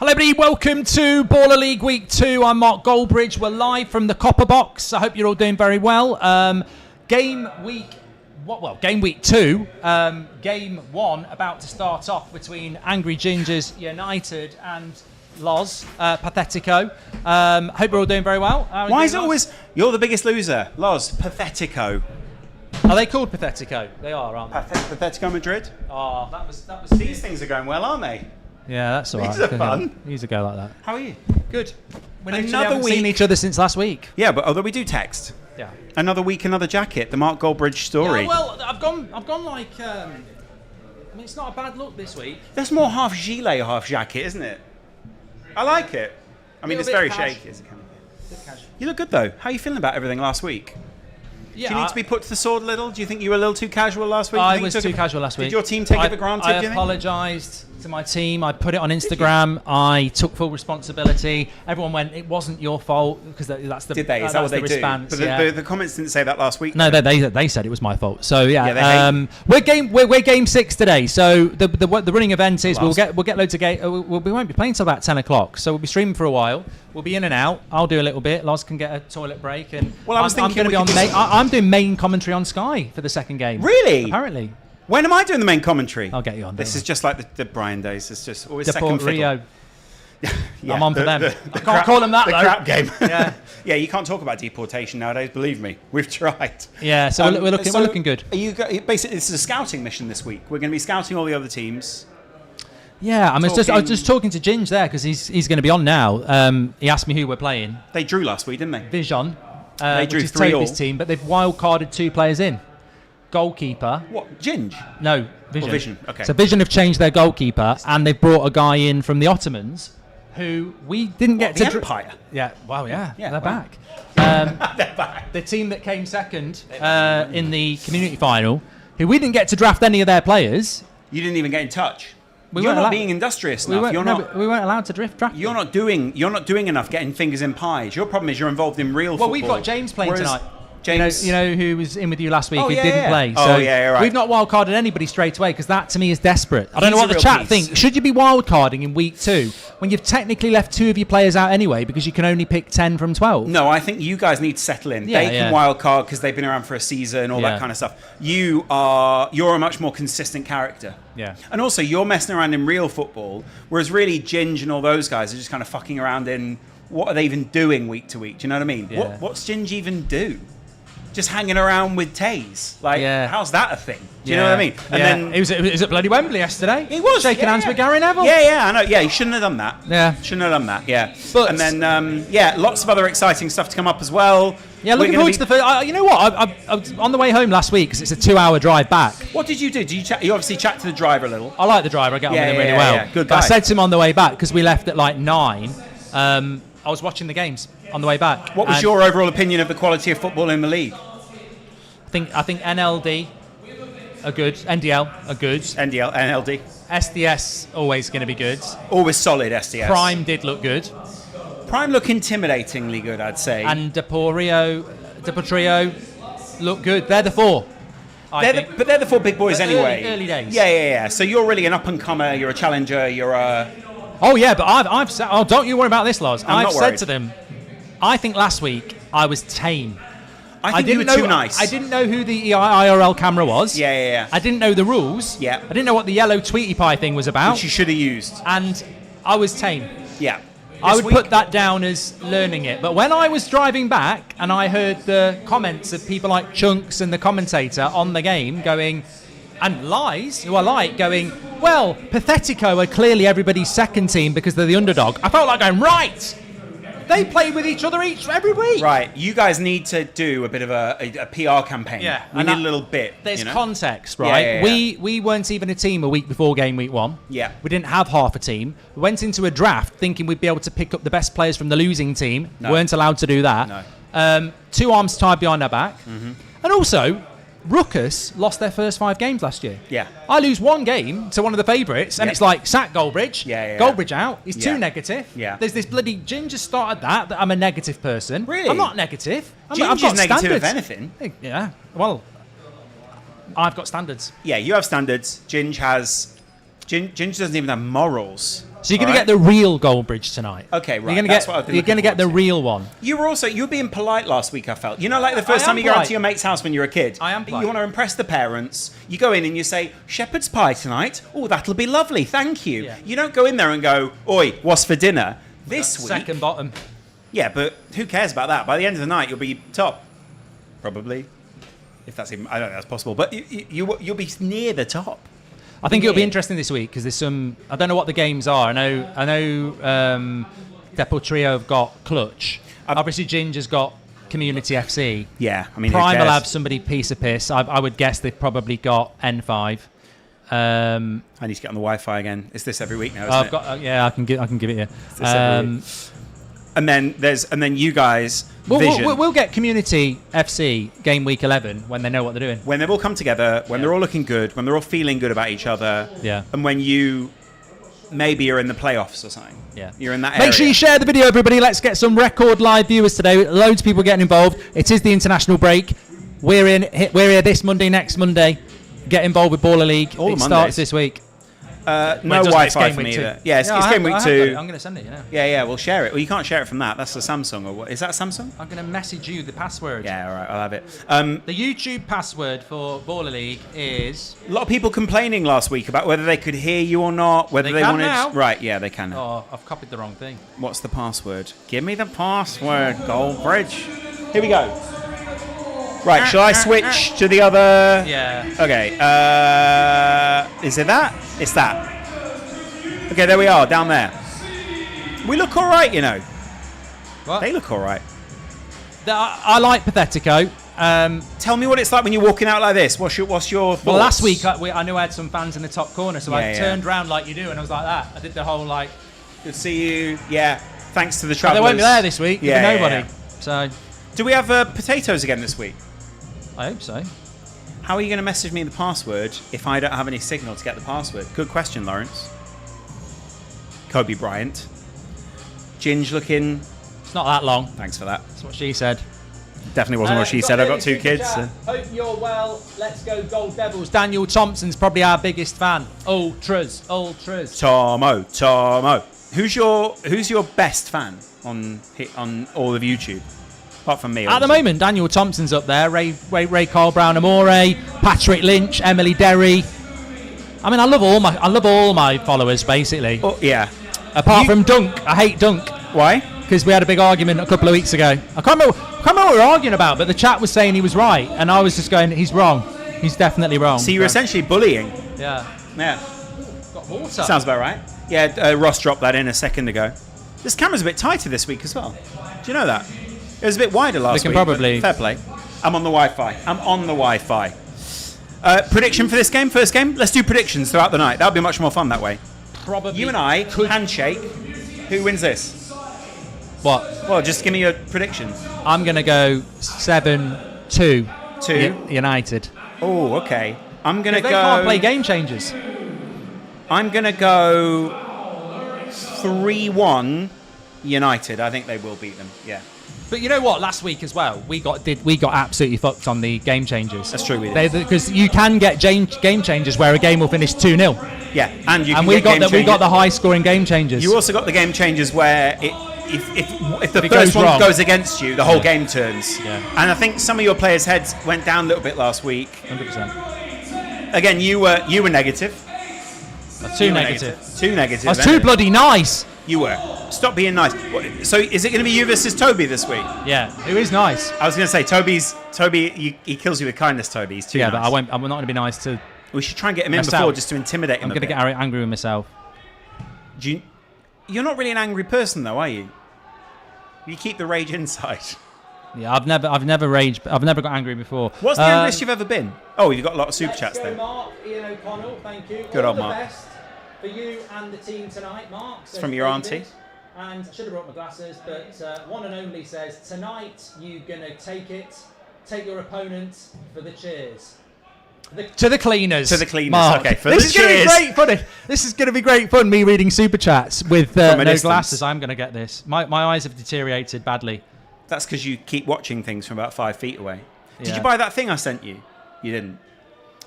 Hello everybody, welcome to Baller League Week 2. I'm Mark Goldbridge. We're live from the Copper Box. I hope you're all doing very well. Game week 2, game 1 about to start off between Angry Gingers United and Loz, Pathetico. Hope you're all doing very well. Why is it always, you're the biggest loser, Loz, Pathetico? Are they called Pathetico? They are, aren't they? Pathetico Madrid? Oh, that was. These things are going well, aren't they? Yeah, that's all right. These are fun. Use a go like that. How are you? Good. We Another haven't seen each other since last week. Yeah, but although we do text. Yeah. Another week, another jacket. The Mark Goldbridge story. Yeah, well, I've gone like. I mean, it's not a bad look this week. That's more half gilet, half jacket, isn't it? I like it. I mean, it's very shaky as it can be. You look good though. How are you feeling about everything last week? Yeah, do you need to be put to the sword a little? Do you think you were a little too casual last week? I was too casual last week. Did your team take it for granted? I apologised to my team. I put it on Instagram. I took full responsibility. Everyone went, it wasn't your fault because that's the. Did they? Is that what they do? But the comments didn't say that last week. No, they said it was my fault. So yeah, we're game 6 today. So the running event is we'll get loads of game. We won't be playing till about 10 o'clock. So we'll be streaming for a while. We'll be in and out. I'll do a little bit. Loz can get a toilet break, and I'm going to be on. I'm doing main commentary on Sky for the second game. Really? Apparently. When am I doing the main commentary? I'll get you on. This is just like the Brian days. It's just always second fiddle. Rio. Yeah, I'm on for them. I can't call them that the though. crap game. Yeah. Yeah, you can't talk about deportation nowadays. Believe me, we've tried. Yeah, so we're looking good. Are you basically? This is a scouting mission this week. We're going to be scouting all the other teams. Yeah, I was just talking to Ginge there because he's going to be on now. He asked me who we're playing. They drew last week, didn't they? Vision, they drew which is 3-3 Toby's team, but they've wild carded 2 players in. Goalkeeper. What? Ginge? No, Vision. Vision. Okay. So Vision have changed their goalkeeper, and they've brought a guy in from the Ottomans, who we didn't get to. The Empire. Yeah. Wow. Yeah. They're wow. back. They're back. The team that came second in the community final, who we didn't get to draft any of their players. You didn't even get in touch. We You're weren't not allowed, being industrious we enough. weren't, we weren't allowed to draft. You're not doing enough getting fingers in pies. Your problem is you're involved in real football. Well, we've got James playing tonight. James, you know who was in with you last week who yeah, didn't play. Oh, so yeah, right. We've not wildcarded anybody straight away because that to me is desperate. I don't know He's what the a chat real thinks. Should you be wildcarding in week 2 when you've technically left 2 of your players out anyway because you can only pick 10 from 12? No, I think you guys need to settle in. Yeah, they can wildcard because they've been around for a season, all that kind of stuff. You're a much more consistent character. Yeah. And also, you're messing around in real football, whereas really Ginge and all those guys are just kind of fucking around in what are they even doing week to week? Do you know what I mean? Yeah. What's Ginge even do? Just hanging around with Taze. Like, how's that a thing? Do you know what I mean? And then he was at bloody Wembley yesterday. He was shaking hands with Gary Neville. Yeah, I know. Yeah, he shouldn't have done that. Yeah, shouldn't have done that. Yeah, but and then lots of other exciting stuff to come up as well. Yeah, looking forward to the first. You know what? I was on the way home last week because it's a 2-hour drive back. What did you do? You obviously chat to the driver a little. I like the driver. I get on with him really well. Yeah. Good guy. But I said to him on the way back because we left at like 9. I was watching the games on the way back. What was your overall opinion of the quality of football in the league? I think NLD are good. NDL are good. NLD. SDS always going to be good. Always solid SDS. Prime did look good. Prime look intimidatingly good, I'd say. And Deportrio look good. They're the 4. But they're the 4 big boys anyway. Early days. Yeah. So you're really an up and comer. You're a challenger. You're a. Oh yeah, but I've said. Oh, don't you worry about this, Loz. I've said worried to them. I think last week I was tame. I think you were too nice. I didn't know who the IRL camera was. Yeah. I didn't know the rules. Yeah. I didn't know what the yellow Tweety Pie thing was about. Which you should have used. And I was tame. Yeah. I would put that down as learning it. But when I was driving back and I heard the comments of people like Chunks and the commentator on the game going, and Lies, who I like, going, well, Pathetico are clearly everybody's second team because they're the underdog. I felt like going, right. They play with each other every week. Right. You guys need to do a bit of a PR campaign. Yeah. We need a little bit. There's context, right? Yeah. We weren't even a team a week before game week 1. Yeah. We didn't have half a team. We went into a draft thinking we'd be able to pick up the best players from the losing team. No. Weren't allowed to do that. No. 2 arms tied behind our back. Mm-hmm. And also, Ruckus lost their first 5 games last year. Yeah. I lose 1 game to one of the favourites, and it's like, sack Goldbridge. Yeah. Goldbridge out. He's too negative. Yeah. There's this bloody Ginger started that I'm a negative person. Really? I'm not negative. I've Ginger's got negative standards. if anything. Yeah. Well, I've got standards. Yeah, you have standards. Ginge doesn't even have morals. So you're going to get the real Goldbridge tonight. Okay, right. You're going to get the real one. You were being polite last week, I felt. You know, like the first time you go out to your mate's house when you're a kid. I am polite. You want to impress the parents. You go in and you say, shepherd's pie tonight. Oh, that'll be lovely. Thank you. Yeah. You don't go in there and go, oi, what's for dinner? This week. Second bottom. Yeah, but who cares about that? By the end of the night, you'll be top. Probably. If that's even, I don't know if that's possible. But you'll be near the top. I think it'll be interesting this week because there's some. I don't know what the games are. I know. Depot Trio have got Clutch. Obviously, Ginger's got Community FC. Yeah, I mean, Prime will have somebody piece of piss. I would guess they've probably got N5. I need to get on the Wi-Fi again. It's this every week now. Isn't it? Yeah, I can give it you. And then you guys. We'll get Community FC game week 11 when they know what they're doing. When they've all come together, when they're all looking good, when they're all feeling good about each other, and when you maybe are in the playoffs or something. Yeah, you're in that area. Make sure you share the video, everybody. Let's get some record live viewers today. Loads of people getting involved. It is the international break. We're here this Monday, next Monday. Get involved with Baller League. It starts this week. No Wi-Fi for me either. Yeah, it's game week 2. I'm going to send it, you know. Yeah, we'll share it. Well, you can't share it from that. That's a Samsung. Or what? Is that Samsung? I'm going to message you the password. Yeah, all right, I'll have it. The YouTube password for Baller League is... A lot of people complaining last week about whether they could hear you or not, whether they wanted... Now. Right, yeah, they can now. Oh, I've copied the wrong thing. What's the password? Give me the password, Goldbridge. Here we go. Right, shall I switch to the other... Yeah. Okay, is it that? It's that. Okay, there we are, down there. We look all right, you know. What? They look all right. I like Pathetico. Tell me what it's like when you're walking out like this. What's your thoughts? Well, last week I knew I had some fans in the top corner, so I turned round like you do, and I was like that. I did the whole like... Good to see you. Yeah, thanks to the travellers. They won't be there this week. Yeah, nobody. Yeah. So... Do we have potatoes again this week? I hope so. How are you going to message me the password if I don't have any signal to get the password? Good question, Lawrence. Kobe Bryant. Ginge looking... It's not that long. Thanks for that. That's what she said. Definitely wasn't what she said. I've got 2 kids. So. Hope you're well. Let's go Gold Devils. Daniel Thompson's probably our biggest fan. Ultras. Tomo. Who's your best fan on all of YouTube? Apart from me. At the moment, Daniel Thompson's up there. Ray Carl Brown Amore, Patrick Lynch, Emily Derry. I mean, I love all my followers basically. Oh, yeah. Apart from Dunk, I hate Dunk. Why? Because we had a big argument a couple of weeks ago. I can't remember what we were arguing about, but the chat was saying he was right, and I was just going, he's wrong. He's definitely wrong. So you were essentially bullying. Yeah. Yeah. Got water. Sounds about right. Yeah, Ross dropped that in a second ago. This camera's a bit tighter this week as well. Do you know that? It was a bit wider last week. Probably. Fair play. I'm on the Wi-Fi. Prediction for this game? First game? Let's do predictions throughout the night. That'll be much more fun that way. Probably. You and I, handshake. Who wins this? What? Well, just give me your prediction. I'm going to go 7-2. United. Oh, okay. I'm going to go... They can't play game changers. I'm going to go 3-1 United. I think they will beat them, yeah. But you know what? Last week as well, we got absolutely fucked on the game changers. That's true, we did. Because you can get game changers where a game will finish 2-0. Yeah, and we got the high scoring game changers. You also got the game changers where if the first one goes against you, the whole game turns. Yeah. And I think some of your players' heads went down a little bit last week. 100%. Again, you were negative. Too negative. Too negative. I was too bloody nice. You were. Stop being nice. So is it going to be you versus Toby this week? Yeah, who is nice. I was going to say Toby. He kills you with kindness. Toby. He's too nice. But I'm not going to be nice to. We should try and get him in before just to intimidate him. I'm going to get angry with myself. You're not really an angry person though, are you? You keep the rage inside. Yeah, I've never raged. I've never got angry before. What's the angriest you've ever been? Oh, you've got a lot of super chats there. Mark, Ian O'Connell, thank you. Good old All Mark. the best for you and the team tonight, Mark. It's from your auntie. And I should have brought my glasses, but one and only says, tonight you're going to take your opponent for the cheers. To the cleaners. To the cleaners, Mark. okay. For this the is going to be great fun. This is going to be great fun, me reading super chats with no glasses. I'm going to get this. My eyes have deteriorated badly. That's because you keep watching things from about 5 feet away. Yeah. Did you buy that thing I sent you? You didn't.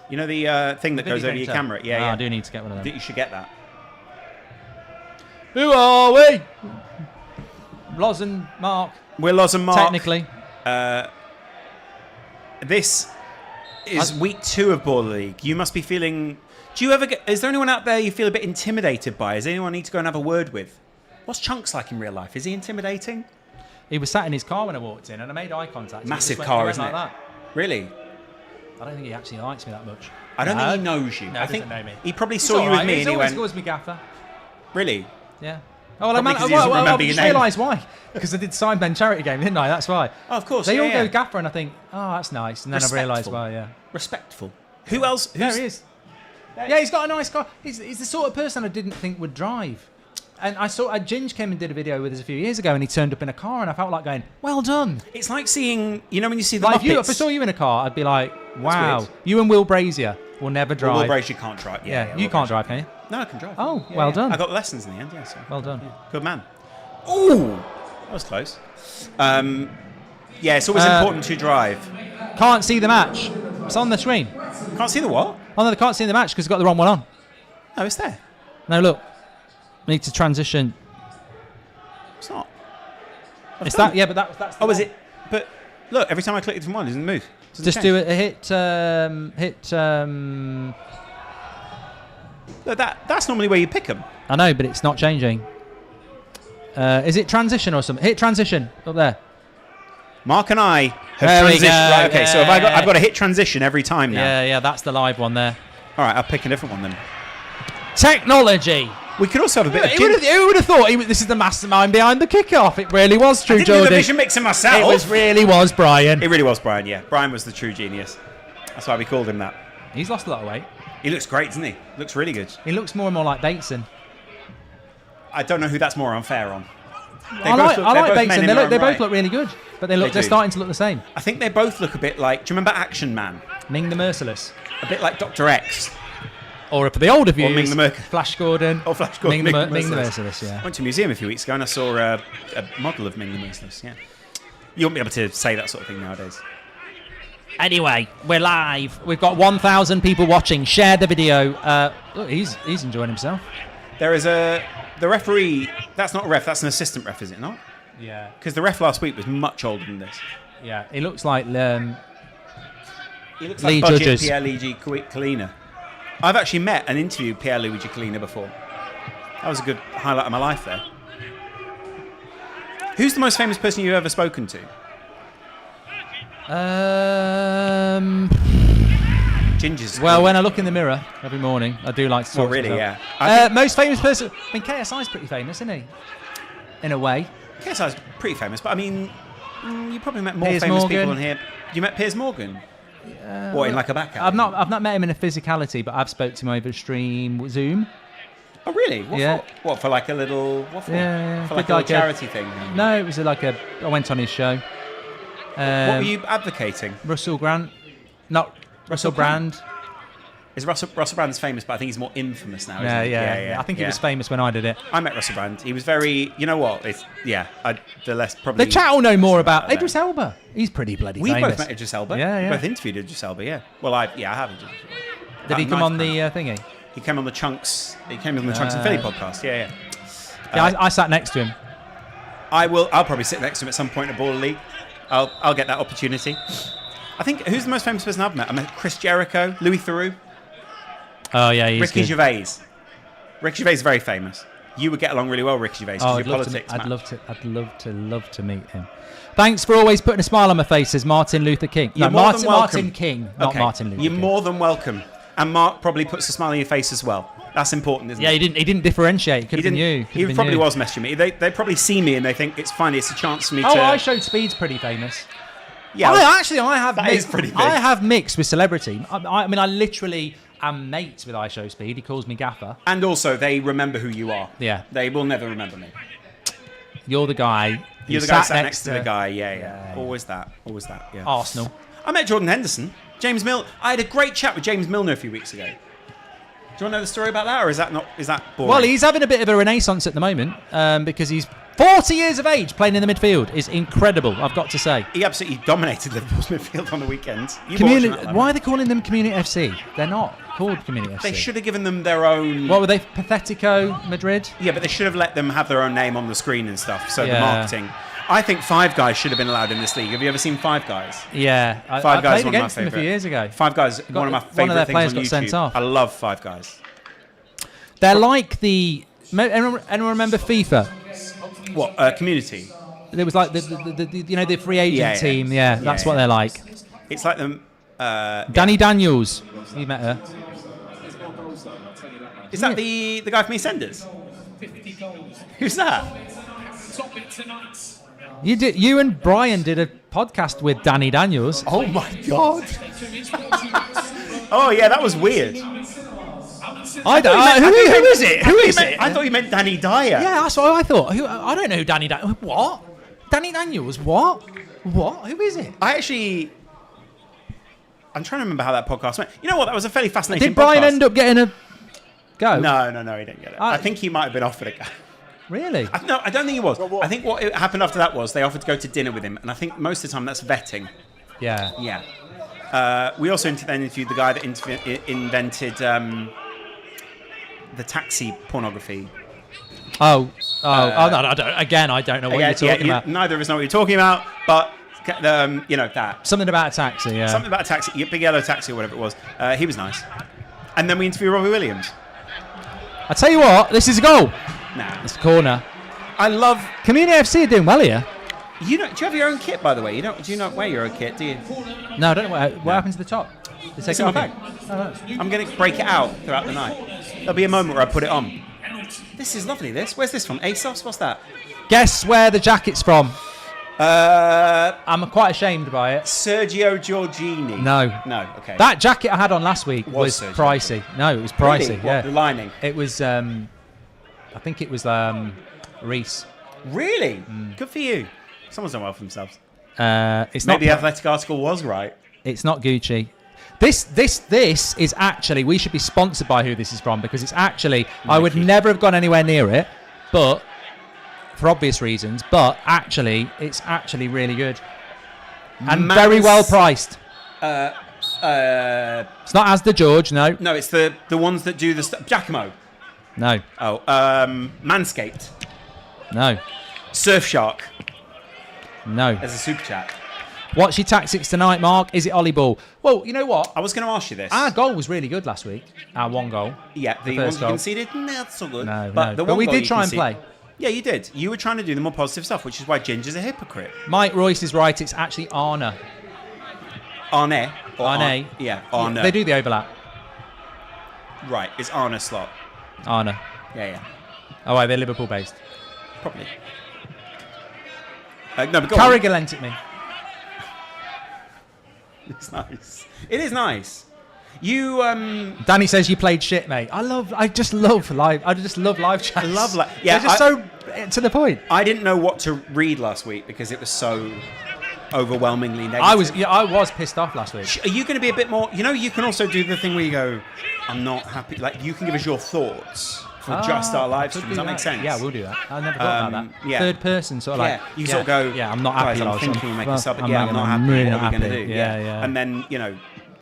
You know the thing that goes over your camera? Yeah, I do need to get one of them. You should get that. Who are we? Loz and Mark. We're Loz and Mark. Technically. This is week 2 of Baller League. You must be feeling... is there anyone out there you feel a bit intimidated by? Does anyone need to go and have a word with? What's Chunks like in real life? Is he intimidating? He was sat in his car when I walked in and I made eye contact. Massive car, isn't it? Like that. Really? I don't think he actually likes me that much. I don't think he knows you. No, I he think doesn't know me. he probably saw you with me and he went... He always calls me Gaffer. Really? Yeah. Oh, well, Probably 'cause he doesn't remember I your just name. realised why. Because I did Sidemen charity game, didn't I? That's why. Oh, of course. They all yeah. go Gaffer and I think, oh, that's nice. And then I realised Respectful. why, yeah. Respectful. Who else? There he is. Yeah, he's got a nice car. He's the sort of person I didn't think would drive. And I saw Ginge came and did a video with us a few years ago and he turned up in a car and I felt like going, well done. It's like seeing, you know when you see the Like Muppets? if I saw you in a car, I'd be like, wow. weird. You and Will Brazier will never drive. Well, Will Brazier can't drive. Yeah, Will you can't Brazier. drive, can you? No, I can drive. Oh, well done. I got the lessons in the end, yeah. So. Well done. Yeah. Good man. Ooh, that was close. Yeah, it's always important to drive. Can't see the match. It's on the screen. Can't see the what? Oh, no, they can't see the match because they've got the wrong one on. No, it's there. No, look. We need to transition. It's not. It's that, yeah, but that's the Oh, is one. it? But look, every time I click it from one, it doesn't move. Just do a hit. Look, that's normally where you pick them. I know, but it's not changing. Is it transition or something? Hit transition up there. Mark and I have There we transitioned. go, Right, okay, so yeah. I've got to hit transition every time now. Yeah, that's the live one there. All right, I'll pick a different one then. Technology. We could also have a bit of Who would have thought this is the mastermind behind the kickoff? It really was true, I didn't do the Geordie. vision mixer myself. Really was Brian. It really was Brian, yeah. Brian was the true genius. That's why we called him that. He's lost a lot of weight. He looks great, doesn't he? Looks really good. He looks more and more like Bateson. I don't know who that's more unfair on. I like Bateson. They both look really good, but they're do. starting to look the same. I think they both look a bit like... Do you remember Action Man? Ming the Merciless. A bit like Dr. X. Or for the older viewers, Ming the Flash Gordon. Oh, Flash Gordon. Ming the Merciless, yeah. I went to a museum a few weeks ago and I saw a model of Ming the Merciless, yeah. You won't be able to say that sort of thing nowadays. Anyway, we're live. We've got 1,000 people watching. Share the video. Look, he's enjoying himself. There is the referee... That's not a ref, that's an assistant ref, is it not? Yeah. Because the ref last week was much older than this. Yeah, he looks like... He looks Lee like budget Judges. Pierluigi Collina. I've actually met and interviewed Pierluigi Collina before. That was a good highlight of my life there. Who's the most famous person you've ever spoken to? Ginger's. Well, when I look in the mirror every morning, I do like to talk Well, really, to yeah. myself. Most famous person... I mean, KSI's pretty famous, isn't he? In a way. KSI's pretty famous, but I mean, you probably met more Piers famous Morgan. people in here. You met Piers Morgan? What, in like a back alley? I've not met him in a physicality, but I've spoke to him over stream Zoom. Oh, really? What Yeah. for? What, for like a little... What for? Yeah. For like Did a little charity thing? No, it was I went on his show. What were you advocating? Russell Grant. Not Russell Brand. Is Russell Brand's famous, but I think he's more infamous now, Yeah, isn't he? yeah. I think he was famous when I did it. I met Russell Brand. He was very... You know what? The less probably... The chat will know more about Okay. Idris Elba. He's pretty bloody We famous. both met Idris Elba. Yeah, yeah. We both interviewed Idris Elba, yeah. Well, I have Idris Elba. Did he come on the thingy? He came on the Chunks... He came on the Chunks and Philly podcast, yeah. Yeah, I sat next to him. I'll probably sit next to him at some point at Baller League. I'll get that opportunity. I think... Who's the most famous person I've met? I met Chris Jericho, Louis Theroux. Oh, yeah, he's Ricky good. Gervais. Ricky Gervais is very famous. You would get along really well with Ricky Gervais because I'd you're love politics, I'd man. love to meet him. Thanks for always putting a smile on my face, says Martin Luther King. You're more than welcome. Martin King, not Okay. Martin Luther You're King. more than welcome. And Mark probably puts a smile on your face as well. That's important, isn't Yeah, it? he didn't differentiate. Could He have been didn't. you. Could He have been probably you. was messaging me. They probably see me and they think it's funny. It's a chance for me to... Oh, I Showed Speed's pretty famous. Yeah, I have. That is pretty big. I have mixed with celebrity. I mean, I literally am mates with I Show Speed. He calls me Gaffer. And also, they remember who you are. Yeah. They will never remember me. You're the guy. You're the guy sat next to the guy. Yeah. Always that. Yeah. Arsenal. I met Jordan Henderson. James Milner. I had a great chat with James Milner a few weeks ago. Do you want to know the story about that, or is that boring? Well, he's having a bit of a renaissance at the moment because he's 40 years of age playing in the midfield is incredible, I've got to say. He absolutely dominated Liverpool's midfield on the weekend. Why are they calling them Community FC? They're not called Community FC. They should have given them their own... What were they? Pathetico Madrid? Yeah, but they should have let them have their own name on the screen and stuff, so the marketing... I think Five Guys should have been allowed in this league. Have you ever seen Five Guys? Yeah. Five Guys played one of my against them a few years ago. Five Guys, one of my favourite things players on got YouTube. sent off. I love Five Guys. They're like the... Anyone remember FIFA? What, Community? It was like the free agent team. Yeah, that's what they're like. It's like them... Danny Daniels. You met her. Is that the guy from EastEnders? 50 goals. Who's that? Top it tonight. You and Brian did a podcast with Danny Daniels. Oh my God. Oh yeah, that was weird. I don't. Who is it? Who is it? I thought you meant Danny Dyer. Yeah, that's what I thought. I don't know who Danny Daniels. What? Danny Daniels? What? Who is it? I'm trying to remember how that podcast went. You know what? That was a fairly fascinating. Did Brian end up getting a go? No, he didn't get it. I think he might have been offered a go. Really? No, I don't think he was. I think what happened after that was they offered to go to dinner with him, and I think most of the time that's vetting. Yeah. Yeah. We also then interviewed the guy that invented the taxi pornography. No, I don't. Again, I don't know what you're talking about. Neither of us know what you're talking about, but that. Something about a taxi, yeah. Something about a taxi, big yellow taxi or whatever it was. He was nice. And then we interviewed Robbie Williams. I tell you what, this is a goal. Nah. It's a corner. I love... Community FC are doing well here. Do you have your own kit, by the way? Do you not wear your own kit, do you? No, I don't know what happened to the top. It's in my bag. I'm going to break it out throughout the night. There'll be a moment where I put it on. This is lovely, this. Where's this from? ASOS? What's that? Guess where the jacket's from? I'm quite ashamed by it. Sergio Giorgini. No, okay. That jacket I had on last week was pricey. No, it was pricey. Really? Yeah, what, the lining. It was. I think it was Reese. Really? Good for you. Someone's done well for themselves. It's Maybe the not. Athletic article was right. It's not Gucci. This is actually. We should be sponsored by who this is from because it's actually. Nike. I would never have gone anywhere near it, but for obvious reasons. But actually, it's actually really good and very well priced. It's not Asda George. No. No, it's the ones that do the stuff. Giacomo. No. Oh, Manscaped. No. Surfshark. No. As a super chat. What's your tactics tonight, Mark? Is it Ollie Ball? Well, you know what? I was going to ask you this. Our goal was really good last week. Our one goal. Yeah, the first one you goal. conceded, not so good. No, but no. the But one we goal did you try and conceded- play. Yeah, you did. You were trying to do the more positive stuff, which is why Ginger's a hypocrite. Mike Royce is right. It's actually Arna. Arne. or Arne. Yeah, Arne. They do the overlap. Right, it's Arne slot. Arna. Yeah. Oh, right, they're Liverpool based. Probably. No, but go on. Carragher lent it me. It's nice. It is nice. You Danny says you played shit, mate. I just love live chats. I love yeah. They're just so to the point. I didn't know what to read last week because it was so overwhelmingly negative. I was pissed off last week. Are you going to be a bit more? You know, you can also do the thing where you go, "I'm not happy." Like you can give us your thoughts for just our live stream. Does that make sense? Yeah, we'll do that. I never thought about that. yeah. Third person, sort of like. You sort of go. Yeah, I'm not guys, happy. I'm Lars. thinking, make a sub. I'm Yeah, I'm not happy. really What not are we going happy. to do? Yeah. And then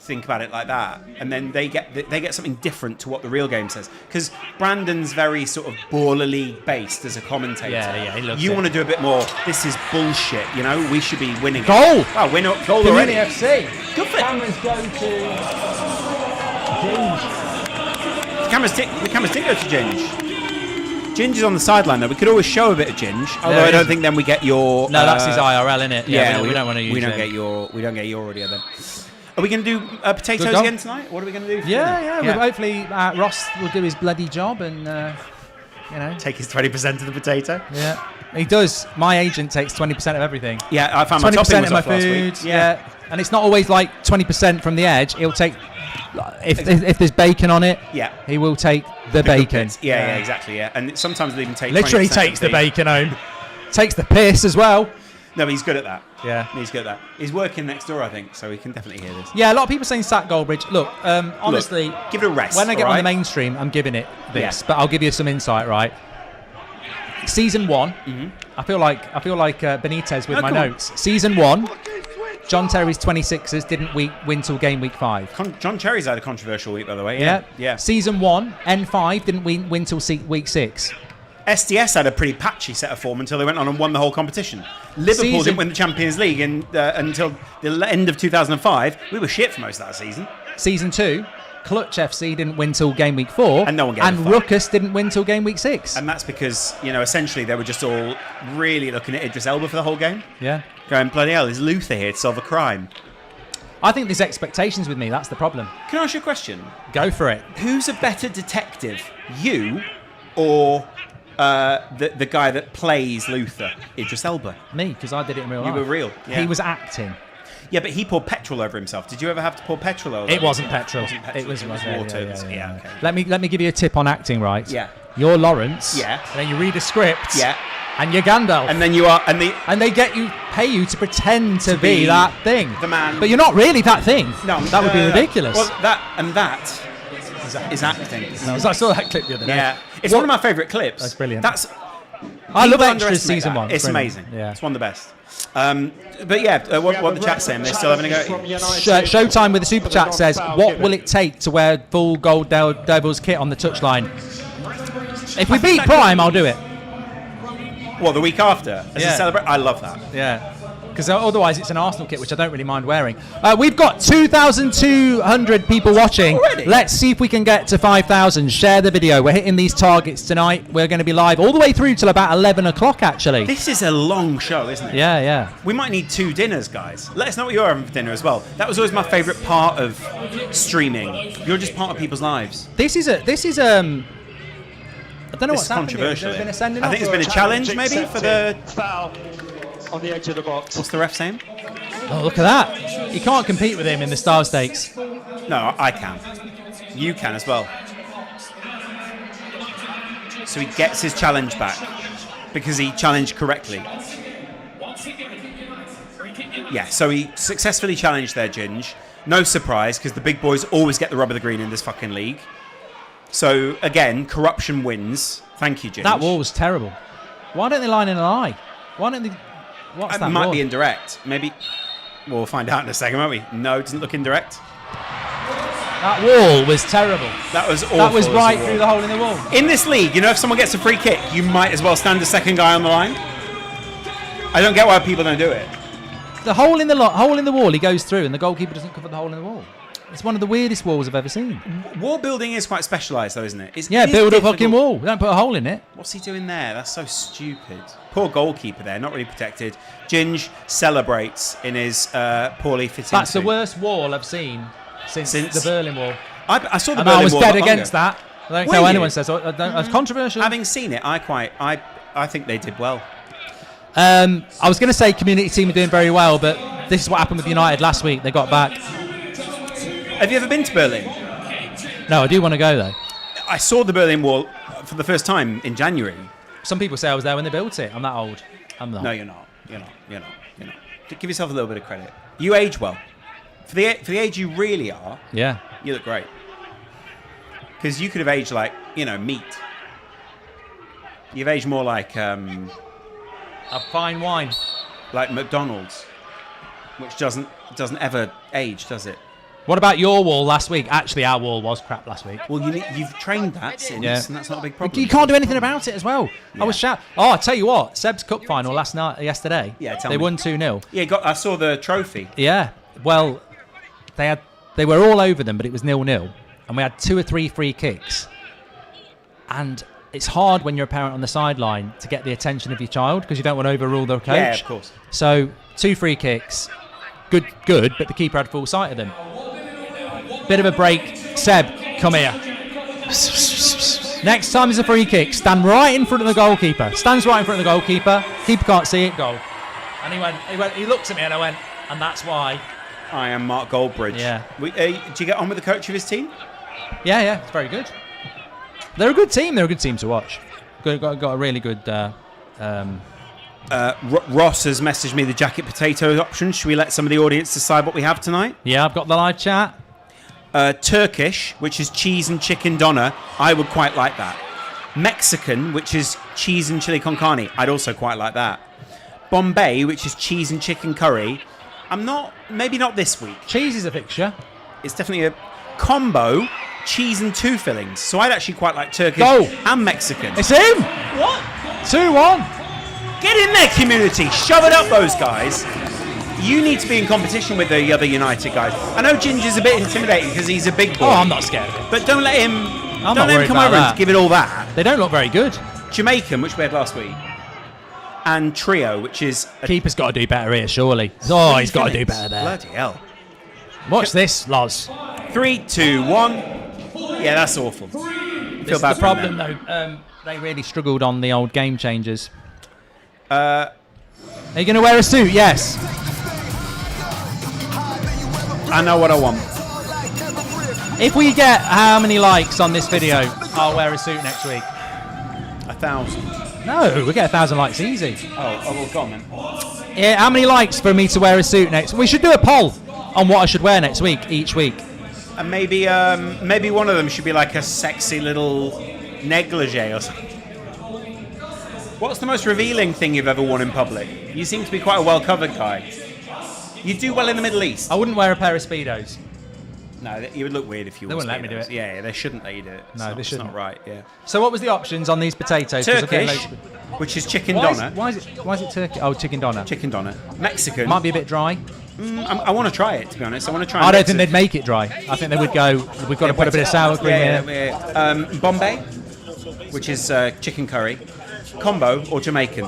think about it like that, and then they get something different to what the real game says. Because Brandon's very sort of baller league based as a commentator. Yeah, he loves You it. want to do a bit more. This is bullshit. You know, we should be winning. Goal! Wow, we're not goal Community already. FC. Good for Cameras go to Ginge. The cameras did go to Ginge. Ginge is on the sideline though. We could always show a bit of Ginge, although I don't think then we get your. No, that's his IRL, isn't it? Yeah, we don't want to use We don't him. get your audio then. Are we going to do potatoes Good goal. again tonight? What are we going to do? For Yeah. dinner? Well, hopefully Ross will do his bloody job and Take his 20% of the potato. Yeah, he does. My agent takes 20% of everything. Yeah, I found my 20% topping was of my off last food. week. Yeah, and it's not always like 20% from the edge. He'll take if there's bacon on it. Yeah. he will take the good bacon. bits. Yeah, exactly. Yeah, and sometimes they even take. Literally 20% takes of the bacon home. Takes the piss as well. No, but he's good at that. Yeah. He's good at that. He's working next door, I think, so he can definitely hear this. Yeah, a lot of people saying sack Goldbridge. Look, honestly, give it a rest. When I get all on the right? mainstream, I'm giving it this, Yeah. but I'll give you some insight, right? season 1. I feel like Benitez with my come on. notes. Season 1. John Terry's 26ers didn't win till game week 5. John Cherry's had a controversial week, by the way. Yeah. Yeah. Season 1, N5 didn't win till week 6. SDS had a pretty patchy set of form until they went on and won the whole competition. Liverpool didn't win the Champions League until the end of 2005. We were shit for most of that season. Season 2, Clutch FC didn't win till game week 4. And no one gave a fuck. Ruckus didn't win till game week 6. And that's because, essentially they were just all really looking at Idris Elba for the whole game. Yeah. Going, bloody hell, is Luther here to solve a crime? I think there's expectations with me. That's the problem. Can I ask you a question? Go for it. Who's a better detective, you or the guy that plays Luther, Idris Elba? Me, because I did it in real life. You were real. Yeah. He was acting. Yeah, but he poured petrol over himself. Did you ever have to pour petrol over? It wasn't petrol. It was water. Yeah, okay. Let me give you a tip on acting, right? Yeah. You're Lawrence. Yeah. And then you read a script. Yeah. And you're Gandalf. And then you are, and they pay you to pretend to be that thing. The man. But you're not really that thing. No, that would be ridiculous. Well, that is acting. No, I saw that clip the other day. Yeah, it's one of my favourite clips. That's brilliant. People I love Extras underestimate season that. 1. It's Brilliant. amazing. Yeah. It's one of the best. But yeah, what the chat's saying? They're still having a go. Showtime with the super chat says, "What will it take to wear full Gold Devils kit on the touchline?" If we beat Prime, I'll do it. What, the week after? As Yeah. a celebration? I love that. Yeah. Because otherwise it's an Arsenal kit, which I don't really mind wearing. We've got 2,200 people watching. Already? Let's see if we can get to 5,000. Share the video. We're hitting these targets tonight. We're going to be live all the way through till about 11 o'clock, actually. This is a long show, isn't it? Yeah, yeah. We might need 2 dinners, guys. Let us know what you're having for dinner as well. That was always my favourite part of streaming. You're just part of people's lives. This is I don't know This what's is happened here. controversial. Has there been a sending I off? think there's been a challenge, maybe, for the... foul on the edge of the box. What's the ref saying? Oh, look at that. You can't compete with him in the Star Stakes. No, I can. You can as well. So he gets his challenge back because he challenged correctly. Yeah, so he successfully challenged there, Ginge. No surprise, because the big boys always get the rub of the green in this fucking league. So, again, corruption wins. Thank you, Ginge. That wall was terrible. Why don't they line in an eye? Why don't they... What's It that might wall? be indirect. Maybe... We'll find out in a second, won't we? No, it doesn't look indirect. That wall was terrible. That was awful. That was as a right wall. through the hole in the wall. In this league, if someone gets a free kick, you might as well stand a second guy on the line. I don't get why people don't do it. The hole in the wall he goes through, and the goalkeeper doesn't cover the hole in the wall. It's one of the weirdest walls I've ever seen. Wall building is quite specialised, though, isn't it? It Build a difficult. fucking wall. Don't put a hole in it. What's he doing there? That's so stupid. Poor goalkeeper there, not really protected. Ginge celebrates in his poorly fitting That's suit. the worst wall I've seen since the Berlin Wall. I saw the And Berlin I was Wall dead a lot against longer. that. I don't Were care what you? anyone says. It's controversial. Having seen it, I think they did well. I was going to say community team are doing very well, but this is what happened with United last week. They got back. Have you ever been to Berlin? No, I do want to go, though. I saw the Berlin Wall for the first time in January. Some people say I was there when they built it. I'm that old. I'm not. No, you're not. You're not. Give yourself a little bit of credit. You age well. For the age you really are, Yeah. you look great. Because you could have aged like, meat. You've aged more like A fine wine. like McDonald's, which doesn't ever age, does it? What about your wall last week? Actually, our wall was crap last week. Well, you've trained that since, Yeah. and that's not a big problem. You can't do anything about it as well. Yeah. I was shout. Oh, I'll tell you what. Seb's Cup final yesterday. Yeah, tell they me. won 2-0. Yeah, I saw the trophy. Yeah. Well, they were all over them, but it was 0-0, and we had 2 or 3 free kicks. And it's hard when you're a parent on the sideline to get the attention of your child because you don't want to overrule the coach. Yeah, of course. So 2 free kicks, good, but the keeper had full sight of them. Bit of a break. Seb, come here. Next time there's a free kick, stand right in front of the goalkeeper. Stands right in front of the goalkeeper. Keeper can't see it. Goal. And he looks at me and I went, and that's why. I am Mark Goldbridge. Yeah. Did you get on with the coach of his team? Yeah, it's very good. They're a good team. They're a good team to watch. Got a really good. Ross has messaged me the jacket potato option. Should we let some of the audience decide what we have tonight? Yeah, I've got the live chat. Turkish, which is cheese and chicken doner. I would quite like that. Mexican, which is cheese and chili con carne. I'd also quite like that. Bombay, which is cheese and chicken curry. Maybe not this week. Cheese is a fixture. It's definitely a combo, cheese and 2 fillings. So I'd actually quite like Turkish and Mexican. It's him! What? 2-1. Get in there, community. Shove it up, those guys. You need to be in competition with the other United guys. I know Ginger's a bit intimidating because he's a big boy. Oh, I'm not scared of him. But don't let him, I'm don't not let him come worried over about and give it all that. They don't look very good. Jamaican, which we had last week. And Trio, which is... Keeper's got to do better here, surely. Oh, he's got to do better there. Bloody hell. Watch this, Loz. 3, 2, 1. Yeah, that's awful. This is the problem, though. They really struggled on the old game changers. Are you going to wear a suit? Yes. I know what I want. If we get how many likes on this video, I'll wear a suit next week. 1,000. No, we get 1,000 likes easy. Oh, well, go on then. Yeah, how many likes for me to wear a suit next? We should do a poll on what I should wear next week, each week. And maybe one of them should be like a sexy little negligee or something. What's the most revealing thing you've ever worn in public? You seem to be quite a well-covered guy. You do well in the Middle East. I wouldn't wear a pair of Speedos. No, you would look weird if you. They wore wouldn't let me do Speedos. it. Yeah, they shouldn't let you do it. No, they shouldn't. It's not right. Yeah. So what was the options on these potatoes? 'Cause I'm getting Turkish, which is chicken Why doner. is it Turkey? Oh, chicken doner. Chicken doner. Mexican. Might be a bit dry. I want to try it, to be honest. I want to try. I don't think they'd make it dry. I think they would go. We've got to put a bit of sour cream in. Yeah. Bombay, which is chicken curry. Combo or Jamaican.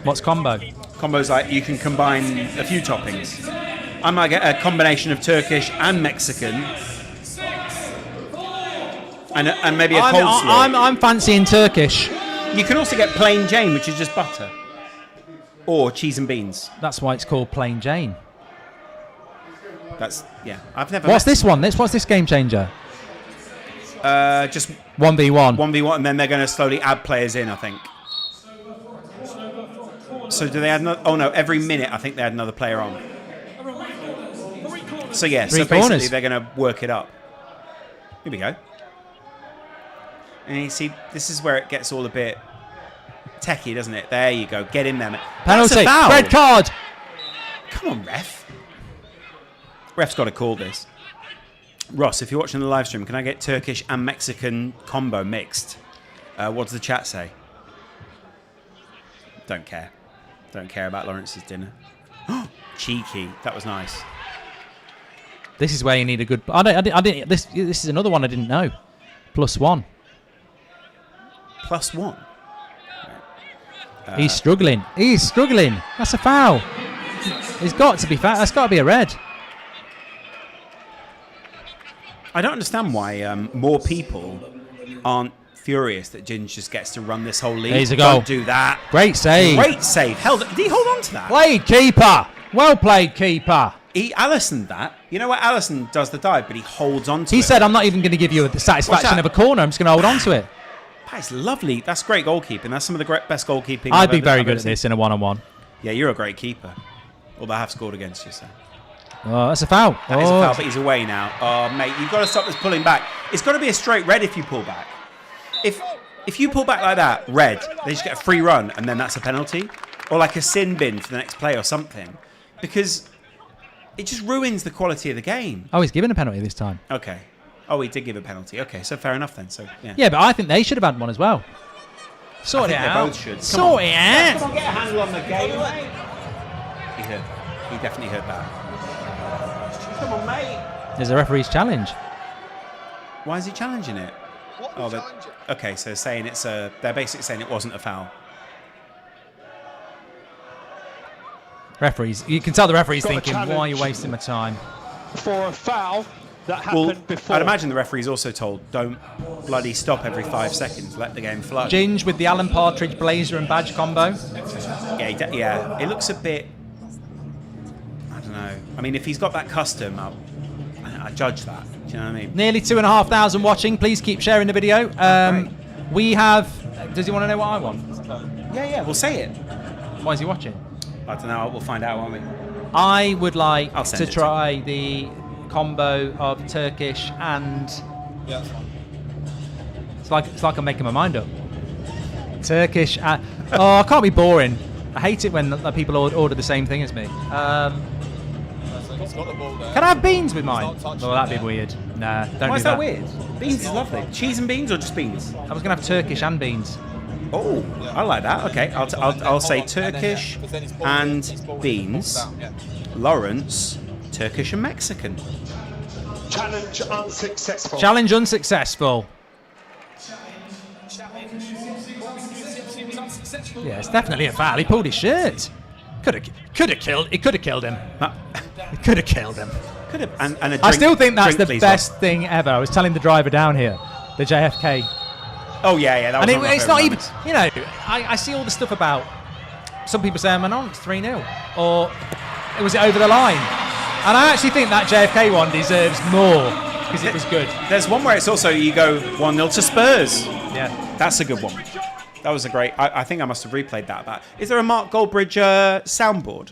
What's combo? Combo's like you can combine a few toppings. I might get a combination of Turkish and Mexican, and maybe a coleslaw. I'm fancying Turkish. You can also get plain Jane, which is just butter, or cheese and beans. That's why it's called plain Jane. I've never. What's this one? What's this game changer? Just 1v1. 1v1, and then they're going to slowly add players in, I think. So do they add another? Oh no, every minute I think they add another player on. So yeah, so basically they're going to work it up. Here we go. And you see, this is where it gets all a bit techie, doesn't it? There you go. Get in there, man. Penalty. That's a foul. Red card. Come on, ref. Ref's got to call this. Ross, if you're watching the live stream, can I get Turkish and Mexican combo mixed? What does the chat say? Don't care. Don't care about Lawrence's dinner. Cheeky. That was nice. This is where you need a good. I didn't. This is another one I didn't know. +1. +1. He's struggling. He's struggling. That's a foul. It's got to be foul. That's got to be a red. I don't understand why more people aren't furious that Ginge just gets to run this whole league. Here's a goal. Don't do that. Great save. Great save. Did he hold on to that? Played keeper. Well played keeper. He Alisson that. You know what? Alisson does the dive, but he holds on to it. He said, I'm not even going to give you the satisfaction of a corner. I'm just going to hold on to it. That's lovely. That's great goalkeeping. That's some of the best goalkeeping. I'd be very good at this in a one-on-one. Yeah, you're a great keeper. Although I have scored against you, so. Oh, that's a foul. That is a foul, but he's away now. Oh, mate, you've got to stop this pulling back. It's got to be a straight red if you pull back. If you pull back like that, red, they just get a free run, and then that's a penalty. Or like a sin bin for the next play or something. Because it just ruins the quality of the game. Oh, he's given a penalty this time. Okay. Oh, he did give a penalty. Okay, so fair enough then. So yeah, but I think they should have had one as well. Sort it out. They both should. Sort it out. Come on, get a handle on the game, mate. He definitely heard that. Come on, mate. There's a referee's challenge. Why is he challenging it? Okay, so saying they're basically saying it wasn't a foul. Referees, you can tell the referee's thinking, why are you wasting my time? For a foul that happened before. I'd imagine the referee's also told, don't bloody stop every 5 seconds, let the game flow. Ginge with the Alan Partridge blazer and badge combo. Yeah, it looks a bit, I don't know. I mean, if he's got that custom, I judge that. Do you know what I mean? Nearly 2,500 watching. Please keep sharing the video. We have, does he want to know what I want? Yeah, we'll say it. Why is he watching? I don't know, we'll find out, won't we? I would like to it try the combo of Turkish and... Yeah. It's like I'm making my mind up. Turkish. I can't be boring. I hate it when people order the same thing as me. Can I have beans with mine? Oh, that'd be weird. Nah, don't Why do is that weird? Beans is lovely. Cheese and beans or just beans? I was going to have Turkish and beans. Oh, I like that. Okay, I'll say Turkish and beans. Lawrence, Turkish and Mexican. Challenge unsuccessful. Challenge unsuccessful. Yeah, it's definitely a foul. He pulled his shirt. Could have killed. It could have killed him. It could have killed him. Could have. And a drink, I still think that's the please, best thing ever. I was telling the driver down here, the JFK. Oh yeah. That was And it's not even. You know, I see all the stuff about. Some people say, "Man, it's 3-0," or was it over the line? And I actually think that JFK one deserves more because it was good. There's one where it's also you go 1-0 to Spurs. Yeah, That's a good one. That was a great. I think I must have replayed that. Is there a Mark Goldbridge soundboard?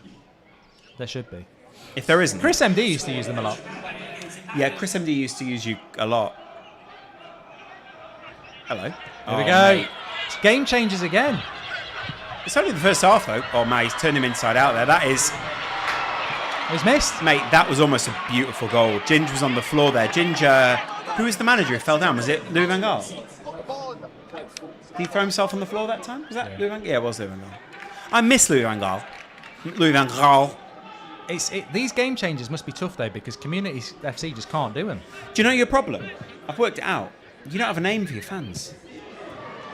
there should be. If there isn't, Chris MD used to use them a lot. Yeah, Chris MD used to use you a lot. Hello. Here we go. It's game changes again. It's only the first half though. Oh mate, he's turned him inside out there. That is, He's missed. mate. That was almost a beautiful goal. Ginge was on the floor there. Ginger, who was the manager who fell down? Was it Louis van Gaal? Did he throw himself on the floor that time? Was that Louis van Gaal? Yeah, it was Louis van Gaal. I miss Louis van Gaal. Louis van Gaal. These game changes must be tough though because Community FC just can't do them. Do you know your problem? I've worked it out. You don't have a name for your fans.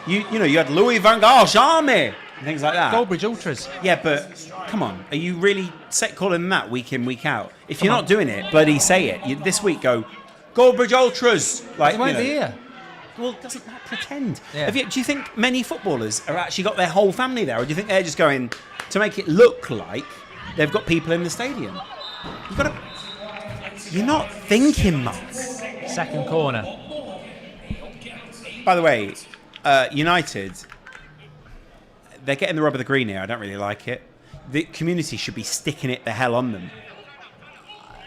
You know you had Louis van Gaal, Army, and things like that. Goldbridge Ultras. Yeah, but come on, are you really calling them that week in, week out? If you're not doing it, bloody say it. This week go, Goldbridge Ultras. Like, It won't be here. Well, doesn't that pretend? Yeah. Do you think many footballers are actually got their whole family there, or do you think they're just going to make it look like they've got people in the stadium? You're not thinking much. Second corner. By the way, United, they're getting the rub of the green here. I don't really like it. The Community should be sticking it the hell on them.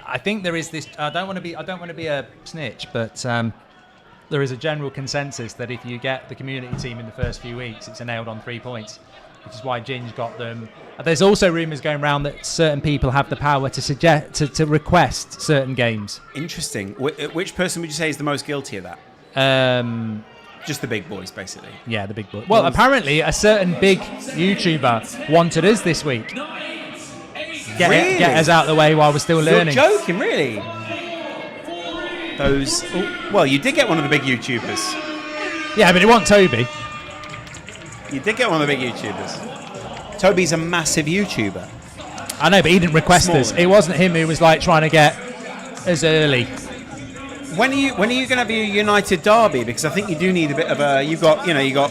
I think there is this. I don't want to be a snitch, but there is a general consensus that if you get the Community team in the first few weeks, it's a nailed on 3 points, which is why Ginge got them. There's also rumours going around that certain people have the power to suggest to request certain games. Interesting. Which person would you say is the most guilty of that? Just the big boys, basically. Yeah, the big boy. Well, apparently a certain big YouTuber wanted us this week. Get us out of the way while we're still learning. You're joking, really? Well, you did get one of the big YouTubers. Yeah, but it wasn't Toby. You did get one of the big YouTubers. Toby's a massive YouTuber. I know, but he didn't request us. It wasn't him who was like trying to get us early. When are you going to have your United derby? Because I think you do need a bit of a. You got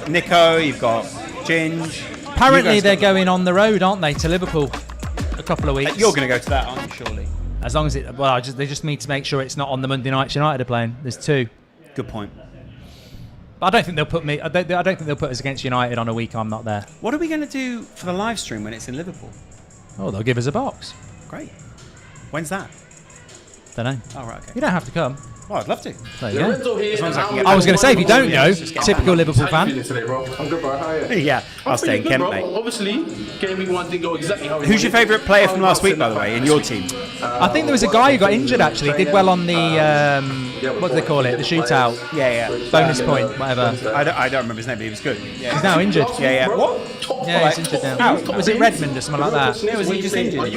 Nico, you've got Ginge. Apparently they're going on the road, aren't they, to Liverpool? A couple of weeks. You're going to go to that, aren't you? Surely. As long as it. Well, they just need to make sure it's not on the Monday nights United are playing. There's two. Good point. But I don't think they'll put me. I don't think they'll put us against United on a week I'm not there. What are we going to do for the live stream when it's in Liverpool? Oh, they'll give us a box. Great. When's that? Don't know. Oh, right, okay. You don't have to come. Oh, I'd love to. There you go. As long as I can get I was going to say, if you don't know, typical Liverpool fan. Today, bro? I'm good, bro. How are you? Yeah, I'll stay in Kent, mate. Obviously, game week 1 didn't go exactly how we Who's your wanted. favourite player from last week, by the way, in your team? I think there was a guy who got injured actually. Did well on the what do they call it? The shootout. Yeah. Bonus point, whatever. I don't remember his name, but he was good. Yeah. He's now injured. Yeah. What? Yeah, he's injured now. Was it Redmond or something like that? Yeah, was he just injured?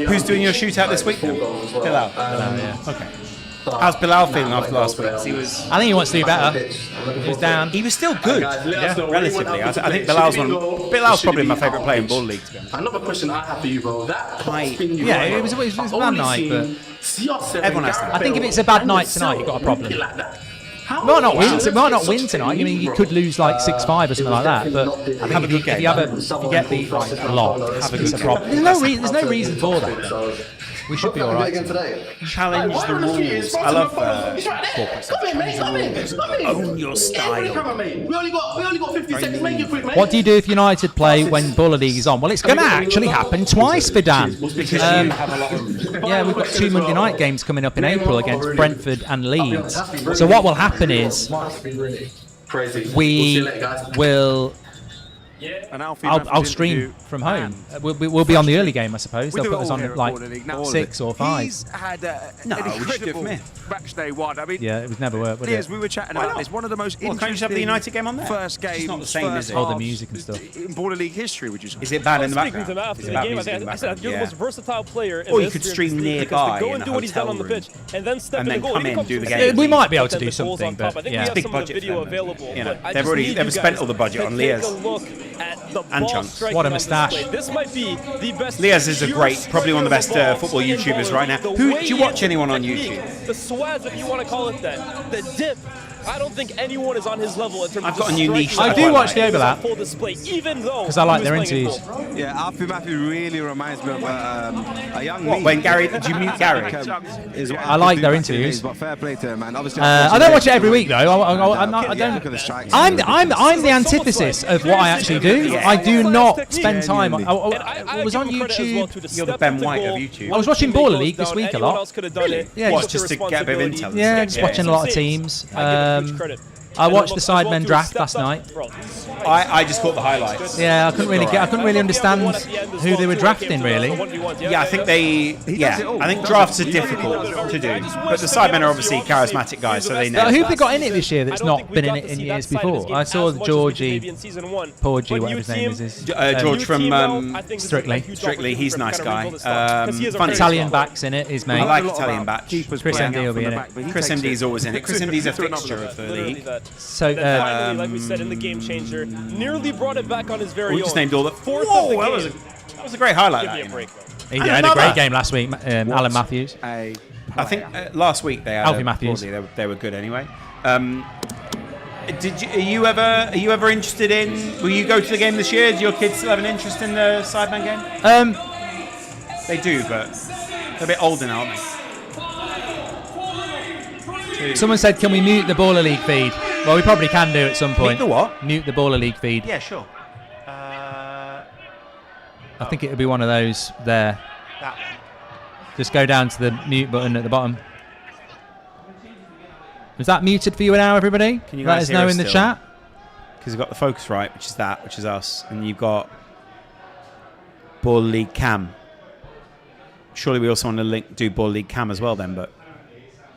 Who's doing your shootout this week then? Bilal. Okay. How's Bilal feeling after last week? I think he wants to do better. He was down. He was still good, relatively. I think Bilal's probably my favourite player in Ball League, to be honest. Another question I have for you, bro. Yeah, it was a bad night, but Everyone has that. I think if it's a bad night tonight, you've got a problem. Might not win tonight. I mean, you could lose like 6-5 or something like that. But I think if you get beat like a lot, it's a problem. There's no reason for that. We should be all right. Challenge the rules. I love corporate stuff. Own your style. We only got 50 seconds. Make it quick, mate. What do you do if United play when Baller League is on? Well, it's going to actually happen twice for Dan. Because you have a lot of... Yeah, we've got 2 Monday night games coming up in April against Brentford and Leeds. So what will happen is Crazy. We'll see we you later, guys. will. And Alfie I'll Matthews' stream interview, from home. man, We'll be on the early game, I suppose. we They'll do put it us all on here at at like Border League. Now, 6 or 5. He's had No, an we should do it incredible from here. match day one. I mean, Yeah, it would never work, would Liz, it? we were chatting Why about not? this. One of the most Well, interesting can't you just have the United game on there? first It's games, not the same, is first it? All the halves music and stuff. in Border League history, would you say? Is it bad in the Speaking background? to him after Is the it bad game, music in the I said background? you're the Yeah. most versatile player. Or in you the could history of stream this league nearby because to go in and a do what he's done hotel on the room. pitch and then step And in then the goal. come He in, comes do the from game. We might be able to and do then the goals something, on top. but I think yeah. we have Big some of budget the for video them, though. available. You know, but I they've just already- need they've you spent guys all the budget to on take Leah's. a look at the And ball Chunks. striking What a on moustache. display. This might be the best. Leah's is a pure great, probably one of the best striker of the football ball in YouTubers Border right now. League. The Who way do you he watch hits anyone on technique, YouTube? The swaz, if you want to call it that. The dip. I don't think anyone is on his level in terms I've of got a new niche striking that I do the watch ball. the He was on overlap. full display, even though 'Cause I like he their was playing in interviews. goal. Yeah, Alfie Matthews really reminds me of a young What, me. when Gary, did you mute Gary? Is what I like could their do back in the interviews. days, but fair play to him, man. Obviously, I don't watch it every week though. I'm not, I Look at don't. the strikes. I'm the antithesis of what I actually do. I do not spend time. And I was give on him credit as well YouTube. to the You're the step Ben into White of goal, YouTube. I was watching make Baller goals League this down. week a Anyone lot. else could have done it. Yeah, He What, took just the to get a bit of responsibility. intel? Yeah, just Yeah. watching a lot of teams. I give him huge credit. I And watched the as well Sidemen too, draft stepped last up. night. Bro, I just caught the highlights. Yeah, I couldn't really get. I couldn't really understand who they were drafting really. Yeah, I think they. Yeah, I think drafts are difficult to do, but the Sidemen are obviously charismatic guys, so they know. Who've they got in it this year that's not been in it in years before? I saw Georgie, Porgy, whatever his name is. George from Strictly. Strictly, he's a nice guy. Funny Italian backs in it. His mate. I like Italian batch. Keepers Chris playing MD out will from be the in back, it. but he Chris takes MD's it. always in it. Chris MD's a fixture of the league. So Finally, like we said in the game changer, nearly brought it back on his very We own. just named all the. Fourth Whoa, of the that was a game. that was a great highlight. Give That, me a you know. break, man. he had a great game last week. Alan Matthews. A I think last week they had Alfie Matthews. broadly, they were good anyway. Are you ever interested in? Will you go to the game this year? Do your kids still have an interest in the Sideman game? They do, but they're a bit older now, aren't they? Someone said, "Can we mute the Baller League feed?" Well, we probably can do at some point. Mute the what? Mute the Baller League feed. Yeah, sure. I think it would be one of those there. That one. Just go down to the mute button at the bottom. Is that muted for you now, everybody? Can you Let guys us hear know us in the still? chat. Because you've got the focus right, which is that, which is us, and you've got Ball League Cam. Surely we also want to do Ball League Cam as well then, but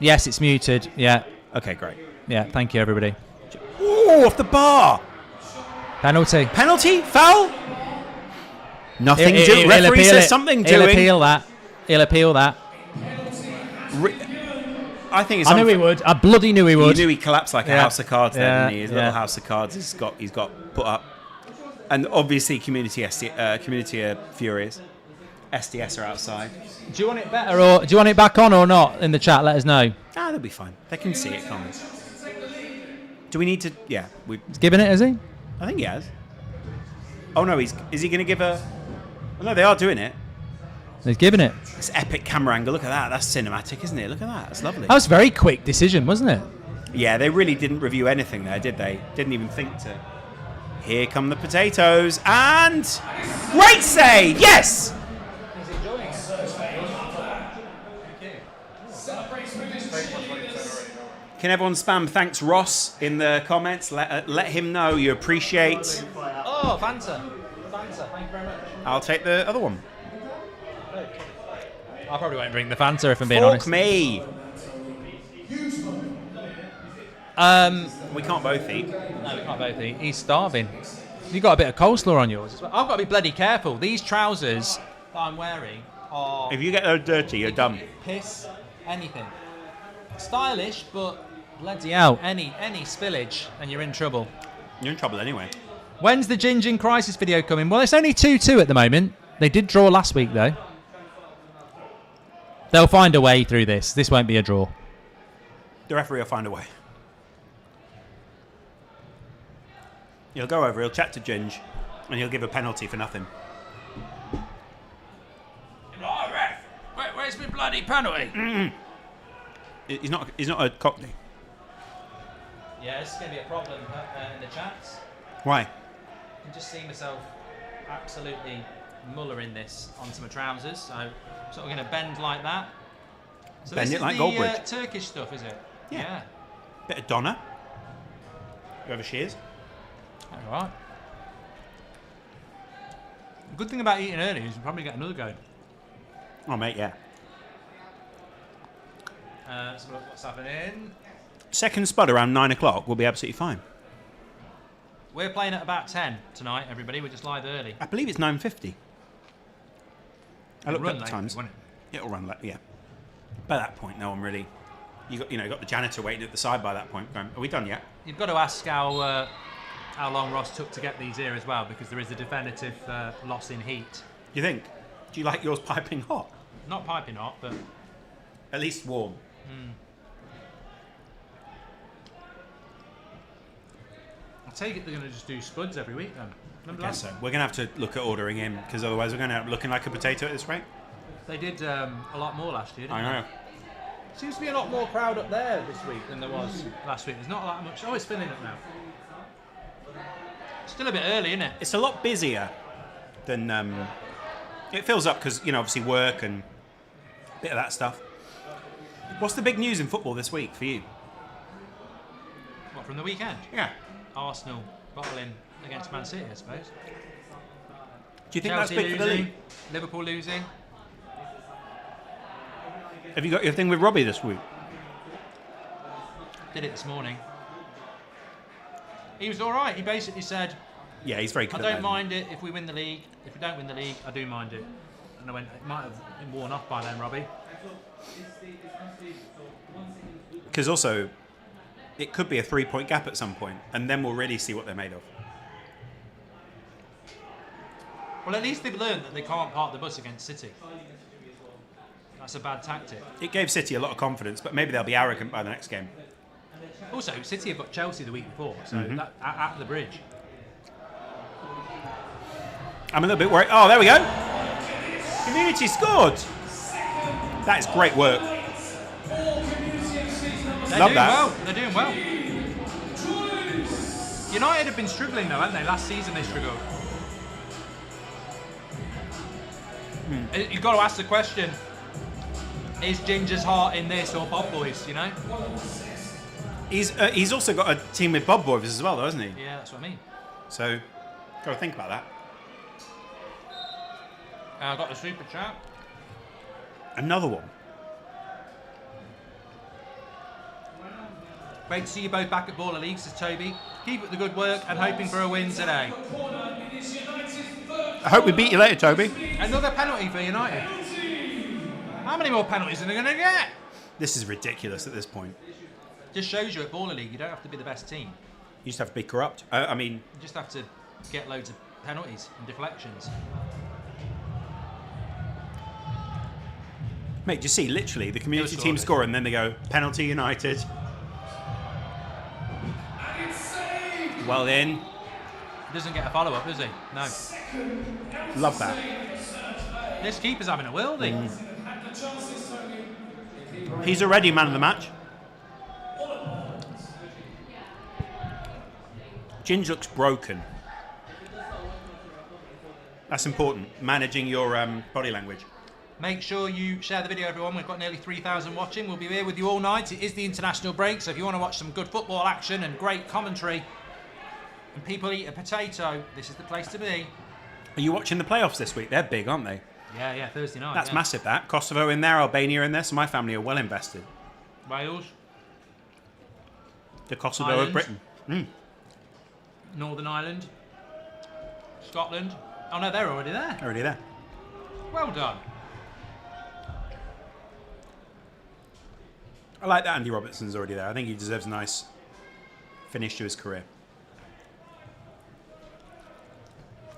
Yes, it's muted. Yeah, okay, great. yeah. Thank you, everybody. Oh, off the bar! Penalty. Penalty? Foul? Nothing. He'll Referee appeal says it. something He'll doing. appeal that. He'll appeal that. I think it's. I knew he would. I bloody knew he You would. knew he collapsed like a Yeah. house of cards. Then, Yeah, didn't he? His yeah. little house of cards. He's got put up, and obviously community are furious. SDS are outside. Do you want it better, or do you want it back on or not? In the chat, let us know. Ah, they'll be fine. They can see it coming. Do we need to? Yeah, He's giving it, is he? I think he has. Oh no, is he going to give a? Oh, no, they are doing it. He's giving it. This epic camera angle. Look at that. That's cinematic, isn't it? Look at that. That's lovely. That was a very quick decision, wasn't it? Yeah, they really didn't review anything there, did they? Didn't even think to. Here come the potatoes and great save. Yes. Can everyone spam thanks Ross in the comments? Let him know you appreciate. Oh, banter. Banter. Thank you very much. I'll take the other one. I probably won't bring the Fanta if I'm being Fuck honest. me. We can't both eat. No, we can't both eat. He's starving. You got a bit of coleslaw on yours as well. I've got to be bloody careful. These trousers that I'm wearing are If you get those dirty, you're done. piss anything. Stylish, but bloody hell, any spillage and you're in trouble. You're in trouble anyway. When's the Gingin Crisis video coming? Well, it's only 2-2 at the moment. They did draw last week though. They'll find a way through this. This won't be a draw. The referee will find a way. He'll go over, he'll chat to Ginge, and he'll give a penalty for nothing. Right, ref. Where's my bloody penalty? He's not a cockney. Yeah, this is going to be a problem in the chats. Why? I can just see myself absolutely mullering this onto my trousers. So I'm sort of going to bend like that. So Bend this it is like the Goldbridge. Turkish stuff, is it? Yeah. Bit of Donna. Whoever she is. All right. The good thing about eating early is you probably get another go. Oh, mate, yeah. Let's look what's happening. Second spud around 9 o'clock will be absolutely fine. We're playing at about 10 tonight, everybody. We're just live early. I believe it's 9:50. I looked Run at the late, times. won't it? It'll run late, yeah. By that point, no one really. You got the janitor waiting at the side by that point. Going, are we done yet? You've got to ask how long Ross took to get these here as well, because there is a definitive loss in heat. You think? Do you like yours piping hot? Not piping hot, but At least warm. I take it they're going to just do spuds every week then. Remember I guess last so. We're going to have to look at ordering in, because otherwise we're going to end up looking like a potato at this rate. They did a lot more last year, didn't I know. they? Seems to be a lot more crowd up there this week than there was last week. There's not that much. Oh, it's filling up now. Still a bit early, isn't it? It's a lot busier than... it fills up because, obviously work and a bit of that stuff. What's the big news in football this week for you? What, from the weekend? Yeah. Arsenal battling against Man City, I suppose. Do you think Chelsea that's big for the losing, league? Liverpool losing. Have you got your thing with Robbie this week? Did it this morning. He was all right. He basically said, Yeah, he's very I good at don't that. mind it if we win the league. If we don't win the league, I do mind it. And I went, it might have been worn off by then, Robbie. Because also, it could be a 3-point gap at some point, and then we'll really see what they're made of. Well, at least they've learned that they can't park the bus against City. That's a bad tactic. It gave City a lot of confidence, but maybe they'll be arrogant by the next game. Also, City have got Chelsea the week before, so that, at the bridge. I'm a little bit worried. Oh, there we go. Community scored. That is great work. They're Love doing that. well. They're doing well. United have been struggling though, haven't they? Last season they struggled. You've got to ask the question, is Ginger's heart in this or Bob Boys, He's also got a team with Bob Boys as well, though, hasn't he? Yeah, that's what I mean. So, got to think about that. I got the super chat. Another one. Great to see you both back at Baller League, says Toby. Keep up the good work and hoping for a win today. I hope we beat you later, Toby. Another penalty for United. How many more penalties are they going to get? This is ridiculous at this point. Just shows you at Baller League you don't have to be the best team. You just have to be corrupt. I mean, You just have to get loads of penalties and deflections. mate, do you see, literally, the community They'll team score score and then they go, penalty United. Well in. He doesn't get a follow-up, does he? No. Love that. This keeper's having a worldie. He's already man of the match. Ginge looks broken. That's important. Managing your body language. Make sure you share the video, everyone. We've got nearly 3,000 watching. We'll be here with you all night. It is the international break, so if you want to watch some good football action and great commentary and people eat a potato, this is the place to be. Are you watching the playoffs this week? They're big, aren't they? Yeah, Thursday night. That's yeah. massive, that. Kosovo in there, Albania in there, so my family are well invested. Wales, The Kosovo Ireland. of Britain. Northern Ireland, Scotland. Oh no, they're already there. Already there. Well done. I like that Andy Robertson's already there. I think he deserves a nice finish to his career.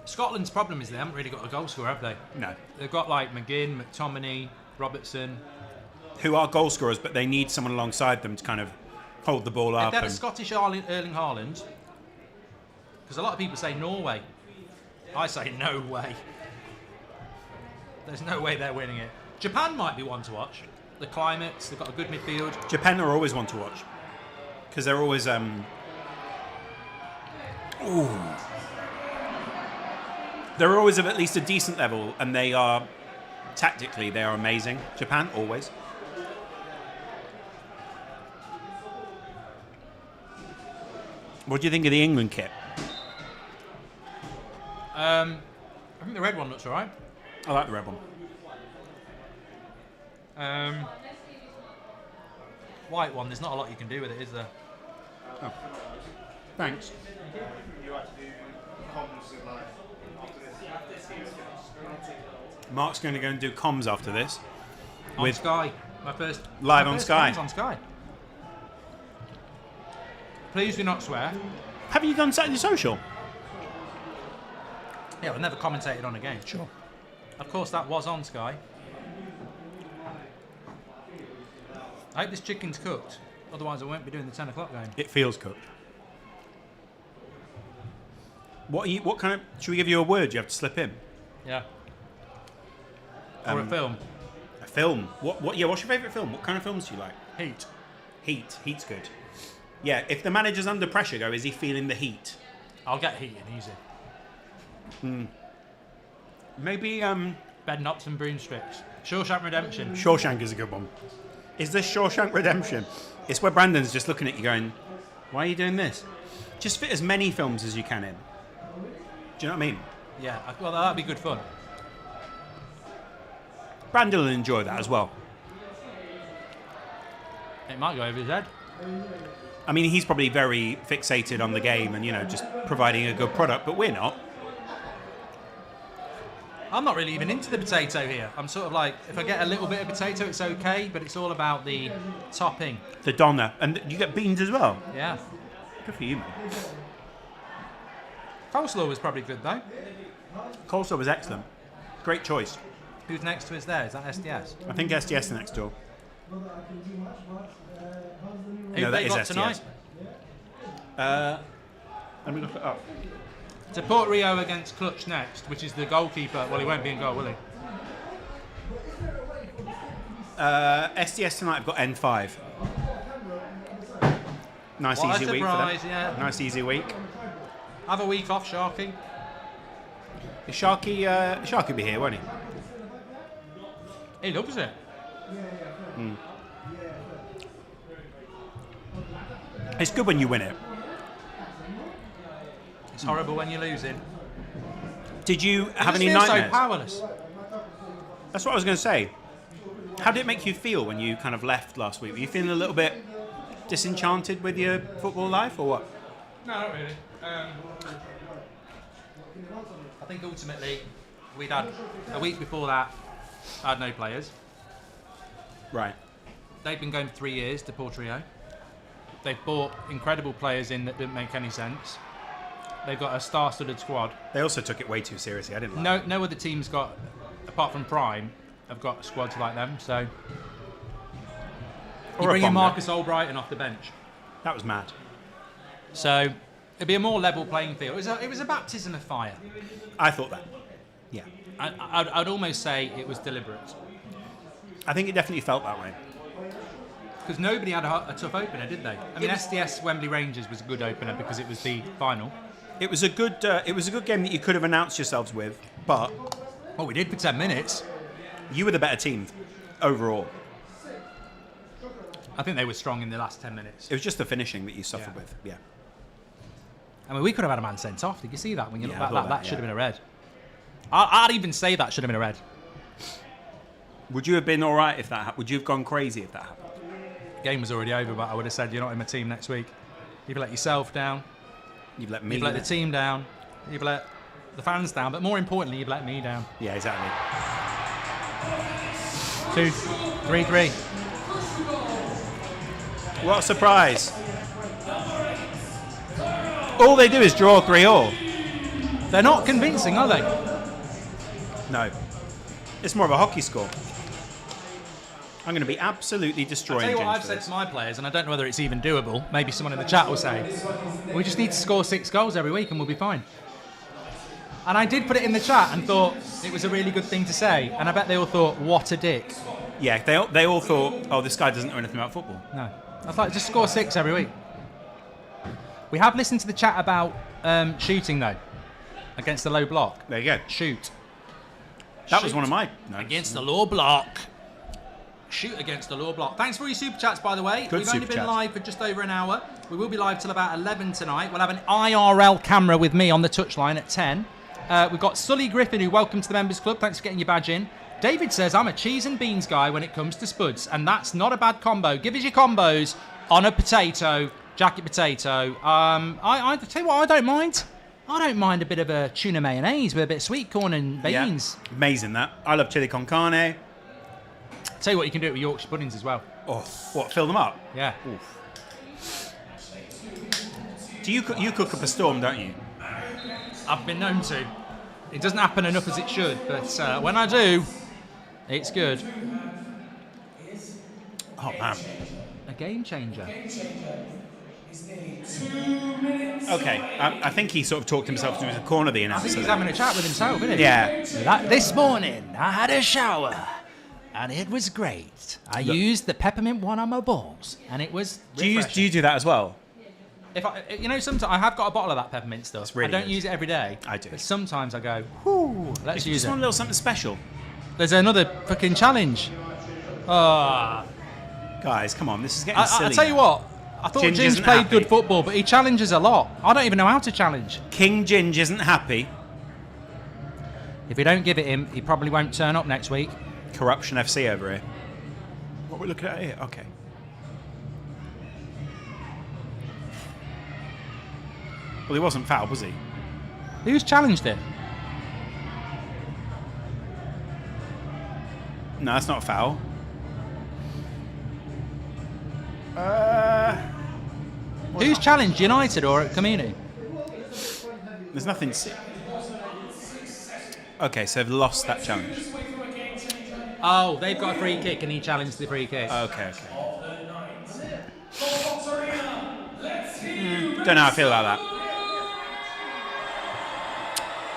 Scotland's problem is they haven't really got a goal scorer, have they? No. They've got like McGinn, McTominay, Robertson. Who are goal scorers, but they need someone alongside them to kind of hold the ball If up. they had a And Scottish Erling Haaland, because a lot of people say Norway. I say no way. There's no way they're winning it. Japan might be one to watch. The climates, they've got a good midfield. Japan are always one to watch. Because they're always... They're always of at least a decent level, and they are... Tactically, they are amazing. Japan, always. What do you think of the England kit? I think the red one looks alright. I like the red one. White one, there's not a lot you can do with it, is there? Thanks. Mark's going to go and do comms after this. On Sky. My first on Sky. On Sky. Please do not swear. Have you done Saturday Social? Yeah, I've never commentated on a game. Sure. Of course, that was on Sky. I hope this chicken's cooked. Otherwise, I won't be doing the 10 o'clock game. It feels cooked. What kind of... Should we give you a word you have to slip in? Yeah. Or a film. A film. What's your favourite film? What kind of films do you like? Heat. Heat's good. Yeah, if the manager's under pressure, is he feeling the heat? I'll get heat in easy. Maybe Bed knobs and broomsticks. Shawshank Redemption. Shawshank is a good one. Is this Shawshank Redemption? It's where Brandon's just looking at you going, why are you doing this? Just fit as many films as you can in. Do you know what I mean? Yeah, well, that'd be good fun. Brandon will enjoy that as well. It might go over his head. I mean, he's probably very fixated on the game and, just providing a good product, but we're not. I'm not really even into the potato here. I'm sort of like, if I get a little bit of potato, it's okay, but it's all about the topping. The doner. And you get beans as well? Yeah. Good for you, man. Coleslaw was probably good, though. Coleslaw was excellent. Great choice. Who's next to us there? Is that SDS? I think SDS next door. Who No, that they is got SDS. tonight? Let me look it up. To Port Rio against Clutch next, which is the goalkeeper. Well, he won't be in goal, will he? SDS tonight have got N5. Nice What a easy week for surprise, them. yeah. Nice easy week. Have a week off, Sharky. Sharky will be here, won't he? He loves it. It's good when you win it. It's horrible when you're losing. Did you have any It just feels nightmares? so powerless. That's what I was going to say. How did it make you feel when you kind of left last week? Were you feeling a little bit disenchanted with your football life or what? No, not really. I think ultimately we'd had a week before that. I had no players. Right. They've been going for 3 years to Port Rio. They've bought incredible players in that didn't make any sense. They've got a star-studded squad. They also took it way too seriously. I didn't like No other team's got, apart from Prime, have got squads like them. So Or you a bring in Bonga. Marcus Albrighton off the bench. That was mad. So it'd be a more level playing field. It was a baptism of fire. I thought that. Yeah. I'd almost say it was deliberate. I think it definitely felt that way. Because nobody had a tough opener, did they? I mean, SDS Wembley Rangers was a good opener because it was the final. It was a good game that you could have announced yourselves with, but Well, we did for 10 minutes. you were the better team overall. I think they were strong in the last 10 minutes. It was just the finishing that you suffered Yeah. with. Yeah. I mean, we could have had a man sent off. Did you see that? When you Yeah, look I back, thought that that, should yeah. have been a red. I'd even say that should have been a red. Would you have been all right if that happened? Would you have gone crazy if that happened? Game was already over, but I would have said, you're not in my team next week. You've let yourself down. You've let me You've let down. the team down. You've let the fans down. But more importantly, you've let me down. Yeah, exactly. 2-3-3. What a surprise. All they do is draw 3-3. They're not convincing, are they? No. It's more of a hockey score. I'm going to be absolutely destroying I'll tell you what James I've for said this. to my players, and I don't know whether it's even doable. Maybe someone in the chat will say, we just need to score 6 goals every week and we'll be fine. And I did put it in the chat and thought it was a really good thing to say. And I bet they all thought, what a dick. Yeah, they all thought, oh, this guy doesn't know anything about football. No. I was like, just score 6 every week. We have listened to the chat about shooting, though, against the low block. There you go. Shoot. That was Shoot. one of my notes. Against the low block. Shoot against the low block. Thanks for your super chats, by the way. Good We've only super been chats. live for just over an hour. We will be live till about 11 tonight. We'll have an IRL camera with me on the touchline at 10. We've got Sully Griffin, who welcome to the Members Club. Thanks for getting your badge in. David says, I'm a cheese and beans guy when it comes to spuds, and that's not a bad combo. Give us your combos on a potato, jacket potato. I tell you what, I don't mind. I don't mind a bit of a tuna mayonnaise with a bit of sweet corn and beans. Yeah. Amazing that. I love chili con carne. Tell you what, you can do it with Yorkshire puddings as well. Oh, what? Fill them up? Yeah. Oof. Do you cook up a storm, don't you? I've been known to. It doesn't happen enough as it should, but when I do, it's good. Oh man. A game changer. Okay, I think he sort of talked himself to the corner of the I announcer. think he's having a chat with himself, isn't he? Yeah. This morning, I had a shower, and it was great. I used the peppermint one on my balls, and it was Do you do that as well? If sometimes I have got a bottle of that peppermint stuff. It's really I don't good. use it every day. I do. But sometimes I go, whoo, let's If you use just it. want a little something special. There's another fucking challenge. Guys, come on, this is getting silly. I'll tell you now. what. I thought Ginge Ginge isn't played happy. good football, but he challenges a lot. I don't even know how to challenge. King Ginge isn't happy. If we don't give it him, he probably won't turn up next week. Corruption FC over here. What we're looking at here? Okay. Well, he wasn't fouled, was he? Who's challenged it? No, that's not a foul. Who's challenged, United or Community? There's nothing. Okay, so they've lost that challenge. Oh, they've got a free kick and he challenged the free kick. Okay. Don't know how I feel about that.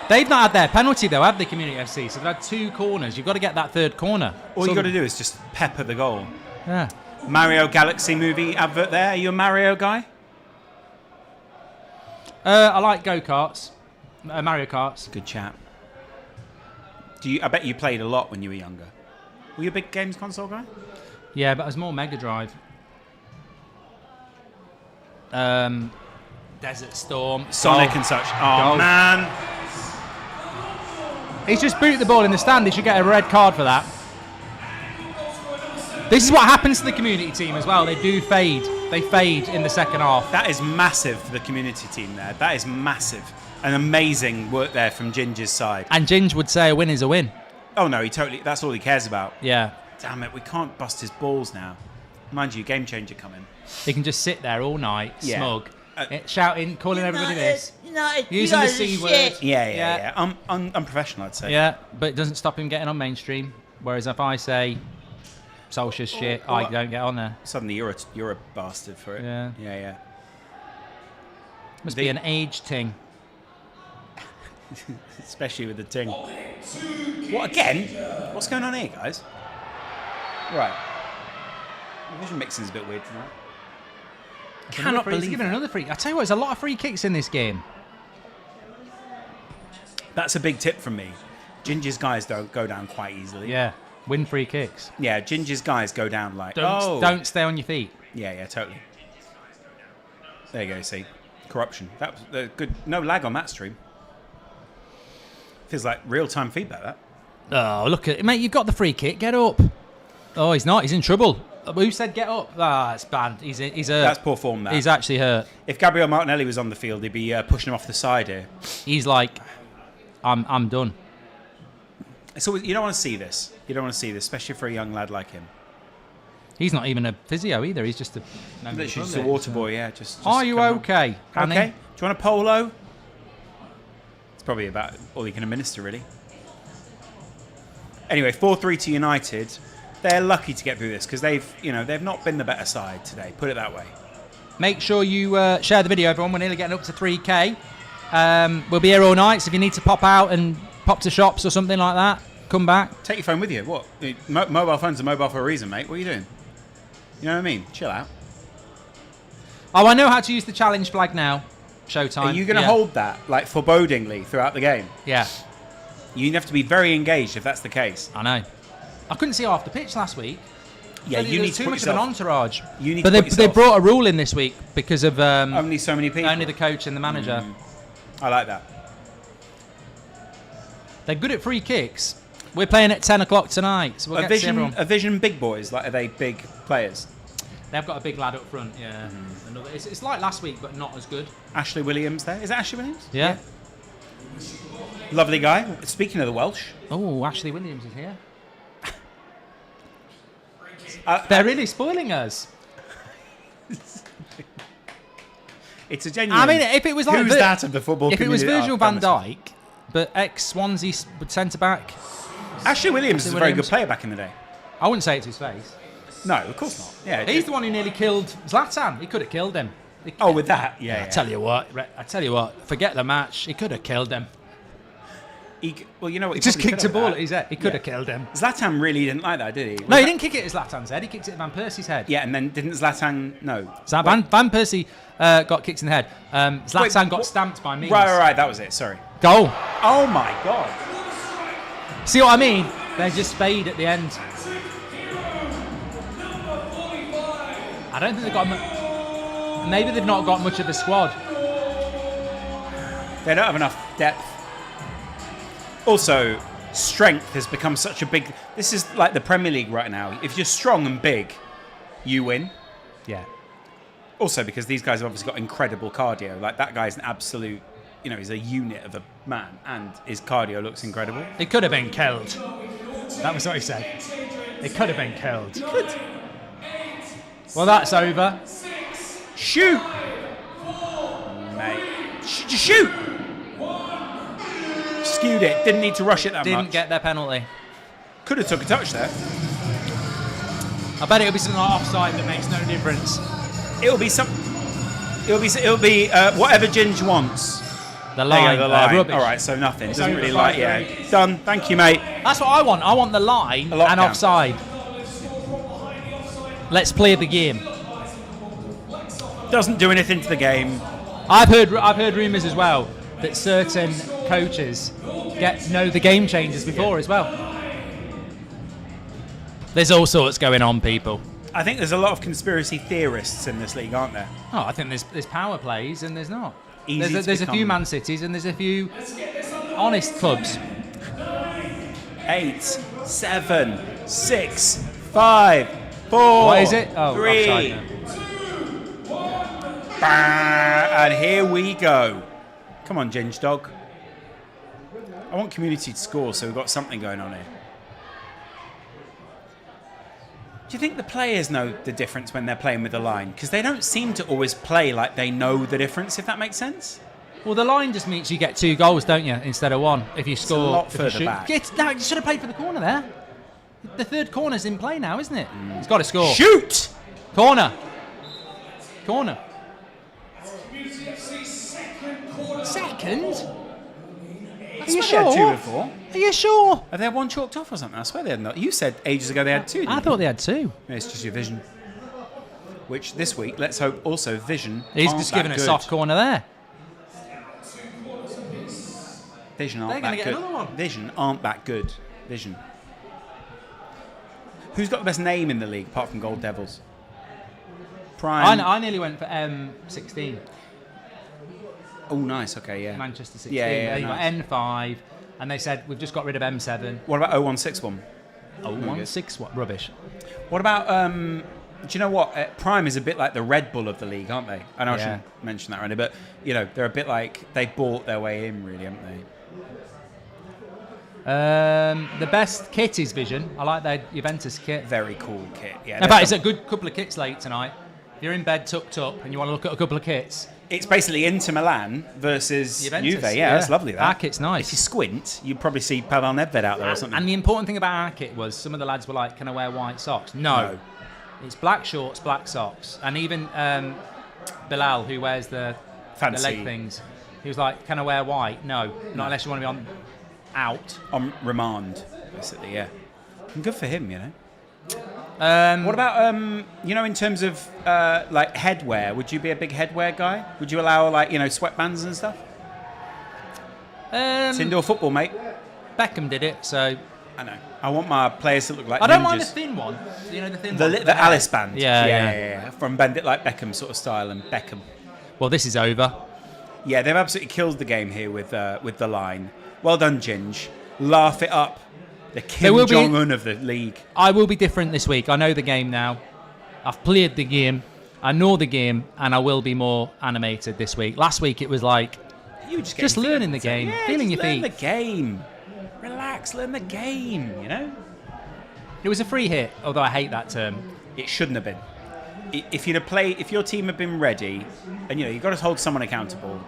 They've not had their penalty though, have they, Community FC? So they've had 2 corners. You've got to get that 3rd corner. All you got to do is just pepper the goal. Yeah. Mario Galaxy movie advert there. Are you a Mario guy? I like go-karts. Mario Karts. Good chap. I bet you played a lot when you were younger. Were you a big games console guy? Yeah, but it was more Mega Drive. Desert Storm. Sonic and such. Oh, Goal. man. He's just booted the ball in the stand. He should get a red card for that. This is what happens to the Community team as well. They do fade. They fade in the second half. That is massive for the community team there. That is massive. An amazing work there from Ginger's side. And Ginge would say a win is a win. Oh, no, that's all he cares about. Yeah. Damn it, we can't bust his balls now. Mind you, game changer coming. He can just sit there all night, Yeah. smug, shouting, calling everybody this. United, Using the C word. Yeah. Unprofessional, I'd say. Yeah, but it doesn't stop him getting on mainstream. Whereas if I say Solskjaer's shit, I don't get on there. Suddenly you're a bastard for it. Yeah. Yeah. Must be an age thing. Especially with the ting. What again? What's going on here, guys? Right. The vision mixing is a bit weird tonight. Cannot He's believe giving that. another free. I tell you what, there's a lot of free kicks in this game. That's a big tip from me. Ginger's guys don't go down quite easily. Yeah, win free kicks. Yeah, Ginger's guys go down like. Don't stay on your feet. Yeah, totally. There you go. See, corruption. That was good. No lag on that stream. Feels like real-time feedback. That. Oh, look at it, mate. You've got the free kick. Get up. Oh, he's not. He's in trouble. Who said get up? Ah, it's banned. He's hurt. That's poor form. That. He's actually hurt. If Gabriel Martinelli was on the field, he'd be pushing him off the side here. He's like, I'm done. So you don't want to see this. You don't want to see this, especially for a young lad like him. He's not even a physio either. He's just a. Literally just a water boy. Yeah. Just Are you come on. okay? Annie? Okay. Do you want a polo? It's probably about all you can administer, really. Anyway, 4-3 to United. They're lucky to get through this because they've not been the better side today. Put it that way. Make sure you share the video, everyone. We're nearly getting up to 3K. We'll be here all night, so if you need to pop out and pop to shops or something like that, come back. Take your phone with you. What? Mobile phones are mobile for a reason, mate. What are you doing? You know what I mean? Chill out. Oh, I know how to use the challenge flag now. Showtime. Are you going to hold that, like, forebodingly throughout the game? Yeah. You have to be very engaged if that's the case. I know. I couldn't see half the pitch last week. Yeah, you need to too put much of an yourself- entourage. You need but to they put yourself- brought a rule in this week because of Only so many people. only the coach and the manager. I like that. They're good at free kicks. We're playing at 10 o'clock tonight, so we'll get to see everyone. A Vision big boys, like, are they big players? They've got a big lad up front, yeah. It's like last week, but not as good. Ashley Williams there. Is that Ashley Williams? Yeah. Lovely guy. Speaking of the Welsh. Oh, Ashley Williams is here. They're really spoiling us. It's a genuine... I mean, if it was like... Who's that of the football If it was community? Virgil van Dijk, but ex-Swansea centre-back... Ashley Williams is a very good Williams. player back in the day. I wouldn't say it to his face. No, of course not. Yeah, He's the one who nearly killed Zlatan. He could have killed him. Oh, with that? Yeah. I tell you what, forget the match. He could have killed him. Well, you know what? He He just probably kicked a could ball have at his head. He could have killed him. Zlatan really didn't like that, did he? No, he didn't kick it at Zlatan's head. He kicked it at Van Persie's head. Yeah, and then didn't Zlatan... No. Van Persie got kicked in the head. Zlatan Wait, got stamped by Means. Right. That was it. Sorry. Goal. Oh, my God. See what I mean? They're just spade at the end. I don't think they've got... Maybe they've not got much of the squad. They don't have enough depth. Also, strength has become such a big... This is like the Premier League right now. If you're strong and big, you win. Yeah. Also, because these guys have obviously got incredible cardio. Like, that guy's an absolute... You know, he's a unit of a man, and his cardio looks incredible. It could have been killed. That was what he said. It could have been killed. He could. Well, that's over. Shoot! Mate. Just shoot! Skewed it. Didn't need to rush it that much. Didn't get their penalty. Could have took a touch there. I bet it'll be something like offside that makes no difference. It'll be some... It'll be whatever Ginge wants. The There you line. go, the line. Rubbish. All right, so nothing. It's Doesn't over really 5-3. like... Yeah. Done. Thank you, mate. That's what I want. I want the line A lockdown. and offside. Let's play the game. Doesn't do anything to the game. I've heard rumours as well that certain coaches get to know the game changers before as well. There's all sorts going on, people. I think there's a lot of conspiracy theorists in this league, aren't there? Oh, I think there's power plays and there's not. Easy to There's a few become- Man Cities and there's a few honest clubs. 8, 7, 6, 5, 4. What is it? Oh, 3. offside now. And here we go. Come on, Ginge Dog. I want community to score, so we've got something going on here. Do you think the players know the difference when they're playing with the line? Because they don't seem to always play like they know the difference, if that makes sense. Well, the line just means you get 2 goals, don't you, instead of 1 if you score. a lot if you further shoot. back. No, you should have played for the corner there. The third corner's in play now, isn't it? He's got to score. Shoot! Corner. Second? Are you They had 2 sure? before. Are you sure? Have they had 1 chalked off or something? I swear they had not. You said ages ago they had 2. I didn't thought they had 2. No, it's just your vision. Which this week, let's hope also vision. He's aren't just that given a good. soft corner there. Vision They're aren't gonna that get good. another one. Vision aren't that good. Vision. Who's got the best name in the league apart from Gold Devils? Prime. I nearly went for M16. Oh, nice. Okay, yeah. Manchester 16. Yeah, They got nice. N5, and they said we've just got rid of M7. What about 0161? Oh, 1-6, what rubbish. What about? Do you know what? Prime is a bit like the Red Bull of the league, aren't they? I know I Yeah. shouldn't mention that, really, but you know they're a bit like they bought their way in, really, haven't they? The best kit is Vision. I like their Juventus kit. Very cool kit. Yeah. In fact, it's a good couple of kits late tonight. If you're in bed tucked up and you want to look at a couple of kits, It's basically Inter Milan versus Juventus, Juve. Yeah, that's lovely. That Our kit's nice. If you squint, you'd probably see Pavel Nedved out there or something. And the important thing about our kit was some of the lads were like, "Can I wear white socks?" No. It's black shorts, black socks, and even Bilal, who wears the Fancy. leg things, he was like, "Can I wear white?" No, not unless you want to be on out. On remand, basically. Yeah. And good for him, you know. Um, What about you know, in terms of like headwear? Would you be a big headwear guy? Would you allow like sweatbands and stuff? It's indoor football, mate. Beckham did it, so I know. I want my players to look like I don't ninjas. mind the thin one. You know, the thin one. The Alice band. Yeah. From Bend It Like Beckham sort of style and Beckham. Well, this is over. Yeah, they've absolutely killed the game here with the line. Well done, Ginge. Laugh it up. The Kim Jong-un of the league. I will be different this week. I know the game now. I've played the game. I know the game, and I will be more animated this week. Last week it was like You just learning the game, feeling your feet. Learn the game. Relax, learn the game. You know. It was a free hit, although I hate that term. It shouldn't have been. If your team had been ready, and you've got to hold someone accountable,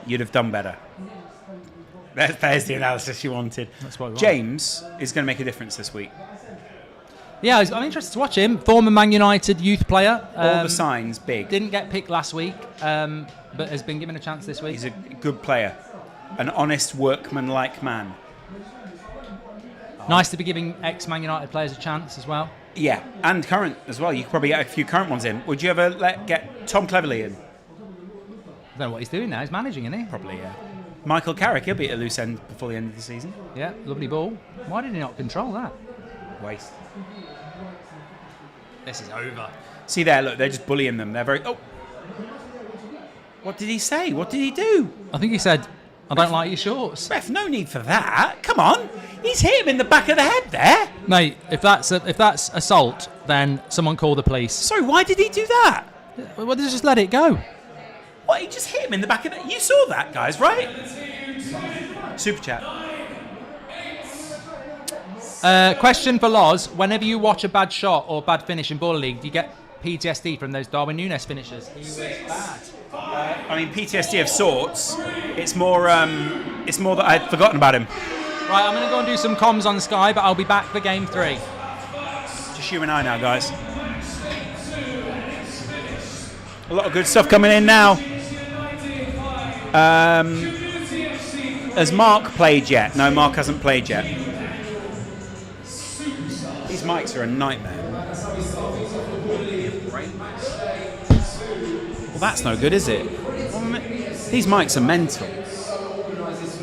you'd have done better. There's the analysis you wanted. That's what we want. James is going to make a difference this week. Yeah, I'm interested to watch him. Former Man United youth player. All the signs big. Didn't get picked last week, but has been given a chance this week. He's a good player, an honest, workman-like man. Nice to be giving ex-Man United players a chance as well. Yeah, and current as well. You could probably get a few current ones in. Would you ever get Tom Cleverley in? I don't know what he's doing now. He's managing, isn't he? Probably, yeah. Michael Carrick, he'll be at a loose end before the end of the season. Yeah, lovely ball. Why did he not control that? Waste. This is over. See there, look, they're just bullying them. They're very... Oh! What did he say? What did he do? I think he said, I don't like your shorts. Ref, no need for that. Come on. He's hit him in the back of the head there. Mate, if that's assault, then someone call the police. Sorry, why did he do that? Well, just let it go. What, he just hit him in the back of the... You saw that, guys, right? Super chat. Question for Loz. Whenever you watch a bad shot or bad finish in Baller League, do you get PTSD from those Darwin Núñez finishes? He was bad. I mean, PTSD of sorts. It's more that I'd forgotten about him. Right, I'm going to go and do some comms on Sky, but I'll be back for game 3. Just you and I now, guys. A lot of good stuff coming in now. Has Mark played yet? No, Mark hasn't played yet. These mics are a nightmare. Well, that's no good, is it? These mics are mental.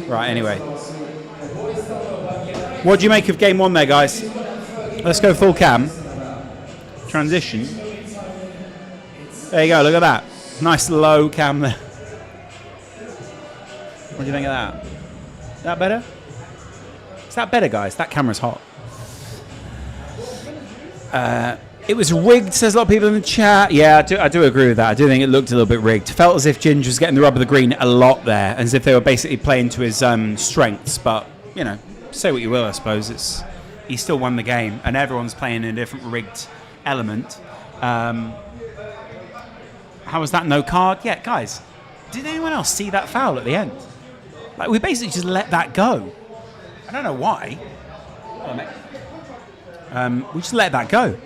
Right, anyway. What do you make of game 1 there, guys? Let's go full cam. Transition. There you go, look at that. Nice low cam there. What do you think of that? Is that better? Is that better, guys? That camera's hot. It was rigged, says a lot of people in the chat. Yeah, I do agree with that. I do think it looked a little bit rigged. Felt as if Ginge was getting the rub of the green a lot there, as if they were basically playing to his strengths. But, say what you will, I suppose. He still won the game, and everyone's playing in a different rigged element. How was that no card? Yeah, guys, did anyone else see that foul at the end? Like, we basically just let that go. I don't know why. We just let that go.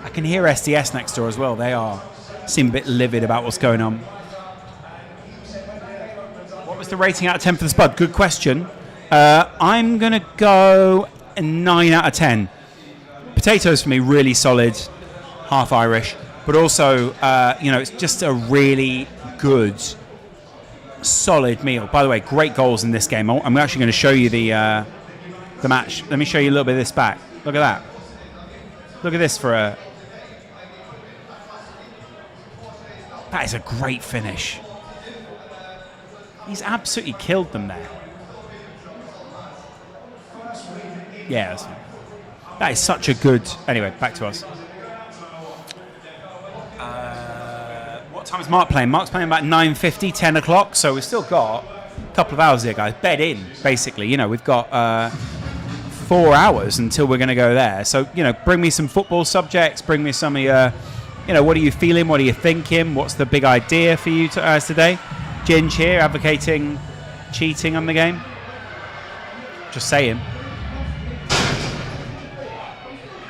I can hear SDS next door as well. They seem a bit livid about what's going on. What was the rating out of 10 for the Spud? Good question. I'm going to go a 9 out of 10. Potatoes for me, really solid, half Irish. But also, it's just a really good, solid meal. By the way, great goals in this game. I'm actually going to show you the match. Let me show you a little bit of this back. Look at that. Look at this for a... That is a great finish. He's absolutely killed them there. Yeah, that is such a good... Anyway, back to us. What time is Mark playing? Mark's playing about 9:50, 10 o'clock, so we've still got a couple of hours here, guys. Bed in, basically. We've got 4 hours until we're going to go there. So, bring me some football subjects, bring me some of your... what are you feeling? What are you thinking? What's the big idea for you today? Ginge here, advocating cheating on the game. Just saying.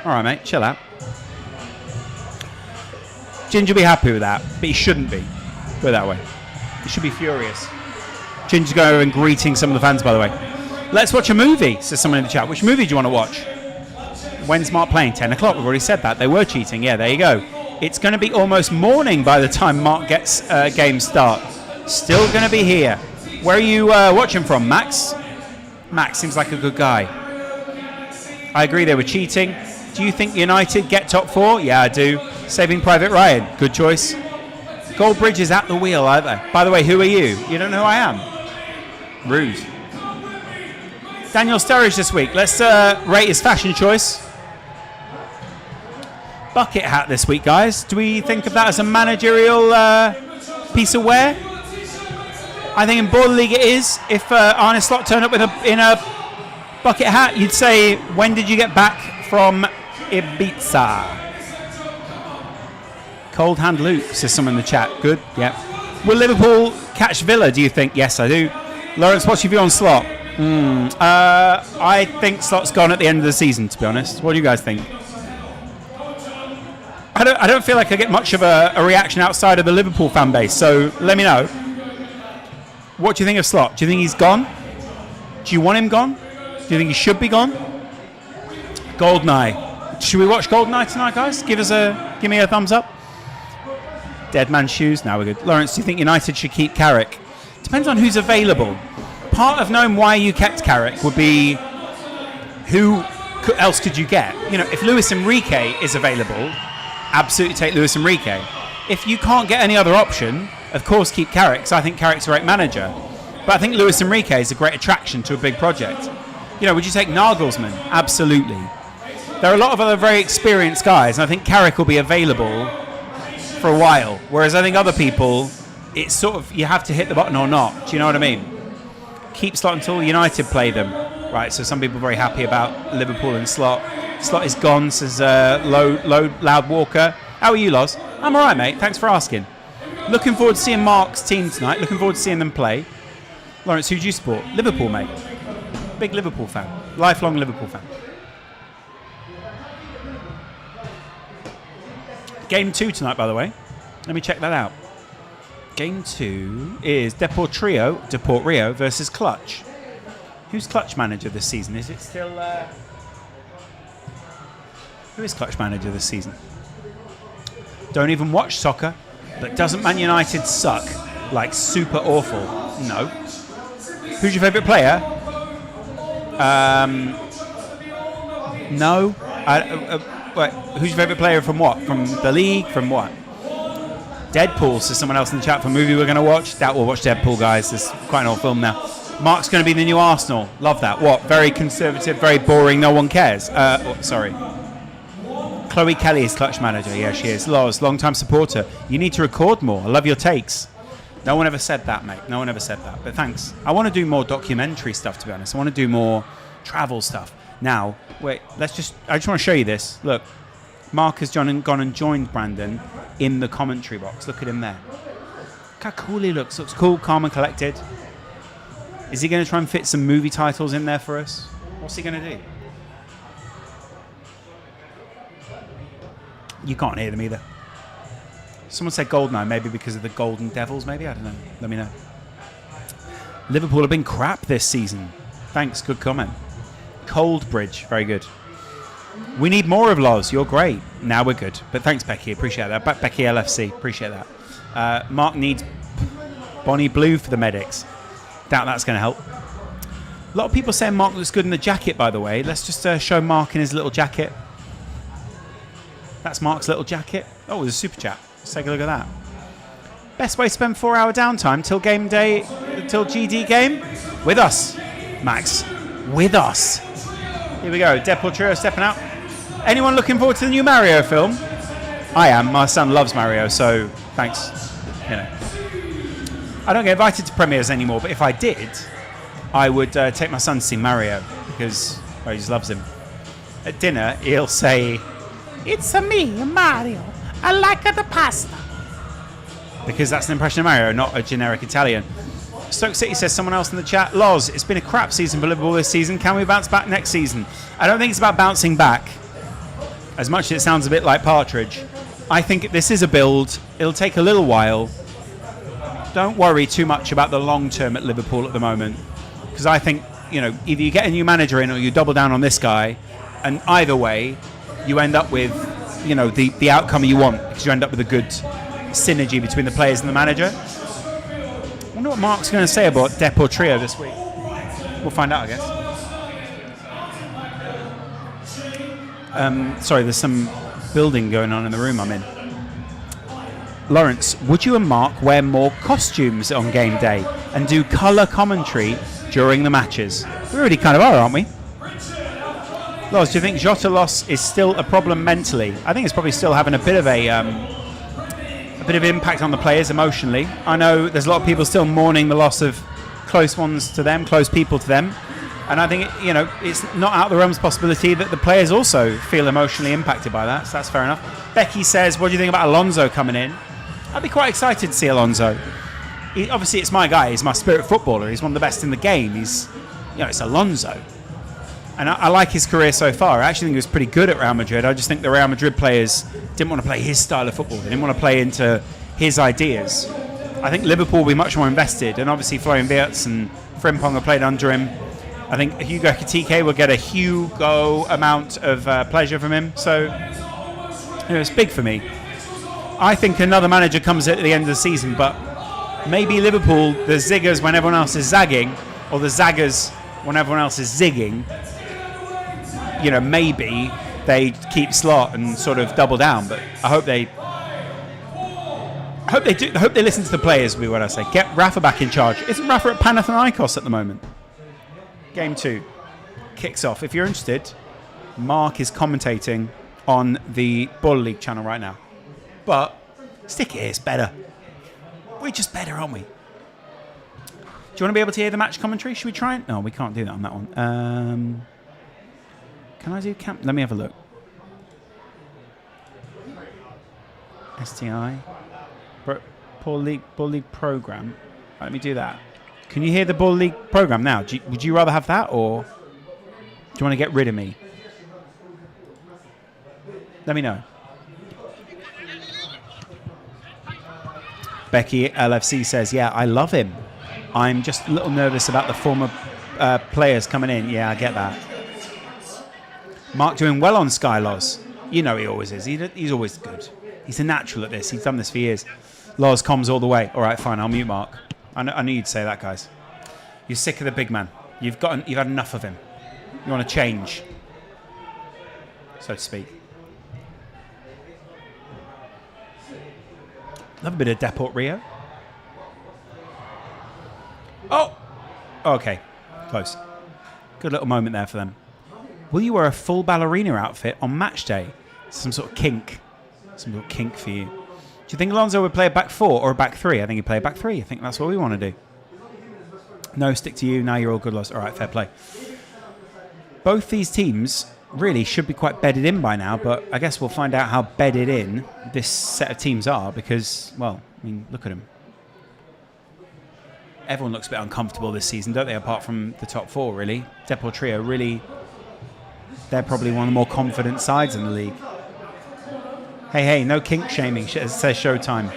All right, mate, chill out. Ginge will be happy with that, but he shouldn't be. Put it that way. He should be furious. Ginger's going over and greeting some of the fans, by the way. Let's watch a movie, says someone in the chat. Which movie do you want to watch? When's Mark playing? 10 o'clock. We've already said that. They were cheating. Yeah, there you go. It's going to be almost morning by the time Mark gets game start. Still going to be here. Where are you watching from, Max? Max seems like a good guy. I agree they were cheating. Do you think United get top 4? Yeah, I do. Saving Private Ryan. Good choice. Goldbridge is at the wheel, aren't they? By the way, who are you? You don't know who I am? Rude. Daniel Sturridge this week. Let's rate his fashion choice. Bucket hat this week, guys. Do we think of that as a managerial piece of wear? I think in Border League it is. If Arne Slot turned up in a bucket hat, you'd say, when did you get back from Ibiza? Cold hand Luke, says someone in the chat. Good, yep. Will Liverpool catch Villa, do you think? Yes, I do. Lawrence, what's your view on Slot? I think Slot's gone at the end of the season, to be honest. What do you guys think? I don't feel like I get much of a reaction outside of the Liverpool fan base, so let me know. What do you think of Slot? Do you think he's gone? Do you want him gone? Do you think he should be gone? Goldeneye. Should we watch Goldeneye tonight, guys? Give me a thumbs up. Dead man's shoes. Now we're good. Lawrence, do you think United should keep Carrick? Depends on who's available. Part of knowing why you kept Carrick would be who else could you get? You know, if Luis Enrique is available, absolutely take Luis Enrique. If you can't get any other option, of course keep Carrick, because I think Carrick's a great manager. But I think Luis Enrique is a great attraction to a big project. You know, would you take Nagelsmann? Absolutely. There are a lot of other very experienced guys, and I think Carrick will be available for a while. Whereas I think other people, it's sort of, you have to hit the button or not. Do you know what I mean? Keep Slot until United play them. Right, so some people are very happy about Liverpool and Slot. Slot is gone, says Loud Walker. How are you, Loz? I'm all right, mate. Thanks for asking. Looking forward to seeing Mark's team tonight. Looking forward to seeing them play. Lawrence, who do you support? Liverpool, mate. Big Liverpool fan. Lifelong Liverpool fan. Game 2 tonight, by the way. Let me check that out. Game 2 is Deport Rio versus Clutch. Who's Clutch manager this season? Is it still... Who is Clutch manager this season? Don't even watch soccer, but doesn't Man United suck? Like super awful? No. Who's your favourite player? No. Wait, who's your favourite player from what? From the league? From what? Deadpool, says someone else in the chat for a movie we're going to watch. Doubt we'll watch Deadpool, guys. It's quite an old film now. Mark's going to be the new Arsenal. Love that. What? Very conservative, very boring, no one cares. Sorry. Chloe Kelly is Clutch manager. Yeah, she is. Loz, long-time supporter. You need to record more. I love your takes. No one ever said that, mate. No one ever said that. But thanks. I want to do more documentary stuff, to be honest. I want to do more travel stuff. Now, wait, I just want to show you this. Look, Mark has gone and joined Brandon in the commentary box. Look at him there. Look how cool he looks. Looks cool, calm and collected. Is he going to try and fit some movie titles in there for us? What's he going to do? You can't hear them either. Someone said Goldeneye, maybe because of the Golden Devils, maybe? I don't know. Let me know. Liverpool have been crap this season. Thanks, good comment. Goldbridge, very good. We need more of Loz. You're great. Now we're good. But thanks, Becky. Appreciate that. Becky LFC. Appreciate that. Mark needs Bonnie Blue for the medics. Doubt that's going to help. A lot of people saying Mark looks good in the jacket, by the way. Let's just show Mark in his little jacket. That's Mark's little jacket. Oh, there's a super chat. Let's take a look at that. Best way to spend 4-hour downtime till game day, till GD game? With us, Max. With us. Here we go. Deport Trio stepping out. Anyone looking forward to the new Mario film? I am. My son loves Mario, so thanks. You know, I don't get invited to premieres anymore, but if I did, I would take my son to see Mario because he just loves him. At dinner, he'll say, "It's me, Mario. I like the pasta." Because that's an impression of Mario, not a generic Italian. Stoke City says someone else in the chat, Loz, it's been a crap season for Liverpool this season. Can we bounce back next season? I don't think it's about bouncing back, as much as it sounds a bit like Partridge. I think this is a build. It'll take a little while. Don't worry too much about the long term at Liverpool at the moment. Because I think, you know, either you get a new manager in or you double down on this guy. And either way, you end up with, you know, the outcome you want. Because you end up with a good synergy between the players and the manager. I wonder what Mark's going to say about Deport Trio this week. We'll find out, I guess. Sorry, there's some building going on in the room I'm in. Lawrence, would you and Mark wear more costumes on game day and do colour commentary during the matches? We already kind of are, aren't we? Loz, do you think Jota loss is still a problem mentally? I think it's probably still having a bit of impact on the players emotionally. I know there's a lot of people still mourning the loss of close ones to them, close people to them. And I think, it's not out of the realms of possibility that the players also feel emotionally impacted by that. So that's fair enough. Becky says, what do you think about Alonso coming in? I'd be quite excited to see Alonso. Obviously, it's my guy. He's my spirit footballer. He's one of the best in the game. It's Alonso. And I like his career so far. I actually think he was pretty good at Real Madrid. I just think the Real Madrid players didn't want to play his style of football. They didn't want to play into his ideas. I think Liverpool will be much more invested. And obviously, Florian Wirtz and Frimpong have played under him. I think Hugo Ekitike will get a Hugo amount of pleasure from him. So, it's big for me. I think another manager comes at the end of the season, but maybe Liverpool, the ziggers when everyone else is zagging, or the zaggers when everyone else is zigging, maybe they keep slot and sort of double down. But I hope they do. I hope they listen to the players, would be what I say. Get Rafa back in charge. Isn't Rafa at Panathinaikos at the moment? Game 2 kicks off. If you're interested, Mark is commentating on the Baller League channel right now. But stick here, it's better. We're just better, aren't we? Do you want to be able to hear the match commentary? Should we try it? No, we can't do that on that one. Can I do camp? Let me have a look. STI. Baller League program. Let me do that. Can you hear the Baller League program now? Would you rather have that, or do you want to get rid of me? Let me know. Becky LFC says, yeah, I love him. I'm just a little nervous about the former players coming in. Yeah, I get that. Mark doing well on Skylos. He always is. He's always good. He's a natural at this. He's done this for years. Loz comms all the way. All right, fine. I'll mute Mark. I knew you'd say that, guys. You're sick of the big man. You've had enough of him. You want to change, so to speak. Love a bit of Deport Rio. Oh! Okay. Close. Good little moment there for them. Will you wear a full ballerina outfit on match day? Some sort of kink. Some sort of kink for you. Do you think Alonso would play a back 4 or a back 3? I think he'd play a back 3. I think that's what we want to do. No, stick to you. Now you're all good, Loz. All right, fair play. Both these teams really should be quite bedded in by now, but I guess we'll find out how bedded in this set of teams are because, look at them. Everyone looks a bit uncomfortable this season, don't they, apart from the top 4, really. Depot Trio, really, they're probably one of the more confident sides in the league. Hey, no kink shaming, it says Showtime.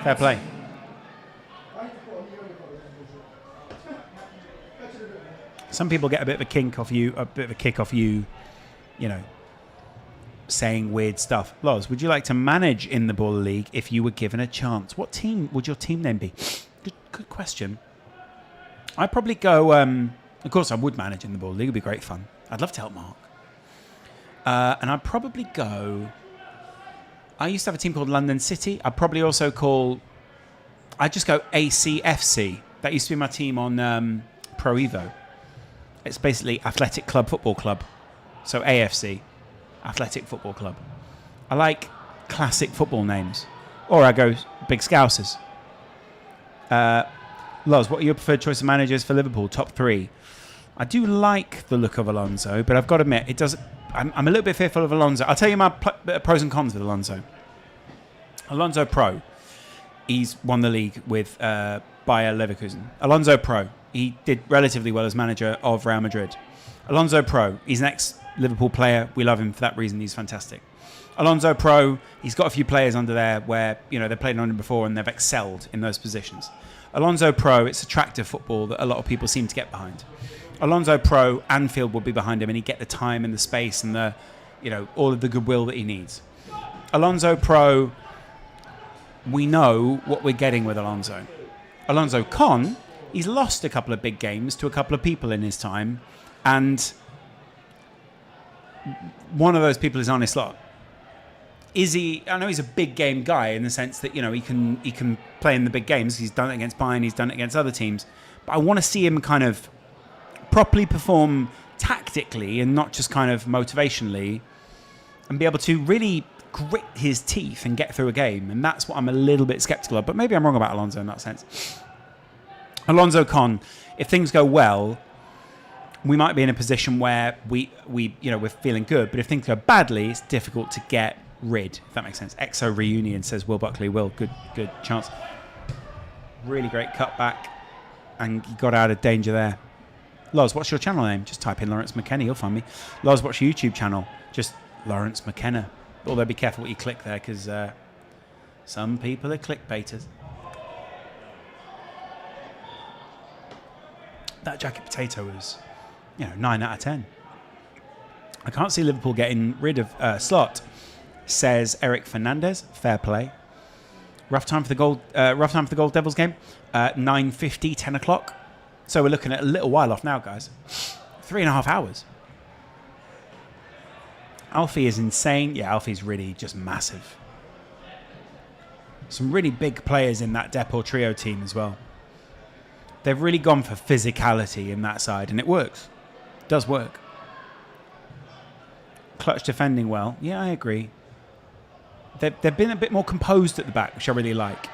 Fair play. Some people get a bit of a kick off you, saying weird stuff. Loz, would you like to manage in the Baller League if you were given a chance? What team would your team name be? Good question. I'd probably go, of course I would manage in the Baller League, it'd be great fun. I'd love to help Mark. And I'd probably go, I used to have a team called London City. I'd just go ACFC. That used to be my team on Pro Evo. It's basically Athletic Club Football Club. So AFC, Athletic Football Club. I like classic football names. Or I go Big Scousers. Loz, what are your preferred choice of managers for Liverpool? Top 3. I do like the look of Alonso, but I've got to admit, I'm a little bit fearful of Alonso. I'll tell you my pros and cons with Alonso. Alonso Pro. He's won the league with Bayer Leverkusen. Alonso Pro. He did relatively well as manager of Real Madrid. Alonso Pro. He's an ex-Liverpool player. We love him for that reason. He's fantastic. Alonso Pro. He's got a few players under there where, they played under him before and they've excelled in those positions. Alonso Pro, it's attractive football that a lot of people seem to get behind. Alonso Pro, Anfield would be behind him and he'd get the time and the space and the, all of the goodwill that he needs. Alonso Pro, we know what we're getting with Alonso. Alonso Con, he's lost a couple of big games to a couple of people in his time, and one of those people is on his slot. Is he? I know he's a big game guy in the sense that he can play in the big games. He's done it against Bayern. He's done it against other teams. But I want to see him kind of properly perform tactically and not just kind of motivationally, and be able to really grit his teeth and get through a game. And that's what I'm a little bit sceptical of. But maybe I'm wrong about Alonso in that sense. Alonso Con, if things go well, we might be in a position where we're feeling good. But if things go badly, it's difficult to get rid, if that makes sense. EXO reunion, says Will Buckley. Will, good chance. Really great cutback, and he got out of danger there. Loz, what's your channel name? Just type in Lawrence McKenna, you'll find me. Loz, what's your YouTube channel? Just Lawrence McKenna. Although be careful what you click there, because some people are clickbaiters. That jacket potato was, 9 out of 10. I can't see Liverpool getting rid of Slot, says Eric Fernandez. Fair play. Rough time for the Gold Devils game. 9:50, 10 o'clock. So we're looking at a little while off now, guys. 3.5 hours. Alfie is insane. Yeah, Alfie's really just massive. Some really big players in that Depor trio team as well. They've really gone for physicality in that side, and it works. It does work. Clutch defending well. Yeah, I agree. They've been a bit more composed at the back, which I really like.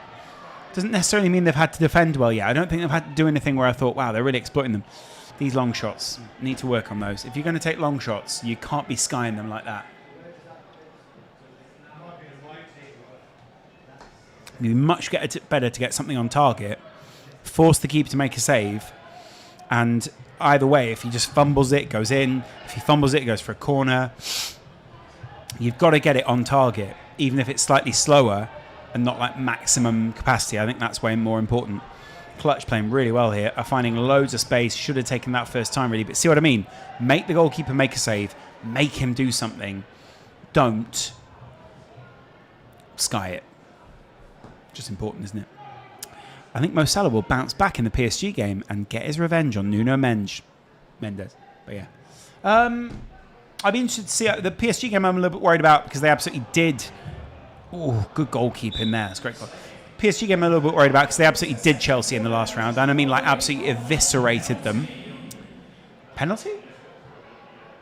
Doesn't necessarily mean they've had to defend well yet. I don't think they've had to do anything where I thought, wow, they're really exploiting them. These long shots, need to work on those. If you're going to take long shots, you can't be skying them like that. It'd be much better to get something on target, force the keeper to make a save, and either way, if he just fumbles it, it goes in. If he fumbles it, it goes for a corner. You've got to get it on target, even if it's slightly slower and not like maximum capacity. I think that's way more important. Clutch playing really well here, are finding loads of space. Should have taken that first time, really. But see what I mean? Make the goalkeeper make a save. Make him do something. Don't sky it. Just important, isn't it? I think Mo Salah will bounce back in the PSG game and get his revenge on Nuno Mendes. But yeah. I'd be interested to see the PSG game. I'm a little bit worried about because they absolutely did. Oh, good goalkeeping there. That's a great goal. PSG game I'm a little bit worried about because they absolutely did Chelsea in the last round. And I mean, like, absolutely eviscerated them. Penalty?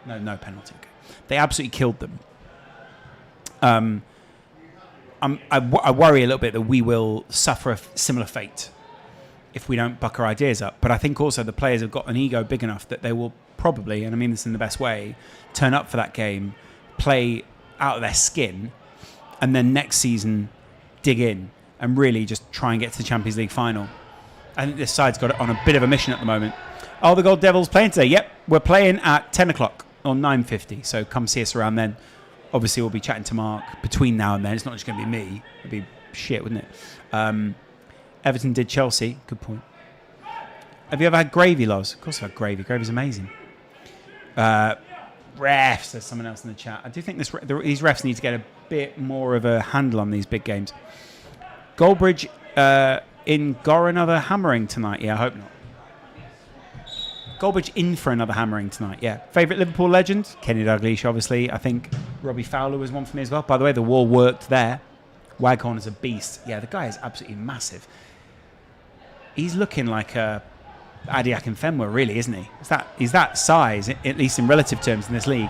No penalty. Okay. They absolutely killed them. I worry a little bit that we will suffer a similar fate if we don't buck our ideas up. But I think also the players have got an ego big enough that they will probably, and I mean this in the best way, turn up for that game, play out of their skin, and then next season dig in and really just try and get to the Champions League final. I think this side's got it on a bit of a mission at the moment. Oh, the Gold Devils playing today? Yep, we're playing at 10 o'clock or 9:50, so come see us around then. Obviously, we'll be chatting to Mark between now and then. It's not just going to be me. It'd be shit, wouldn't it? Everton did Chelsea. Good point. Have you ever had gravy, Loz? Of course I've had gravy. Gravy's amazing. Refs, there's someone else in the chat. I do think these refs need to get a bit more of a handle on these big games. Goldbridge in Gore another hammering tonight. Yeah, I hope not. Goldbridge in for another hammering tonight, yeah. Favourite Liverpool legend? Kenny Dalglish, obviously. I think Robbie Fowler was one for me as well. By the way, the wall worked there. Waghorn is a beast. Yeah, the guy is absolutely massive. He's looking like a Adi Akinfenwa, really, isn't he? He's that size, at least in relative terms, in this league.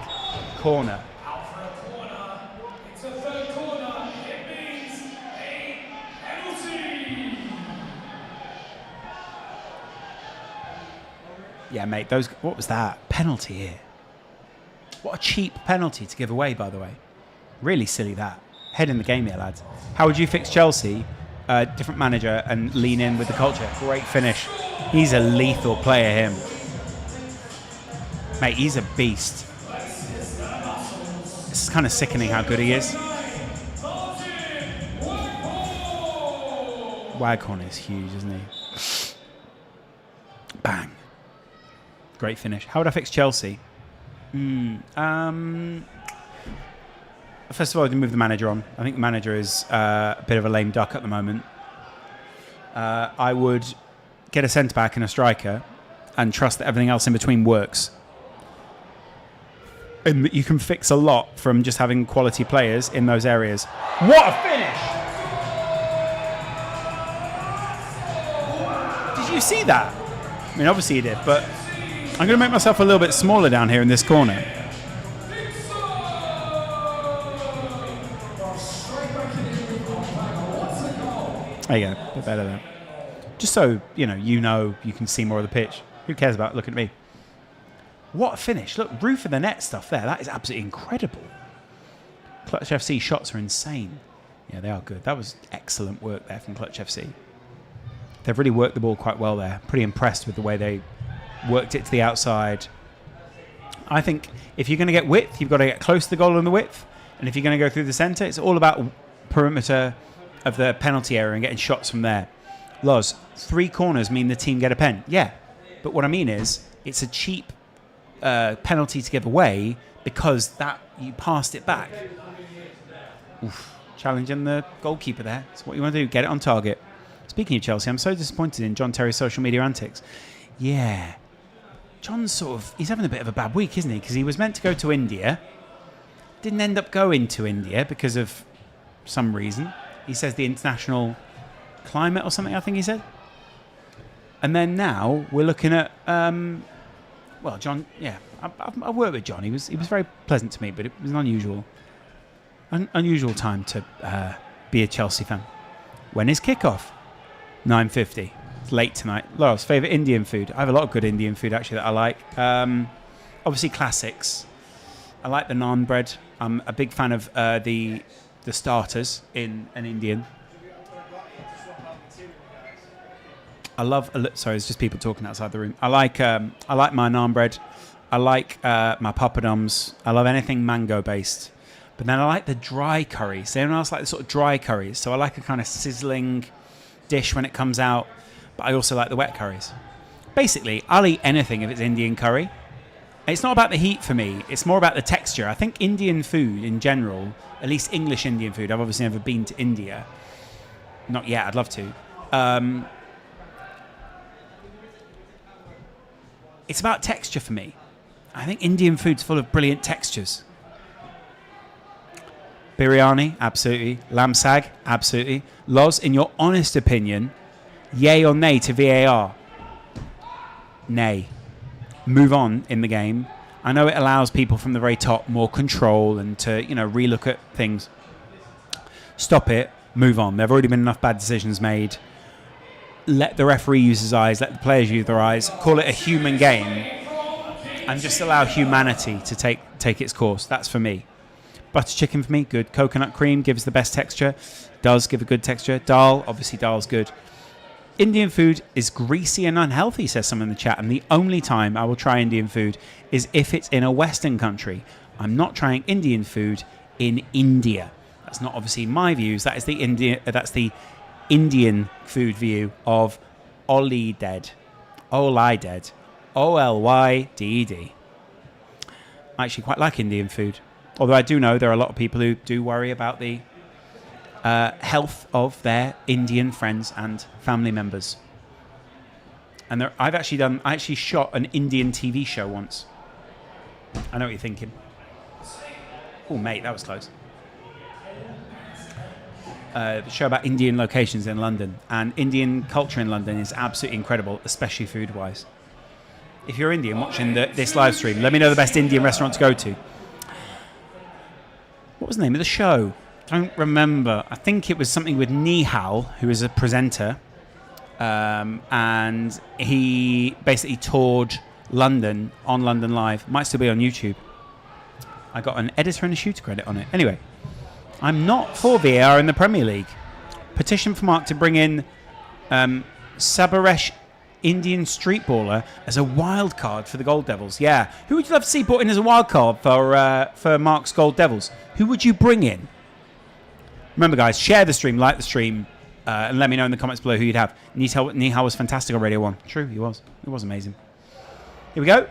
Corner. Yeah, mate, what was that? Penalty here. What a cheap penalty to give away, by the way. Really silly, that. Head in the game here, lads. How would you fix Chelsea? Different manager and lean in with the culture. Great finish. He's a lethal player, him. Mate, he's a beast. It's kind of sickening how good he is. Waghorn is huge, isn't he? Bang. Great finish. How would I fix Chelsea? First of all, I'd move the manager on. I think the manager is a bit of a lame duck at the moment. I would get a centre-back and a striker and trust that everything else in between works. and that you can fix a lot from just having quality players in those areas. What a finish! Did you see that? I mean, obviously you did, but I'm going to make myself a little bit smaller down here in this corner. There you go, a bit better there. Just so you can see more of the pitch. Who cares about looking at me? What a finish. Look, roof of the net stuff there. That is absolutely incredible. Clutch FC shots are insane. Yeah, they are good. That was excellent work there from Clutch FC. They've really worked the ball quite well there. Pretty impressed with the way they worked it to the outside. I think if you're going to get width, you've got to get close to the goal on the width. And if you're going to go through the centre, it's all about perimeter of the penalty area and getting shots from there. Loz, 3 corners mean the team get a pen. Yeah, but what I mean is it's a cheap penalty to give away because that you passed it back. Oof. Challenging the goalkeeper there. That's what you want to do. Get it on target. Speaking of Chelsea, I'm so disappointed in John Terry's social media antics. Yeah. John's he's having a bit of a bad week, isn't he? Because he was meant to go to India. Didn't end up going to India because of some reason. He says the international climate or something, I think he said. And then now we're looking at, John, yeah, I worked with John. He was very pleasant to me, but it was an unusual time to be a Chelsea fan. When is kickoff? 9:50. It's late tonight. Laura's favourite Indian food. I have a lot of good Indian food actually that I like. Obviously classics. I like the naan bread. I'm a big fan of the starters in an Indian. I love. Sorry, it's just people talking outside the room. I like my naan bread. I like my papadums. I love anything mango based. But then I like the dry curries. Anyone else like the sort of dry curries? So I like a kind of sizzling dish when it comes out. But I also like the wet curries. Basically, I'll eat anything if it's Indian curry. It's not about the heat for me. It's more about the texture. I think Indian food in general, at least English Indian food, I've obviously never been to India. Not yet, I'd love to. It's about texture for me. I think Indian food's full of brilliant textures. Biryani, absolutely. Lamb sag, absolutely. Loz, in your honest opinion, yay or nay to VAR? Nay. Move on in the game. I know it allows people from the very top more control and to, relook at things. Stop it. Move on. There have already been enough bad decisions made. Let the referee use his eyes. Let the players use their eyes. Call it a human game. And just allow humanity to take its course. That's for me. Butter chicken for me, good. Coconut cream gives the best texture. Does give a good texture. Dal, obviously dal's good. Indian food is greasy and unhealthy, says someone in the chat. And the only time I will try Indian food is if it's in a Western country. I'm not trying Indian food in India. That's not obviously my views. That is the Indian food view of Ollie Dead. Ollie Dead. OLYDED. I actually quite like Indian food. Although I do know there are a lot of people who do worry about the health of their Indian friends and family members. And I actually shot an Indian TV show once. I know what you're thinking. Oh, mate, that was close. A show about Indian locations in London. And Indian culture in London is absolutely incredible, especially food-wise. If you're Indian watching this live stream, let me know the best Indian restaurant to go to. What was the name of the show? Don't remember. I think it was something with Nihal, who is a presenter. And he basically toured London on London Live. Might still be on YouTube. I got an editor and a shooter credit on it. Anyway, I'm not for VAR in the Premier League. Petition for Mark to bring in Sabaresh, Indian street baller, as a wild card for the Gold Devils. Yeah. Who would you love to see brought in as a wild card for Mark's Gold Devils? Who would you bring in? Remember, guys, share the stream, like the stream, and let me know in the comments below who you'd have. Nihal was fantastic on Radio 1. True, he was. It was amazing. Here we go.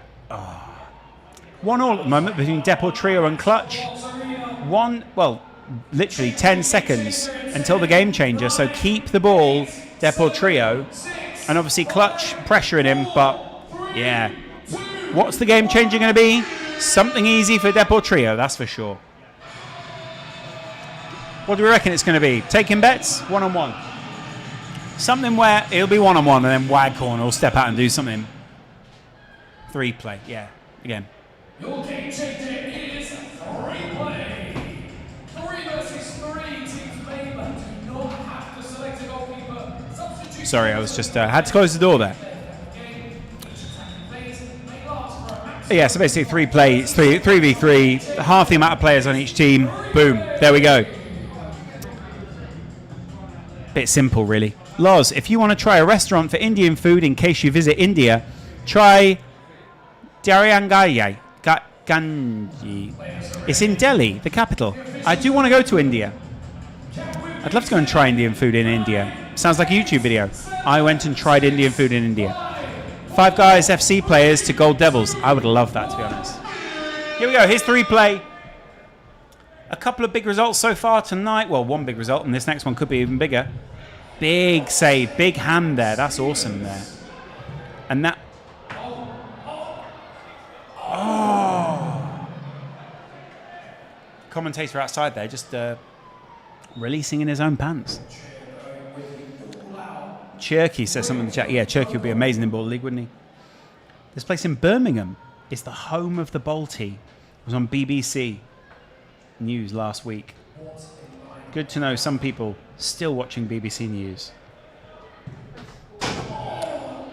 1-1 at the moment between Depor Trio and Clutch. Literally 10 seconds until the game changer. So keep the ball, Depor Trio. And obviously Clutch pressuring him, but yeah. What's the game changer going to be? Something easy for Deportrio, that's for sure. What do we reckon it's going to be? Taking bets? One-on-one. Something where it'll be one-on-one and then Waghorn will step out and do something. 3 play, yeah. Again. Your game changer is 3 play. 3 versus 3 teams may but do not have to select a goalkeeper. Substitute. Sorry, I was just had to close the door there. Yeah, so basically 3 plays, 3v3, half the amount of players on each team. Boom, there we go. Bit simple, really. Loz, if you want to try a restaurant for Indian food in case you visit India, try Ganji. It's in Delhi, the capital. I do want to go to India. I'd love to go and try Indian food in India. Sounds like a YouTube video. I went and tried Indian food in India. 5 Guys FC players to Gold Devils. I would love that, to be honest. Here we go. Here's 3 play. A couple of big results so far tonight. Well, one big result, and this next one could be even bigger. Big save. Big hand there. That's awesome there. And that... Oh! Commentator outside there just releasing in his own pants. Cherky says something in the chat. Yeah, Cherky would be amazing in Ball League, wouldn't he? This place in Birmingham is the home of the Balti. It was on BBC News last week. Good to know some people still watching BBC News.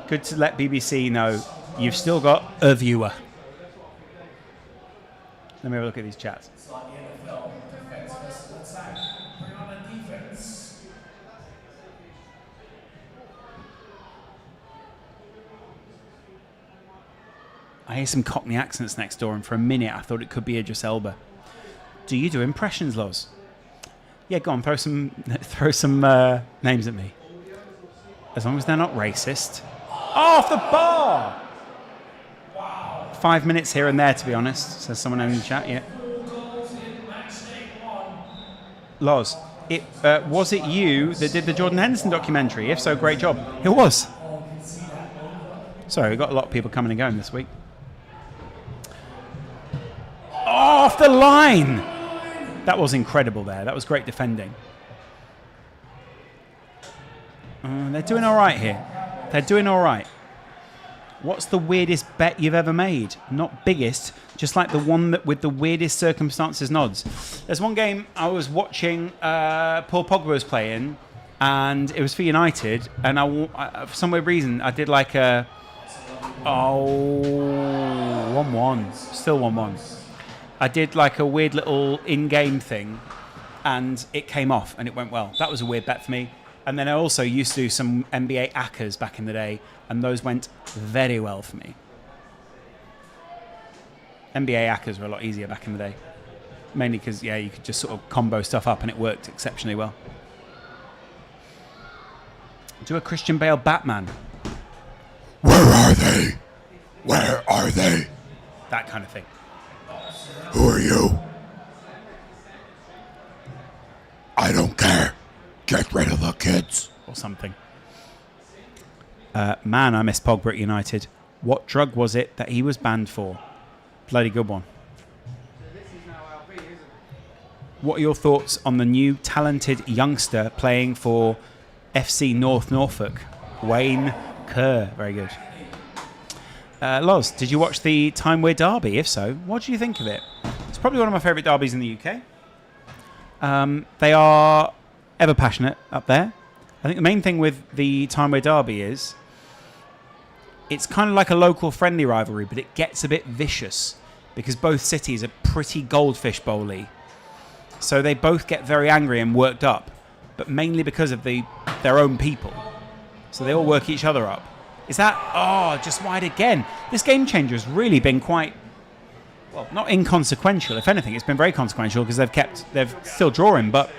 Good to let BBC know you've still got a viewer. Let me have a look at these chats. I hear some Cockney accents next door, and for a minute I thought it could be Idris Elba. Do you do impressions, Loz? Yeah, go on, throw some names at me. As long as they're not racist. Off the bar! 5 minutes here and there, to be honest, says someone in the chat, yeah. Loz, was it you that did the Jordan Henderson documentary? If so, great job. It was. Sorry, we've got a lot of people coming and going this week. Off the line! That was incredible there. That was great defending. They're doing all right here. They're doing all right. What's the weirdest bet you've ever made? Not biggest, just like the one that with the weirdest circumstances and odds. There's one game I was watching Paul Pogba was playing, and it was for United, and for some weird reason I did like a 1-1, still 1-1. I did like a weird little in-game thing, and it came off, and it went well. That was a weird bet for me. And then I also used to do some NBA ACCAs back in the day, and those went very well for me. NBA ACCAs were a lot easier back in the day. Mainly because, yeah, you could just sort of combo stuff up, and it worked exceptionally well. Do a Christian Bale Batman. Where are they? Where are they? That kind of thing. Who are you? I don't care. Get rid of the kids. Or something. Man, I miss Pogba at United. What drug was it that he was banned for? Bloody good one. What are your thoughts on the new talented youngster playing for FC North Norfolk? Wayne Kerr. Very good. Loz, did you watch the Timeway Derby? If so, what do you think of it? It's probably one of my favourite derbies in the UK. They are ever passionate up there. I think the main thing with the Timeway Derby is it's kind of like a local friendly rivalry, but it gets a bit vicious because both cities are pretty goldfish bowly. So they both get very angry and worked up, but mainly because of their own people. So they all work each other up. Is that... Oh, just wide again. This game changer has really been quite... Well, not inconsequential. If anything, it's been very consequential because they've still drawing, but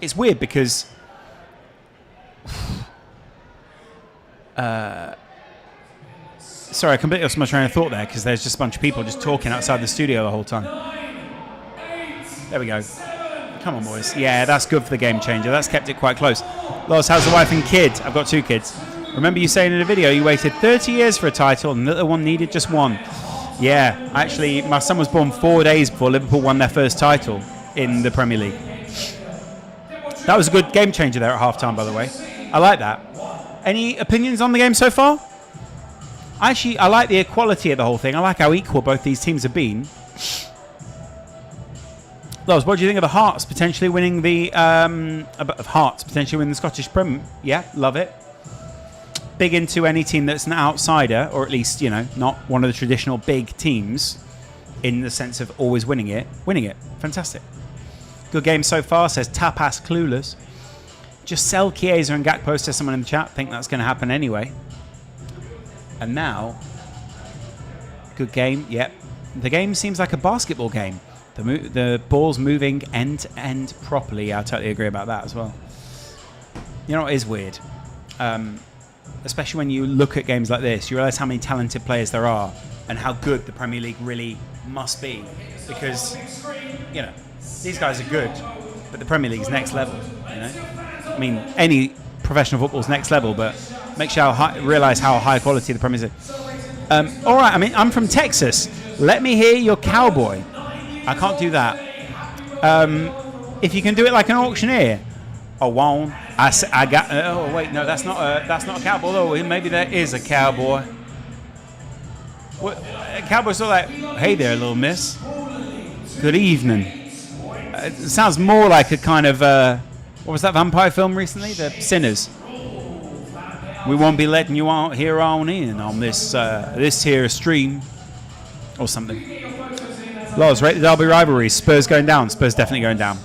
it's weird because... Sorry, I completely lost my train of thought there because there's just a bunch of people just talking outside the studio the whole time. There we go. Come on, boys. Yeah, that's good for the game changer. That's kept it quite close. Loz, how's the wife and kid? I've got 2 kids. Remember you saying in a video you waited 30 years for a title and the other one needed just 1. Yeah, actually, my son was born 4 days before Liverpool won their first title in the Premier League. That was a good game changer there at half-time, by the way. I like that. Any opinions on the game so far? Actually, I like the equality of the whole thing. I like how equal both these teams have been. Loz, what do you think of the Hearts potentially winning the Scottish Premier? Yeah, love it. Big into any team that's an outsider, or at least, you know, not one of the traditional big teams in the sense of always winning it. Fantastic. Good game so far, says Tapas Clueless. Just sell Chiesa and Gakpo, says someone in the chat. Think that's going to happen anyway. And now, good game. Yep. The game seems like a basketball game. The ball's moving end to end properly. I totally agree about that as well. You know what is weird? Especially when you look at games like this, you realise how many talented players there are and how good the Premier League really must be. Because, you know, these guys are good, but the Premier League's next level, you know? I mean, any professional football's next level, but make sure realise how high quality the Premier League is. All right, I mean, I'm from Texas. Let me hear your cowboy. I can't do that. If you can do it like an auctioneer. I won't. I got. Oh wait, no, that's not a cowboy. Though maybe there is a cowboy. What? A cowboy's sort of like, hey there, little miss. Good evening. It sounds more like a kind of what was that vampire film recently? The Sinners. We won't be letting you out here on in on this here stream or something. Loz, rate the derby rivalry. Spurs going down. Spurs definitely going down.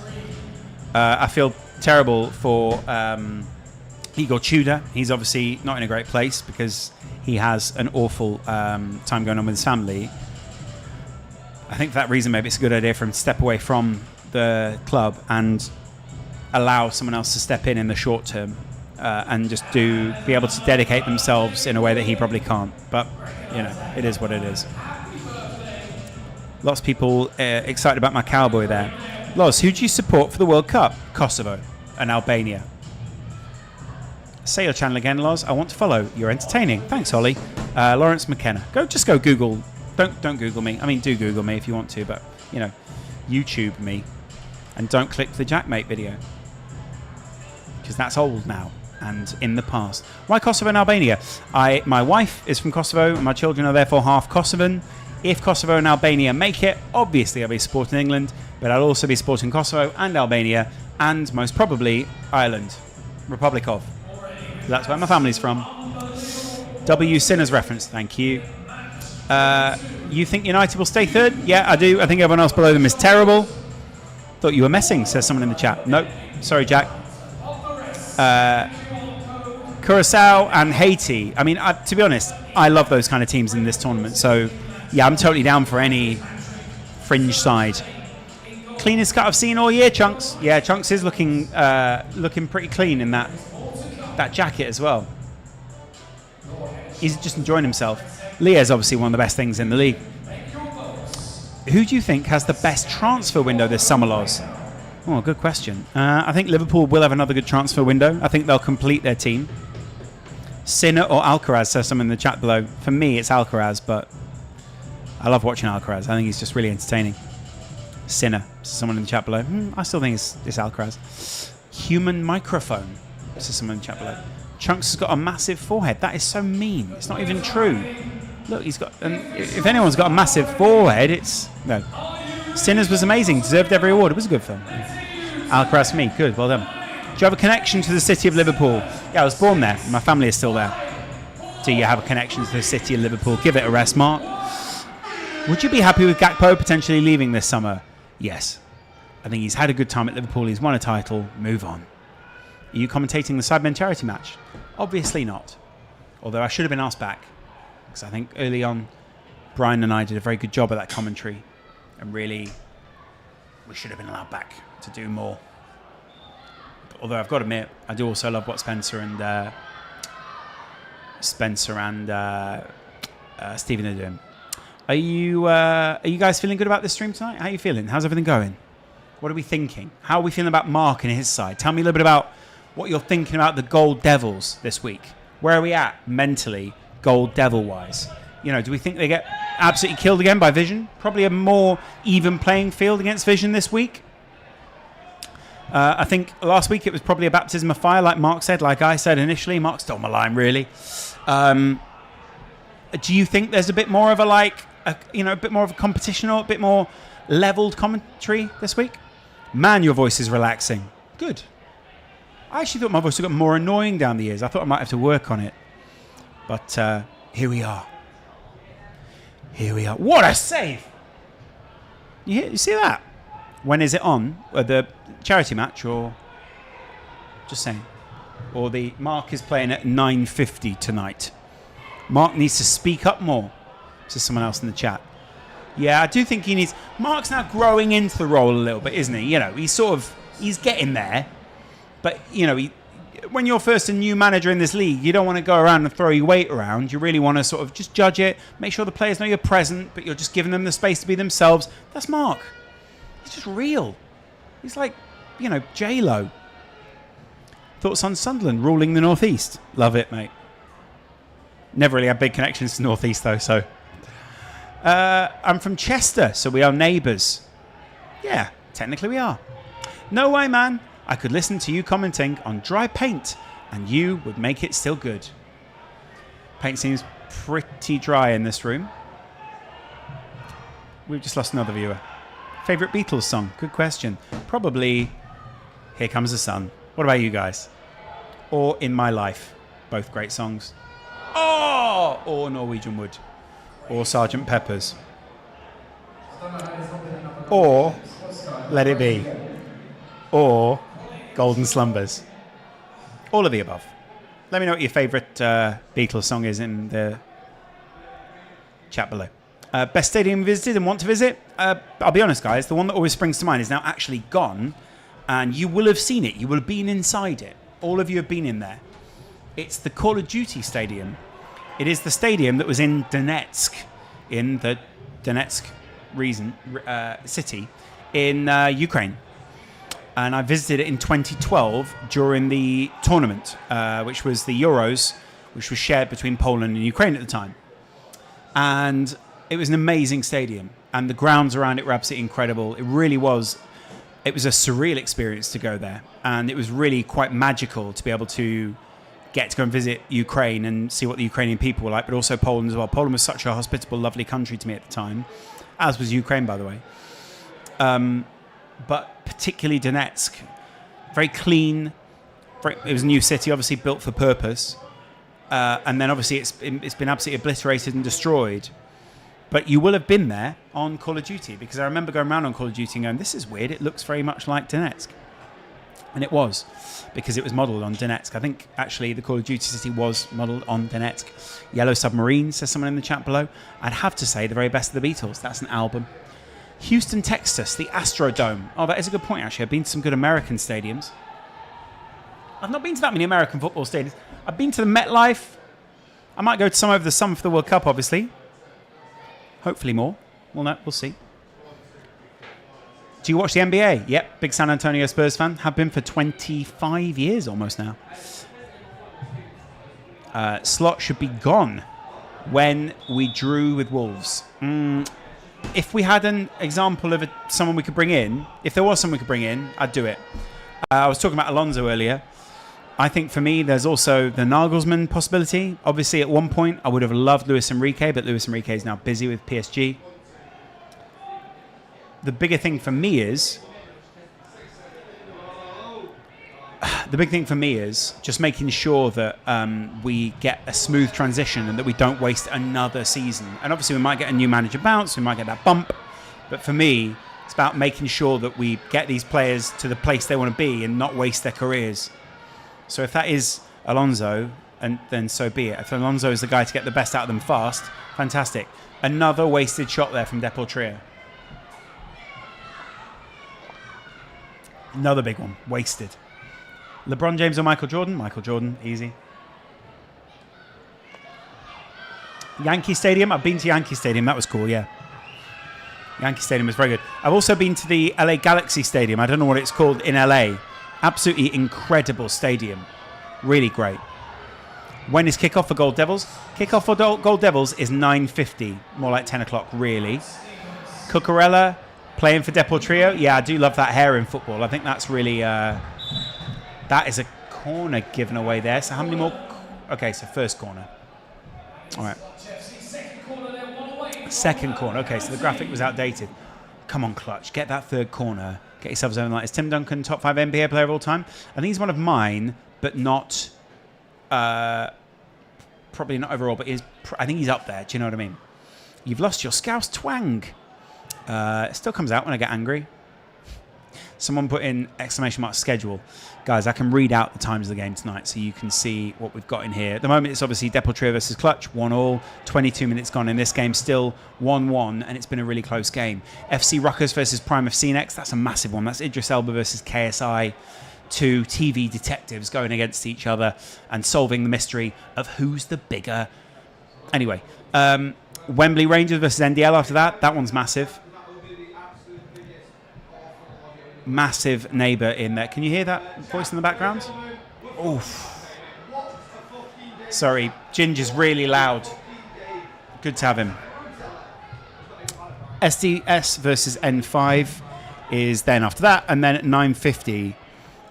I feel terrible for Igor Tudor. He's obviously not in a great place because he has an awful time going on with his family. I think for that reason, maybe it's a good idea for him to step away from the club and allow someone else to step in the short term and just be able to dedicate themselves in a way that he probably can't. But, you know, it is what it is. Lots of people excited about my cowboy there. Loz, who do you support for the World Cup? Kosovo and Albania. Say your channel again, Loz. I want to follow. You're entertaining. Thanks, Ollie. Lawrence McKenna. Just go Google. Don't Google me. I mean, do Google me if you want to, but, you know, YouTube me. And don't click the Jackmate video. Because that's old now and in the past. Why Kosovo and Albania? My wife is from Kosovo and my children are therefore half Kosovan. If Kosovo and Albania make it, obviously I'll be supporting England, but I'll also be supporting Kosovo and Albania and most probably Ireland. Republic of. That's where my family's from. W Sinners reference, thank you. You think United will stay third? Yeah, I do. I think everyone else below them is terrible. Thought you were messing, says someone in the chat. Nope. Sorry, Jack. Curacao and Haiti. I mean, to be honest, I love those kind of teams in this tournament. So, yeah, I'm totally down for any fringe side. Cleanest cut I've seen all year, Chunks. Yeah, Chunks is looking pretty clean in that jacket as well. He's just enjoying himself. Leah's obviously one of the best things in the league. Who do you think has the best transfer window this summer, Loz? Oh, good question. I think Liverpool will have another good transfer window. I think they'll complete their team. Sinner or Alcaraz, says someone in the chat below. For me, it's Alcaraz, but I love watching Alcaraz. I think he's just really entertaining. Sinner, says someone in the chat below. I still think it's Alcaraz. Human microphone, says someone in the chat below. Chunks has got a massive forehead. That is so mean. It's not even true. Look, he's got... if anyone's got a massive forehead, it's... No. Sinners was amazing. Deserved every award. It was a good film. Alcaraz for me. Good. Well done. Do you have a connection to the city of Liverpool? Yeah, I was born there. My family is still there. Do you have a connection to the city of Liverpool? Give it a rest, Mark. Would you be happy with Gakpo potentially leaving this summer? Yes. I think he's had a good time at Liverpool. He's won a title. Move on. Are you commentating the Sidemen charity match? Obviously not. Although I should have been asked back. Because I think early on, Brian and I did a very good job at that commentary. And really, we should have been allowed back to do more. But although I've got to admit, I do also love what Spencer and Stephen are doing. Are you guys feeling good about this stream tonight? How are you feeling? How's everything going? What are we thinking? How are we feeling about Mark and his side? Tell me a little bit about what you're thinking about the Gold Devils this week. Where are we at mentally, Gold Devil-wise? You know, do we think they get absolutely killed again by Vision. Probably a more even playing field against Vision this week. I think last week it was probably a baptism of fire, like Mark said, like I said initially. Mark stole my line, really. Do you think there's a bit more of a bit more of a competition or a bit more leveled commentary this week? Man, your voice is relaxing. Good. I actually thought my voice got more annoying down the years. I thought I might have to work on it. But here we are. Here we are. What a save! You see that? When is it on? The charity match or... Just saying. Or the... Mark is playing at 9:50 tonight. Mark needs to speak up more. Says someone else in the chat. Yeah, I do think he needs... Mark's now growing into the role a little bit, isn't he? You know, he's getting there. But, you know, when you're first a new manager in this league, you don't want to go around and throw your weight around. You really want to sort of just judge it, make sure the players know you're present, but you're just giving them the space to be themselves. That's Mark. He's just real. He's like, you know, J-Lo. Thoughts on Sunderland ruling the North East? Love it, mate. Never really had big connections to North East, though, so... I'm from Chester, so we are neighbours. Yeah, technically we are. No way, man. I could listen to you commenting on dry paint, and you would make it still good. Paint seems pretty dry in this room. We've just lost another viewer. Favourite Beatles song? Good question. Probably Here Comes the Sun. What about you guys? Or In My Life. Both great songs. Oh! Or Norwegian Wood. Or Sgt. Pepper's. Or Let It Be. Or Golden Slumbers. All of the above. Let me know what your favourite Beatles song is in the chat below. Best stadium visited and want to visit? I'll be honest, guys. The one that always springs to mind is now actually gone. And you will have seen it. You will have been inside it. All of you have been in there. It's the Call of Duty stadium. It is the stadium that was in Donetsk, in the Donetsk city in Ukraine. And I visited it in 2012 during the tournament, which was the Euros, which was shared between Poland and Ukraine at the time. And it was an amazing stadium. And the grounds around it were absolutely incredible. It really was. It was a surreal experience to go there. And it was really quite magical to be able to get to go and visit Ukraine and see what the Ukrainian people were like, but also Poland as well. Poland was such a hospitable, lovely country to me at the time, as was Ukraine, by the way. But particularly Donetsk, very clean. It was a new city, obviously built for purpose. And then obviously it's been absolutely obliterated and destroyed. But you will have been there on Call of Duty, because I remember going around on Call of Duty and going, this is weird, it looks very much like Donetsk. And it was, because it was modelled on Donetsk. I think, actually, the Call of Duty city was modelled on Donetsk. Yellow Submarine, says someone in the chat below. I'd have to say the very best of the Beatles. That's an album. Houston, Texas, the Astrodome. Oh, that is a good point, actually. I've been to some good American stadiums. I've not been to that many American football stadiums. I've been to the MetLife. I might go to some over the summer for the World Cup, obviously. Hopefully more. Well, no, we'll see. Do you watch the NBA? Yep, big San Antonio Spurs fan. Have been for 25 years almost now. Slot should be gone when we drew with Wolves. If we had an example of someone we could bring in, if there was someone we could bring in, I'd do it. I was talking about Alonso earlier. I think for me, there's also the Nagelsmann possibility. Obviously, at one point, I would have loved Luis Enrique, but Luis Enrique is now busy with PSG. The bigger thing for me is just making sure that we get a smooth transition and that we don't waste another season. And obviously we might get a new manager bounce, we might get that bump. But for me, it's about making sure that we get these players to the place they want to be and not waste their careers. So if that is Alonso, and then so be it. If Alonso is the guy to get the best out of them fast, fantastic. Another wasted shot there from Deportria. Another big one. Wasted. LeBron James or Michael Jordan? Michael Jordan. Easy. Yankee Stadium? I've been to Yankee Stadium. That was cool, yeah. Yankee Stadium was very good. I've also been to the LA Galaxy Stadium. I don't know what it's called in LA. Absolutely incredible stadium. Really great. When is kickoff for Gold Devils? Kickoff for Gold Devils is 9:50, more like 10 o'clock, really. Cucurella playing for Deportrio. Yeah, I do love that hair in football. I think that's really... that is a corner given away there. So how many more? Okay, so first corner. All right. Second corner. Okay, so the graphic was outdated. Come on, Clutch. Get that third corner. Get yourselves over the line. Is Tim Duncan top 5 NBA player of all time? I think he's one of mine, but not... probably not overall, but I think he's up there. Do you know what I mean? You've lost your Scouse twang. It still comes out when I get angry. Someone put in exclamation mark schedule. Guys, I can read out the times of the game tonight so you can see what we've got in here. At the moment, it's obviously Deportrio versus Clutch, 1-1. 22 minutes gone in this game, still 1-1, and it's been a really close game. FC Ruckers versus Prime FC next. That's a massive one. That's Idris Elba versus KSI. Two TV detectives going against each other and solving the mystery of who's the bigger. Anyway, Wembley Rangers versus NDL after that. That one's massive. Massive neighbour in there. Can you hear that voice in the background? Oof. Sorry, Ginger's really loud. Good to have him. SDS versus N5 is then after that, and then at 9:50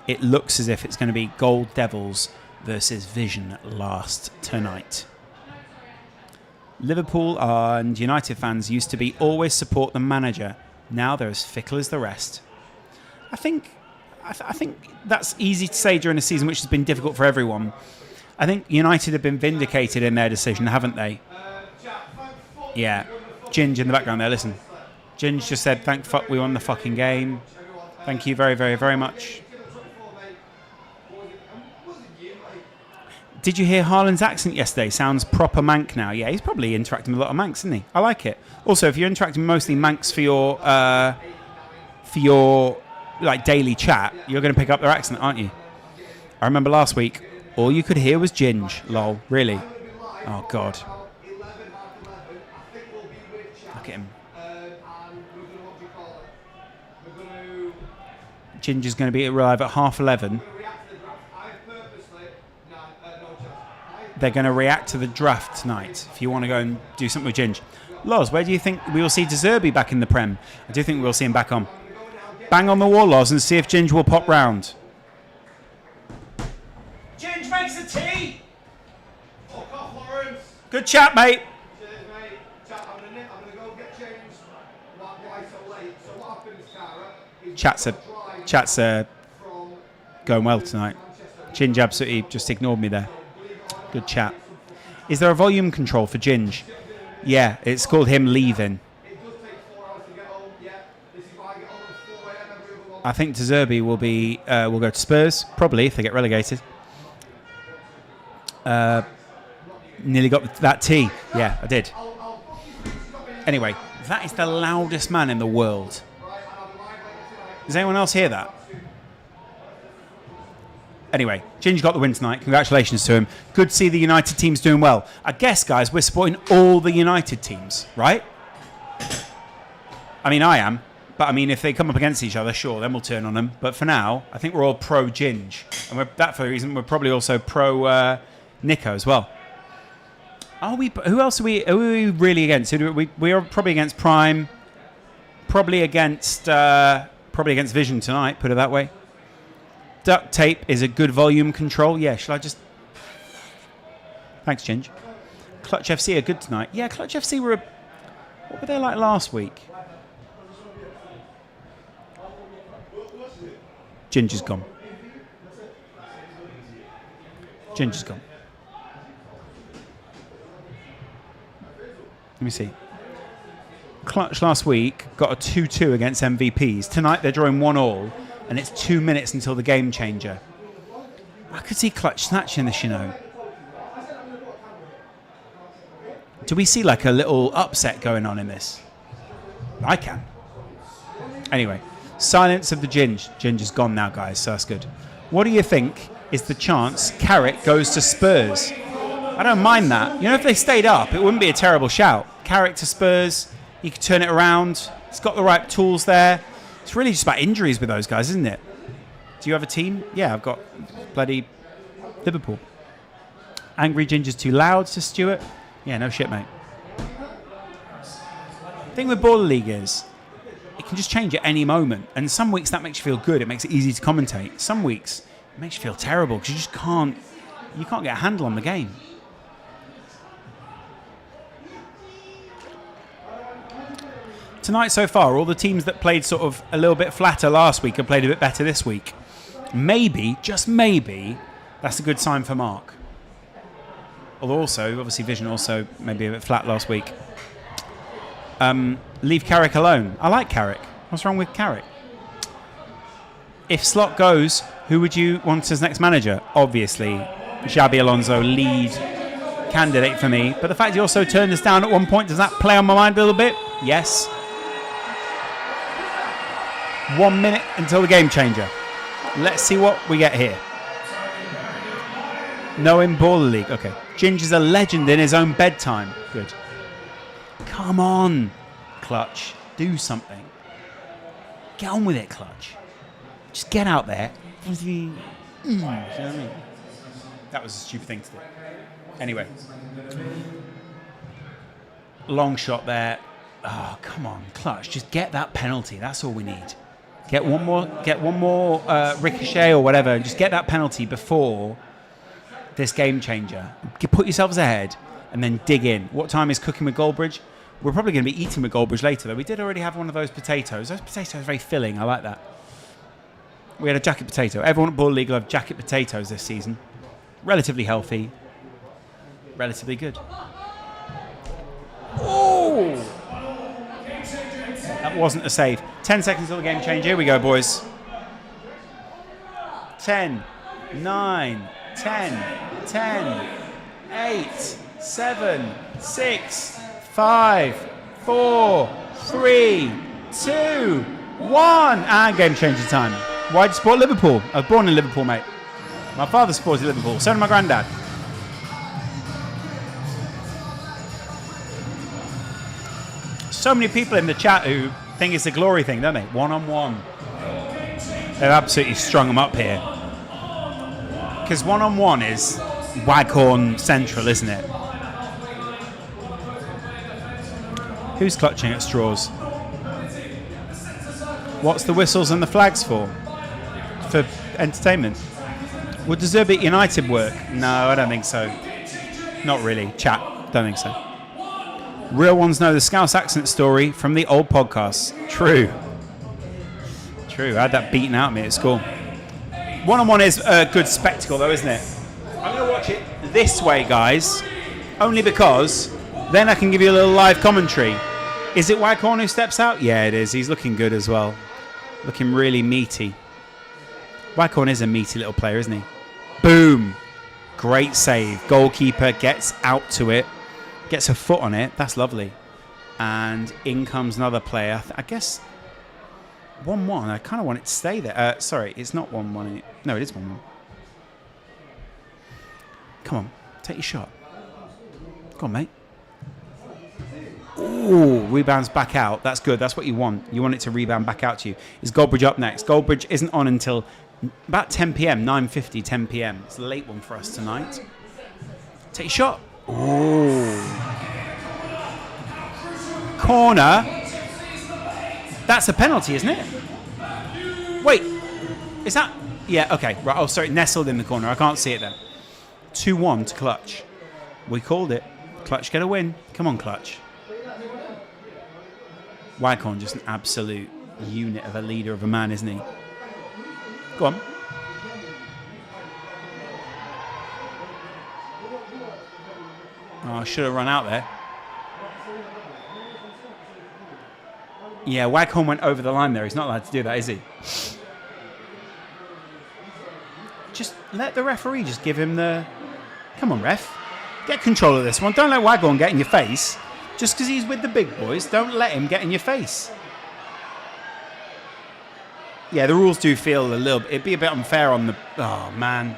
it looks as if it's going to be Gold Devils versus Vision last tonight. Liverpool and United fans used to be always support the manager. Now they're as fickle as the rest. I think that's easy to say during a season which has been difficult for everyone. I think United have been vindicated in their decision, haven't they? Yeah. Ginge in the background there, listen. Ginge just said, thank fuck we won the fucking game. Thank you very, very, very much. Did you hear Haaland's accent yesterday? Sounds proper Manc now. Yeah, he's probably interacting with a lot of Mancs, isn't he? I like it. Also, if you're interacting mostly Mancs for your like daily chat, you're going to pick up their accent, aren't you? I remember last week, all you could hear was Ginge. Lol. Really? Oh, God. Look at him. Ginger's going to be arrive at 11:30. They're going to react to the draft tonight. If you want to go and do something with Ginge. Loz, where do you think we will see De Zerbi back in the Prem? I do think we'll see him back on. Bang on the wall, Loz, and see if Ginge will pop round. Ginge makes the tea! Fuck off, Lawrence. Good chat, mate. Cheers, mate. Chat, I'm going to go get changed. Why so late? So what happens, Cara? Chat's going well tonight. Ginge absolutely just ignored me there. Good chat. Is there a volume control for Ginge? Yeah, it's called him leaving. I think De Zerbi will go to Spurs, probably, if they get relegated. Nearly got that tea. Yeah, I did. Anyway, that is the loudest man in the world. Does anyone else hear that? Anyway, Ginge got the win tonight. Congratulations to him. Good to see the United teams doing well. I guess, guys, we're supporting all the United teams, right? I mean, I am. But, I mean, if they come up against each other, sure, then we'll turn on them. But for now, I think we're all pro-Ginge. And that for the reason, we're probably also pro-Nico as well. Are we? Who else are we really against? We are probably against Prime. Probably against Vision tonight, put it that way. Duct tape is a good volume control. Yeah, shall I just... Thanks, Ginge. Clutch FC are good tonight. Yeah, Clutch FC were... What were they like last week? Ginger's gone. Ginger's gone. Let me see. Clutch last week got a 2-2 against MVPs. Tonight they're drawing 1-1. And it's 2 minutes until the game changer. I could see Clutch snatching this, you know. Do we see like a little upset going on in this? I can. Anyway, silence of the Ginge. Ginge is gone now, guys, so that's good. What do you think is the chance Carrick goes to Spurs? I don't mind that. You know, if they stayed up, it wouldn't be a terrible shout. Carrick to Spurs, he could turn it around. He's got the right tools there. It's really just about injuries with those guys, isn't it? Do you have a team? Yeah, I've got bloody Liverpool. Angry Ginger's too loud to Stuart. Yeah, no shit, mate. The thing with Baller League is it can just change at any moment. And some weeks that makes you feel good. It makes it easy to commentate. Some weeks it makes you feel terrible because you just can't get a handle on the game. Tonight so far, all the teams that played sort of a little bit flatter last week have played a bit better this week. Maybe, just maybe, that's a good sign for Mark. Although also, obviously Vision also maybe a bit flat last week. Leave Carrick alone. I like Carrick. What's wrong with Carrick? If Slot goes, who would you want as next manager? Obviously, Xabi Alonso, lead candidate for me. But the fact he also turned us down at one point, does that play on my mind a little bit? Yes. 1 minute until the game changer. Let's see what we get here. No in Baller League. Okay. Ginger's a legend in his own bedtime. Good. Come on, Clutch. Do something. Get on with it, Clutch. Just get out there. You know what I mean? That was a stupid thing to do. Anyway. Long shot there. Oh, come on, Clutch. Just get that penalty. That's all we need. Get one more ricochet or whatever, and just get that penalty before this game changer. Put yourselves ahead and then dig in. What time is cooking with Goldbridge? We're probably going to be eating with Goldbridge later, though. We did already have one of those potatoes. Those potatoes are very filling. I like that. We had a jacket potato. Everyone at Ball League will have jacket potatoes this season. Relatively healthy. Relatively good. Oh! That wasn't a save. 10 seconds till the game change. Here we go, boys. 10, 9, 10, 10, 8, 7, 6, 5, 4, 3, 2, 1. And game changing time. Why do you support Liverpool? I was born in Liverpool, mate. My father supported Liverpool. So did my granddad. So many people in the chat who think it's a glory thing, don't they? One-on-one. They've absolutely strung them up here. Because one-on-one is Waghorn Central, isn't it? Who's clutching at straws? What's the whistles and the flags for? For entertainment. Would the Zurich United work? No, I don't think so. Not really. Chat. Don't think so. Real ones know the Scouse accent story from the old podcasts. True. True. I had that beaten out of me at school. One-on-one is a good spectacle, though, isn't it? I'm going to watch it this way, guys. Only because then I can give you a little live commentary. Is it Waghorn who steps out? Yeah, it is. He's looking good as well. Looking really meaty. Waghorn is a meaty little player, isn't he? Boom. Great save. Goalkeeper gets out to it. Gets a foot on it. That's lovely. And in comes another player. I guess 1-1. I kind of want it to stay there. Sorry, it's not 1-1. No, it is 1-1. Come on. Take your shot. Go on, mate. Ooh, rebounds back out. That's good. That's what you want. You want it to rebound back out to you. Is Goldbridge up next? Goldbridge isn't on until about 10 p.m. 9:50, 10 p.m. It's a late one for us tonight. Take your shot. Ooh. Corner. That's a penalty, isn't it? Wait. Is that... Yeah, okay. Right. Oh, sorry. Nestled in the corner. I can't see it then. 2-1 to Clutch. We called it. Clutch get a win. Come on, Clutch. Waghorn, just an absolute unit of a leader of a man, isn't he? Go on. Oh, I should have run out there. Yeah, Waghorn went over the line there. He's not allowed to do that, is he? Just let the referee just give him the... Come on, ref. Get control of this one. Don't let Waghorn get in your face. Just because he's with the big boys, don't let him get in your face. Yeah, the rules do feel a little... It'd be a bit unfair on the... Oh, man.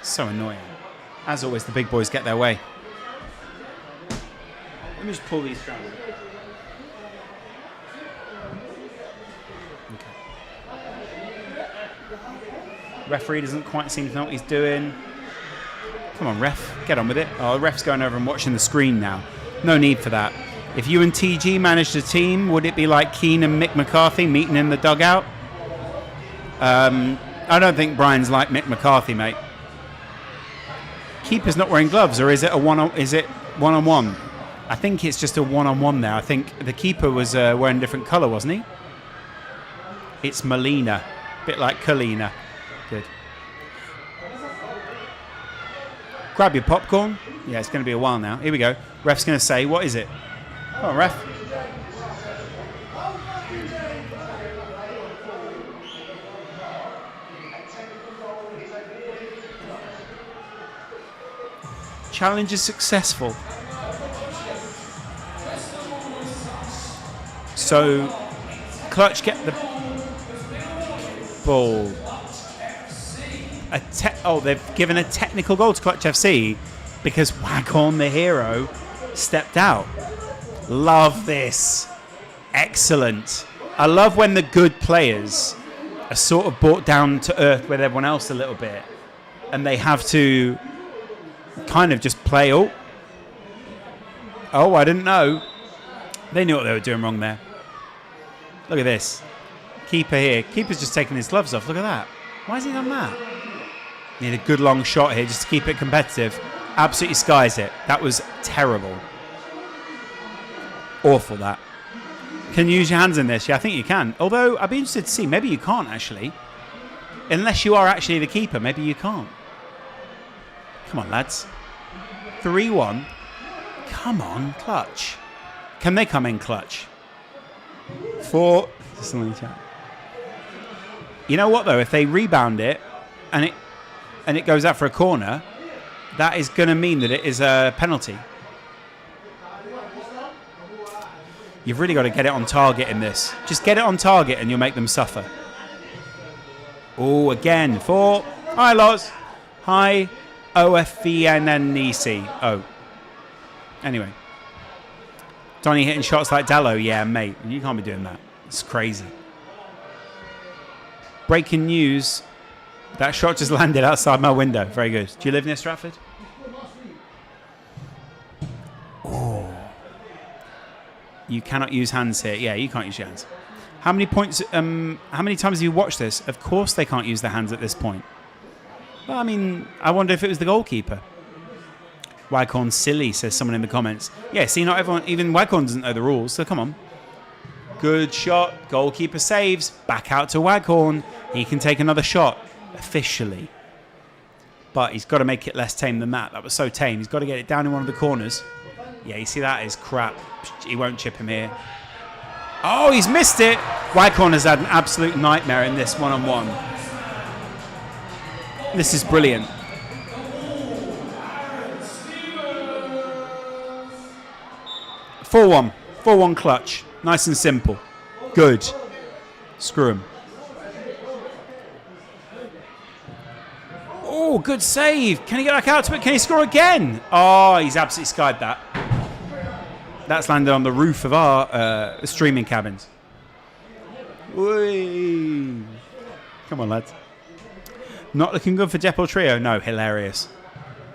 So annoying. As always, the big boys get their way. Let me just pull these down. Okay. Referee doesn't quite seem to know what he's doing. Come on, ref. Get on with it. Oh, the ref's going over and watching the screen now. No need for that. If you and TG managed a team, would it be like Keane and Mick McCarthy meeting in the dugout? I don't think Brian's like Mick McCarthy, mate. Keeper's not wearing gloves, or is it one-on-one? I think it's just a one-on-one there. I think the keeper was wearing a different colour, wasn't he? It's Molina. Bit like Kalina. Good. Grab your popcorn. Yeah, it's going to be a while now. Here we go. Ref's going to say, what is it? Come on, ref. Challenge is successful. So, Clutch get the ball. They've given a technical goal to Clutch FC because Waghorn, the hero, stepped out. Love this. Excellent. I love when the good players are sort of brought down to earth with everyone else a little bit, and they have to kind of just play. Oh, I didn't know. They knew what they were doing wrong there. Look at this. Keeper here. Keeper's just taking his gloves off. Look at that. Why has he done that? Need a good long shot here just to keep it competitive. Absolutely skies it. That was terrible. Awful, that. Can you use your hands in this? Yeah, I think you can. Although, I'd be interested to see. Maybe you can't, actually. Unless you are actually the keeper. Maybe you can't. Come on, lads. 3-1. Come on, Clutch. Can they come in clutch? 4. You know what, though? If they rebound it and it goes out for a corner, that is going to mean that it is a penalty. You've really got to get it on target in this. Just get it on target and you'll make them suffer. Oh, again. 4. Hi, Loz. Hi. OFVNNEC. Oh. Anyway. Donny hitting shots like Dallo. Yeah, mate. You can't be doing that. It's crazy. Breaking news. That shot just landed outside my window. Very good. Do you live near Stratford? Oh. You cannot use hands here. Yeah, you can't use your hands. How many points? How many times have you watched this? Of course they can't use their hands at this point. Well, I mean, I wonder if it was the goalkeeper. Waghorn silly, says someone in the comments. Yeah, see, not everyone, even Waghorn doesn't know the rules, so come on. Good shot. Goalkeeper saves. Back out to Waghorn. He can take another shot. Officially. But he's got to make it less tame than that. That was so tame. He's got to get it down in one of the corners. Yeah, you see, that is crap. He won't chip him here. Oh, he's missed it. Waghorn has had an absolute nightmare in this one-on-one. This is brilliant. 4-1. 4-1 clutch. Nice and simple. Good. Screw him. Oh, good save. Can he get back out to it? Can he score again? Oh, he's absolutely skied that. That's landed on the roof of our streaming cabins. Whee. Come on, lads. Not looking good for Depot Trio. No, hilarious.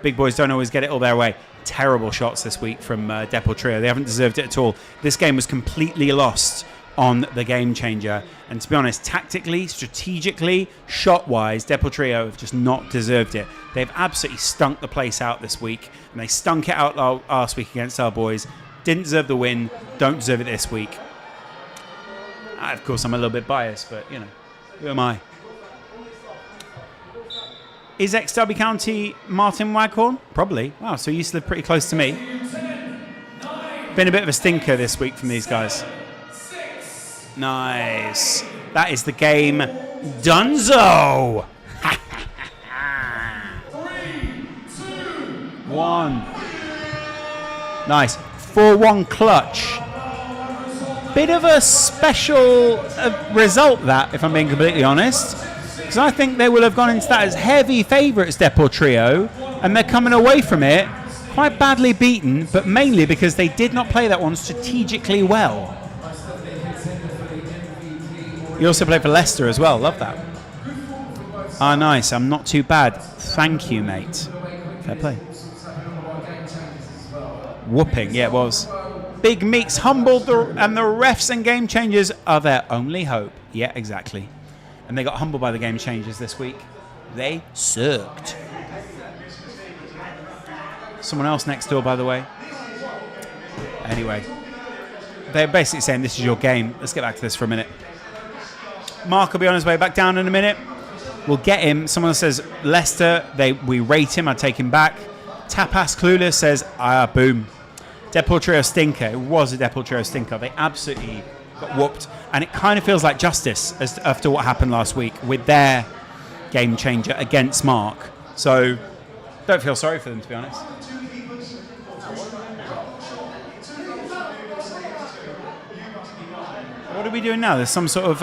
Big boys don't always get it all their way. Terrible shots this week from Depot Trio. They haven't deserved it at all. This game was completely lost on the game changer. And to be honest, tactically, strategically, shot-wise, Depot Trio have just not deserved it. They've absolutely stunk the place out this week. And they stunk it out last week against our boys. Didn't deserve the win. Don't deserve it this week. Of course, I'm a little bit biased, but, you know, who am I? Is ex-Derby County Martin Waghorn? Probably. Wow, so he used to live pretty close to me. Been a bit of a stinker this week from these guys. Nice. That is the game. Dunzo! 1. Nice. 4-1 clutch. Bit of a special result, that, if I'm being completely honest. Because I think they will have gone into that as heavy favourites, Depot Trio, and they're coming away from it quite badly beaten, but mainly because they did not play that one strategically well. You also play for Leicester as well. Love that. Ah, nice. I'm not too bad. Thank you, mate. Fair play. Whooping, yeah, it was. Big Meeks humbled and the refs and game changers are their only hope. Yeah, exactly. And they got humbled by the game changers this week. They sucked. Someone else next door, by the way. Anyway, they're basically saying this is your game. Let's get back to this for a minute. Mark will be on his way back down in a minute. We'll get him. Someone says Leicester. We rate him. I take him back. Tapas Clueless says, boom. Deadpool Trio stinker. It was a Deadpool Trio stinker. They absolutely got whooped. And it kind of feels like justice after what happened last week with their game changer against Mark. So, don't feel sorry for them, to be honest. What are we doing now? There's some sort of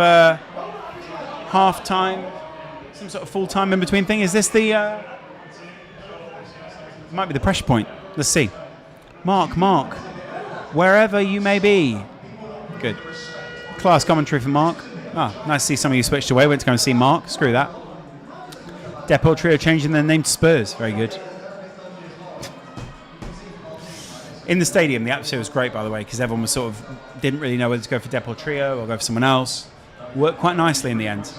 half-time, some sort of full-time in between thing. Is this the... might be the pressure point. Let's see. Mark, wherever you may be. Good. Class commentary for Mark. Nice to see some of you switched away. Went to go and see Mark. Screw that. Depot Trio changing their name to Spurs. Very good. In the stadium, the atmosphere was great, by the way, because everyone was sort of didn't really know whether to go for Depot Trio or go for someone else. Worked quite nicely in the end.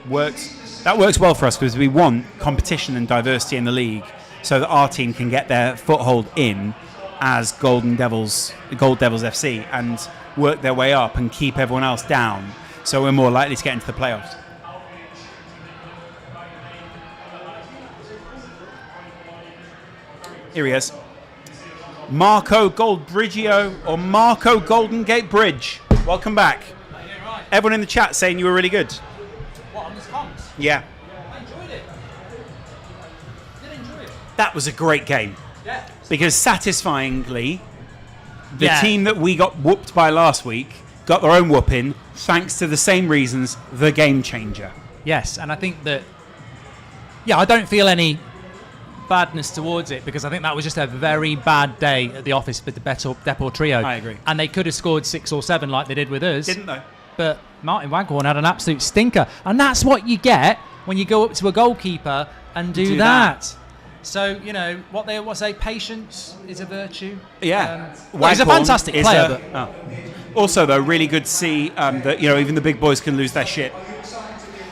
That works well for us because we want competition and diversity in the league so that our team can get their foothold in as Gold Devils FC and work their way up and keep everyone else down so we're more likely to get into the playoffs. Here he is. Marco Goldbridgio or Marco Golden Gate Bridge. Welcome back. Right. Everyone in the chat saying you were really good. What, on this comms? Yeah. I enjoyed it. Did enjoy it. That was a great game. Yeah. Because satisfyingly, the team that we got whooped by last week got their own whooping thanks to the same reasons, the game changer. Yes, and I think that... Yeah, I don't feel any badness towards it because I think that was just a very bad day at the office for the Depot Trio. I agree. And they could have scored 6 or 7 like they did with us. Didn't they? But Martin Waghorn had an absolute stinker. And that's what you get when you go up to a goalkeeper and do that. So, you know, what they say, patience is a virtue. Yeah. He's a fantastic player. Also, though, really good to see that, you know, even the big boys can lose their shit.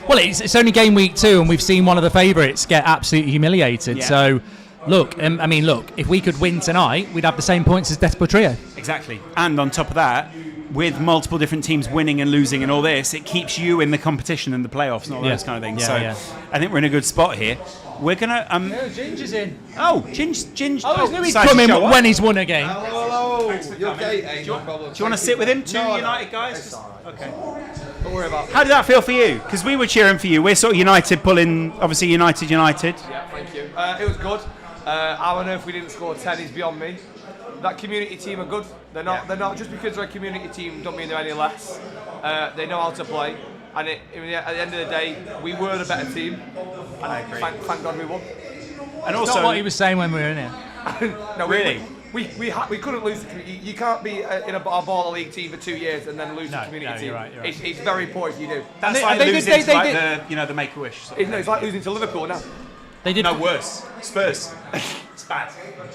Well, it's only game week 2, and we've seen one of the favourites get absolutely humiliated. Yeah. So, look, if we could win tonight, we'd have the same points as Despot Trio. Exactly. And on top of that, with multiple different teams winning and losing and all this, it keeps you in the competition and the playoffs and all those kind of things. I think we're in a good spot here. We're going to... Ginger's in. Oh, Ginge. I always knew he'd come in when he's won a game. Hello. You okay? Do you want to sit with him? Two United guys? Okay. Don't worry about it. How did that feel for you? Because we were cheering for you. We're sort of United pulling, obviously United. Yeah, thank you. It was good. I don't know if we didn't score 10 is beyond me. That community team are good. They're not just because they're a community team don't mean they're any less. They know how to play. And at the end of the day, we were the better team. And I agree. Thank God we won. And That's also, not what he was saying when we were in here. No, really? We couldn't lose. You can't be in a Baller League team for 2 years and then lose the community team. You're right. It's very poor if you do. That's like losing to the Make-A-Wish. It's like losing to Liverpool now. They did. No, worse. Spurs. It's bad.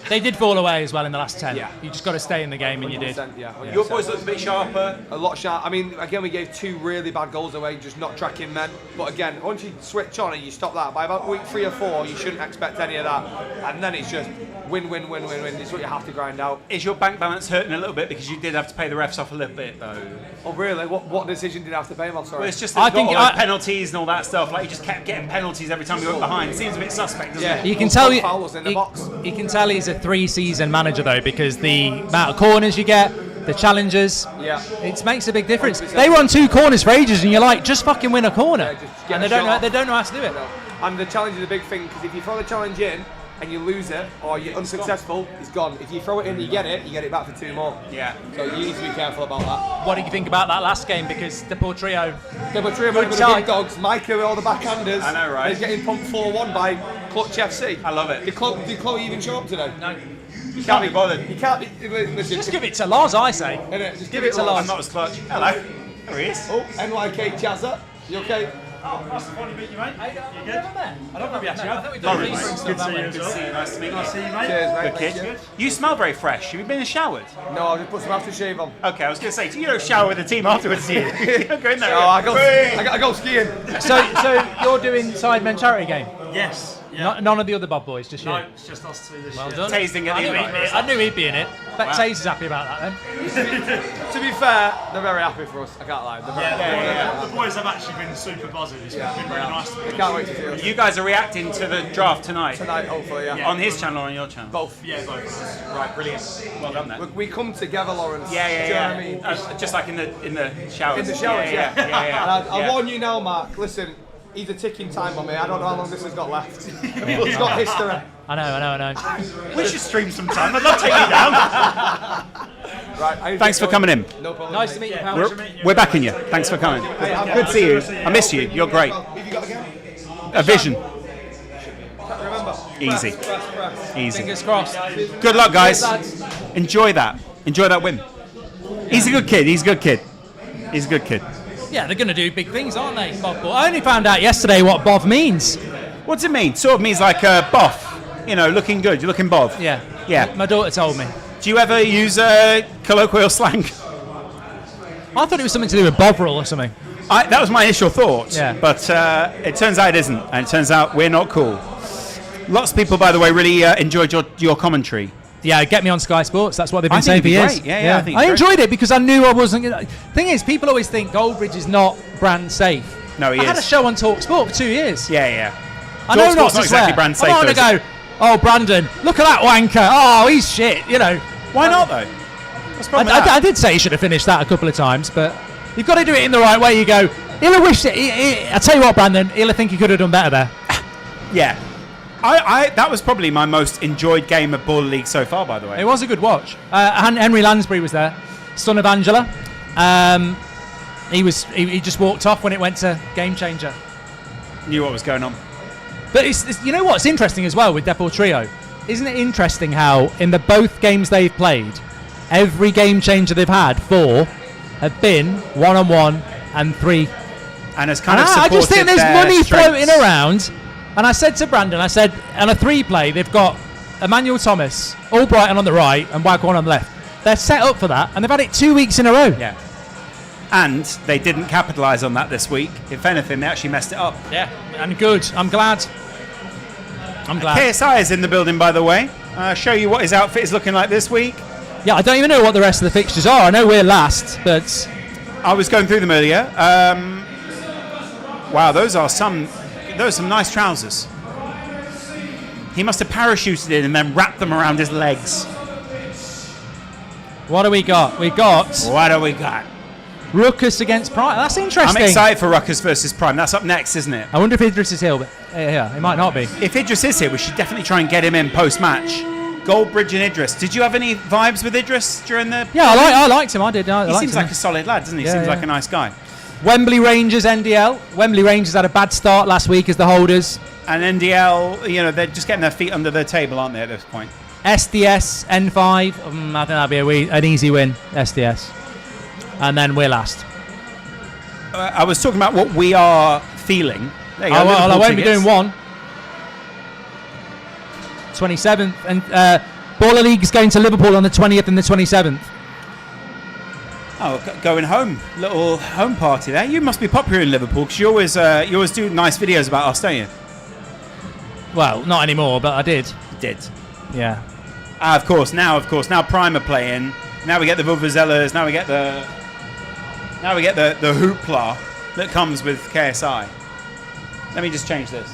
They did fall away as well in the last 10. Yeah. You just got to stay in the game, and you did. Yeah, Your boys looked a bit sharper. A lot sharp. I mean, again, we gave 2 really bad goals away, just not tracking men. But again, once you switch on and you stop that, by about week 3 or 4, you shouldn't expect any of that. And then it's just win. It's what you have to grind out. Is your bank balance hurting a little bit because you did have to pay the refs off a little bit, though? Oh, really? What decision did I have to pay them on? Sorry. Well, it's just that you've got all those penalties and all that stuff. Like, you just kept getting penalties every time you went behind. It seems a bit suspect, doesn't it? You can tell fouls in the box. You can tell he's a 3-season manager though, because the amount of corners you get, the challenges, it makes a big difference. 100%. They run 2 corners for ages, and you're like, just fucking win a corner, and they don't know how to do it. And the challenge is a big thing because if you throw the challenge in and you lose it or you're unsuccessful, it's gone. If you throw it in, you get it back for 2 more. Yeah. So you need to be careful about that. What did you think about that last game? Because Depot Trio with the big dogs, Micah with all the backhanders. I know, right? He's getting pumped 4-1 by Clutch FC. I love it. Did Chloe even show up today? No. You can't be bothered. You can't be. Listen, just give it to Lars, I say. Just give it to Lars. I'm not as clutch. Hello. There he is. Oh, NYK Chazza. You okay? Oh, nice to finally meet you, mate. You good? I don't know if we actually have. Good to see you as well. Nice to meet you. Nice to see you, mate. Cheers, mate. Good kid. You smell very fresh. Have you been showered? No, I'll just put some aftershave on. Okay, I was going to say, you don't shower with the team afterwards, do you? You don't go in there. No, I gotta go skiing. So you're doing Sidemen charity game? Yes. None of the other Bob boys, just you. No, it's just us two this Well year. done. Tasting at the end. I knew he'd be in it. Bet Taze is happy about that then. To be fair, they're very happy for us. I can't lie. They're very The boys have actually been super buzzing. It's been really nice to I can't wait to see us. You guys are reacting to the draft tonight. Tonight, hopefully, yeah. On his channel or on your channel? Both. Yeah, both. Right, brilliant. Well done then. We come together, Lawrence. Yeah, Do you know what I mean? Just like in the showers. In the showers, yeah. yeah. And I'll warn you now, Mark. Listen, he's a ticking time on me. I don't know how long this has got left. He's got history. I know. We should stream sometime. I'd love to take you down. Right. Thanks for coming in. No problem. Nice to meet you, pal. We're backing you. Thanks for coming. Good to see you. I miss you. You're great. A vision. Remember. Easy. Easy. Fingers crossed. Good luck, guys. Enjoy that. Enjoy that win. He's a good kid. He's a good kid. Yeah, they're going to do big things, aren't they, Bob? I only found out yesterday what Bob means. What's it mean? Sort of means like boff. You know, looking good. You're looking bob. Yeah. Yeah. My daughter told me. Do you ever use colloquial slang? I thought it was something to do with Bovril or something. That was my initial thought. Yeah. But it turns out it isn't. And it turns out we're not cool. Lots of people, by the way, really enjoyed your commentary. Yeah, get me on Sky Sports. That's what they've been I saying think for it'd years. be great. Yeah, I think I it's great. enjoyed it because I knew I wasn't going to... Thing is, people always think Goldbridge is not brand safe. No, he I had a is. show on Talk Sport for 2 years. Yeah. I know not Talksport's to not exactly swear. brand safe, I'm not though, going to go, oh, Brandon, look at that wanker. Oh, he's shit, you know. Why not, though? What's the problem with that? I did say he should have finished that a couple of times, but you've got to do it in the right way. You go, he'll have wished it. I tell you what, Brandon, he'll have think he could have done better there. Yeah. That was probably my most enjoyed game of Baller League so far, by the way. It was a good watch. Henry Lansbury was there, son of Angela. He just walked off when it went to Game Changer. Knew what was going on. But it's you know what's interesting as well with Depor Trio? Isn't it interesting how in the both games they've played, every Game Changer they've had, 4, have been 1-on-1 and 3. And it's kind of supported I just think there's their money strengths. floating around. And I said to Brandon, on a 3 play, they've got Emmanuel Thomas, Albrighton on the right and Wagwan on the left. They're set up for that, and they've had it 2 weeks in a row. Yeah. And they didn't capitalise on that this week. If anything, they actually messed it up. Yeah, and good. I'm glad. KSI is in the building, by the way. Show you what his outfit is looking like this week. Yeah, I don't even know what the rest of the fixtures are. I know we're last, but... I was going through them earlier. Wow, those are some nice trousers. He must have parachuted in and then wrapped them around his legs. What do we got? What do we got? Ruckus against Prime. That's interesting. I'm excited for Ruckus versus Prime. That's up next, isn't it? I wonder if Idris is here. But yeah, he might not be. If Idris is here, we should definitely try and get him in post-match. Goldbridge and Idris. Did you have any vibes with Idris during the... Yeah, I liked him. I did. He seems like a solid lad, doesn't he? Yeah, Seems yeah. like a nice guy. Wembley Rangers, NDL. Wembley Rangers had a bad start last week as the holders. And NDL, you know, they're just getting their feet under their table, aren't they, at this point? SDS, N5. I think that'll be an easy win, SDS. And then we're last. I was talking about what we are feeling. There you go, Well, I Liverpool won't be tickets. doing one. 27th. And Baller League is going to Liverpool on the 20th and the 27th. Oh, going home. Little home party there. You must be popular in Liverpool because you always do nice videos about us, don't you? Well, not anymore, but I did. You did. Yeah. Of course. Now Prime are playing. Now we get the Vuvuzelas. Now we get the hoopla that comes with KSI. Let me just change this.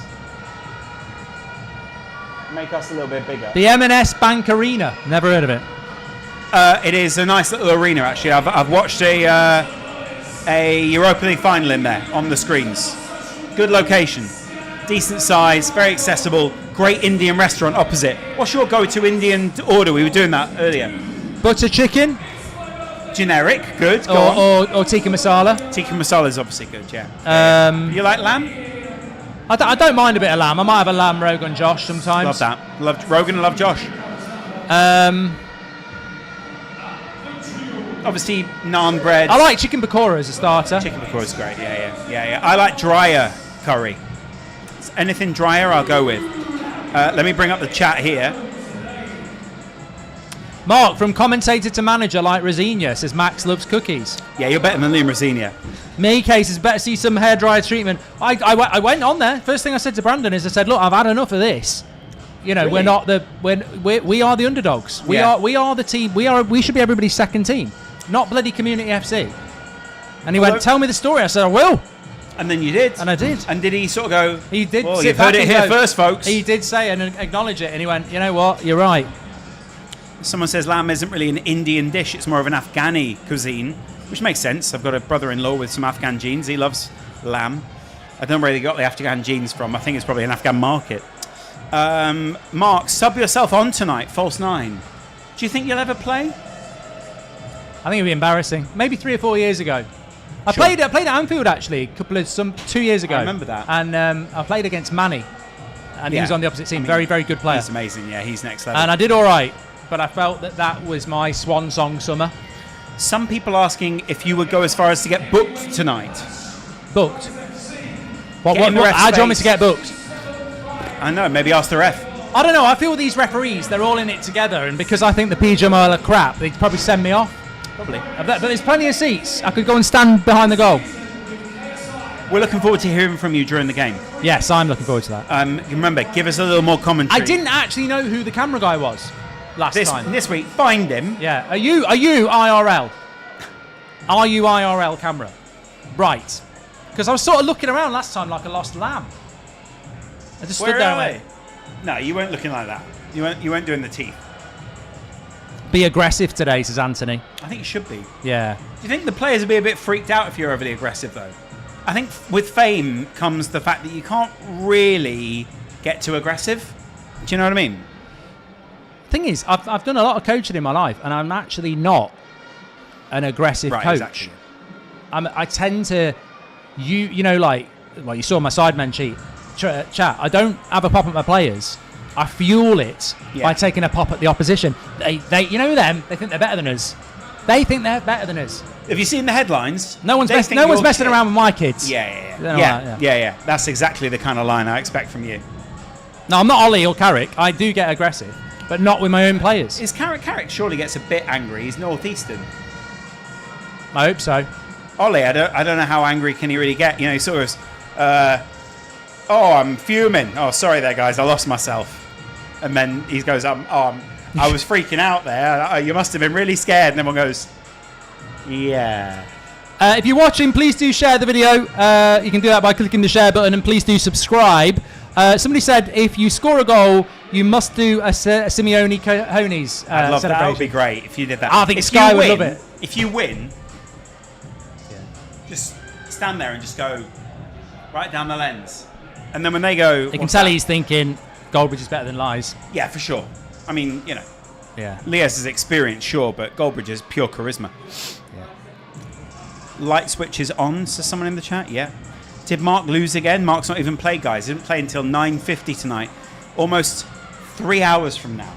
Make us a little bit bigger. The M&S Bank Arena. Never heard of it. It is a nice little arena, actually. I've watched a Europa League final in there on the screens. Good location, decent size, very accessible. Great Indian restaurant opposite. What's your go-to Indian order? We were doing that earlier. Butter chicken. Generic, good. Go on. Or tikka masala. Tikka masala is obviously good, yeah. You like lamb? I don't mind a bit of lamb. I might have a lamb Rogan Josh sometimes. Love that. Love Rogan and love Josh. obviously naan bread. I like chicken pakora as a starter. Chicken pakora is great. Yeah. I like drier curry. Anything drier, I'll go with. Let me bring up the chat here. Mark, from commentator to manager like Rosina, says Max loves cookies. Yeah, you're better than Liam Rosina. Me case is better see some hairdryer treatment. I went on there. First thing I said to Brandon is I said, look, I've had enough of this. You know, Really? we are the underdogs. We are the team. We should be everybody's second team, not bloody Community FC. And he went, tell me the story. I said, I will. And then you did. And I did. And did he sort of go? He did. Well, sit you've back heard it and here go- first, folks. He did say and acknowledge it, and he went, you know what, you're right. Someone says lamb isn't really an Indian dish; it's more of an Afghani cuisine, which makes sense. I've got a brother-in-law with some Afghan genes. He loves lamb. I don't know where they got the Afghan genes from. I think it's probably an Afghan market. Mark, sub yourself on tonight, false 9. Do you think you'll ever play? I think it'd be embarrassing. Maybe 3 or 4 years ago. I Sure. played at Anfield actually, 2 years ago. I remember that. And I played against Manny, and he Yeah. was on the opposite team. I mean, Very, very good player. He's amazing. Yeah, he's next level. And I did all right, but I felt that was my swan song summer. Some people asking if you would go as far as to get booked tonight. Booked. Get in the ref's How do you want me face. to get booked? I know. Maybe ask the ref. I don't know. I feel these referees, they're all in it together, and because I think the PGML are crap, they'd probably send me off. Probably. But there's plenty of seats. I could go and stand behind the goal. We're looking forward to hearing from you during the game. Yes, I'm looking forward to that. Remember, give us a little more commentary. I didn't actually know who the camera guy was last time. This week, find him. Yeah. Are you IRL? Are you IRL camera? Right. Because I was sort of looking around last time like a lost lamb. I just stood Where there are and they? went, No, you weren't looking like that. You weren't doing the teeth. be aggressive today, says Anthony. I think you should be. Yeah. Do you think the players would be a bit freaked out if you're overly aggressive, though? I think with fame comes the fact that you can't really get too aggressive. Do you know what I mean? Thing is, I've done a lot of coaching in my life, and I'm actually not an aggressive Right, coach. exactly. I tend to, you know, like, well, you saw my sidemen cheat chat. I don't have a pop at my players. I fuel it by taking a pop at the opposition. They, you know them. They think they're better than us. They think they're better than us. Have you seen the headlines? No one's They messing think you're messing shit. around with my kids. Yeah. That's exactly the kind of line I expect from you. No, I'm not Ollie or Carrick. I do get aggressive, but not with my own players. Is Carrick surely gets a bit angry? He's northeastern. I hope so. Ollie, I don't know how angry can he really get. You know, he sort of, oh, I'm fuming. Oh, sorry there, guys, I lost myself. And then he goes, I was freaking out there. You must have been really scared. And everyone goes, yeah. If you're watching, please do share the video. You can do that by clicking the share button, and please do subscribe. Somebody said if you score a goal, you must do a Simeone Cohoni's I'd love that. That would celebration. be great if you did that. I think If Sky you would win, love it. If you win, just stand there and just go right down the lens. And then when they go... You can tell he's thinking Goldbridge is better than Lies. Yeah, for sure. I mean, you know, Yeah. Lias is experience, sure, but Goldbridge is pure charisma. Light switch is on, says someone in the chat. Yeah. Did Mark lose again? Mark's not even played, guys. He didn't play until 9:50 tonight. Almost 3 hours from now.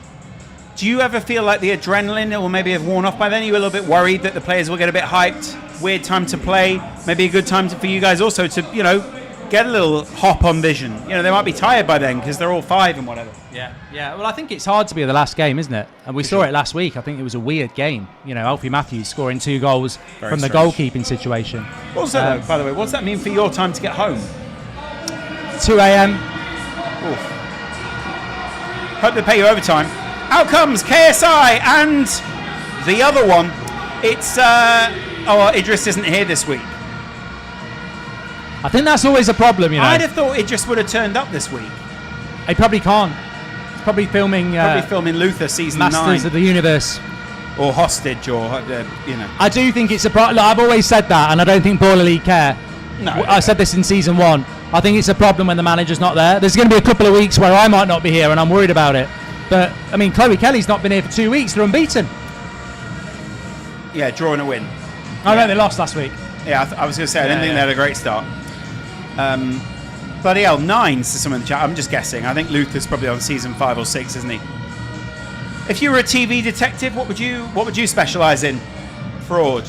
Do you ever feel like the adrenaline will maybe have worn off by then? Are you a little bit worried that the players will get a bit hyped? Weird time to play. Maybe a good time for you guys also to, you know, get a little hop on vision. You know, they might be tired by then because they're all 5 and whatever. Yeah. Well, I think it's hard to be the last game, isn't it? And we saw it last week. I think it was a weird game. You know, Alfie Matthews scoring 2 goals Very from the strange. goalkeeping situation. What's that, by the way? What's that mean for your time to get home? 2 a.m. Hope they pay you overtime. Out comes KSI and the other one. It's Idris isn't here this week. I think that's always a problem, you know. I'd have thought Idris would have turned up this week. He probably can't. He's probably filming Luther season Masters 9 of the Universe. or Hostage or you know. I do think it's a problem. I've always said that, and I don't think Baller League care. No, I said this in season 1. I think it's a problem when the manager's not there. There's going to be a couple of weeks where I might not be here, and I'm worried about it. But I mean, Chloe Kelly's not been here for 2 weeks. They're unbeaten. Yeah, draw and a win. I know they lost last week. Yeah, I was going to say I didn't think they had a great start. Bloody hell, 9 to someone in the chat. I'm just guessing. I think Luther's probably on season 5 or 6, isn't he? If you were a TV detective, what would you specialise in? Fraud.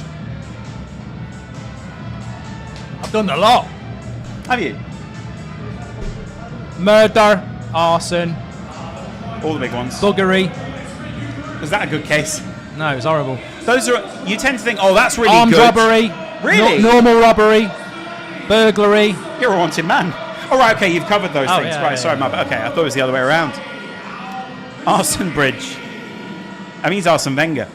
I've done a lot. Have you? Murder, arson, All the big ones. buggery. Was that a good case? No, it was horrible. Those are. You tend to think, oh, that's really Armed good. robbery. Really? Normal robbery. Burglary. You're a wanted man. All right, okay, you've covered those Oh, things. yeah, Right, yeah, sorry, yeah. okay, I thought it was the other way around. Arsene Bridge. I mean, he's Arsene Wenger.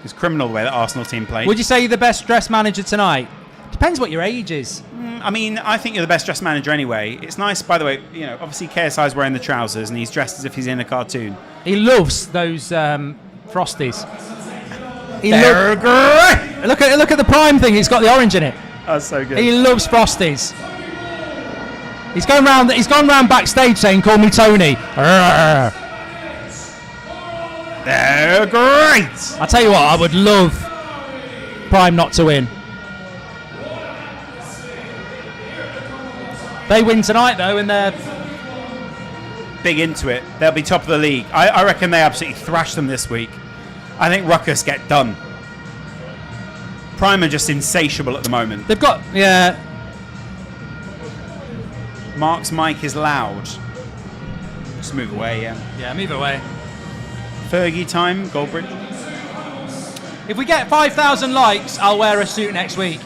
It's criminal the way that Arsenal team played. Would you say you're the best dressed manager tonight? Depends what your age is. I mean, I think you're the best dressed manager anyway. It's nice, by the way, you know, obviously KSI's wearing the trousers and he's dressed as if he's in a cartoon. He loves those Frosties. They're great! Look at the Prime thing. It's got the orange in it. That's so good. He loves Frosties. He's gone round backstage saying, "Call me Tony." They're great! I tell you what, I would love Prime not to win. They win tonight though, and they're Big into it. They'll be top of the league. I reckon they absolutely thrash them this week. I think Ruckus get done. Prime are just insatiable at the moment. they've got Mark's mic is loud. Just move away, yeah. yeah. Move away. Fergie time, Goldbridge. If we get 5,000 likes, I'll wear a suit next week.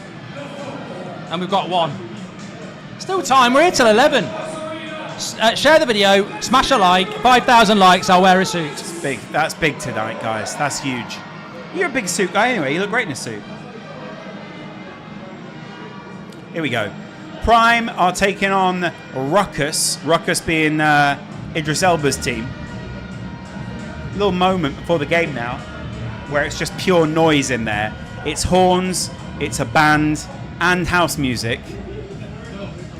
And we've got one. Still time. We're here till 11. Share the video. Smash a like. 5,000 likes. I'll wear a suit. It's big. That's big tonight, guys. That's huge. You're a big suit guy anyway. You look great in a suit. Here we go. Prime are taking on Ruckus. Ruckus being Idris Elba's team. Little moment before the game now, where it's just pure noise in there. It's horns, it's a band, and house music.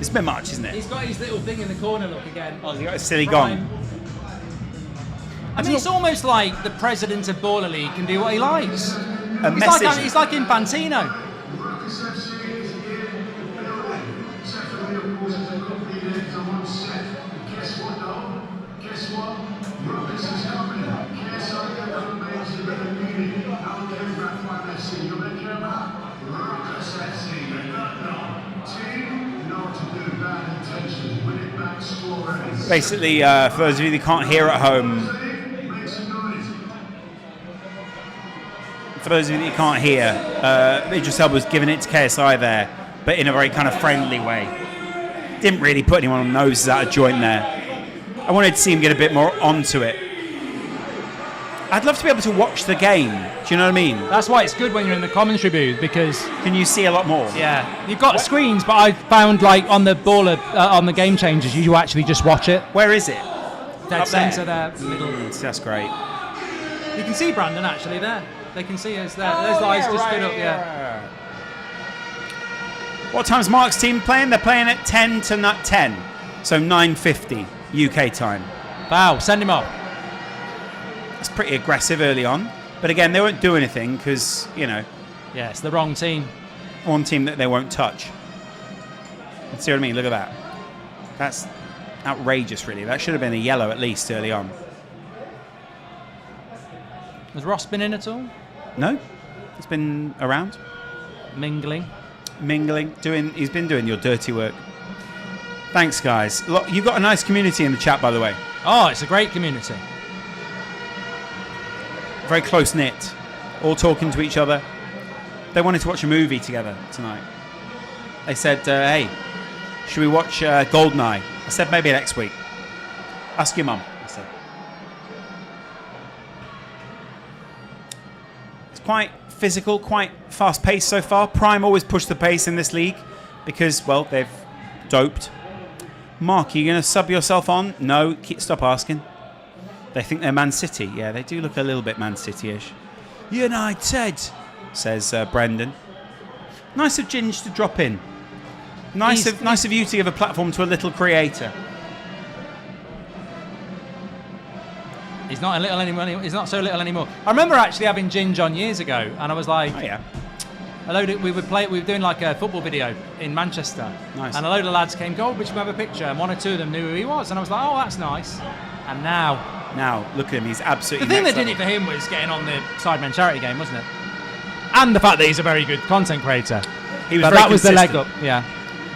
It's a bit much, isn't it? He's got his little thing in the corner. Look again. Oh, he's got a silly gong. I mean, it's almost like the president of Baller League can do what he likes. A message. He's like Infantino. Basically, for those of you that can't hear at home, Idris Elba was giving it to KSI there, but in a very kind of friendly way. Didn't really put anyone on noses out of joint there. I wanted to see him get a bit more onto it. I'd love to be able to watch the game. Do you know what I mean? That's why it's good when you're in the commentary booth, because Can you see a lot more? yeah, you've got screens, but I found like on the Baller on the Game Changers, you actually just watch it. Where is it? Dead Up there. centre there, middle. That's great. You can see Brandon actually there. They can see us there. There's lights just stood up. Yeah. What time's Mark's team playing? They're playing at 10 to 10, so 9:50 UK time. Wow, send him off. It's pretty aggressive early on, but again, they won't do anything because, you know, Yeah, it's the wrong team. one team that they won't touch. See what I mean? Look at that. That's outrageous, really. That should have been a yellow at least early on. Has Ross been in at all? No? He's been around, Mingling. he's been doing your dirty work. Thanks, guys. Look, you've got a nice community in the chat, by the way. Oh, it's a great community. Very close-knit, all talking to each other. They wanted to watch a movie together tonight. They said, hey, should we watch Goldeneye? I said, maybe next week. Ask your mum, I said. It's quite physical, quite fast-paced so far. Prime always push the pace in this league because, well, they've doped. Mark, are you going to sub yourself on? No, stop asking. They think they're Man City. Yeah, they do look a little bit Man City-ish. United, says Brendan. Nice of Ginge to drop in. Nice of you to give a platform to a little creator. He's not a little anymore. He's not so little anymore. I remember actually having Ginge on years ago, and I was like, oh yeah. We were doing like a football video in Manchester. Nice. And a load of lads came, Goldbridge, we have a picture, and one or two of them knew who he was, and I was like, oh, that's nice. And now, look at him. He's absolutely. The thing that next did it level. for him was getting on the Sidemen charity game, wasn't it? And the fact that he's a very good content creator. He was But very that was the leg consistent. up, yeah.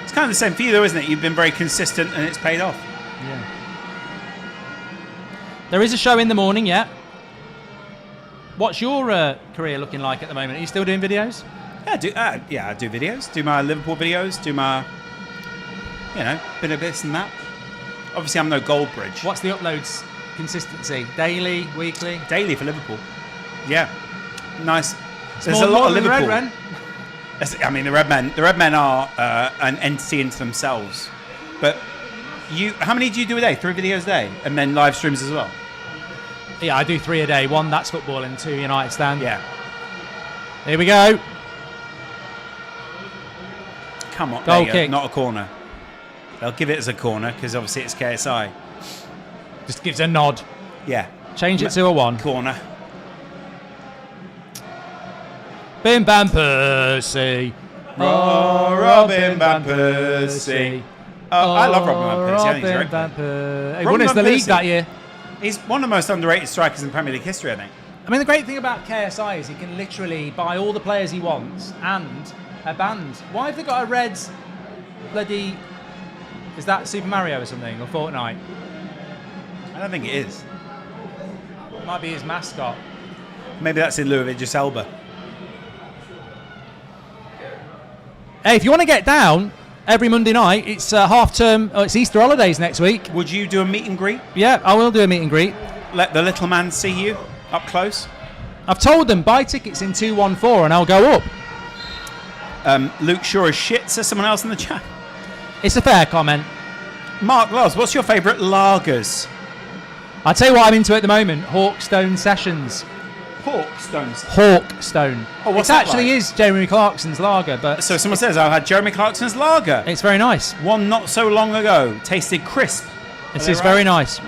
It's kind of the same for you, though, isn't it? You've been very consistent, and it's paid off. Yeah. There is a show in the morning, yeah. What's your career looking like at the moment? Are you still doing videos? Yeah, I do videos. Do my Liverpool videos. Do my, bit of this and that. Obviously, I'm no Goldbridge. What's the uploads consistency? Daily, weekly? Daily for Liverpool. Yeah. Nice. There's More a lot of than the Liverpool. Red Men. I mean, the Red Men are an entity into themselves. But how many do you do a day? 3 videos a day? And then live streams as well? Yeah, I do 3 a day. 1, that's football, and 2, United stand. Yeah. Here we go. Come on. Goal There you kick. go. Not a corner. They'll give it as a corner because obviously it's KSI. Just gives a nod. Yeah. Change it to a 1. Corner. Bim Bam Percy. Oh, Robin Van Persie. I love Robin Van Persie. I think he's Robin great. Van Persie. He Robin won us Van the league Persie. that year. He's one of the most underrated strikers in Premier League history, I think. I mean, the great thing about KSI is he can literally buy all the players he wants and a band. Why have they got a red bloody... Is that Super Mario or something? Or Fortnite? I don't think it is. Might be his mascot. Maybe that's in lieu of Idris Elba. Hey, if you want to get down every Monday night, it's half term. Oh, it's Easter holidays next week. Would you do a meet and greet? Yeah, I will do a meet and greet. Let the little man see you up close? I've told them buy tickets in 214 and I'll go up. Luke Shaw is shit, says someone else in the chat. It's a fair comment. Mark Loves, what's your favourite lagers? I'll tell you what I'm into at the moment. Hawkstone Sessions. Hawkstones. Hawkstone. Oh, what's it that actually like? is Jeremy Clarkson's lager, but So someone says, I had Jeremy Clarkson's lager. it's very nice. One not so long ago. Tasted crisp. This is very nice.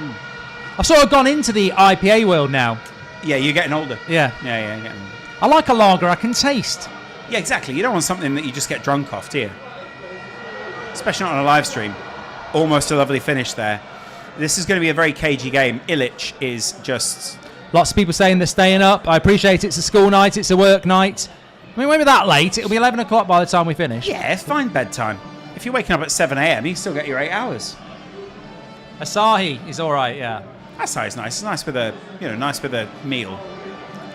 I've sort of gone into the IPA world now. Yeah, you're getting older. Yeah. Yeah, you're getting older. I like a lager I can taste. Yeah, exactly. You don't want something that you just get drunk off, do you? Especially not on a live stream. Almost a lovely finish there. This is going to be a very cagey game. Illich is just... Lots of people saying they're staying up. I appreciate it's a school night, it's a work night. I mean, when we're that late, it'll be 11 o'clock by the time we finish. Yeah, fine bedtime. If you're waking up at 7 a.m, you can still get your 8 hours. Asahi is all right, yeah. That's nice. It's nice with a, nice with a meal.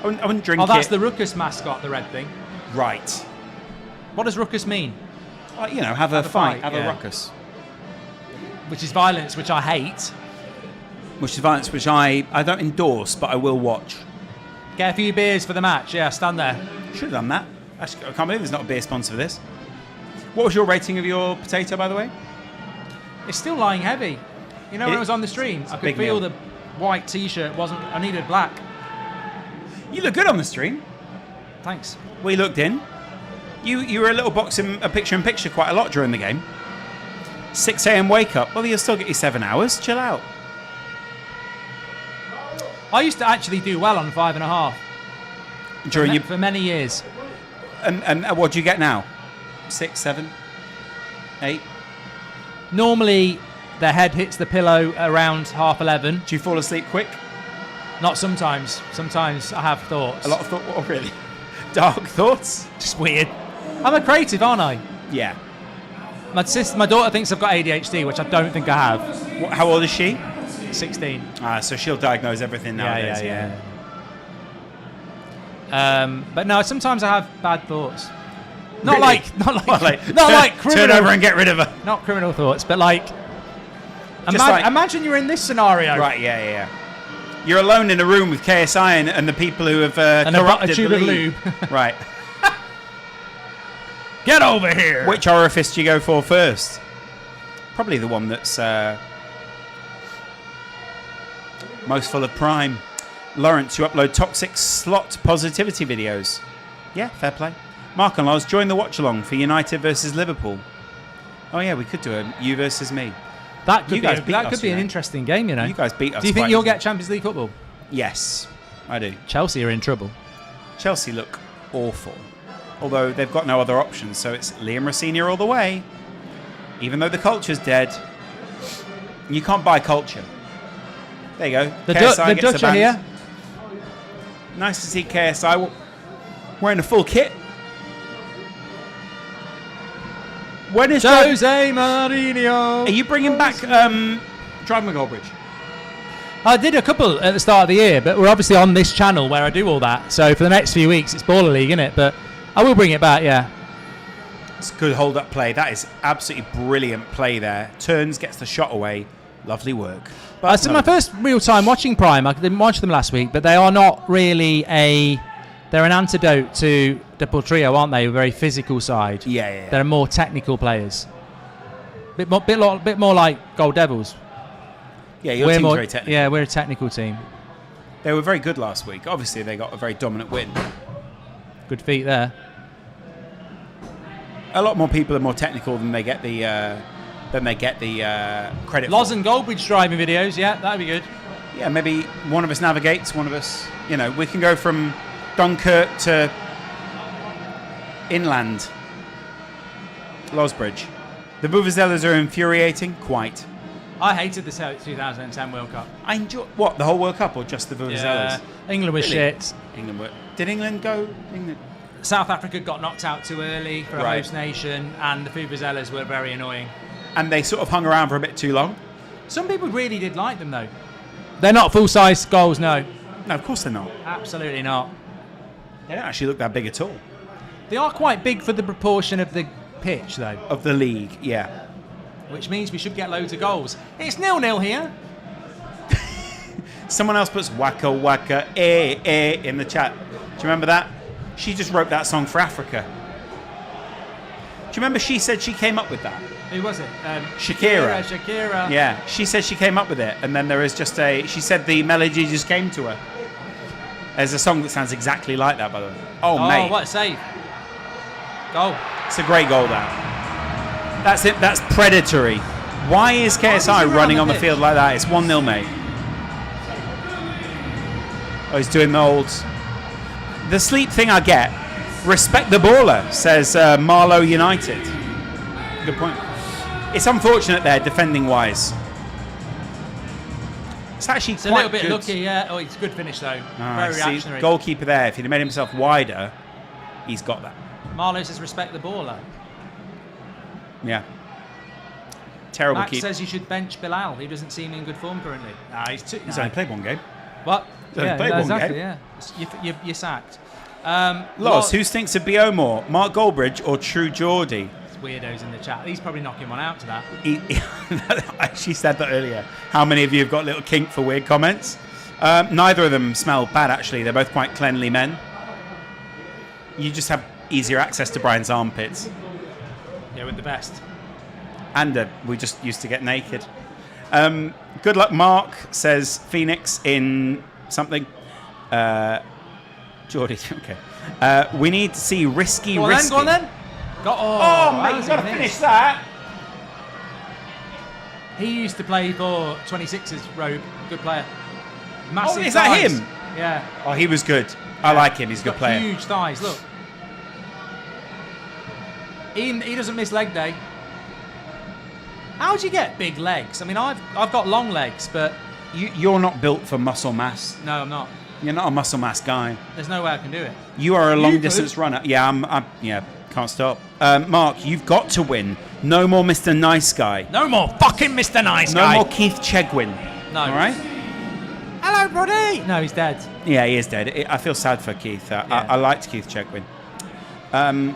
I wouldn't drink Oh, that's it. the Ruckus mascot, the red thing. Right. What does Ruckus mean? Have a fight, have yeah. a ruckus. Which is violence, which I hate. Which is violence, which I don't endorse, but I will watch. Get a few beers for the match, yeah, stand there. Should have done that. I can't believe there's not a beer sponsor for this. What was your rating of your potato, by the way? It's still lying heavy. When I was on the stream, I could big feel meal. the white t-shirt wasn't... I needed black. You look good on the stream. Thanks. We looked in. You were a little a picture-in-picture quite a lot during the game. 6 a.m. wake up. Well, you'll still get your 7 hours. Chill out. I used to actually do well on 5.5. For many years. And what do you get now? 6, 7, 8? Normally, the head hits the pillow around 11:30. Do you fall asleep quick? Not sometimes. Sometimes I have thoughts. A lot of thoughts? Oh, really? Dark thoughts? Just weird. I'm a creative, aren't I? Yeah. My daughter thinks I've got ADHD, which I don't think I have. How old is she? 16. So she'll diagnose everything nowadays. Yeah. But no, sometimes I have bad thoughts. Not Really? like criminal. Turn over and get rid of her. Not criminal thoughts, but like. Like- Imagine you're in this scenario. Right, yeah. You're alone in a room with KSI and the people who have And a corrupted tube the of league. lube. Right. Get over here. Which orifice do you go for first? Probably the one that's most full of prime. Lawrence, you upload toxic slot positivity videos. Yeah, fair play. Mark and Lars, join the watch along for United versus Liverpool. Oh yeah, we could do a you versus me. That could You be, guys beat that us, could be you an know. interesting game, You guys beat us. Do you think quite you'll easily. get Champions League football? Yes, I do. Chelsea are in trouble. Chelsea look awful. Although they've got no other options, so it's Liam Rossini all the way. Even though the culture's dead, you can't buy culture. There you go. The KSI Dutch gets are band. here. Nice to see KSI. wearing a full kit. When is Jose Mourinho. Are you bringing back Driving with Goldbridge? I did a couple at the start of the year, but we're obviously on this channel where I do all that. So for the next few weeks, it's Baller League, isn't it? But I will bring it back, yeah. It's good hold-up play. That is absolutely brilliant play there. Turns, gets the shot away. Lovely work. But So my first real time watching Prime. I didn't watch them last week, but they are not really they're an antidote to Double Trio, aren't they? A very physical side. Yeah. They're more technical players. Bit more like Gold Devils. Yeah, your team's very technical. Yeah, we're a technical team. They were very good last week. Obviously, they got a very dominant win. Good feet there. A lot more people are more technical than they get the credit Loz for. and Goldbridge driving videos, yeah, that'd be good. Yeah, maybe one of us navigates, one of us, we can go from Dunkirk to inland. Losbridge. The Vuvuzelas are infuriating, quite. I hated the 2010 World Cup. I enjoy the whole World Cup or just the Vuvuzelas? Yeah, England was shit. Did England go? South Africa got knocked out too early for a Right. host nation, and the Vuvuzelas were very annoying. And they sort of hung around for a bit too long. Some people really did like them, though. They're not full-size goals, no. No, of course they're not. Absolutely not. They don't actually look that big at all. They are quite big for the proportion of the pitch, though. Of the league, yeah. Which means we should get loads of goals. It's 0-0 here. Someone else puts waka waka in the chat. Do you remember that? She just wrote that song for Africa. Do you remember she said she came up with that? Who was it? Shakira. Shakira. Yeah, she said she came up with it, and then there is just she said the melody just came to her. There's a song that sounds exactly like that, by the way. Oh, mate. What a save. Goal. It's a great goal, that. That's it. That's predatory. Why is KSI running on the field like that? It's 1-0, mate. Oh, he's doing the old... The sleep thing I get. Respect the baller, says Marlow United. Good point. It's unfortunate there, defending-wise. It's actually It's a quite little bit good. lucky, yeah. Oh, it's a good finish, though. Ah, Very see, reactionary. goalkeeper there. If he'd have made himself wider, he's got that. Marlow says respect the baller. Yeah. Terrible Max keep. says you should bench Bilal. He doesn't seem in good form currently. He's only played one game. What? He's only played one game. Yeah. You're sacked. Loz, who stinks of BO more, Mark Goldbridge or True Geordie? It's weirdos in the chat. He's probably knocking one out to that. I actually said that earlier. How many of you have got a little kink for weird comments? Neither of them smell bad, actually. They're both quite cleanly men. You just have easier access to Brian's armpits. Yeah, with the best. And we just used to get naked. Good luck, Mark, says Phoenix in something. Geordie, okay. We need to see risky. Go on then. Mate, you've got to finish that. He used to play for 26's Robe. Good player. Massive is that thighs. him? Yeah. Oh, he was good. I like him. He's a good Got player. Huge thighs, look. He doesn't miss leg day. How do you get big legs? I mean, I've got long legs, but... You're not built for muscle mass. No, I'm not. You're not a muscle mass guy. There's no way I can do it. You are a long distance runner. Yeah, I'm can't stop. Mark, you've got to win. No more Mr. Nice Guy. No more fucking Mr. Nice No Guy. more Keith Chegwin. No. All right? Hello, buddy. No, he's dead. Yeah, he is dead. I feel sad for Keith. I liked Keith Chegwin.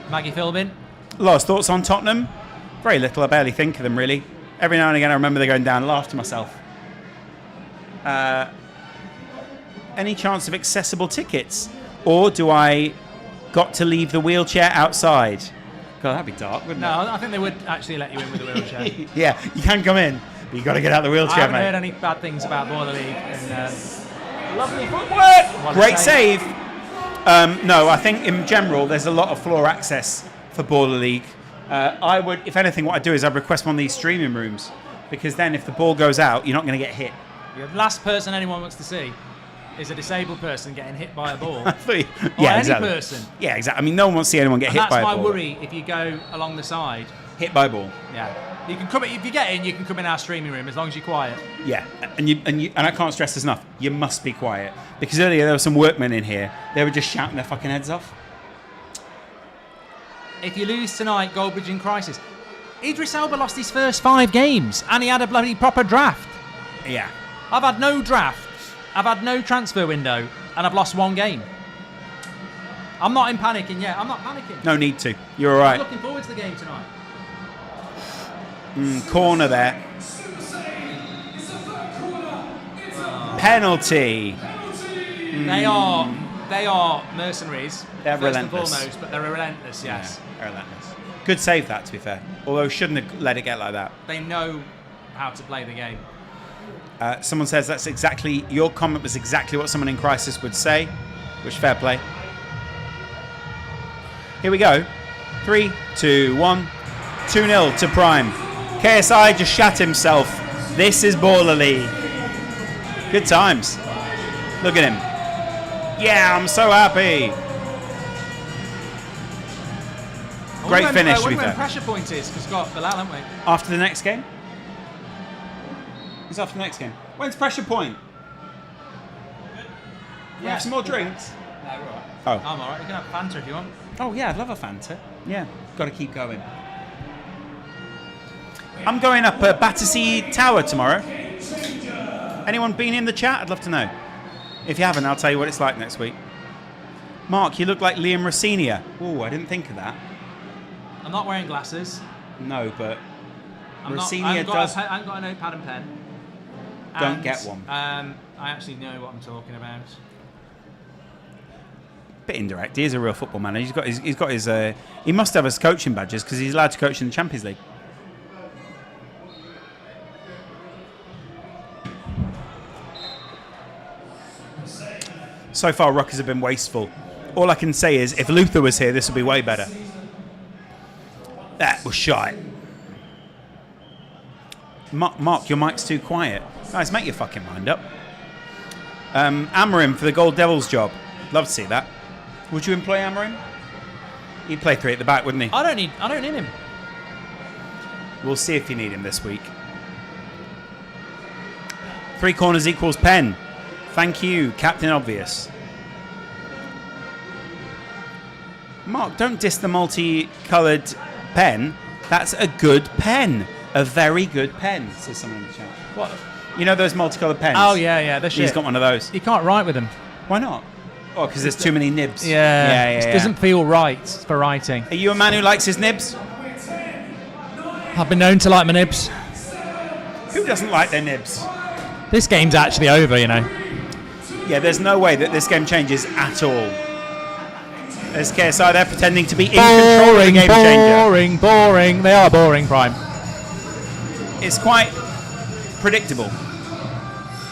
Maggie Philbin. Lost thoughts on Tottenham? Very little. I barely think of them, really. Every now and again, I remember they're going down. Laugh to myself. Any chance of accessible tickets? Or do I got to leave the wheelchair outside? God, that'd be dark, wouldn't it? No, I think they would actually let you in with a wheelchair. Yeah, you can come in, but you got to get out the I wheelchair, haven't mate. heard any bad things about Baller League. And, Lovely footwork. Great save. No, I think in general there's a lot of floor access for Baller League. I would, if anything, what I'd do is I'd request one of these streaming rooms, because then if the ball goes out, you're not going to get hit. The last person anyone wants to see is a disabled person getting hit by a ball. Yeah, any exactly. person. Yeah, exactly. I mean, no one wants to see anyone get And hit by a ball. that's my worry if you go along the side. Hit by a ball. Yeah. You can come if you get in, you can come in our streaming room as long as you're quiet. Yeah, and I can't stress this enough. You must be quiet, because earlier there were some workmen in here. They were just shouting their fucking heads off. if you lose tonight, Goldbridge in crisis. Idris Elba lost his first 5 games, and he had a bloody proper draft. Yeah. I've had no draft. I've had no transfer window, and I've lost 1 game. I'm not in panicking yet. I'm not panicking. No need to. You're all right. I'm looking forward to the game tonight. Corner there. Penalty. They are mercenaries. They're first relentless. and foremost, but they're relentless. Yes. Yeah, relentless. Good save that, to be fair. Although shouldn't have let it get like that. They know how to play the game. Someone says that's exactly your comment was exactly what someone in crisis would say, which fair play. Here we go. 3, 2, 1. 2-0 to Prime. KSI just shat himself. This is Baller League. Good times. Look at him. Yeah, I'm so happy. Great finish, to be when fair. pressure point is, because we've got Bilal, haven't we? After the next game? It's after the next game. When's pressure point? Yeah. Have some more drinks? No, we're all right. Oh. I'm all right. You can have banter if you want. Oh, yeah, I'd love a Fanta. Yeah, got to keep going. I'm going up Battersea Tower tomorrow. Anyone been in the chat? I'd love to know. If you haven't, I'll tell you what it's like next week. Mark, you look like Liam Rossinia. Oh, I didn't think of that. I'm not wearing glasses. No, but I Rossinia haven't does... I haven't got a notepad and pen. Don't And, get one. I actually know what I'm talking about. Bit indirect. He is a real football man. He's got his he must have his coaching badges because he's allowed to coach in the Champions League. So far, Rockers have been wasteful. All I can say is, if Luther was here, this would be way better. That was shite. Mark, your mic's too quiet. Guys, make your fucking mind up. Amarim for the Gold Devils job. Love to see that. Would you employ Amarim? He'd play 3 at the back, wouldn't he? I don't need him. We'll see if you need him this week. 3 corners equals pen. Thank you, Captain Obvious. Mark, don't diss the multicoloured pen. That's a good pen. A very good pen, says someone in the chat. What? You know those multicolored pens? Oh, yeah, they're shit. He's got one of those. You can't write with them. Why not? Oh, because there's too many nibs. Yeah. It doesn't feel right for writing. Are you a man who likes his nibs? I've been known to like my nibs. Who doesn't like their nibs? This game's actually over, you know. Yeah, there's no way that this game changes at all. There's KSI there pretending to be in control of the game changer. Boring. They are boring, Prime. It's quite predictable.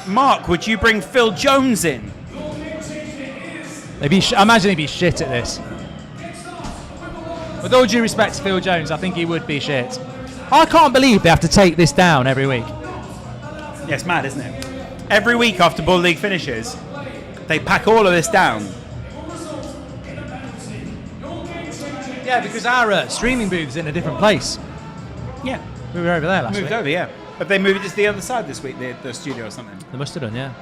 Mark, would you bring Phil Jones in? I imagine he'd be shit at this. With all due respect to Phil Jones, I think he would be shit. I can't believe they have to take this down every week. Yeah, it's mad, isn't it? Every week after Ball League finishes, they pack all of this down. Yeah, because our streaming booth's in a different place. Yeah. We were over there last week. Moved over, yeah. Have they moved it to the other side this week, the studio or something? They must have done, yeah.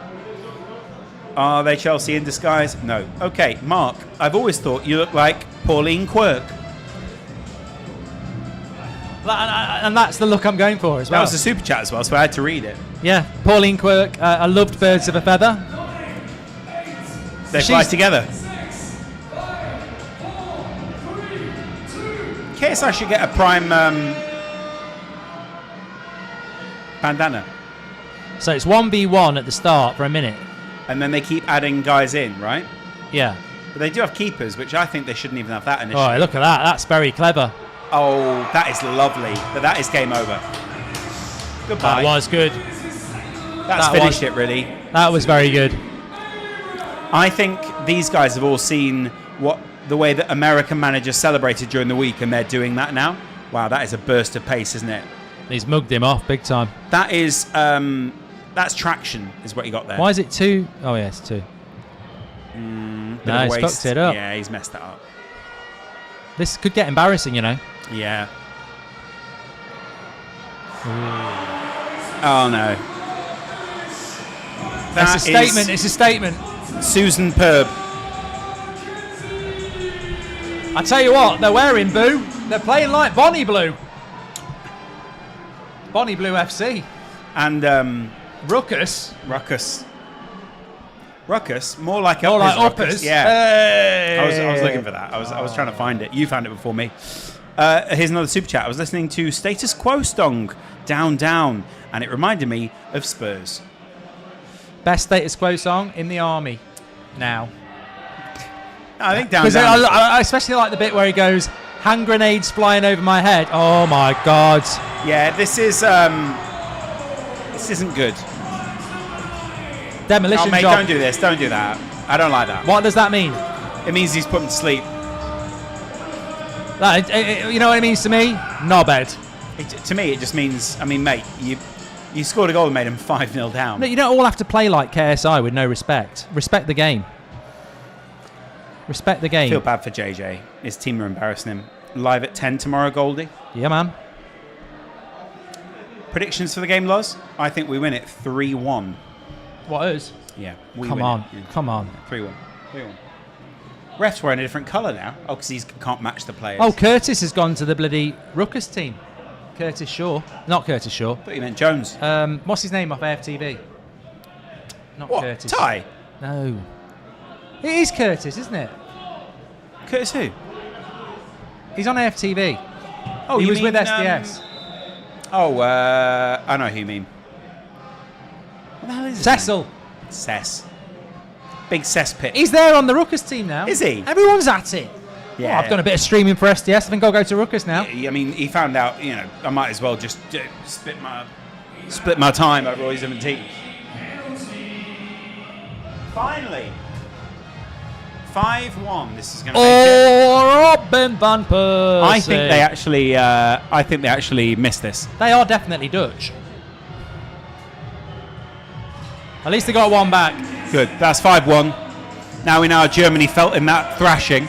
Are they Chelsea in disguise? No. Okay, Mark, I've always thought you look like Pauline Quirk. And that's the look I'm going for as well. That was a super chat as well, so I had to read it. Yeah, Pauline Quirk. I loved Birds of a Feather. They fly together. KSI should get a Prime bandana. So it's 1v1 at the start for a minute. And then they keep adding guys in, right? Yeah. But they do have keepers, which I think they shouldn't even have that initially. Oh, look at that. That's very clever. Oh, that is lovely. But that is game over. Goodbye. That was good. That's finished it, really. That was very good. I think these guys have all seen the way that American managers celebrated during the week, and they're doing that now. Wow, that is a burst of pace, isn't it? He's mugged him off big time. That is, that's traction, is what you got there. Why is it 2? Oh, yeah, it's 2. No, he's fucked it up. Yeah, he's messed it up. This could get embarrassing, you know. Yeah. Oh, no. It's a statement. It's a statement. Susan Perb. I tell you what, they're wearing blue. They're playing like Bonnie Blue. Bonnie Blue FC. And Ruckus. Ruckus, more like More like Ruckus. uppers. Yeah. Hey. I was looking for that. I was trying to find it. You found it before me. Here's another super chat. I was listening to Status Quo Stong, Down Down, and it reminded me of Spurs. Best Status Quo song in the army now. I think Down Because Down. I especially like the bit where he goes, hand grenades flying over my head. Oh my God. Yeah, this isn't good. Demolition Oh, mate, job. don't do this. Don't do that. I don't like that. What does that mean? It means he's put him to sleep. You know what it means to me? Knobhead. To me, it just means, I mean, mate, you scored a goal and made him 5-0 down. No, you don't all have to play like KSI with no respect. Respect the game. Respect the game. I feel bad for JJ. His team are embarrassing him. Live at 10 tomorrow, Goldie. Yeah, man. Predictions for the game, Loz? I think we win it 3-1. What is? Yeah. Come on. Come on. 3-1. 3-1. Ref's wearing a different colour now. Oh, because he can't match the players. Oh, Curtis has gone to the bloody Ruckus team. Curtis Shaw. Not Curtis Shaw. I thought you meant Jones. What's his name off AFTV? Not What? Curtis. Ty? No. It is Curtis, isn't it? Curtis who? He's on AFTV. Oh, he you was mean, with SDS. I know who you mean. What the hell is his Cecil. name? Cess. Big cesspit. He's there on the Ruckus team now. Is he? Everyone's at it. Yeah. Oh, I've done a bit of streaming for SDS. I think I'll go to Ruckus now. I mean, he found out, I might as well just split my time over all these different teams. Finally. 5-1. This is going to make it. Robin van Persie. I think they actually missed this. They are definitely Dutch. At least they got one back. Good. That's 5-1. Now we know how Germany felt in that thrashing.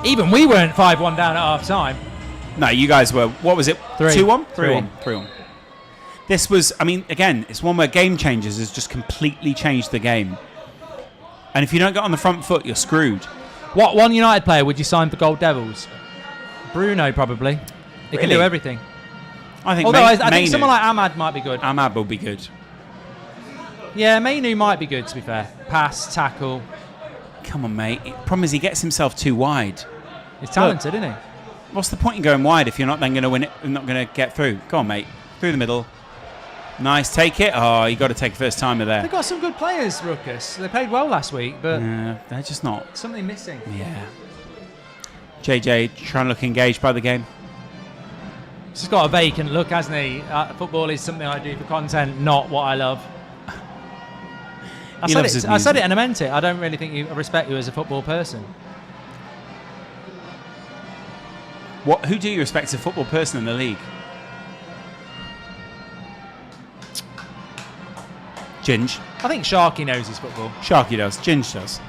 Even we weren't 5-1 down at half time. No, you guys were. What was it? 2-1? 3-1. 3-1. This was, I mean, again, it's one where Game Changers has just completely changed the game. And if you don't get on the front foot, you're screwed. What one United player would you sign for Gold Devils? Bruno, probably. He can do everything. I think Although I think someone like Ahmad might be good. Ahmad will be good. Yeah, Mainu might be good, to be fair. Pass, tackle. Come on, mate. The problem is he gets himself too wide. He's talented, isn't he? What's the point in going wide if you're not then going to win it and not going to get through? Go on, mate. Through the middle. Nice. Take it. Oh, you got to take first timer there. They've got some good players, Ruckus. They played well last week, but they're just not. Something missing. Yeah. JJ trying to look engaged by the game. He's just got a vacant look, hasn't he? Football is something I do for content, not what I love. I said it and I meant it. I don't really think I respect you as a football person. Who do you respect as a football person in the league? Ginge. I think Sharky knows his football. Sharky does. Ginge does.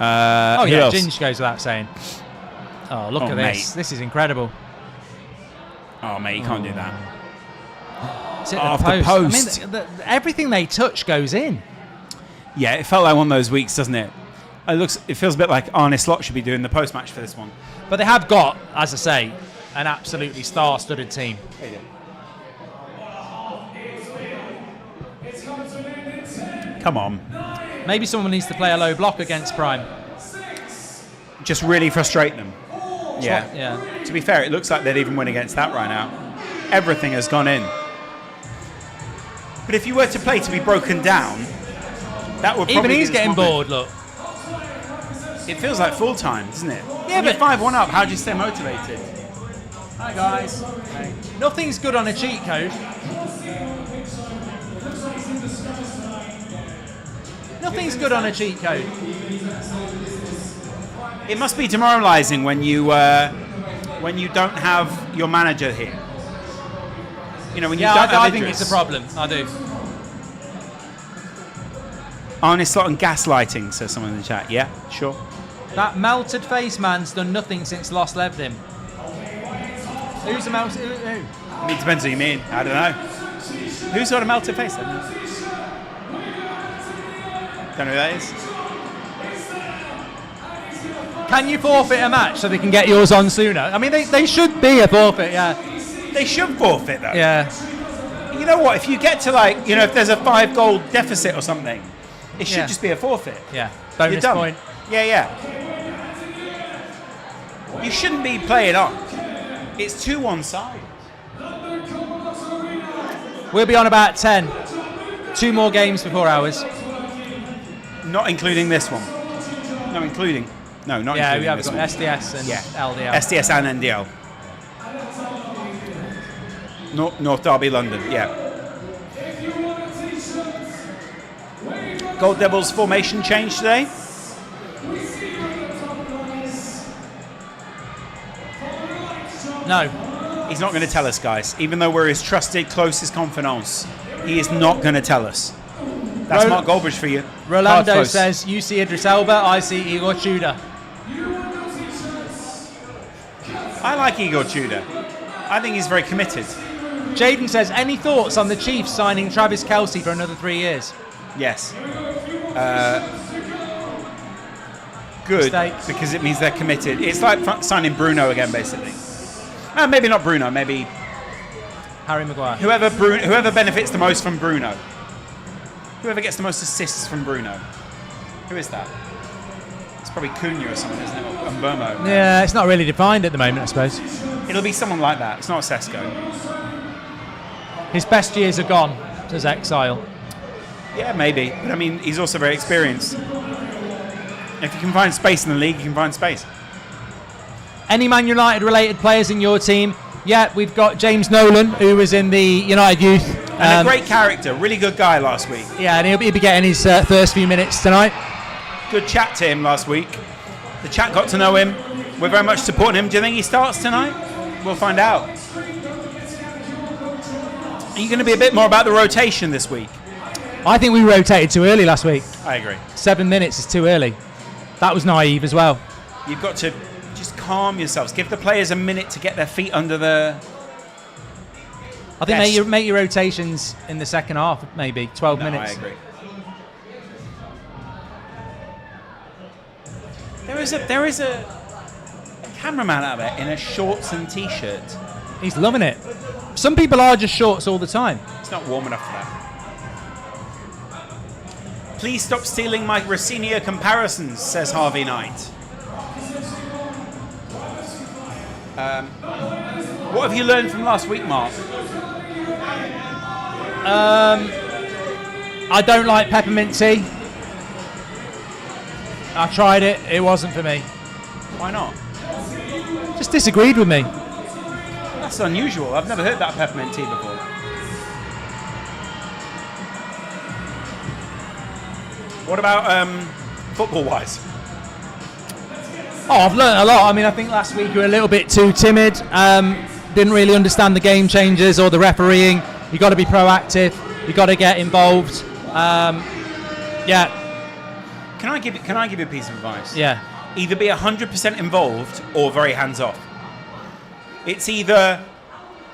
Oh who yeah, else? Ginge goes without saying. Oh, look at this. This is incredible. Oh, mate, you can't do that. It's at the post. I mean, everything they touch goes in. Yeah, it felt like one of those weeks, doesn't it? It feels a bit like Arne Slot should be doing the post match for this one. But they have got, as I say, an absolutely star-studded team. Come on. Maybe someone needs to play a low block against Prime. Just really frustrate them. Yeah. Yeah. To be fair, it looks like they'd even win against that right now. Everything has gone in. But if you were to play to be broken down, that would probably even be he's the getting smart bored. Look. It feels like full time, doesn't it? Yeah, but but 5-1 up. How do you stay motivated? Hi guys. Hey. Nothing's good on a cheat code. Nothing's good on a cheat code. It must be demoralising when you don't have your manager here. You know, when you don't have I think Idris. it's a problem. I do. Arne Slot and gaslighting, says someone in the chat. Yeah, sure. That melted face man's done nothing since Lost left him. Who's a melted? Who? I mean, it depends who you mean. I don't know. Who's got a melted face then? Don't know who that is. Can you forfeit a match so they can get yours on sooner? I mean, they should be a forfeit, yeah. They should forfeit though. Yeah. You know what? If you get to if there's a 5-goal deficit or something, it should Yeah. just be a forfeit. Yeah. You're Bonus done. point. Yeah. You shouldn't be playing on. It's too one-sided. We'll be on about 10. 2 more games before ours. Not including this one. No, including. No, not Yeah, including we have this got one. SDS and LDL. SDS and NDL. North Derby, London. Yeah. Gold Devils formation change today. No. He's not going to tell us, guys. Even though we're his trusted, closest confidants, he is not going to tell us. That's Mark Goldbridge for you. Rolando Cards close. says, you see Idris Elba, I see Igor Tudor. I like Igor Tudor. I think he's very committed. Jaden says, any thoughts on the Chiefs signing Travis Kelce for another 3 years? Yes. Good, Mistake. because it means they're committed. It's like signing Bruno again, basically. Maybe not Bruno, maybe Harry Maguire. whoever benefits the most from Bruno. Whoever gets the most assists from Bruno. Who is that? It's probably Cunha or someone, isn't it? Or Mbomo. Yeah, it's not really defined at the moment, I suppose. It'll be someone like that. It's not Sesko. His best years are gone, says Exile. Yeah, maybe. But I mean, he's also very experienced. If you can find space in the league, you can find space. Any Man United related players in your team? Yeah, we've got James Nolan, who was in the United Youth. And a great character, really good guy last week. Yeah, and he'll be getting his first few minutes tonight. Good chat to him last week. The chat got to know him. We're very much supporting him. Do you think he starts tonight? We'll find out. Are you going to be a bit more about the rotation this week? I think we rotated too early last week. I agree. 7 minutes is too early. That was naive as well. You've got to just calm yourselves. Give the players a minute to get their feet under the... I think make your rotations in the second half, maybe 12 minutes. I agree. There is a cameraman out there in a shorts and t-shirt. He's loving it. Some people are just shorts all the time. It's not warm enough for that. Please stop stealing my Rossignol comparisons, says Harvey Knight. What have you learned from last week, Mark? I don't like peppermint tea. I tried it. It wasn't for me. Why not? Just disagreed with me. That's unusual. I've never heard about peppermint tea before. What about football-wise? Oh, I've learnt a lot. I mean, I think last week you were a little bit too timid. Didn't really understand the game changes or the refereeing. You got to be proactive. You got to get involved. Yeah. Can I give you a piece of advice? Yeah. Either be 100% involved or very hands-off. It's either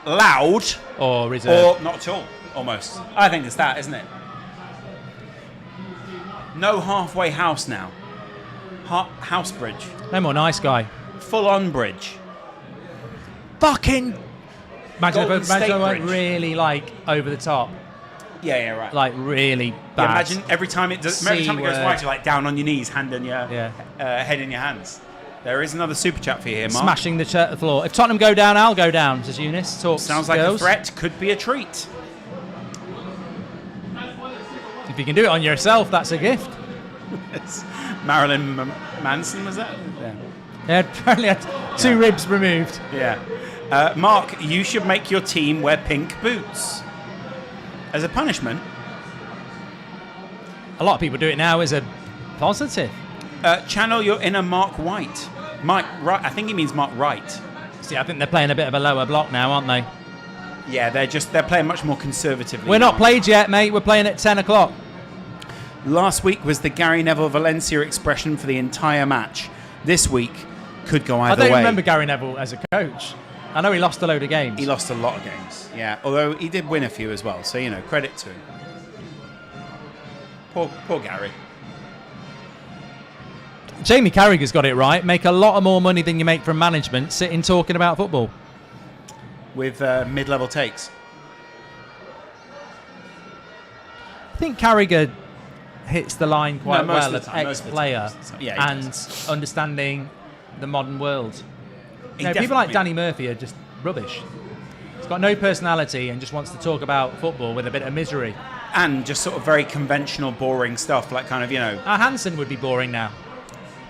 loud or reserved. Or not at all, almost. I think it's that, isn't it? No halfway house now. House bridge. No more nice guy. Full-on bridge. Fucking... Imagine Golden if State I went Bridge. really, over the top. Yeah, right. Like, really bad. Yeah, imagine every time it goes right, you're like down on your knees, hand in your head in your hands. There is another super chat for you here, Mark. Smashing the floor. If Tottenham go down, I'll go down, says Eunice. Sounds like a threat, could be a treat. If you can do it on yourself, that's a gift. Marilyn Manson, was that? Yeah, apparently had 2 ribs removed. Yeah. Mark, you should make your team wear pink boots. As a punishment. A lot of people do it now as a positive. Channel your inner Mark White. Mike Wright. I think he means Mark Wright. See, I think they're playing a bit of a lower block now, aren't they? Yeah, they're playing much more conservatively. We're not played yet, mate. We're playing at 10 o'clock. Last week was the Gary Neville Valencia expression for the entire match. This week could go either way. I don't remember Gary Neville as a coach. I know he lost a load of games. He lost a lot of games, yeah. Although he did win a few as well, so, credit to him. Poor Gary. Jamie Carragher's got it right. Make a lot of more money than you make from management sitting talking about football. With mid-level takes. I think Carragher hits the line quite most well of of the time, most of the ex-player time. Yeah, he and does. understanding the modern world. He You know, people like definitely- Danny Murphy are just rubbish. He's got no personality and just wants to talk about football with a bit of misery. And just sort of very conventional, boring stuff, like kind of, you know. Hansen would be boring now.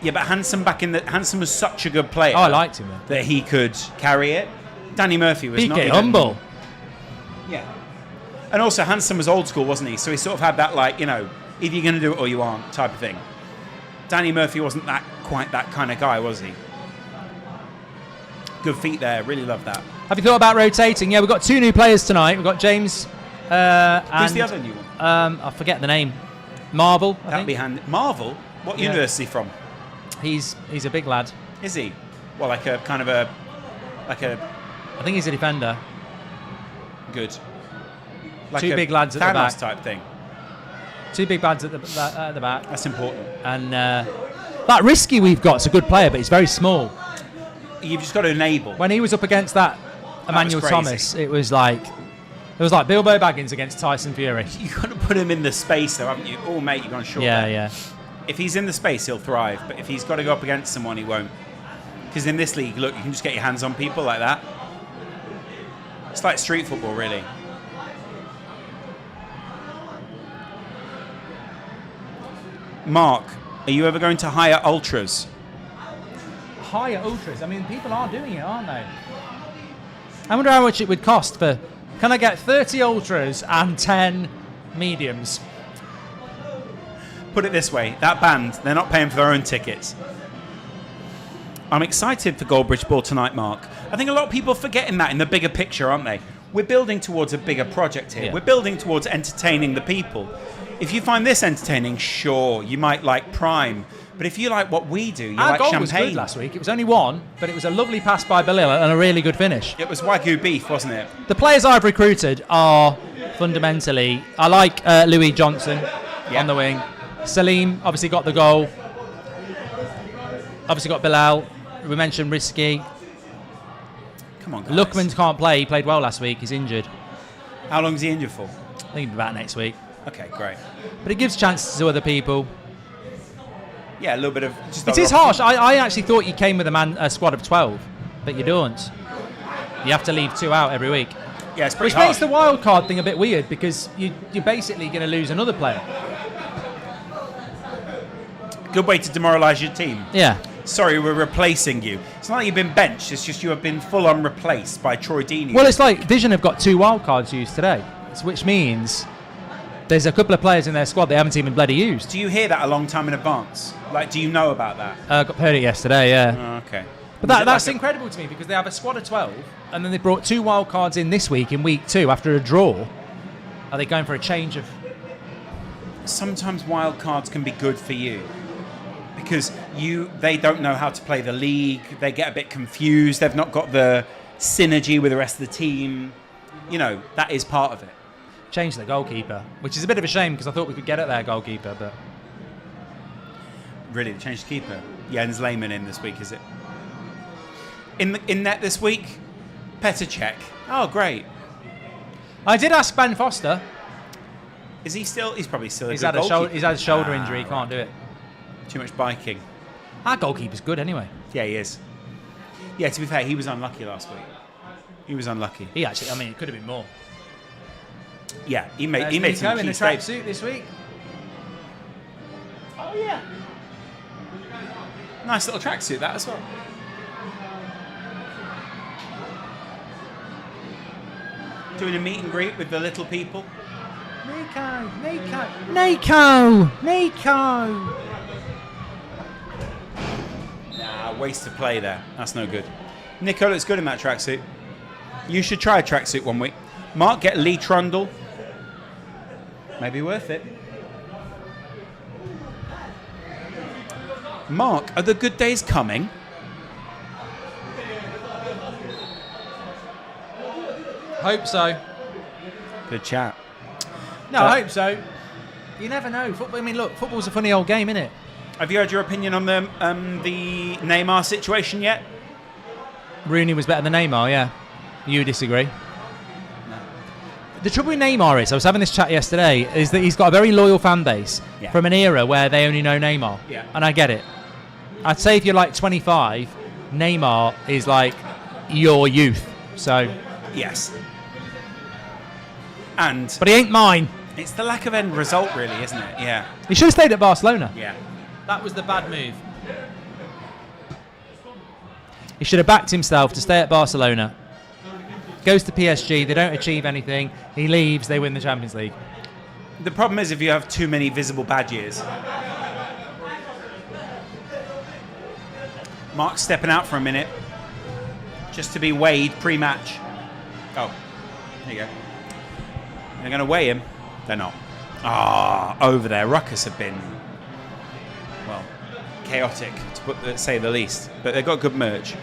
Yeah, but Hansen Hansen was such a good player. Oh, I liked him. That he could carry it. Danny Murphy was not PK even humble. Yeah. And also, Hansen was old school, wasn't he? So he sort of had that, like, you know, either you're going to do it or you aren't type of thing. Danny Murphy wasn't quite that kind of guy, was he? Good feet there. Really love that. Have you thought about rotating? Yeah, we've got 2 new players tonight. We've got James. Who's the other new one? I forget the name. Marvel. That'd be handy. Marvel? What Yeah. university from? He's a big lad. Is he? Well, like a kind of a. I think he's a defender. Good. Like 2 a big lads at the Thanos back. type thing. 2 big lads at the back. That's important. And that Risky we've got's a good player, but he's very small. You've just got to enable. When he was up against that Emmanuel crazy. Thomas, it was like Bilbo Baggins against Tyson Fury. You've got to put him in the space, though, haven't you? Oh, mate, you're going to short Yeah, there. yeah. If he's in the space, he'll thrive. But if he's got to go up against someone, he won't. Because in this league, look, you can just get your hands on people like that. It's like street football, really. Mark, are you ever going to hire ultras? Higher ultras. I mean, people are doing it, aren't they? I wonder how much it would cost for. Can I get 30 ultras and 10 mediums? Put it this way, that band, they're not paying for their own tickets. I'm excited for Goldbridge Ball tonight, Mark. I think a lot of people are forgetting that in the bigger picture, aren't they? We're building towards a bigger project here. Yeah. We're building towards entertaining the people. If you find this entertaining, sure, you might like Prime. But if you like what we do, you Our like goal champagne. was good last week. It was only 1, but it was a lovely pass by Balil and a really good finish. It was Wagyu beef, wasn't it? The players I've recruited are fundamentally... I like Louis Johnson on the wing. Salim obviously got the goal. Obviously got Bilal. We mentioned Risky. Come on, guys. Lookman can't play. He played well last week. He's injured. How long's he injured for? I think he'll be back next week. Okay, great. But it gives chances to other people. Yeah, a little bit of... just It is harsh. I actually thought you came with a squad of 12, but you don't. You have to leave 2 out every week. Yeah, it's pretty Which makes harsh. the wild card thing a bit weird because you're basically going to lose another player. Good way to demoralise your team. Yeah. Sorry, we're replacing you. It's not like you've been benched, it's just you have been full-on replaced by Troy Deeney. Well, it's like Vision have got 2 wild cards used today, which means there's a couple of players in their squad they haven't even bloody used. Do you hear that a long time in advance? Like, do you know about that? Heard it yesterday, yeah. Oh, okay. But Was it that's like incredible to me because they have a squad of 12 and then they brought 2 wild cards in this week in week 2 after a draw. Are they going for a change of... Sometimes wild cards can be good for you because they don't know how to play the league. They get a bit confused. They've not got the synergy with the rest of the team. You know, that is part of it. Change the goalkeeper, which is a bit of a shame because I thought we could get at their goalkeeper, but... Really, they changed the keeper. Jens Lehmann in this week, is it? In net this week, Petr Cech. Oh, great. I did ask Ben Foster. Is he still? He's probably still a He's good had goalkeeper. a shoulder injury. He can't do it. Too much biking. Our goalkeeper's good anyway. Yeah, he is. Yeah, to be fair, he was unlucky last week. He was unlucky. He actually, I mean, it could have been more. Yeah, he made some Nico in key the saves. tracksuit this week. Oh yeah. Nice little tracksuit that as well. Doing a meet and greet with the little people. Nico! Nah, waste of play there. That's no good. Nico looks good in that tracksuit. You should try a tracksuit one week. Mark, get Lee Trundle. Maybe worth it. Mark, are the good days coming? Hope so. Good chat. No, I hope so. You never know. Football, I mean, look, football's a funny old game, isn't it? Have you had your opinion on the Neymar situation yet? Rooney was better than Neymar, yeah. You disagree? The trouble with Neymar is, I was having this chat yesterday, is that he's got a very loyal fan base from an era where they only know Neymar. Yeah. And I get it. I'd say if you're like 25, Neymar is like your youth. So. Yes. But he ain't mine. It's the lack of end result, really, isn't it? Yeah. He should have stayed at Barcelona. Yeah. That was the bad move. He should have backed himself to stay at Barcelona. Goes to PSG, they don't achieve anything. He leaves, they win the Champions League. The problem is if you have too many visible bad years. Mark's stepping out for a minute, just to be weighed pre-match. Oh, there you go. They're going to weigh him. They're not. Over there. Ruckus have been, well, chaotic, to say the least. But they've got good merch.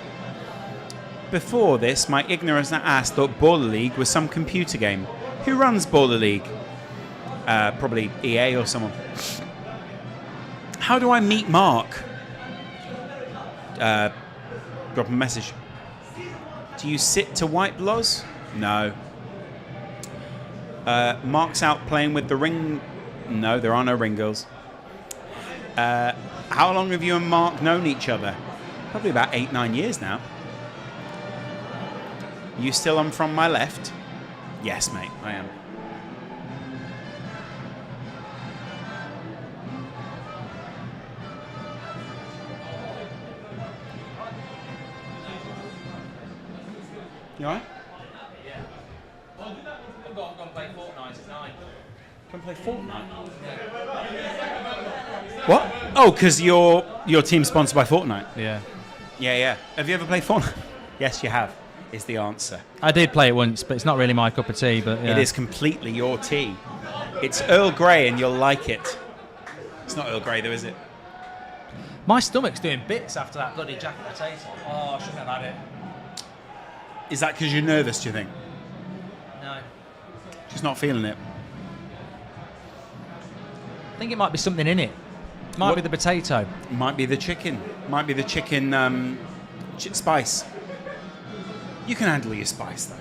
Before this, my ignorance at ass thought Baller League was some computer game. Who runs Baller League? Probably EA or someone. How do I meet Mark? Drop a message. Do you sit to wipe Loz? No. Mark's out playing with the ring. No, there are no ring girls. How long have you and Mark known each other? Probably about 8-9 years now. You still on from my left? Yes, mate, I am. You alright? Yeah. I'm going to play Fortnite at 9. Come play Fortnite? What? Oh, because your team's sponsored by Fortnite? Yeah. Yeah. Have you ever played Fortnite? Yes, you have, is the answer. I did play it once, but it's not really my cup of tea. But yeah. It is completely your tea. It's Earl Grey and you'll like it. It's not Earl Grey though, is it? My stomach's doing bits after that bloody jacket potato. Oh, I shouldn't have had it. Is that because you're nervous, do you think? No. Just not feeling it? I think it might be something in it. Might be the potato. Might be the chicken. Might be the chicken spice. You can handle your spice, though.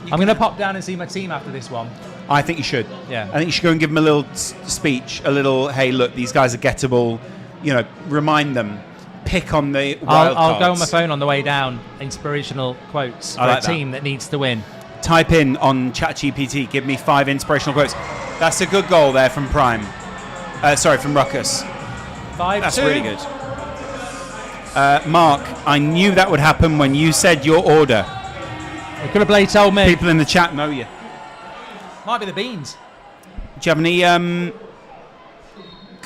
I'm going to pop down and see my team after this one. I think you should. Yeah. I think you should go and give them a little speech, a little, hey, look, these guys are gettable. You know, remind them. Pick on the wild I'll cards. go on my phone on the way down. Inspirational quotes for a team that needs to win. Type in on ChatGPT, give me 5 inspirational quotes. That's a good goal there from Prime. From Ruckus. 5-2. That's really good. Mark, I knew that would happen when you said your order. You could have bloody told me. People in the chat know you. Might be the beans. Do you have any...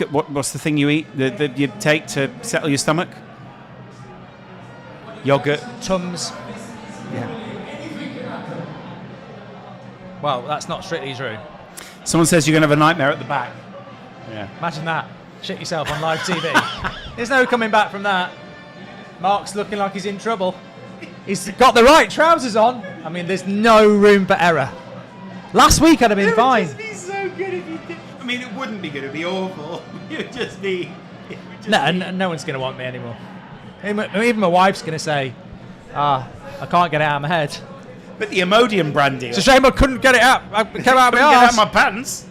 what's the thing you eat that you take to settle your stomach? Yogurt. Tums. Yeah. Well, that's not strictly true. Someone says you're going to have a nightmare at the back. Yeah. Imagine that. Shit yourself on live TV. There's no coming back from that. Mark's looking like he's in trouble. He's got the right trousers on. I mean, there's no room for error. Last week I'd have been fine. It would just be so good if you did. I mean, it wouldn't be good. It would be awful. It would just be... No one's going to want me anymore. Even my wife's going to say, I can't get it out of my head. But the Imodium brand deal. It's a shame I couldn't get it out. I came out of my get arse. out of my pants.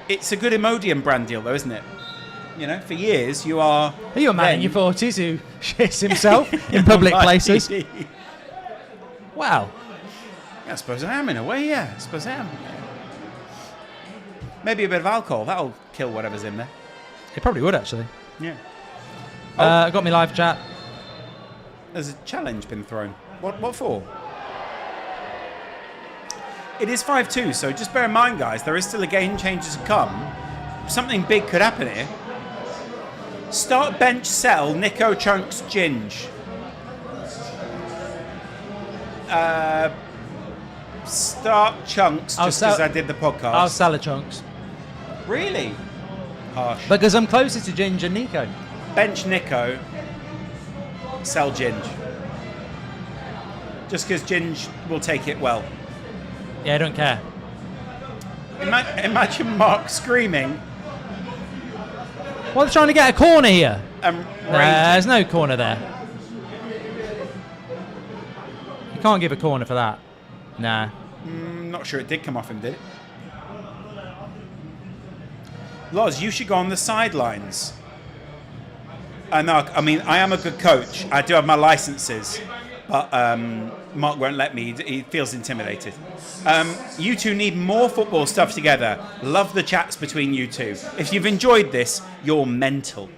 It's a good Imodium brand deal, though, isn't it? You know, for years you are... Are you a man in your 40s who shits himself in public places? Wow. Yeah, I suppose I am in a way, yeah. I suppose I am. Maybe a bit of alcohol. That'll kill whatever's in there. It probably would, actually. Yeah. Got me live chat. There's a challenge been thrown. What for? It is 5-2, so just bear in mind, guys, there is still a game changer to come. Something big could happen here. Start, bench, sell, Nico, Chunks, Ginge. Start Chunks just because I did the podcast. I'll sell a Chunks. Really? Harsh. Because I'm closer to Ginge and Nico. Bench Nico, sell Ginge. Just because Ginge will take it well. Yeah, I don't care. Imagine Mark screaming, Well, they're trying to get a corner here. Raging. There's no corner there. You can't give a corner for that. Nah. I'm not sure it did come off him, did it? Loz, you should go on the sidelines. No, I mean, I am a good coach. I do have my licenses, but Mark won't let me. He feels intimidated. You two need more football stuff together. Love the chats between you two. If you've enjoyed this, you're mental.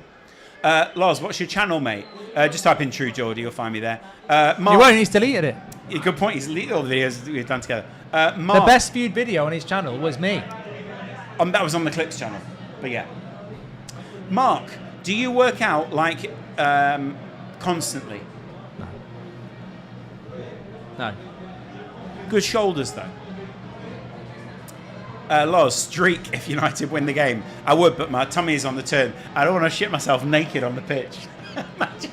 Loz, what's your channel, mate? Just type in True Geordie, you'll find me there. Mark, You won't, he's deleted it. good point. He's deleted all the videos we've done together. The Mark, best viewed video on his channel was me. that was on the Clips channel, but yeah. Mark, do you work out like constantly? No. Good shoulders though. Loz, streak if United win the game. I would, but my tummy is on the turn. I don't want to shit myself naked on the pitch. Imagine.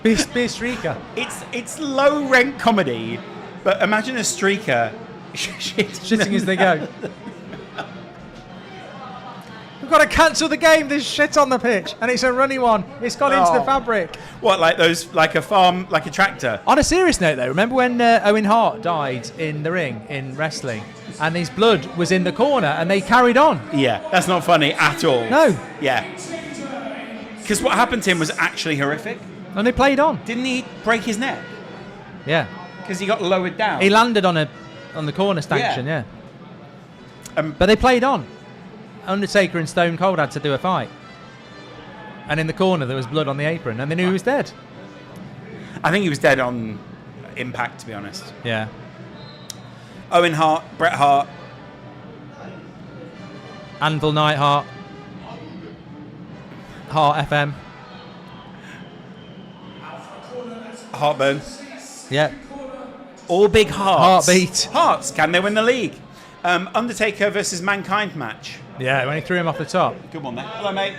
Be a streaker. It's low rent comedy, but imagine a streaker Shitting as they go. We've got to cancel the game. There's shit on the pitch, and it's a runny one. It's gone into the fabric. What, like those, like a farm, like a tractor? On a serious note, though, remember when Owen Hart died in the ring in wrestling, and his blood was in the corner, and they carried on? Yeah, that's not funny at all. No. Yeah. Because what happened to him was actually horrific. And they played on. Didn't he break his neck? Yeah. Because he got lowered down. He landed on the corner stanchion, yeah. But they played on. Undertaker and Stone Cold had to do a fight. And in the corner there was blood on the apron, and they knew he was dead. I think he was dead on impact, to be honest. Yeah. Owen Hart, Bret Hart. Anvil Neidhart. Hart FM. Heartburn. Yeah. All big hearts. Heartbeat. Hearts. Can they win the league? Undertaker versus Mankind match. Yeah, when he threw him off the top. Good one, mate. Hello, mate.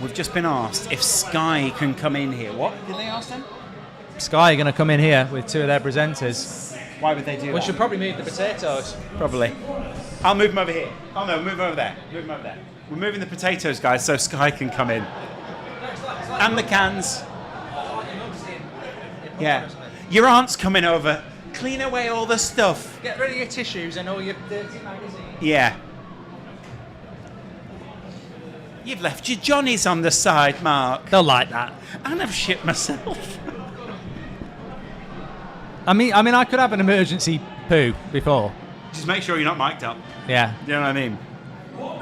We've just been asked if Sky can come in here. What did they ask them? Sky are going to come in here with two of their presenters. Why would they do that? We should probably move the potatoes. Probably. I'll move them over here. Oh no, move them over there. Move them over there. We're moving the potatoes, guys, so Sky can come in. And the cans. Yeah. Your aunt's coming over. Clean away all the stuff. Get rid of your tissues and all your dirty magazines. Yeah. You've left your Johnnies on the side, Mark. They'll like that. And I've shit myself. I mean, I could have an emergency poo before. Just make sure you're not mic'd up. Yeah. You know what I mean?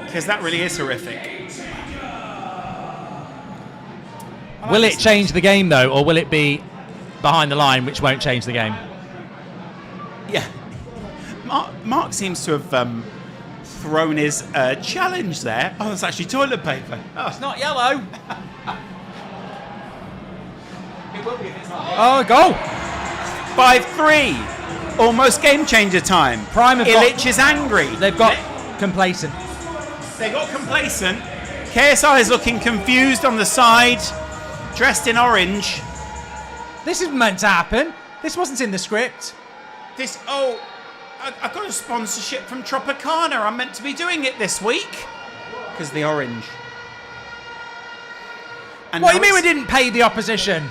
Because that really is horrific. Will it change the game, though, or will it be behind the line, which won't change the game? Yeah. Mark seems to have thrown his challenge there. Oh, that's actually toilet paper. Oh. It's not yellow. It will be if it's not. Oh, goal. 5-3. Almost game changer time. Prime Illich is angry. They've got complacent. They got complacent. KSI is looking confused on the side, dressed in orange. This isn't meant to happen. This wasn't in the script. I got a sponsorship from Tropicana. I'm meant to be doing it this week. Because the orange. And What do you mean we didn't pay the opposition?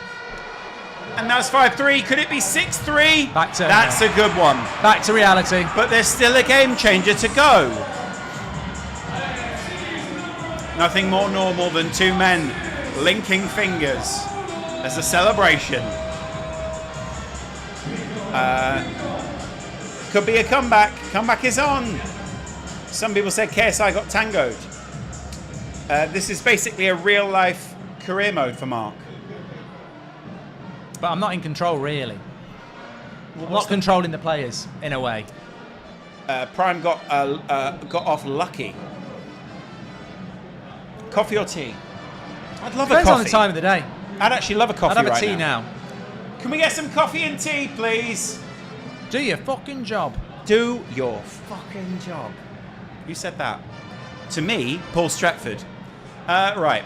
And now it's 5-3. Could it be 6-3? That's a good one. Back to reality. But there's still a game changer to go. Nothing more normal than two men linking fingers as a celebration. Could be a comeback. Comeback is on. Some people said KSI got tangoed. This is basically a real life career mode for Mark. But I'm not in control, really. I'm not controlling the players, in a way. Prime got off lucky. Coffee or tea? I'd love a Depends coffee. on the time of the day. I'd actually love a coffee I'd have right a tea now. Can we get some coffee and tea, please? Do your fucking job. Do your fucking job. You said that. To me, Paul Stratford. Right.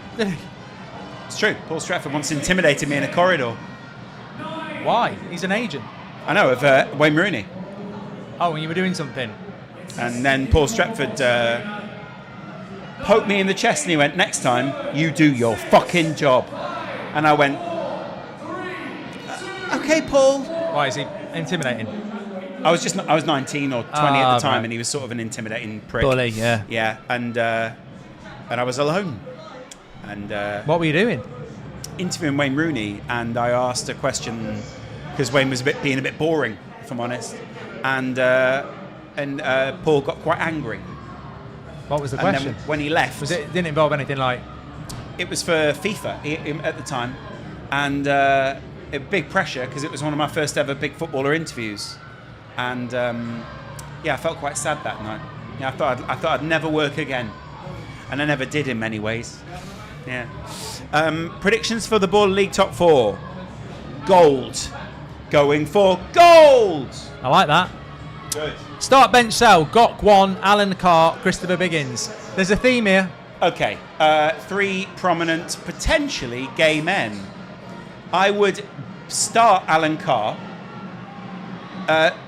It's true. Paul Stratford once intimidated me in a corridor. Why? He's an agent. I know, of Wayne Rooney. Oh, when you were doing something. And then Paul Stretford poked me in the chest and he went, next time, you do your fucking job. And I went, okay, Paul. Why, is he intimidating? I was 19 or 20 at the time, right. and he was sort of an intimidating prick. Bully, yeah. Yeah, and I was alone. And what were you doing? Interviewing Wayne Rooney, and I asked a question because Wayne was being a bit boring, if I'm honest, and Paul got quite angry. What was the And question? then when he left, Didn't involve anything like? it was for FIFA at the time, and big pressure because it was one of my first ever big footballer interviews, and I felt quite sad that night. Yeah, I thought I'd never work again, and I never did in many ways. Yeah. Predictions for the Baller League top 4. Gold. Going for gold. I like that. Good. Start, bench, sell. Gok 1, Alan Carr, Christopher Biggins. There's a theme here. Okay. 3 prominent, potentially gay men. I would start Alan Carr.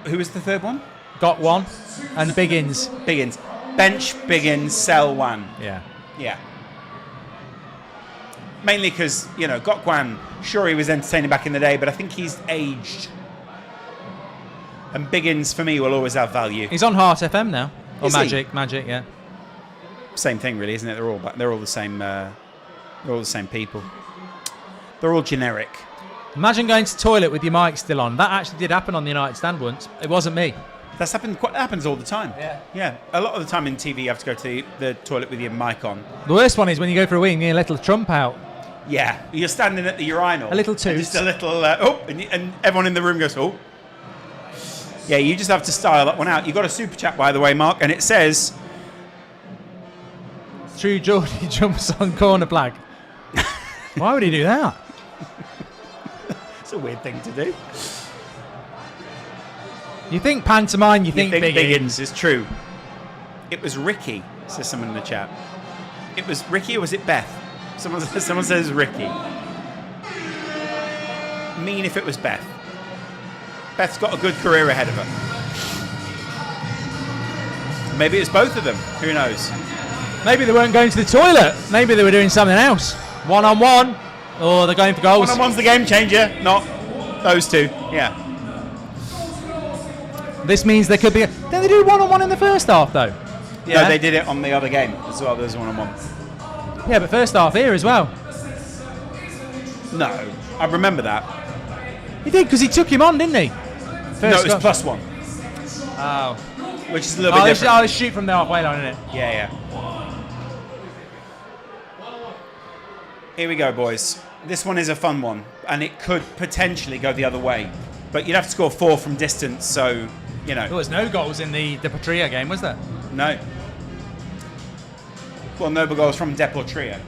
Who was the third one? Gok 1 and Biggins. Biggins. Bench Biggins, sell 1. Yeah. Yeah. Mainly because, Gokwan, sure he was entertaining back in the day, but I think he's aged. And Biggins, for me, will always have value. He's on Heart FM now. Or Is he? Magic, yeah. Same thing, really, isn't it? They're all the same. They're all the same people. They're all generic. Imagine going to the toilet with your mic still on. That actually did happen on the United Stand once. It wasn't me. That happens all the time. Yeah. A lot of the time in TV, you have to go to the toilet with your mic on. The worst one is when you go for a wee and you get a little Trump out. Yeah, you're standing at the urinal. A little and toot. just a little, and everyone in the room goes, oh. Yeah, you just have to style that one out. You got a super chat, by the way, Mark, and it says, True Geordie jumps on corner flag. Why would he do that? it's a weird thing to do. You think pantomime, you think Biggins. Biggins is true. It was Ricky, says someone in the chat. It was Ricky or was it Beth? Someone says Ricky. Mean if it was Beth. Beth's got a good career ahead of her. Maybe it's both of them. Who knows? Maybe they weren't going to the toilet. Maybe they were doing something else. One-on-one. Or they're going for goals. One-on-one's the game changer, not those two. Yeah. This means there could be... Didn't they do one-on-one in the first half, though? Yeah, no, they did it on the other game as well. There's one-on-one. Yeah, but first half here as well. No, I remember that. He did, because he took him on, didn't he? No, it was +1. Oh. Which is a little bit different. Let's shoot from the halfway line, isn't it? Yeah. Here we go, boys. This one is a fun one, and it could potentially go the other way. But you'd have to score 4 from distance, so, There was no goals in the Patria game, was there? No. Well, no goals from Deportria.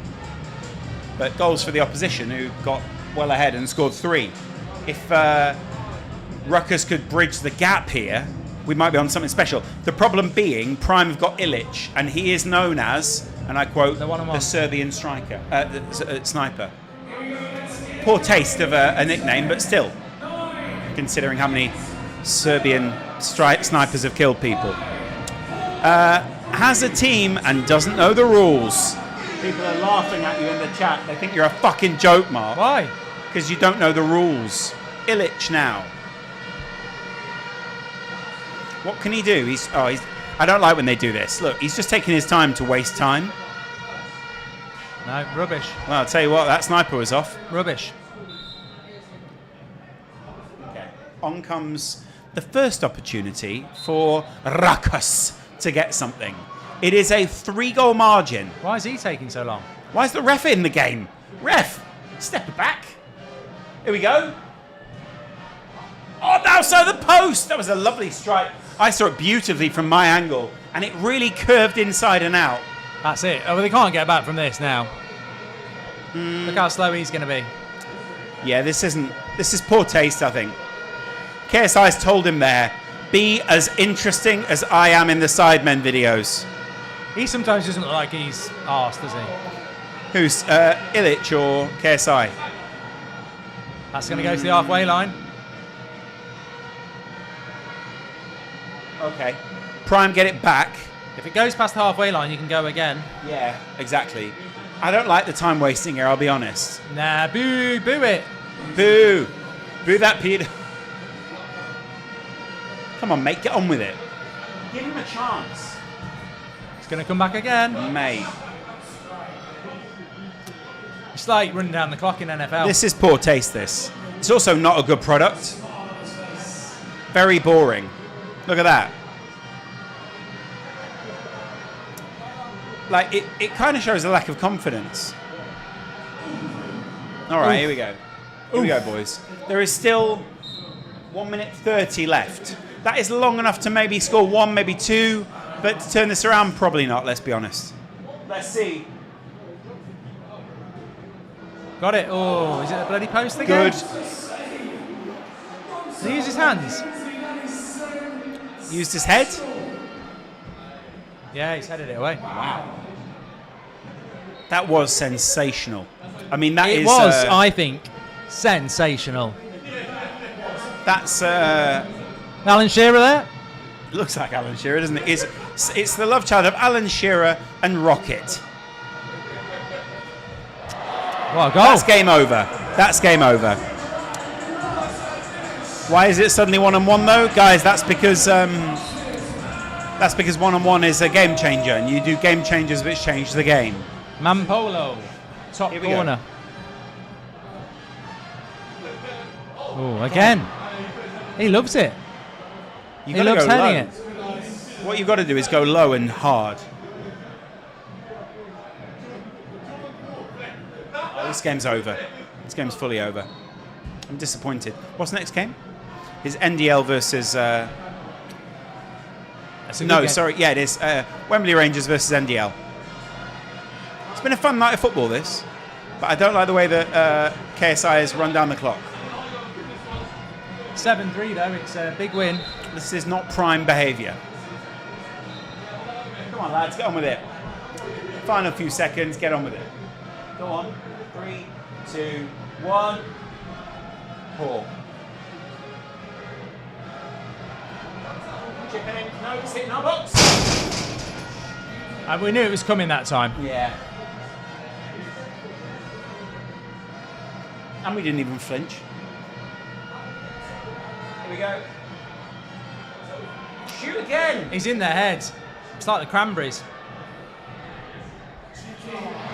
But goals for the opposition, who got well ahead and scored 3. If Ruckus could bridge the gap here, we might be on something special. The problem being, Prime have got Ilic, and he is known as, and I quote, the Serbian striker, sniper. Poor taste of a nickname, but still, considering how many Serbian snipers have killed people. Has a team and doesn't know the rules. People are laughing at you in the chat. They think you're a fucking joke, Mark. Why? Because you don't know the rules. Ilic now. What can he do? I don't like when they do this. Look, he's just taking his time to waste time. No, rubbish. Well, I'll tell you what, that sniper was off. Rubbish. Okay. On comes the first opportunity for Ruckus to get something. It is a 3-goal margin. Why is he taking so long? Why is the ref in the game? Ref, step it back. Here we go. Oh, now so the post. That was a lovely strike. I saw it beautifully from my angle, and it really curved inside and out. That's it. Oh, well, they can't get back from this now. Look how slow he's going to be. Yeah, this is poor taste, I think. KSI's told him there, be as interesting as I am in the Sidemen videos. He sometimes doesn't look like he's arsed, does he? Who's Ilic or KSI? That's going to go to the halfway line. Okay. Prime, get it back. If it goes past the halfway line, you can go again. Yeah, exactly. I don't like the time wasting here, I'll be honest. Nah, boo it. Boo. Boo that Peter. Come on, mate, get on with it. Give him a chance. It's going to come back again. Mate. It's like running down the clock in NFL. This is poor taste, this. It's also not a good product. Very boring. Look at that. Like, it kind of shows a lack of confidence. All right, here we go. Here we go, boys. There is still 1 minute 30 left. That is long enough to maybe score one, maybe two, but to turn this around, probably not, let's be honest. Let's see. Got it. Oh, is it a bloody post again? Good. Did he use his hands? Used his head? Yeah, he's headed it away. Wow. That was sensational. I mean, that it is... was, I think, sensational. That's... Alan Shearer there? Looks like Alan Shearer, doesn't it? It's the love child of Alan Shearer and Rocket. What a goal. That's game over. That's game over. Why is it suddenly 1-on-1 though? Guys, that's because 1-on-1 is a game changer, and you do game changers which change the game. Mampolo, top Here we corner. Oh, again. He loves it. He loves heading it. What you've got to do is go low and hard. Oh, this game's over. This game's fully over. I'm disappointed. What's the next game? Is NDL versus... no, sorry. Yeah, it is. Wembley Rangers versus NDL. It's been a fun night of football, this. But I don't like the way that KSI has run down the clock. 7-3 though, it's a big win. This is not prime behaviour. Come on, lads, get on with it. Final few seconds, get on with it. Go on. 3, 2, 1. Paul. Chip in. No, it's hitting our box. And we knew it was coming that time. Yeah. And we didn't even flinch. Here we go. Shoot again. He's in their heads. It's like the Cranberries.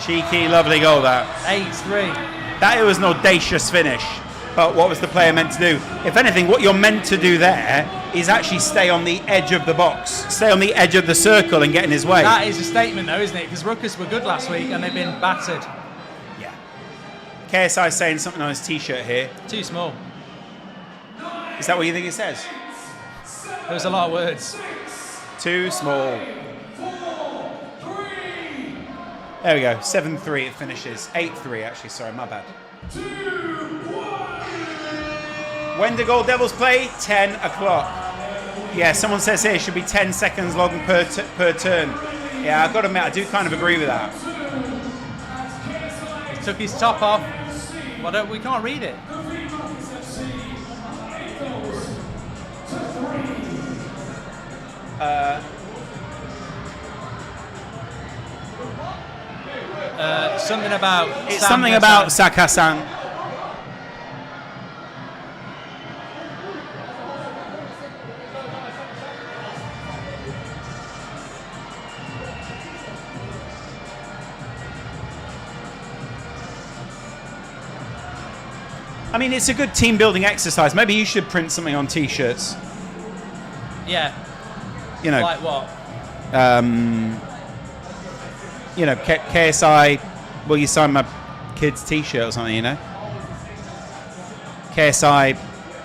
Cheeky, lovely goal that. 8-3. That was an audacious finish. But what was the player meant to do? If anything, what you're meant to do there is actually stay on the edge of the box. Stay on the edge of the circle and get in his way. That is a statement though, isn't it? Because Ruckus were good last week and they've been battered. Yeah. KSI saying something on his t-shirt here. Too small. Is that what you think it says? There was a lot of words. Too small. There we go. 7-3 it finishes. 8-3 actually. Sorry, my bad. When do Gold Devils play? 10 o'clock. Yeah, someone says here it should be 10 seconds long per turn. Yeah, I've got to admit, I do kind of agree with that. He took his top off. We can't read it. Something about... It's something about Sakasan. I mean, it's a good team building exercise. Maybe you should print something on t-shirts. Yeah. You know. Like what? You know, KSI, will you sign my kid's t-shirt or something, you know? KSI,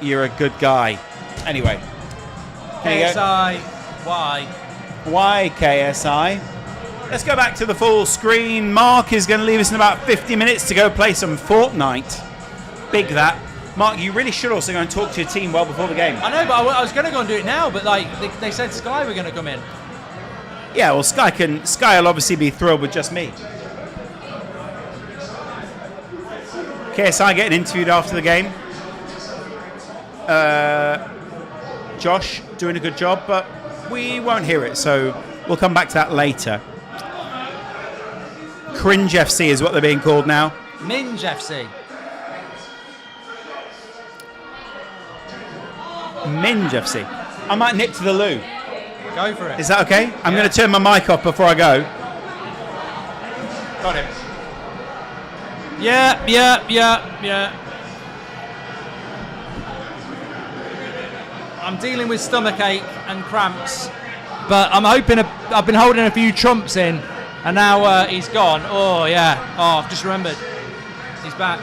you're a good guy. Anyway. KSI, why? Why, KSI? Let's go back to the full screen. Mark is going to leave us in about 50 minutes to go play some Fortnite. Big that. Mark, you really should also go and talk to your team well before the game. I know, but I was going to go and do it now, but like they said Sky were going to come in. Yeah, well, Sky will obviously be thrilled with just me. KSI getting interviewed after the game. Josh doing a good job, but We won't hear it, so we'll come back to that later. Cringe FC is what they're being called now. Minge FC. Minge FC. I might nip to the loo. Go for it. Is that okay? I'm going to turn my mic off before I go. Got him. Yeah. I'm dealing with stomach ache and cramps, but I'm hoping I've been holding a few trumps in, and now he's gone. Oh yeah. Oh, I've just remembered. He's back.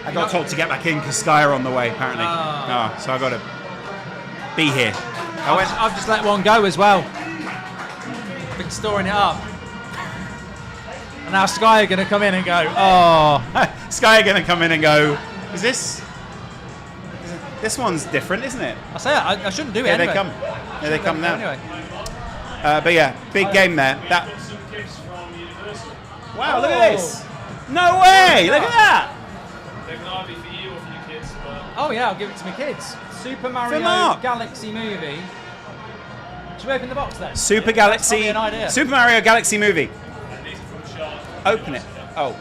I got told to get back in because Sky are on the way, apparently. So I got to be here. I've just let one go as well. Been storing it up. And now Sky are going to come in and go, oh. Sky are going to come in and go, is this one's different, isn't it? I say I shouldn't do it Here anyway. they come. Here they come now. Anyway. But yeah, big game there. Wow, look at this. No way, look at that. They can either be for you or for your kids. But Oh yeah, I'll give it to my kids. Super Mario Mark. Galaxy movie. Should we open the box then? Super That's probably Galaxy. an idea. Super Mario Galaxy movie. and these are from Shark. Open it. Oh,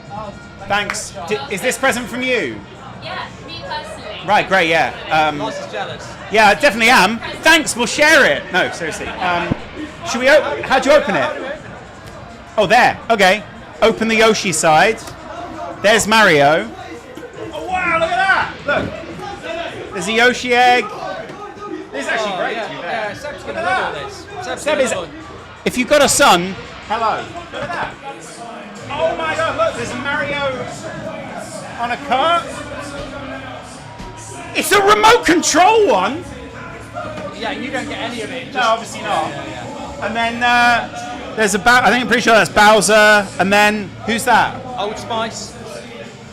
thanks. Is this present from you? Yeah, me personally. Right, great, yeah. Ross is jealous. Yeah, I definitely am. Thanks, we'll share it. No, seriously. Should we open? How'd you open it? Oh, there. Okay. Open the Yoshi side. There's Mario. Oh wow! Look at that. Look. There's a Yoshi egg. This is actually great. To be fair. Yeah, Seb's going to love all this. Seb is. If you've got a son, hello. Look at that. Oh my God! Look, there's a Mario on a cart. It's a remote control one. Yeah, you don't get any of it. No, obviously not. And then there's I think I'm pretty sure that's Bowser. And then who's that? Old Spice.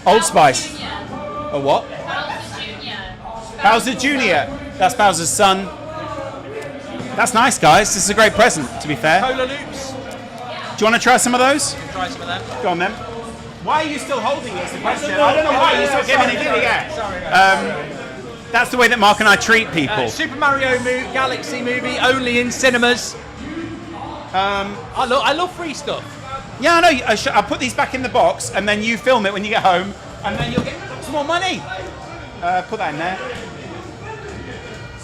Old Spice. A what? Bowser Jr. Bowser Jr. That's Bowser's son. That's nice, guys. This is a great present, to be fair. Cola Loops. Do you want to try some of those? Try some of them. Go on, then. Why are you still holding it? Is the question. I don't know why you're still giving it. That's the way that Mark and I treat people. Super Mario Galaxy movie only in cinemas. I love free stuff. Yeah, I know. I'll put these back in the box, and then you film it when you get home, and then you'll get some more money. Put that in there.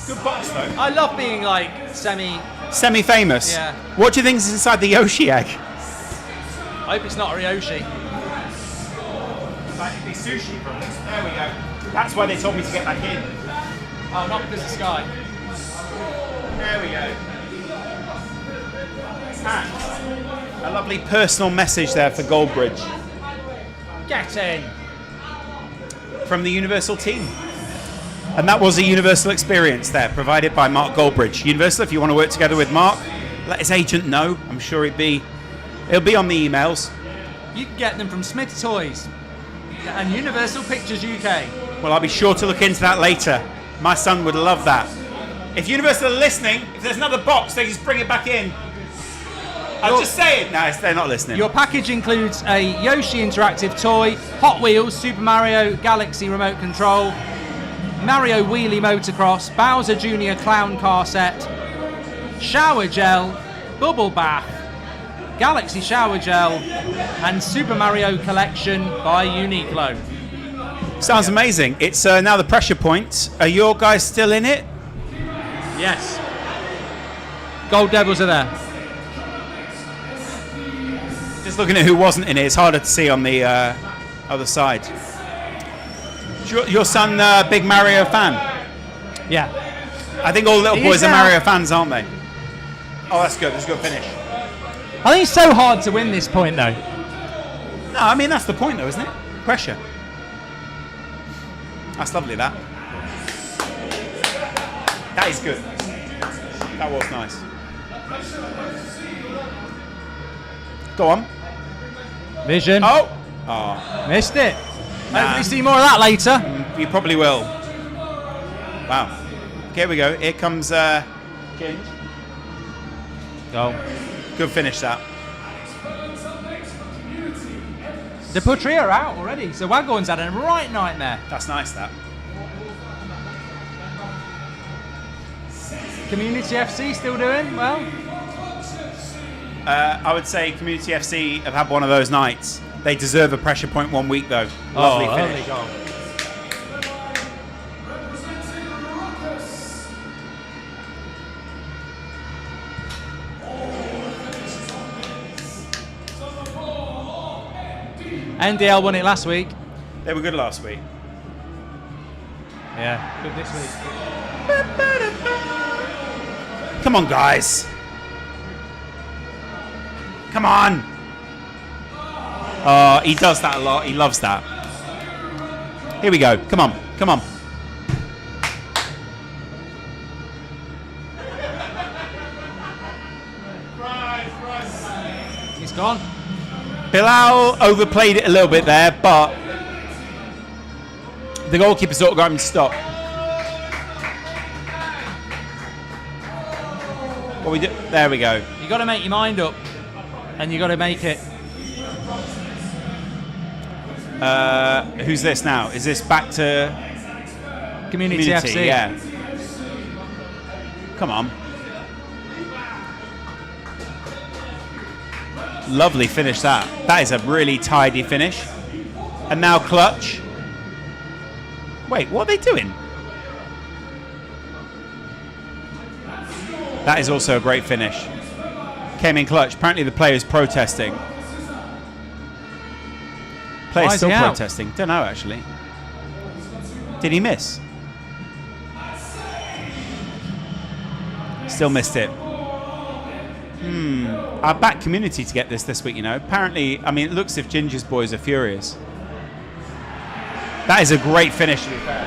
Good box, though. I love being like Semi-famous. Yeah. What do you think is inside the Yoshi egg? I hope it's not a Ryoshi. Might be sushi from this. There we go. That's why they told me to get back in. Oh, not because of Sky. There we go. And a lovely personal message there for Goldbridge Get in. from the Universal team. And that was a Universal experience there, provided by Mark Goldbridge. Universal, if you want to work together with Mark, let his agent know. I'm sure it'll be on the emails. You can get them from Smith Toys and Universal Pictures UK. Well, I'll be sure to look into that later. My son would love that. If Universal are listening, if there's another box, they just bring it back in. I'll just say it. No, they're not listening. Your package includes a Yoshi interactive toy, Hot Wheels, Super Mario Galaxy remote control, Mario Wheelie Motocross, Bowser Jr. Clown Car Set, Shower Gel, Bubble Bath, Galaxy Shower Gel, and Super Mario Collection by Uniqlo. Sounds amazing. It's now the pressure point. Are your guys still in it? Yes. Gold Devils are there. Just looking at who wasn't in it, it's harder to see on the other side. Is your son a big Mario fan? Yeah. I think all little He boys is are now. Mario fans, aren't they? Oh, that's good. That's a good finish. I think it's so hard to win this point, though. No, I mean, that's the point, though, isn't it? Pressure. That's lovely, that. That is good. That was nice. Go on. Vision. Oh! Missed it. Nah. Hopefully see more of that later. You probably will. Wow. Here we go. Here comes Ginge. Go. Good finish, that. The Putri are out already, so Waghorn's had a right nightmare. That's nice, that. Community FC still doing well? I would say Community FC have had one of those nights. They deserve a pressure point 1 week though. Lovely finish. Goal. NDL won it last week. They were good last week. Yeah, good this week. Come on, guys. Come on. Oh, he does that a lot. He loves that. Here we go. Come on. Come on. He's gone. Bilal overplayed it a little bit there, but the goalkeeper sort of got him to stop. What we do? There we go. You got to make your mind up, and you got to make it. Who's this now? Is this back to Community FC? Yeah. Come on. Lovely finish that. That is a really tidy finish. And now Clutch. Wait, what are they doing? That is also a great finish. Came in clutch. Apparently the player's protesting. Player's still protesting. Don't know actually. Did he miss? Still missed it. I backed Community to get this week, you know. Apparently, I mean, it looks as if Ginger's boys are furious. That is a great finish, to be fair.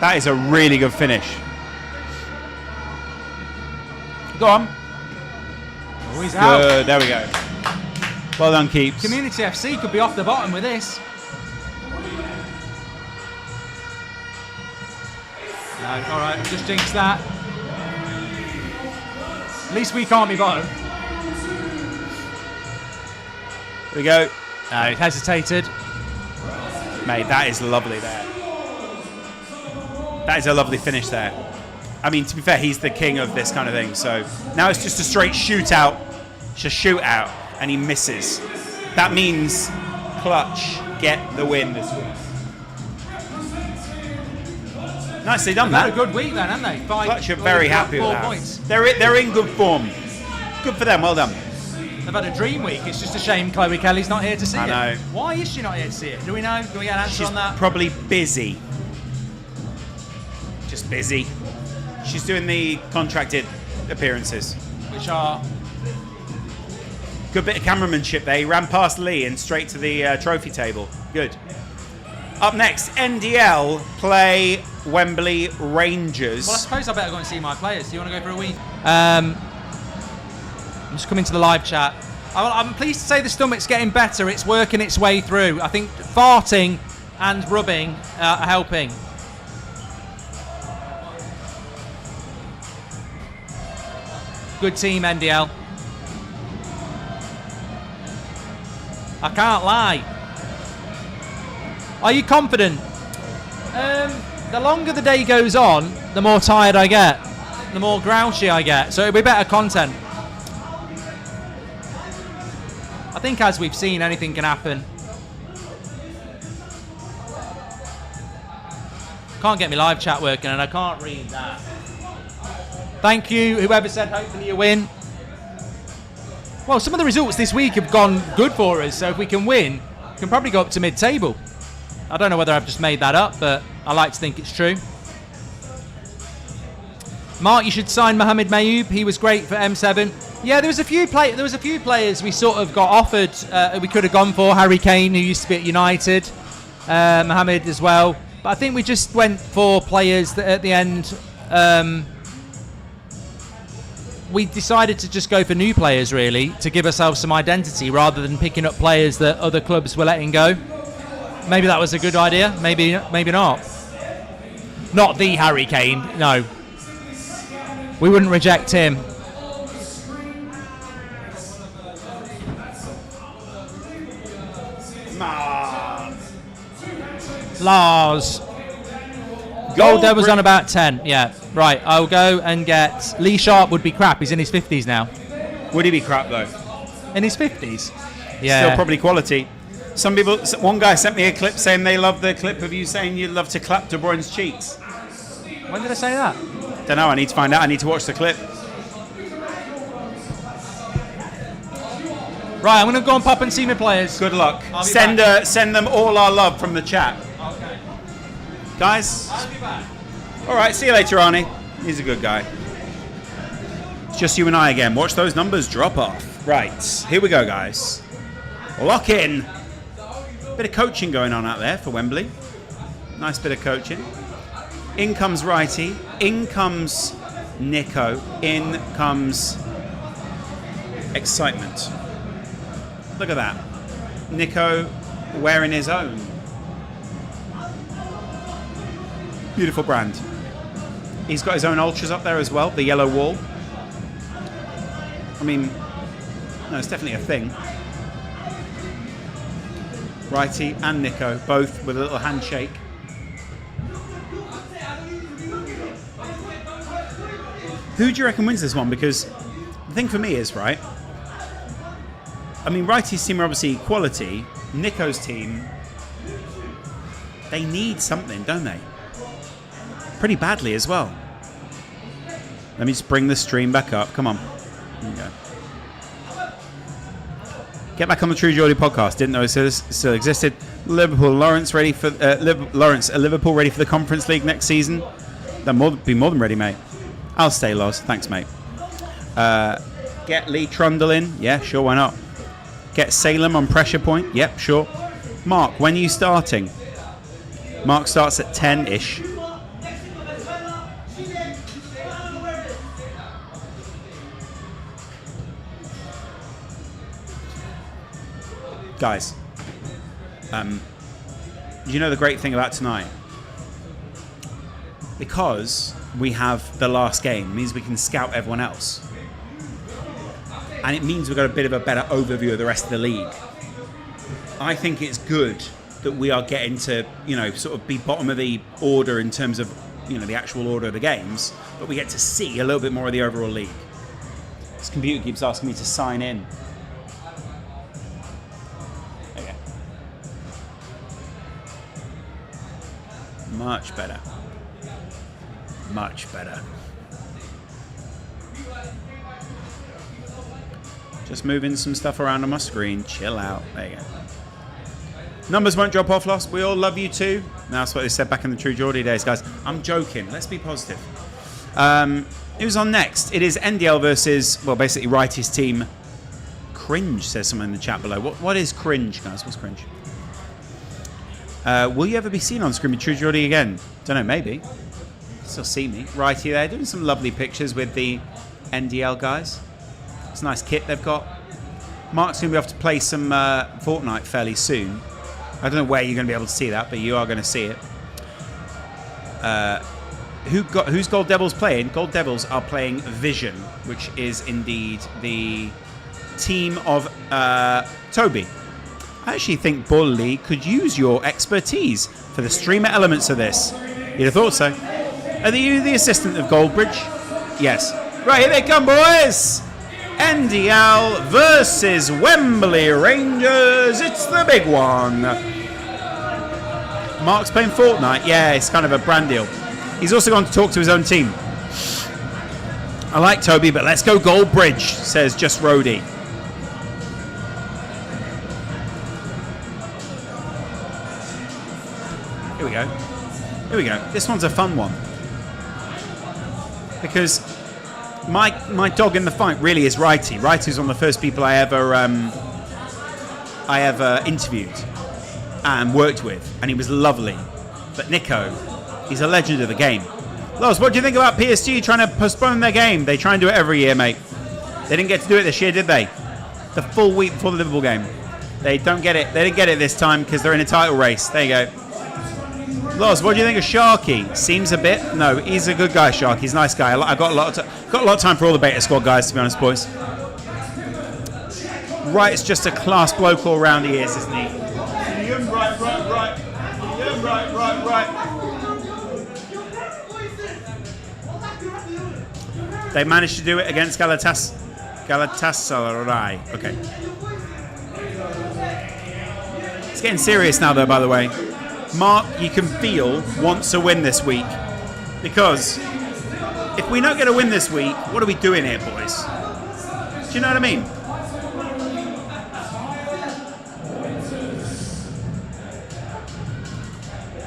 That is a really good finish. Go on. Oh, he's out. Good, there we go. Well done, Keeps. Community FC could be off the bottom with this. No, all right, just jinx that. At least we can't be bottom. Here we go. No, he hesitated. Mate, that is lovely there. That is a lovely finish there. I mean, to be fair, he's the king of this kind of thing. So now it's just a straight shootout. It's a shootout, and he misses. That means Clutch get the win this week. Nicely done, They've that. had a good week then, haven't they? Clutch are very happy with 4 that. points. They're in good form. Good for them. Well done. They've had a dream week. It's just a shame Chloe Kelly's not here to see it. I know. Why is she not here to see it? Do we know? Do we get an answer She's on that? probably busy. Just busy. She's doing the contracted appearances. Which are... Good bit of cameramanship there. He ran past Lee and straight to the trophy table. Good. Up next, NDL play Wembley Rangers. Well, I suppose I better go and see my players. Do you want to go for a week? I'm just coming to the live chat. I'm pleased to say the stomach's getting better. It's working its way through. I think farting and rubbing are helping. Good team, NDL. I can't lie. Are you confident? The longer the day goes on, the more tired I get, the more grouchy I get. So it'll be better content. I think, as we've seen, anything can happen. Can't get my live chat working, and I can't read that. Thank you, whoever said hopefully you win. Well, some of the results this week have gone good for us, so if we can win, we can probably go up to mid-table. I don't know whether I've just made that up, but I like to think it's true. Mark, you should sign Mohamed Mayoub. He was great for M7. Yeah, there was a few players we sort of got offered. We could have gone for Harry Kane, who used to be at United, Mohamed as well. But I think we just went for players that at the end. We decided to just go for new players, really, to give ourselves some identity rather than picking up players that other clubs were letting go. Maybe that was a good idea. Maybe not. Not the Harry Kane. No. We wouldn't reject him. Lars. Gold was on about 10. Yeah. Right, I'll go and get... Lee Sharp would be crap. He's in his 50s now. Would he be crap, though? In his 50s? Yeah. Still probably quality. Some people... One guy sent me a clip saying they love the clip of you saying you'd love to clap De Bruyne's cheeks. When did I say that? Don't know. I need to find out. I need to watch the clip. Right, I'm going to go and pop and see my players. Good luck. I'll be Send them all our love from the chat. Okay. Guys? I'll be back. All right, see you later, Arnie. He's a good guy. It's just you and I again. Watch those numbers drop off. Right, here we go, guys. Lock in. Bit of coaching going on out there for Wembley. Nice bit of coaching. In comes Righty. In comes Nico. In comes excitement. Look at that. Nico wearing his own. Beautiful brand. He's got his own ultras up there as well, the yellow wall. I mean, no, it's definitely a thing. Righty and Nico, both with a little handshake. Who do you reckon wins this one? Because the thing for me is, right, I mean, Righty's team are obviously quality. Nico's team, they need something, don't they? Pretty badly as well. Let me just bring the stream back up. Come on. There you go. Get back on the True Geordie podcast. Didn't know it still existed. Lawrence ready for Liverpool ready for the Conference League next season. They'll be more than ready, mate. I'll stay, Loz. Thanks, mate. Get Lee Trundle in. Yeah, sure. Why not? Get Salem on pressure point. Yep, sure. Mark, when are you starting? Mark starts at 10-ish. Guys, you know the great thing about tonight? Because we have the last game, it means we can scout everyone else. And it means we've got a bit of a better overview of the rest of the league. I think it's good that we are getting to, sort of be bottom of the order in terms of, the actual order of the games, but we get to see a little bit more of the overall league. This computer keeps asking me to sign in. Much better. Much better. Just moving some stuff around on my screen. Chill out. There you go. Numbers won't drop off, Lost. We all love you too. That's what they said back in the True Geordie days, guys. I'm joking. Let's be positive. Who's on next? It is NDL versus, well, basically Righty's team. Cringe says someone in the chat below. What is cringe, guys? What's cringe? Will you ever be seen on screen with True Geordie again? Don't know, maybe. Still see me. Righty there, doing some lovely pictures with the NDL guys. It's a nice kit they've got. Mark's going to be off to play some Fortnite fairly soon. I don't know where you're going to be able to see that, but you are going to see it. Who's Gold Devils playing? Gold Devils are playing Vision, which is indeed the team of Toby. I actually think Baller League could use your expertise for the streamer elements of this. You'd have thought so. Are you the assistant of Goldbridge? Yes. Right, here they come, boys! NDL versus Wembley Rangers. It's the big one. Mark's playing Fortnite. Yeah, it's kind of a brand deal. He's also gone to talk to his own team. I like Toby, but let's go Goldbridge, says Just Rody. Here we go. Here we go. This one's a fun one. Because my dog in the fight really is Righty. Righty's one of the first people I ever interviewed and worked with, and he was lovely. But Nico, he's a legend of the game. Loz, what do you think about PSG trying to postpone their game? They try and do it every year, mate. They didn't get to do it this year, did they? The full week before the Liverpool game. They don't get it. They didn't get it this time because they're in a title race. There you go. Loz, what do you think of Sharky? Seems a bit. No, he's a good guy, Sharky. He's a nice guy. I've got a lot of time for all the beta squad guys, to be honest, boys. Right, it's just a class bloke all round he is, isn't he? Right. They managed to do it against Galatasaray. Okay. It's getting serious now, though, by the way. Mark, you can feel, wants a win this week. Because if we don't get a win this week, what are we doing here, boys? Do you know what I mean?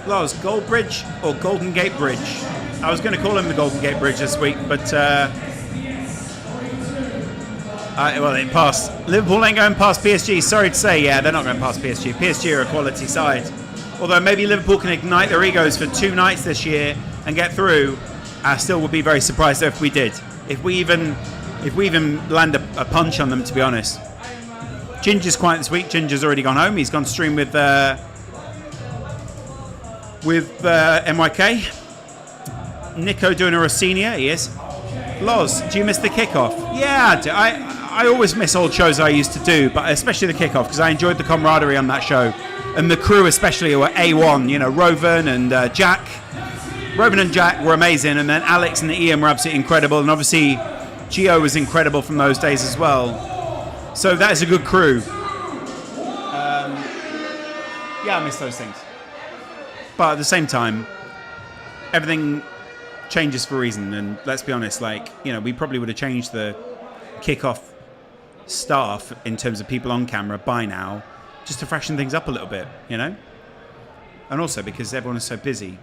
Loz, Goldbridge or Golden Gate Bridge? I was going to call him the Golden Gate Bridge this week, but well, it passed. Liverpool ain't going past PSG. Sorry to say, yeah, they're not going past PSG. PSG are a quality side. Although maybe Liverpool can ignite their egos for 2 nights this year and get through. I still would be very surprised if we did. If we even land a punch on them, to be honest. Ginger's quiet this week. Ginger's already gone home. He's gone stream with MYK. Nico doing a Rossinia. He is. Loz, do you miss the kickoff? Yeah, I do. I always miss old shows I used to do, but especially the kickoff because I enjoyed the camaraderie on that show. And the crew especially were A1. You know, Rovan and Jack. Rovan and Jack were amazing. And then Alex and Ian were absolutely incredible. And obviously Gio was incredible from those days as well. So that is a good crew. Yeah, I miss those things. But at the same time, everything changes for a reason. And let's be honest, we probably would have changed the kickoff staff in terms of people on camera by now, just to freshen things up a little bit, you know? And also because everyone is so busy.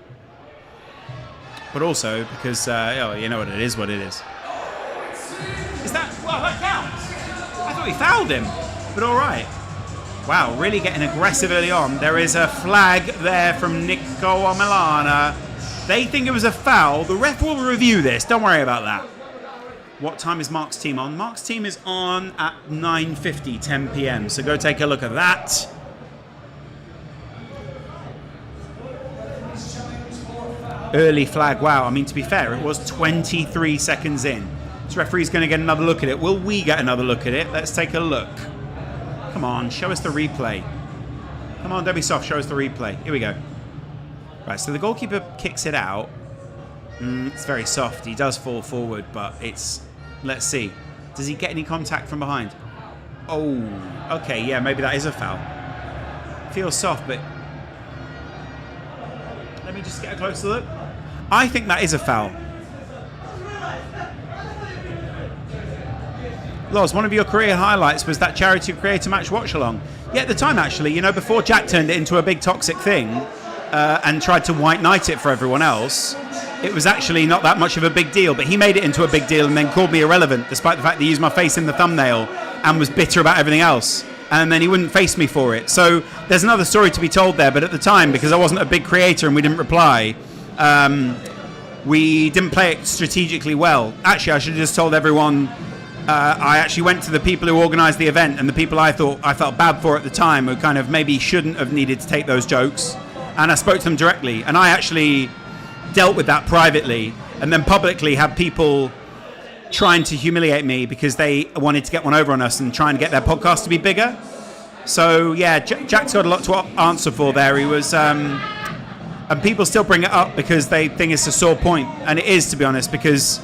But also because, you know what it is, what it is. Is that... Well, that counts. I thought he fouled him. But all right. Wow, really getting aggressive early on. There is a flag there from Nico Milana. They think it was a foul. The ref will review this. Don't worry about that. What time is Mark's team on? Mark's team is on at 9:50, 10 p.m. So go take a look at that. Early flag. Wow. I mean, to be fair, it was 23 seconds in. This referee's going to get another look at it. Will we get another look at it? Let's take a look. Come on, show us the replay. Come on, don't be soft. Show us the replay. Here we go. Right, so the goalkeeper kicks it out. It's very soft. He does fall forward, but it's... Let's see. Does he get any contact from behind? Oh, okay, yeah, maybe that is a foul. Feels soft, but... Let me just get a closer look. I think that is a foul. Loz, one of your career highlights was that charity creator match watch-along. Yeah, at the time, actually, you know, before Jack turned it into a big toxic thing and tried to white knight it for everyone else, it was actually not that much of a big deal, but he made it into a big deal and then called me irrelevant, despite the fact that he used my face in the thumbnail and was bitter about everything else. And then he wouldn't face me for it. So there's another story to be told there, but at the time, because I wasn't a big creator and we didn't reply, we didn't play it strategically well. Actually, I should have just told everyone... I actually went to the people who organised the event and the people I felt bad for at the time who kind of maybe shouldn't have needed to take those jokes. And I spoke to them directly. And I actually dealt with that privately and then publicly had people trying to humiliate me because they wanted to get one over on us and try and get their podcast to be bigger. So, yeah, Jack's got a lot to answer for there. He was... and people still bring it up because they think it's a sore point. And it is, to be honest, because...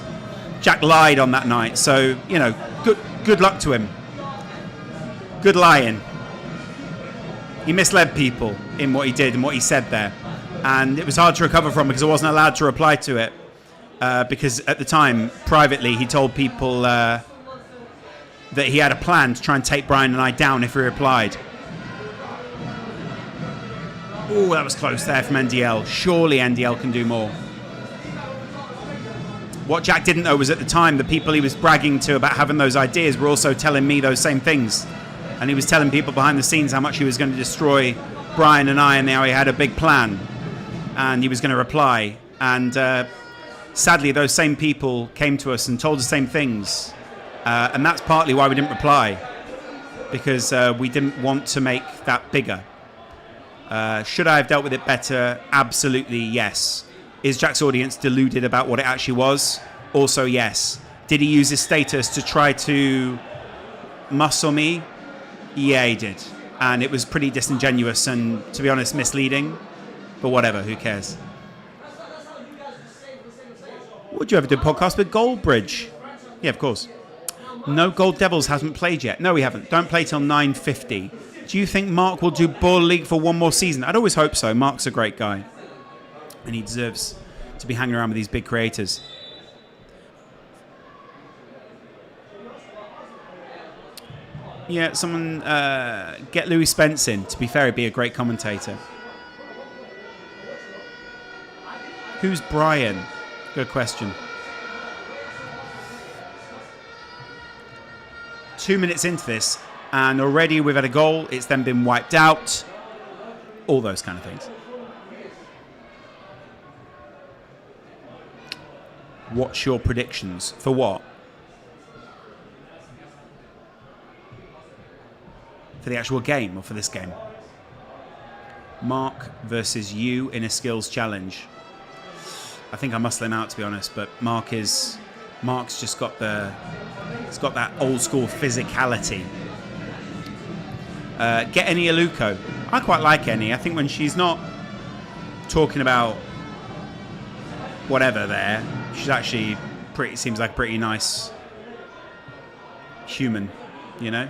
Jack lied on that night, so, you know, good luck to him. Good lying. He misled people in what he did and what he said there. And it was hard to recover from because I wasn't allowed to reply to it. Because at the time, privately, he told people that he had a plan to try and take Brian and I down if we replied. Oh, that was close there from NDL. Surely NDL can do more. What Jack didn't know was at the time the people he was bragging to about having those ideas were also telling me those same things. And he was telling people behind the scenes how much he was going to destroy Brian and I and how he had a big plan. And he was going to reply. And sadly, those same people came to us and told us the same things. And that's partly why we didn't reply. Because we didn't want to make that bigger. Should I have dealt with it better? Absolutely, yes. Is Jack's audience deluded about what it actually was? Also, yes. Did he use his status to try to muscle me? Yeah, he did. And it was pretty disingenuous and, to be honest, misleading. But whatever, who cares? Would you ever do a podcast with Goldbridge? Yeah, of course. No, Gold Devils hasn't played yet. No, we haven't. Don't play till 9:50. Do you think Mark will do Baller League for one more season? I'd always hope so. Mark's a great guy. And he deserves to be hanging around with these big creators. Yeah, someone get Louis Spence in. To be fair, he'd be a great commentator. Who's Brian? Good question. 2 minutes into this, and already we've had a goal. It's then been wiped out. All those kind of things. What's your predictions? For what? For the actual game or for this game? Mark versus you in a skills challenge. I think I muscle him out, to be honest, but Mark's just got it's got that old school physicality. Get Eni Aluko. I quite like Eni. I think when she's not talking about whatever there, she's actually seems like a pretty nice human, you know?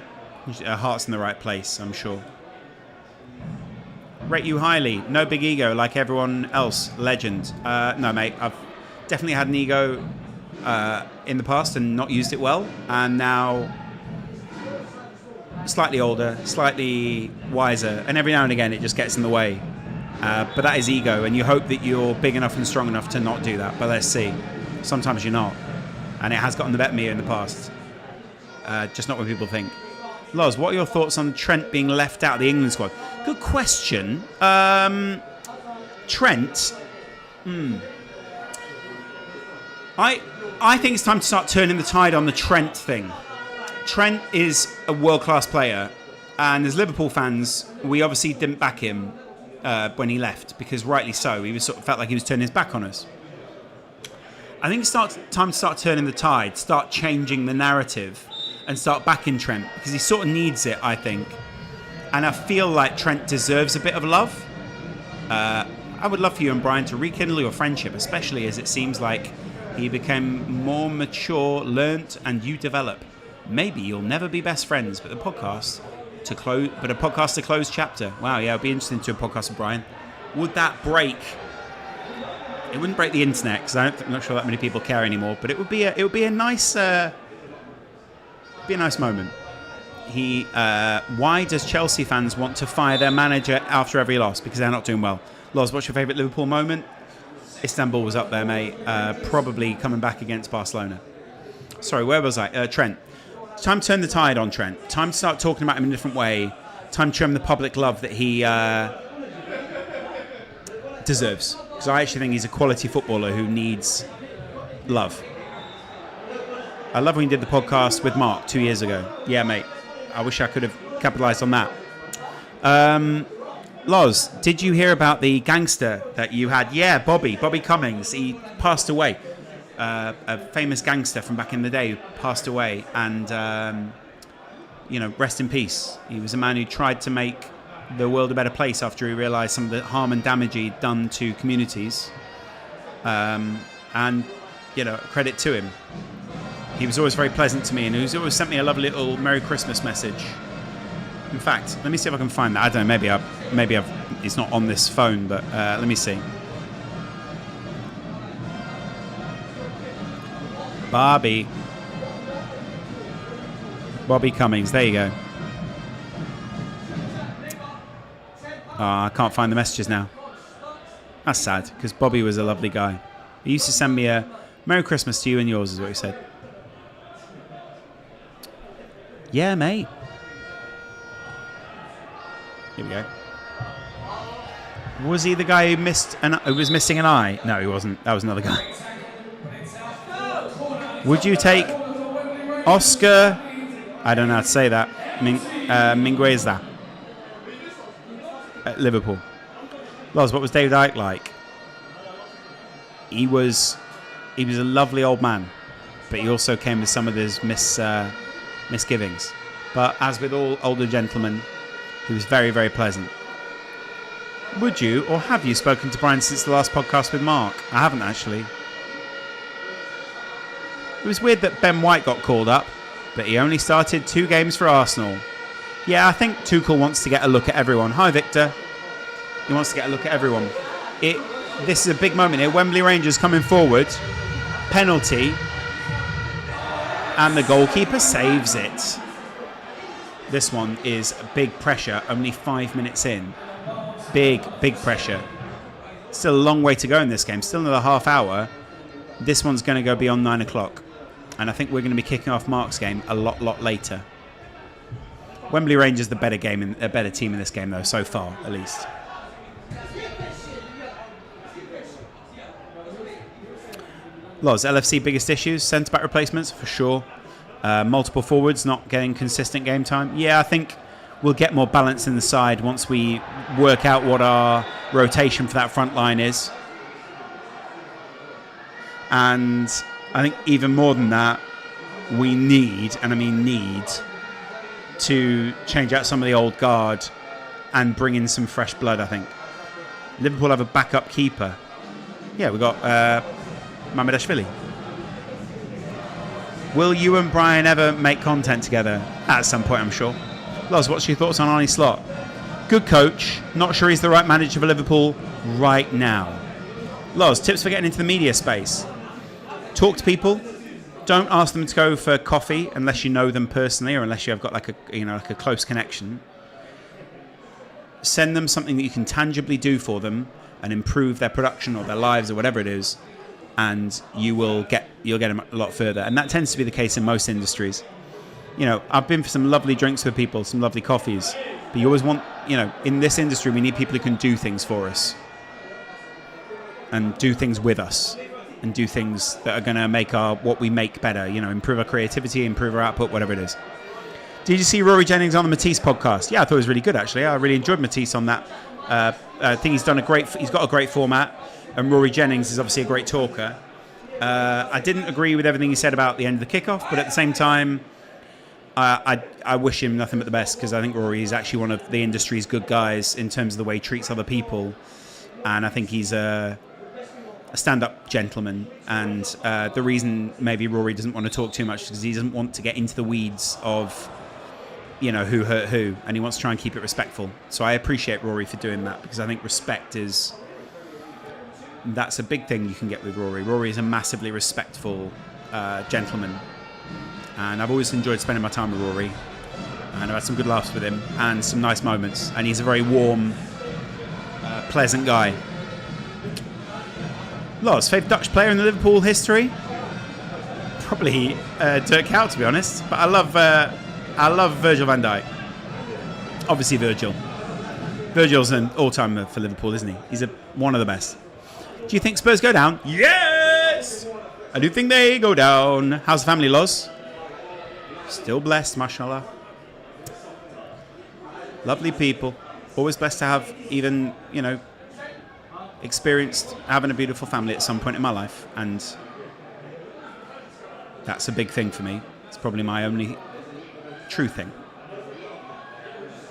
Her heart's in the right place, I'm sure. Rate you highly. No big ego like everyone else. Legend. No, mate. I've definitely had an ego in the past and not used it well. And now slightly older, slightly wiser. And every now and again it just gets in the way. But that is ego. And you hope that you're big enough and strong enough to not do that. But let's see. Sometimes you're not. And it has gotten the better of me in the past. Just not what people think. Loz, what are your thoughts on Trent being left out of the England squad? Good question. Trent. I think it's time to start turning the tide on the Trent thing. Trent is a world-class player, and as Liverpool fans, we obviously didn't back him when he left, because rightly so. He was felt like he was turning his back on us. I think it's time to start turning the tide, start changing the narrative, and start backing Trent, because he sort of needs it, I think. And I feel like Trent deserves a bit of love. I would love for you and Brian to rekindle your friendship, especially as it seems like he became more mature, learnt, and you develop. Maybe you'll never be best friends, but a podcast to close chapter. Wow, yeah, it'd be interesting to do a podcast with Brian. Would that break? It wouldn't break the internet, because I'm not sure that many people care anymore. But it would be a nice. Be a nice moment. Why does Chelsea fans want to fire their manager after every loss? Because they're not doing well. Loz, what's your favourite Liverpool moment? Istanbul was up there, mate. Probably coming back against Barcelona. Sorry, where was I? Trent. Time to turn the tide on Trent. Time to start talking about him in a different way. Time to show him the public love that he deserves. Because I actually think he's a quality footballer who needs love. I love when you did the podcast with Mark 2 years ago. Yeah, mate. I wish I could have capitalised on that. Loz, did you hear about the gangster that you had? Yeah, Bobby Cummings. He passed away. A famous gangster from back in the day who passed away. And, rest in peace. He was a man who tried to make the world a better place after he realised some of the harm and damage he'd done to communities. Credit to him. He was always very pleasant to me, and he's always sent me a lovely little Merry Christmas message. In fact, let me see if I can find that. I don't know, maybe it's not on this phone, but let me see. Bobby Cummings, there you go. I can't find the messages now. That's sad, because Bobby was a lovely guy. He used to send me a Merry Christmas to you and yours, is what he said. Yeah, mate. Here we go. Was he the guy who was missing an eye? No, he wasn't. That was another guy. Would you take Oscar? I don't know how to say that. Mingueza at Liverpool. Loz, what was David Icke like? He was a lovely old man, but he also came with some of his misgivings. But as with all older gentlemen, he was very, very pleasant. Would you, or have you spoken to Brian since the last podcast with Mark? I haven't, actually. It was weird that Ben White got called up, but he only started 2 games for Arsenal. Yeah, I think Tuchel wants to get a look at everyone. Hi, Victor. He wants to get a look at everyone. This is a big moment here. Wembley Rangers coming forward. Penalty. And the goalkeeper saves it. This one is big pressure. Only 5 minutes in. Big pressure. Still a long way to go in this game. Still another half hour. This one's going to go beyond 9 o'clock. And I think we're going to be kicking off Mark's game a lot later. Wembley Rangers the better team in this game, though, so far, at least. Loz, LFC biggest issues, centre-back replacements, for sure. Multiple forwards not getting consistent game time. Yeah, I think we'll get more balance in the side once we work out what our rotation for that front line is. And I think even more than that, we need, and I mean need, to change out some of the old guard and bring in some fresh blood, I think. Liverpool have a backup keeper. Yeah, we've got Mamardashvili. Will you and Brian ever make content together? At some point, I'm sure. Loz, what's your thoughts on Arne Slot? Good coach. Not sure he's the right manager for Liverpool right now. Loz, tips for getting into the media space. Talk to people. Don't ask them to go for coffee unless you know them personally or unless you've got like a close connection. Send them something that you can tangibly do for them and improve their production or their lives or whatever it is, and you'll get them a lot further. And that tends to be the case in most industries. You know, I've been for some lovely drinks with people, some lovely coffees, but you always want, in this industry we need people who can do things for us and do things with us. And do things that are going to make what we make better, improve our creativity, improve our output, whatever it is. Did you see Rory Jennings on the Matisse podcast? Yeah, I thought it was really good, actually. I really enjoyed Matisse on that. I think he's got a great format, and Rory Jennings is obviously a great talker. I didn't agree with everything he said about the end of the kickoff, but at the same time, I wish him nothing but the best, because I think Rory is actually one of the industry's good guys in terms of the way he treats other people, and I think he's a stand-up gentleman, and the reason maybe Rory doesn't want to talk too much is because he doesn't want to get into the weeds of who hurt who, and he wants to try and keep it respectful. So I appreciate Rory for doing that, because I think respect that's a big thing you can get with Rory. Rory is a massively respectful gentleman, and I've always enjoyed spending my time with Rory, and I've had some good laughs with him and some nice moments, and he's a very warm, pleasant guy. Loz, favourite Dutch player in the Liverpool history? Probably Dirk Kuyt, to be honest. But I love Virgil van Dijk. Obviously Virgil. Virgil's an all-timer for Liverpool, isn't he? He's one of the best. Do you think Spurs go down? Yes! I do think they go down. How's the family, Loz? Still blessed, mashallah. Lovely people. Always blessed to have even, experienced having a beautiful family at some point in my life, and that's a big thing for me. It's probably my only true thing.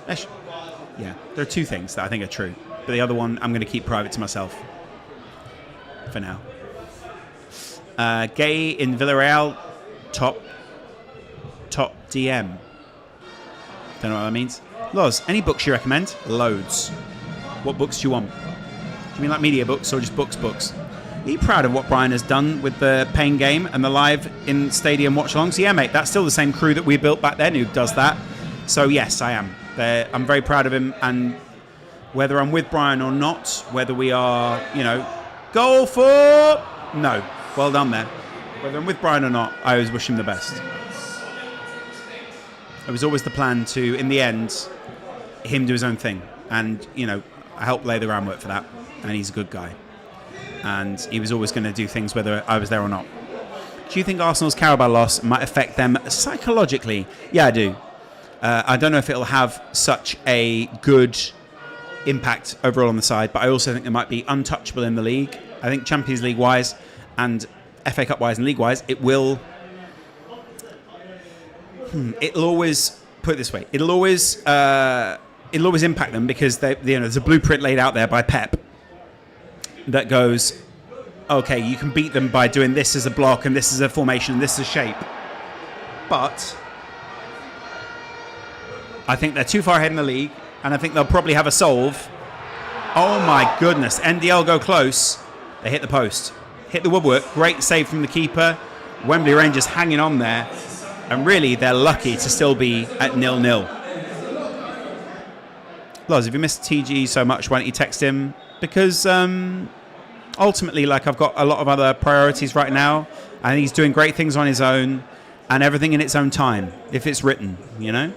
Yeah, there are 2 things that I think are true, but the other one I'm going to keep private to myself for now. Gay in Villarreal, top DM. Don't know what that means. Loz, any books you recommend? Loads. What books do you want? Do you mean like media books or just books? Are you proud of what Brian has done with the Pain game and the live in stadium watch-alongs? Yeah, mate, that's still the same crew that we built back then who does that. So yes, I am. I'm very proud of him, and whether I'm with Brian or not, whether we are, goal for... No, well done there. Whether I'm with Brian or not, I always wish him the best. It was always the plan to, in the end, him do his own thing. And, I helped lay the groundwork for that. And he's a good guy. And he was always going to do things whether I was there or not. Do you think Arsenal's Carabao loss might affect them psychologically? Yeah, I do. I don't know if it'll have such a good impact overall on the side, but I also think they might be untouchable in the league. I think Champions League-wise and FA Cup-wise and League-wise, it will... It'll always... Put it this way. It'll always impact them because there's a blueprint laid out there by Pep that goes, okay, you can beat them by doing this as a block and this as a formation and this as a shape. But I think they're too far ahead in the league, and I think they'll probably have a solve. Oh my goodness, NDL go close. They hit the post. Hit the woodwork. Great save from the keeper. Wembley Rangers hanging on there. And really, they're lucky to still be at 0-0. Loz, if you missed TG so much, why don't you text him? Because ultimately, like, I've got a lot of other priorities right now. And he's doing great things on his own. And everything in its own time, if it's written, you know?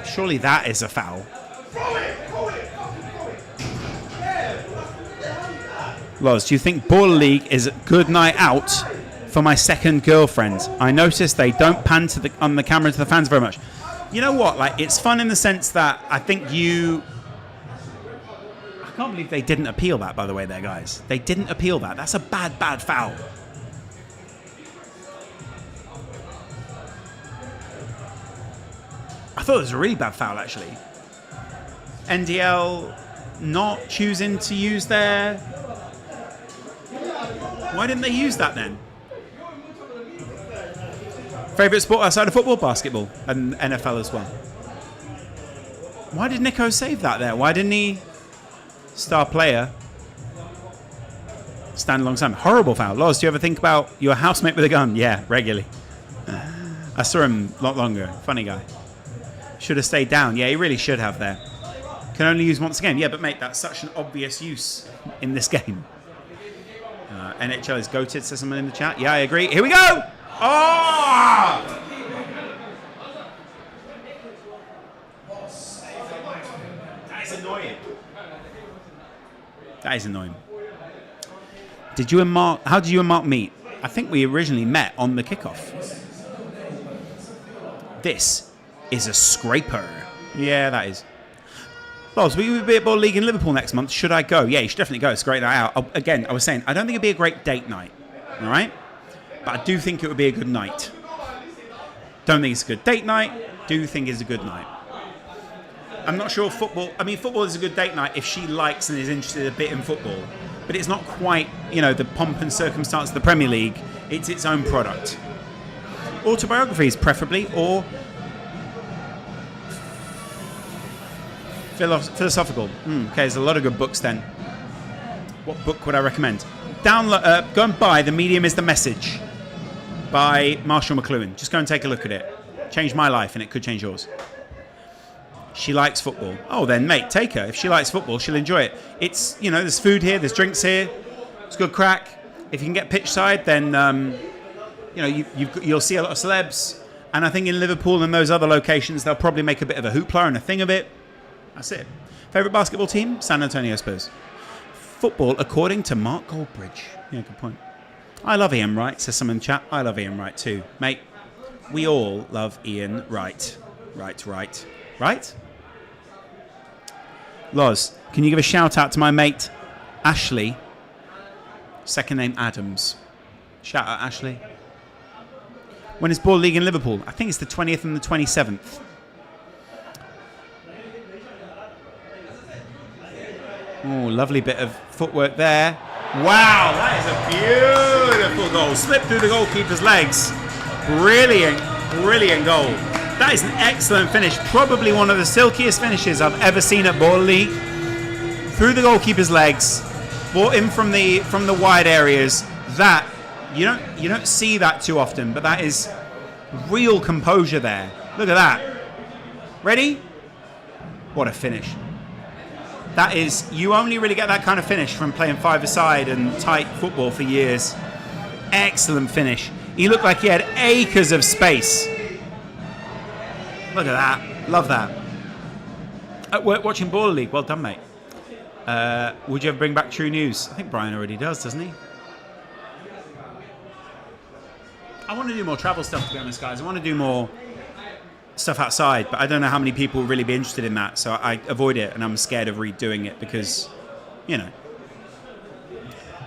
Surely that is a foul. Loz, do you think Baller League is a good night out for my second girlfriend? I noticed they don't pan on the camera to the fans very much. You know what? Like, it's fun in the sense that I think you... I can't believe they didn't appeal that, by the way, there, guys. They didn't appeal that. That's a bad, bad foul. I thought it was a really bad foul, actually. NDL not choosing to use their... Why didn't they use that then? Favourite sport outside of football? Basketball. And NFL as well. Why did Nico save that there? Why didn't he... Star player. Stand alongside him. Horrible foul. Loz, do you ever think about your housemate with a gun? Yeah, regularly. I saw him a lot longer. Funny guy. Should have stayed down. Yeah, he really should have there. Can only use once again. Yeah, but mate, that's such an obvious use in this game. NHL is goated, says someone in the chat. Yeah, I agree. Here we go! Oh! That is annoying. That is annoying. Did you and Mark... How did you and Mark meet? I think we originally met on the kickoff. This is a scraper. Yeah, that is. Loz, will you be at Ball League in Liverpool next month? Should I go? Yeah, you should definitely go. It's a great night out. Again, I was saying, I don't think it'd be a great date night. All right? But I do think it would be a good night. Don't think it's a good date night. Do think it's a good night. I'm not sure football... I mean, football is a good date night if she likes and is interested a bit in football. But it's not quite, you know, the pomp and circumstance of the Premier League. It's its own product. Autobiographies, preferably, or... Philosophical. Okay, there's a lot of good books then. What book would I recommend? Download. Go and buy The Medium is the Message by Marshall McLuhan. Just go and take a look at it. Changed my life and it could change yours. She likes football. Oh, then, mate, take her. If she likes football, she'll enjoy it. It's, you know, there's food here, there's drinks here. It's good crack. If you can get pitch side, then, you know, you'll see a lot of celebs. And I think in Liverpool and those other locations, they'll probably make a bit of a hoopla and a thing of it. That's it. Favourite basketball team? San Antonio Spurs. Football, according to Mark Goldbridge. Yeah, good point. I love Ian Wright, says someone in the chat. I love Ian Wright too. Mate, we all love Ian Wright. Right? Loz, can you give a shout out to my mate, Ashley? Second name Adams. Shout out, Ashley. When is Ball League in Liverpool? I think it's the 20th and the 27th. Oh, lovely bit of footwork there. Wow, that is a beautiful goal. Slipped through the goalkeeper's legs. Brilliant goal. That is an excellent finish. Probably one of the silkiest finishes I've ever seen at Ball League. Through the goalkeeper's legs, brought in from the wide areas. That you don't see that too often, but that is real composure there. Look at that. Ready? What a finish. That is, you only really get that kind of finish from playing five-a-side and tight football for years. Excellent finish. He looked like he had acres of space. Look at that. Love that. Watching Baller League. Well done, mate. Would you ever bring back True News? I think Brian already does, doesn't he? I want to do more travel stuff, to be honest, guys. I want to do more stuff outside, but I don't know how many people will really be interested in that, so I avoid it, and I'm scared of redoing it because, you know,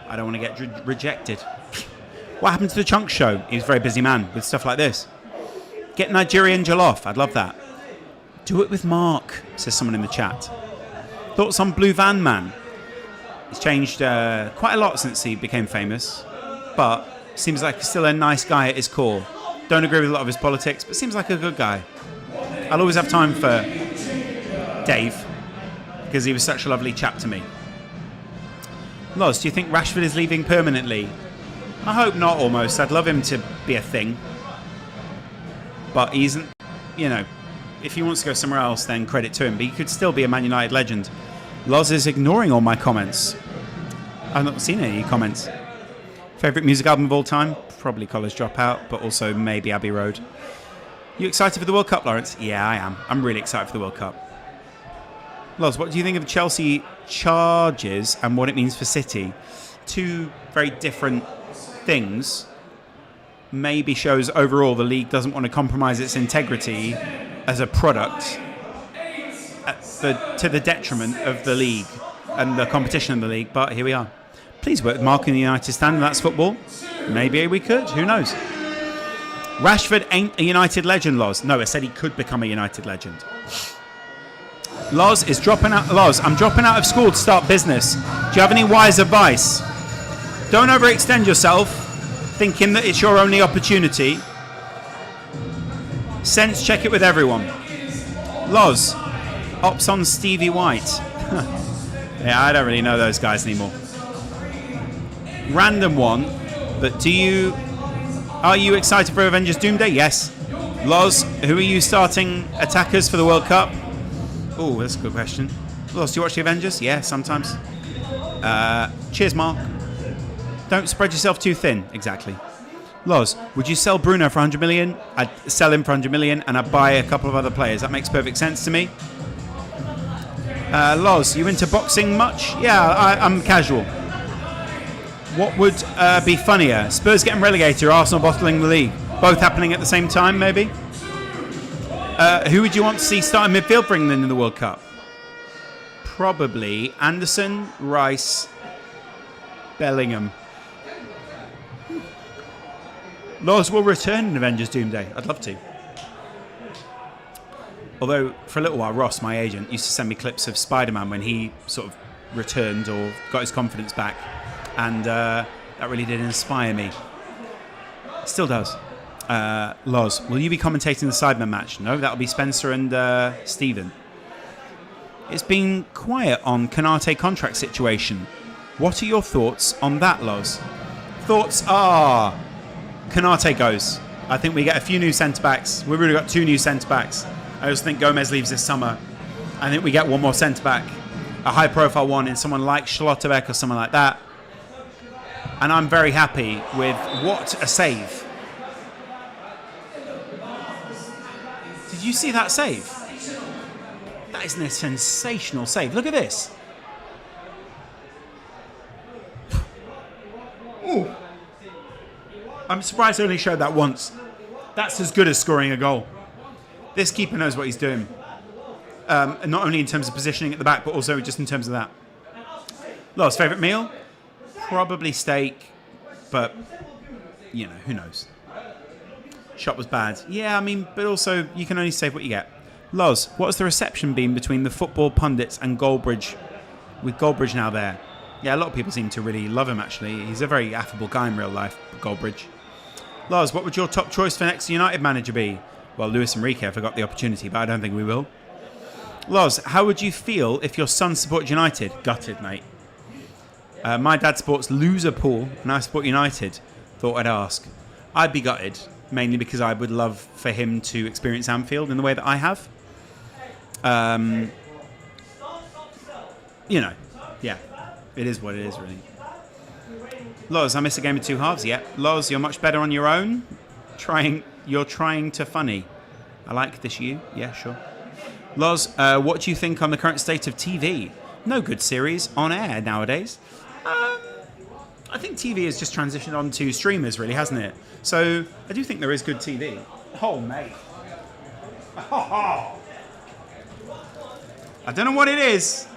I don't want to get rejected. What happened to the Chunk Show? He's a very busy man with stuff like this. Get Nigerian jollof. I'd love that. Do it with Mark, says someone in the chat. Thoughts on Blue Van Man? He's changed quite a lot since he became famous, but seems like he's still a nice guy at his core. Don't agree with a lot of his politics, but seems like a good guy. I'll always have time for Dave, because he was such a lovely chap to me. Loz, do you think Rashford is leaving permanently? I hope not, almost. I'd love him to be a thing. But he isn't, you know, if he wants to go somewhere else, then credit to him. But he could still be a Man United legend. Loz is ignoring all my comments. I've not seen any comments. Favourite music album of all time? Probably College Dropout, but also maybe Abbey Road. You excited for the World Cup, Lawrence? Yeah, I am. I'm really excited for the World Cup. Loz, what do you think of Chelsea charges and what it means for City? Two very different things. Maybe shows overall the league doesn't want to compromise its integrity as a product to the detriment of the league and the competition in the league, but here we are. Please work with Mark in the United stand, that's football. Maybe we could, who knows? Rashford ain't a United legend, Loz. No, I said he could become a United legend. Loz is dropping out. Loz, I'm dropping out of school to start business. Do you have any wise advice? Don't overextend yourself, thinking that it's your only opportunity. Sense check it with everyone. Loz, ops on Stevie White. Yeah, I don't really know those guys anymore. Random one, but are you excited for Avengers Doomsday? Yes. Loz, who are you starting attackers for the World Cup? Oh, that's a good question. Loz, do you watch the Avengers? Yeah, sometimes. Cheers, Mark. Don't spread yourself too thin. Exactly. Loz, would you sell Bruno for 100 million? I'd sell him for 100 million and I'd buy a couple of other players. That makes perfect sense to me. Loz, you into boxing much? Yeah, I'm casual. What would be funnier? Spurs getting relegated or Arsenal bottling the league? Both happening at the same time, maybe? Who would you want to see starting midfield for England in the World Cup? Probably Anderson, Rice, Bellingham. Loz will return in Avengers Doomsday. I'd love to. Although, for a little while, Ross, my agent, used to send me clips of Spider-Man when he sort of returned or got his confidence back. And that really did inspire me. It still does. Loz, will you be commentating the Sidemen match? No, that'll be Spencer and Stephen. It's been quiet on Kanate contract situation. What are your thoughts on that, Loz? Thoughts are... Kanate goes. I think we get a few new centre-backs. We've already got 2 new centre-backs. I also think Gomez leaves this summer. I think we get one more centre-back. A high-profile one in someone like Schlotterbeck or someone like that. And I'm very happy with what a save. Did you see that save? That is a sensational save. Look at this. Ooh. I'm surprised I only showed that once. That's as good as scoring a goal. This keeper knows what he's doing. Not only in terms of positioning at the back, but also just in terms of that. Loz, favourite meal? Probably steak, but, you know, who knows? Shot was bad. Yeah, I mean, but also, you can only save what you get. Loz, what has the reception been between the football pundits and Goldbridge, with Goldbridge now there? Yeah, a lot of people seem to really love him, actually. He's a very affable guy in real life, Goldbridge. Loz, what would your top choice for next United manager be? Well, Luis Enrique, if I got the opportunity, but I don't think we will. Loz, how would you feel if your son supported United? Gutted, mate. My dad supports Loserpool, and I support United. Thought I'd ask. I'd be gutted, mainly because I would love for him to experience Anfield in the way that I have. You know, yeah. It is what it is, really. Loz, I miss a game of 2 halves. Yeah. Loz, you're much better on your own. You're trying to funny. I like this you. Yeah, sure. Loz, what do you think on the current state of TV? No good series on air nowadays. I think TV has just transitioned on to streamers, really, hasn't it? So I do think there is good TV. Oh, mate. I don't know what it is,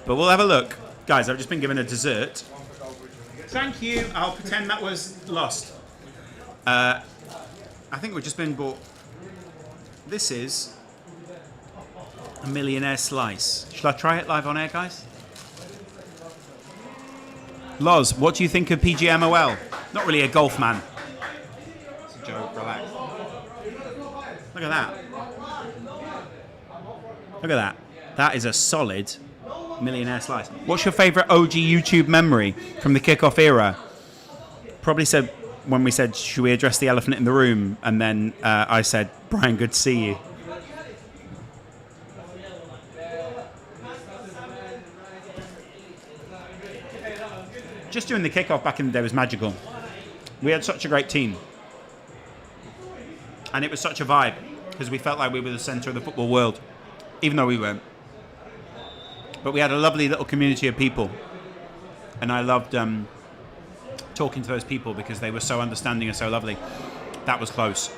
but we'll have a look. Guys, I've just been given a dessert. Thank you. I'll pretend that was lost. I think we've just been bought... This is A millionaire slice. Shall I try it live on air, guys? Loz, what do you think of PGMOL? Not really a golf man. It's a joke, relax. Look at that. Look at that. That is a solid millionaire slice. What's your favourite OG YouTube memory from the kickoff era? Probably said when we said, should we address the elephant in the room? And then I said, Brian, good to see you. Just doing the kickoff back in the day was magical. We had such a great team. And it was such a vibe because we felt like we were the centre of the football world, even though we weren't. But we had a lovely little community of people. And I loved talking to those people because they were so understanding and so lovely. That was close.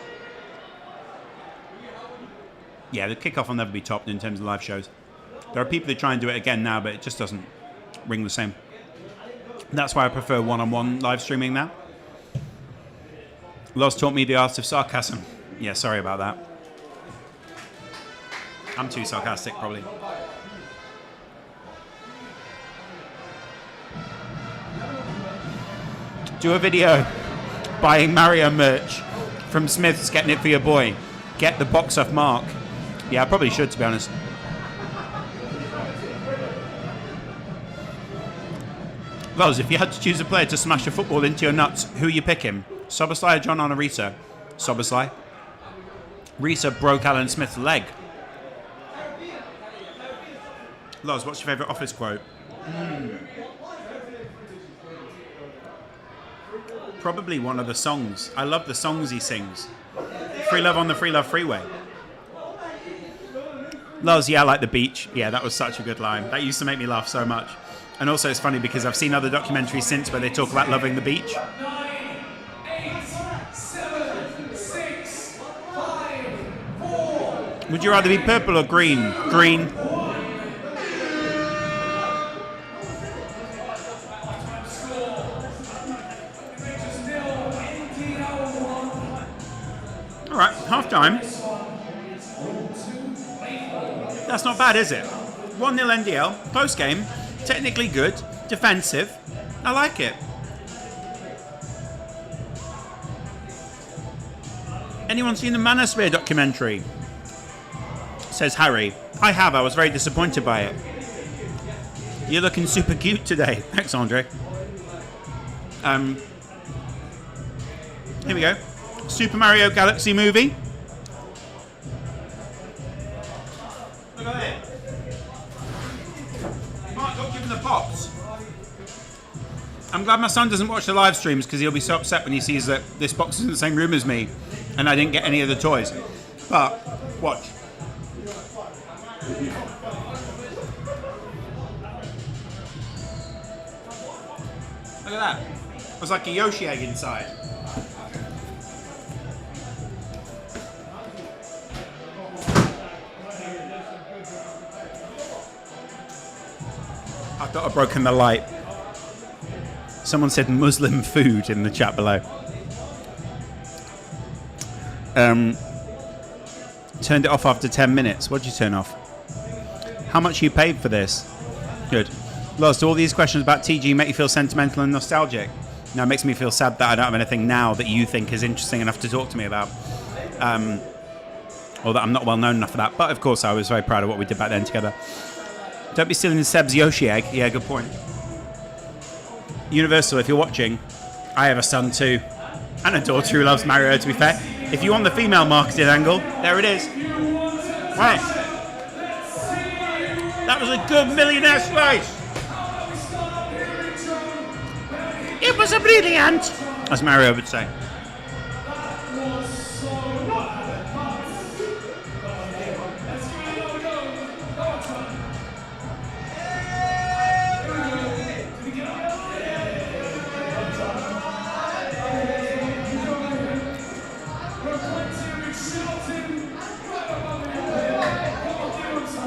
Yeah, the kickoff will never be topped in terms of live shows. There are people who try and do it again now, but it just doesn't ring the same. That's why I prefer one-on-one live streaming now. Loz taught me the art of sarcasm. Yeah, sorry about that. I'm too sarcastic, probably. Do a video buying Mario merch from Smith's, getting it for your boy. Get the box off Mark. Yeah, I probably should, to be honest. Loz, if you had to choose a player to smash a football into your nuts, who are you picking? Soboslai or John Onorisa? Soboslai. Risa broke Alan Smith's leg. Loz, what's your favourite Office quote? Probably one of the songs. I love the songs he sings. Free Love on the Free Love Freeway. Loz, yeah, I like the beach. Yeah, that was such a good line. That used to make me laugh so much. And also it's funny because I've seen other documentaries since where they talk about loving the beach. 9, 8, 7, 6, 5, 4. Would you rather be purple or green? Green. All right, half time. That's not bad, is it? 1-0 NDL, close game. Technically good, defensive. I like it. Anyone seen the Manosphere documentary? Says Harry. I have. I was very disappointed by it. You're looking super cute today. Thanks, Andre. Here we go. Super Mario Galaxy movie. Look at it. Mark, don't give him the pops. I'm glad my son doesn't watch the live streams because he'll be so upset when he sees that this box is in the same room as me and I didn't get any of the toys. But, watch. Look at that. There's like a Yoshi egg inside. I thought I'd broken the light. Someone said Muslim food in the chat below. Turned it off after 10 minutes. What did you turn off? How much you paid for this? Good. Loz, do all these questions about TG make you feel sentimental and nostalgic? No, it makes me feel sad that I don't have anything now that you think is interesting enough to talk to me about. Or that I'm not well known enough for that. But of course, I was very proud of what we did back then together. Don't be stealing Seb's Yoshi egg. Yeah, good point. Universal, if you're watching, I have a son too. And a daughter who loves Mario, to be fair. If you want the female marketing angle, there it is. Right. That was a good millionaire slice. It was a brilliant, as Mario would say.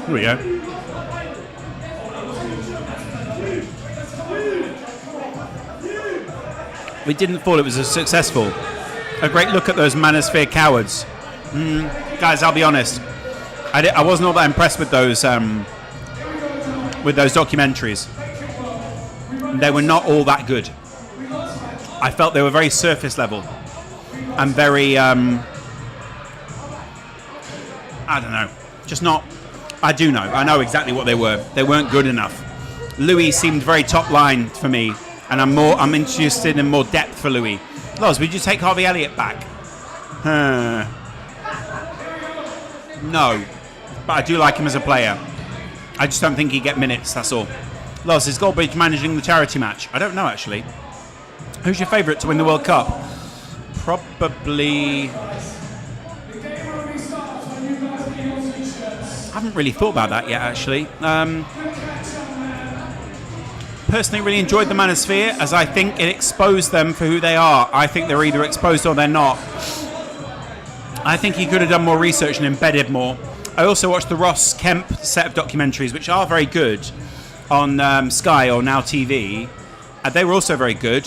Here we go. We didn't fall, it was a successful. A great look at those Manosphere cowards. Guys, I'll be honest. I wasn't all that impressed with those documentaries. They were not all that good. I felt they were very surface level and very I don't know, just not. I know exactly what they were. They weren't good enough. Louis seemed very top line for me, and I'm interested in more depth for Louis. Loz, would you take Harvey Elliott back? No, but I do like him as a player. I just don't think he'd get minutes, that's all. Loz, is Goldbridge managing the charity match? I don't know, actually. Who's your favourite to win the World Cup? Probably... I haven't really thought about that yet, actually. Personally, really enjoyed the Manosphere, as I think it exposed them for who they are. I think they're either exposed or they're not. I think he could have done more research and embedded more. I also watched the Ross Kemp set of documentaries, which are very good, on Sky or Now TV. They were also very good.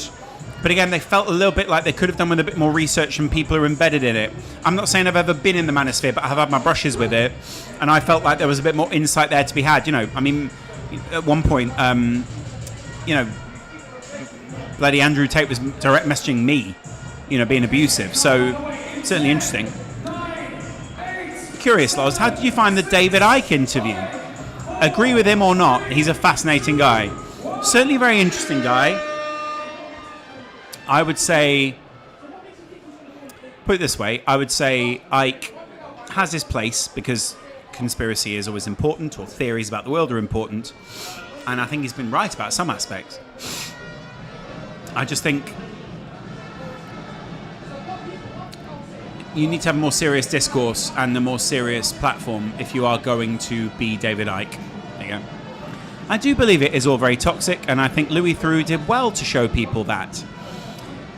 But again, they felt a little bit like they could have done with a bit more research and people are embedded in it. I'm not saying I've ever been in the Manosphere, but I have had my brushes with it. And I felt like there was a bit more insight there to be had. You know, I mean, at one point, you know, bloody Andrew Tate was direct messaging me, you know, being abusive. So, certainly interesting. Curious, Loz, how did you find the David Icke interview? Agree with him or not, he's a fascinating guy. Certainly a very interesting guy. I would say, put it this way, I would say Icke has his place because conspiracy is always important, or theories about the world are important, and I think he's been right about some aspects. I just think you need to have a more serious discourse and a more serious platform if you are going to be David Icke. There you go. I do believe it is all very toxic, and I think Louis Theroux did well to show people that.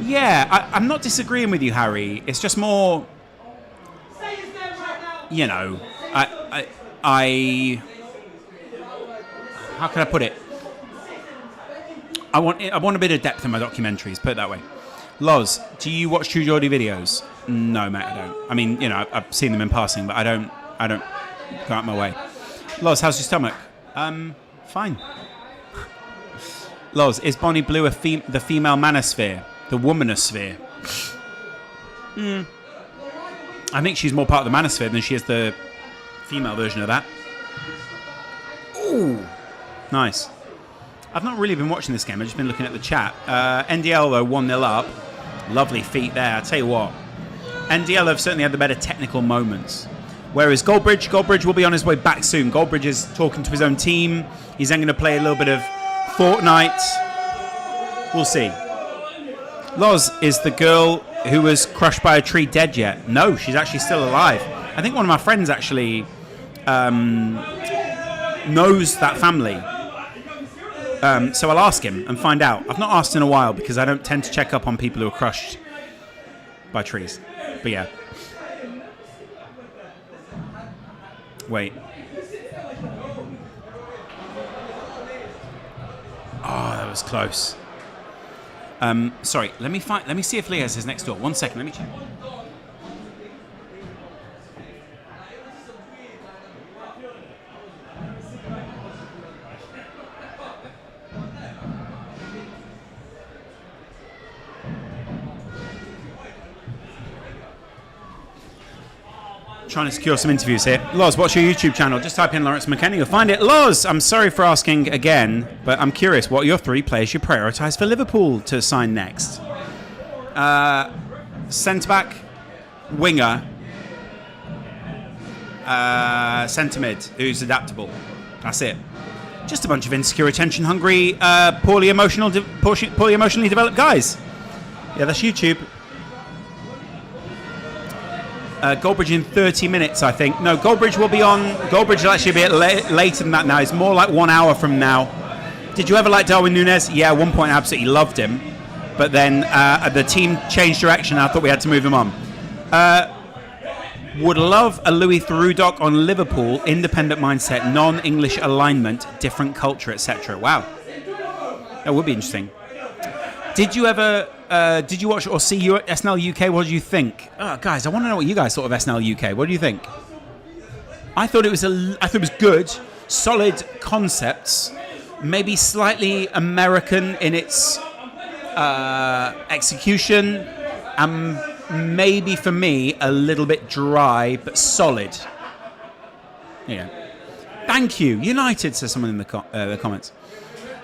Yeah, I'm not disagreeing with you, Harry. It's just more, you know, I how can I put it? I want a bit of depth in my documentaries. Put it that way. Loz, do you watch True Geordie videos? No, mate, I don't. I mean, you know, I've seen them in passing, but I don't go out my way. Loz, how's your stomach? Fine. Loz, is Bonnie Blue the female manosphere? The womanosphere? I think she's more part of the manosphere than she is the female version of that. Ooh, nice. I've not really been watching this game. I've just been looking at the chat. NDL, though, 1-0 up. Lovely feat there. I'll tell you what. NDL have certainly had the better technical moments. Whereas Goldbridge will be on his way back soon. Goldbridge is talking to his own team. He's then going to play a little bit of Fortnite. We'll see. Loz, is the girl who was crushed by a tree dead yet? No, she's actually still alive. I think one of my friends actually knows that family. So I'll ask him and find out. I've not asked in a while because I don't tend to check up on people who are crushed by trees. But yeah. Wait. Oh, that was close. Sorry, let me see if Leah's is next door. 1 second, let me check. Trying to secure some interviews here. Loz, what's your YouTube channel? Just type in Lawrence McKenna, you'll find it. Loz, I'm sorry for asking again, but I'm curious, what are your 3 players you prioritise for Liverpool to sign next? Centre-back, winger, centre-mid, who's adaptable. That's it. Just a bunch of insecure, attention-hungry, poorly emotionally developed guys. Yeah, that's YouTube. Goldbridge in 30 minutes, I think. No, Goldbridge will be on. Goldbridge will actually be later than that now. It's more like 1 hour from now. Did you ever like Darwin Núñez? Yeah, at one point I absolutely loved him. But then the team changed direction and I thought we had to move him on. Would love a Louis Theroux doc on Liverpool, independent mindset, non-English alignment, different culture, etc. Wow. That would be interesting. Did you ever... did you watch or see SNL UK? What do you think? Oh, guys, I want to know what you guys thought of SNL UK. What do you think? I thought it was good, solid concepts, maybe slightly American in its execution, and maybe for me a little bit dry but solid. Yeah. Thank you, United, says someone in the comments.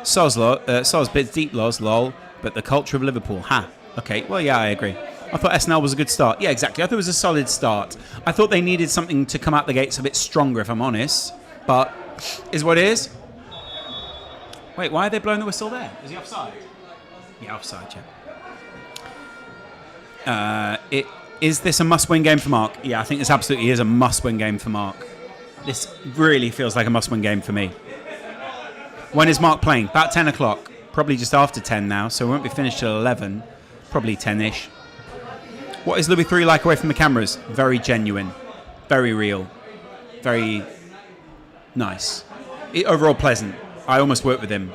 Soz bits deep loss, lol, but the culture of Liverpool. Ha. Okay, well, yeah, I agree. I thought SNL was a good start. Yeah, exactly. I thought it was a solid start. I thought they needed something to come out the gates a bit stronger, if I'm honest. But is what it is. Wait, why are they blowing the whistle there? Is he offside? Yeah, offside, yeah. Is this a must-win game for Mark? Yeah, I think this absolutely is a must-win game for Mark. This really feels like a must-win game for me. When is Mark playing? About 10 o'clock. Probably just after 10 now, so we won't be finished till 11. Probably 10-ish. What is Louis III like away from the cameras? Very genuine. Very real. Very nice. Overall pleasant. I almost worked with him,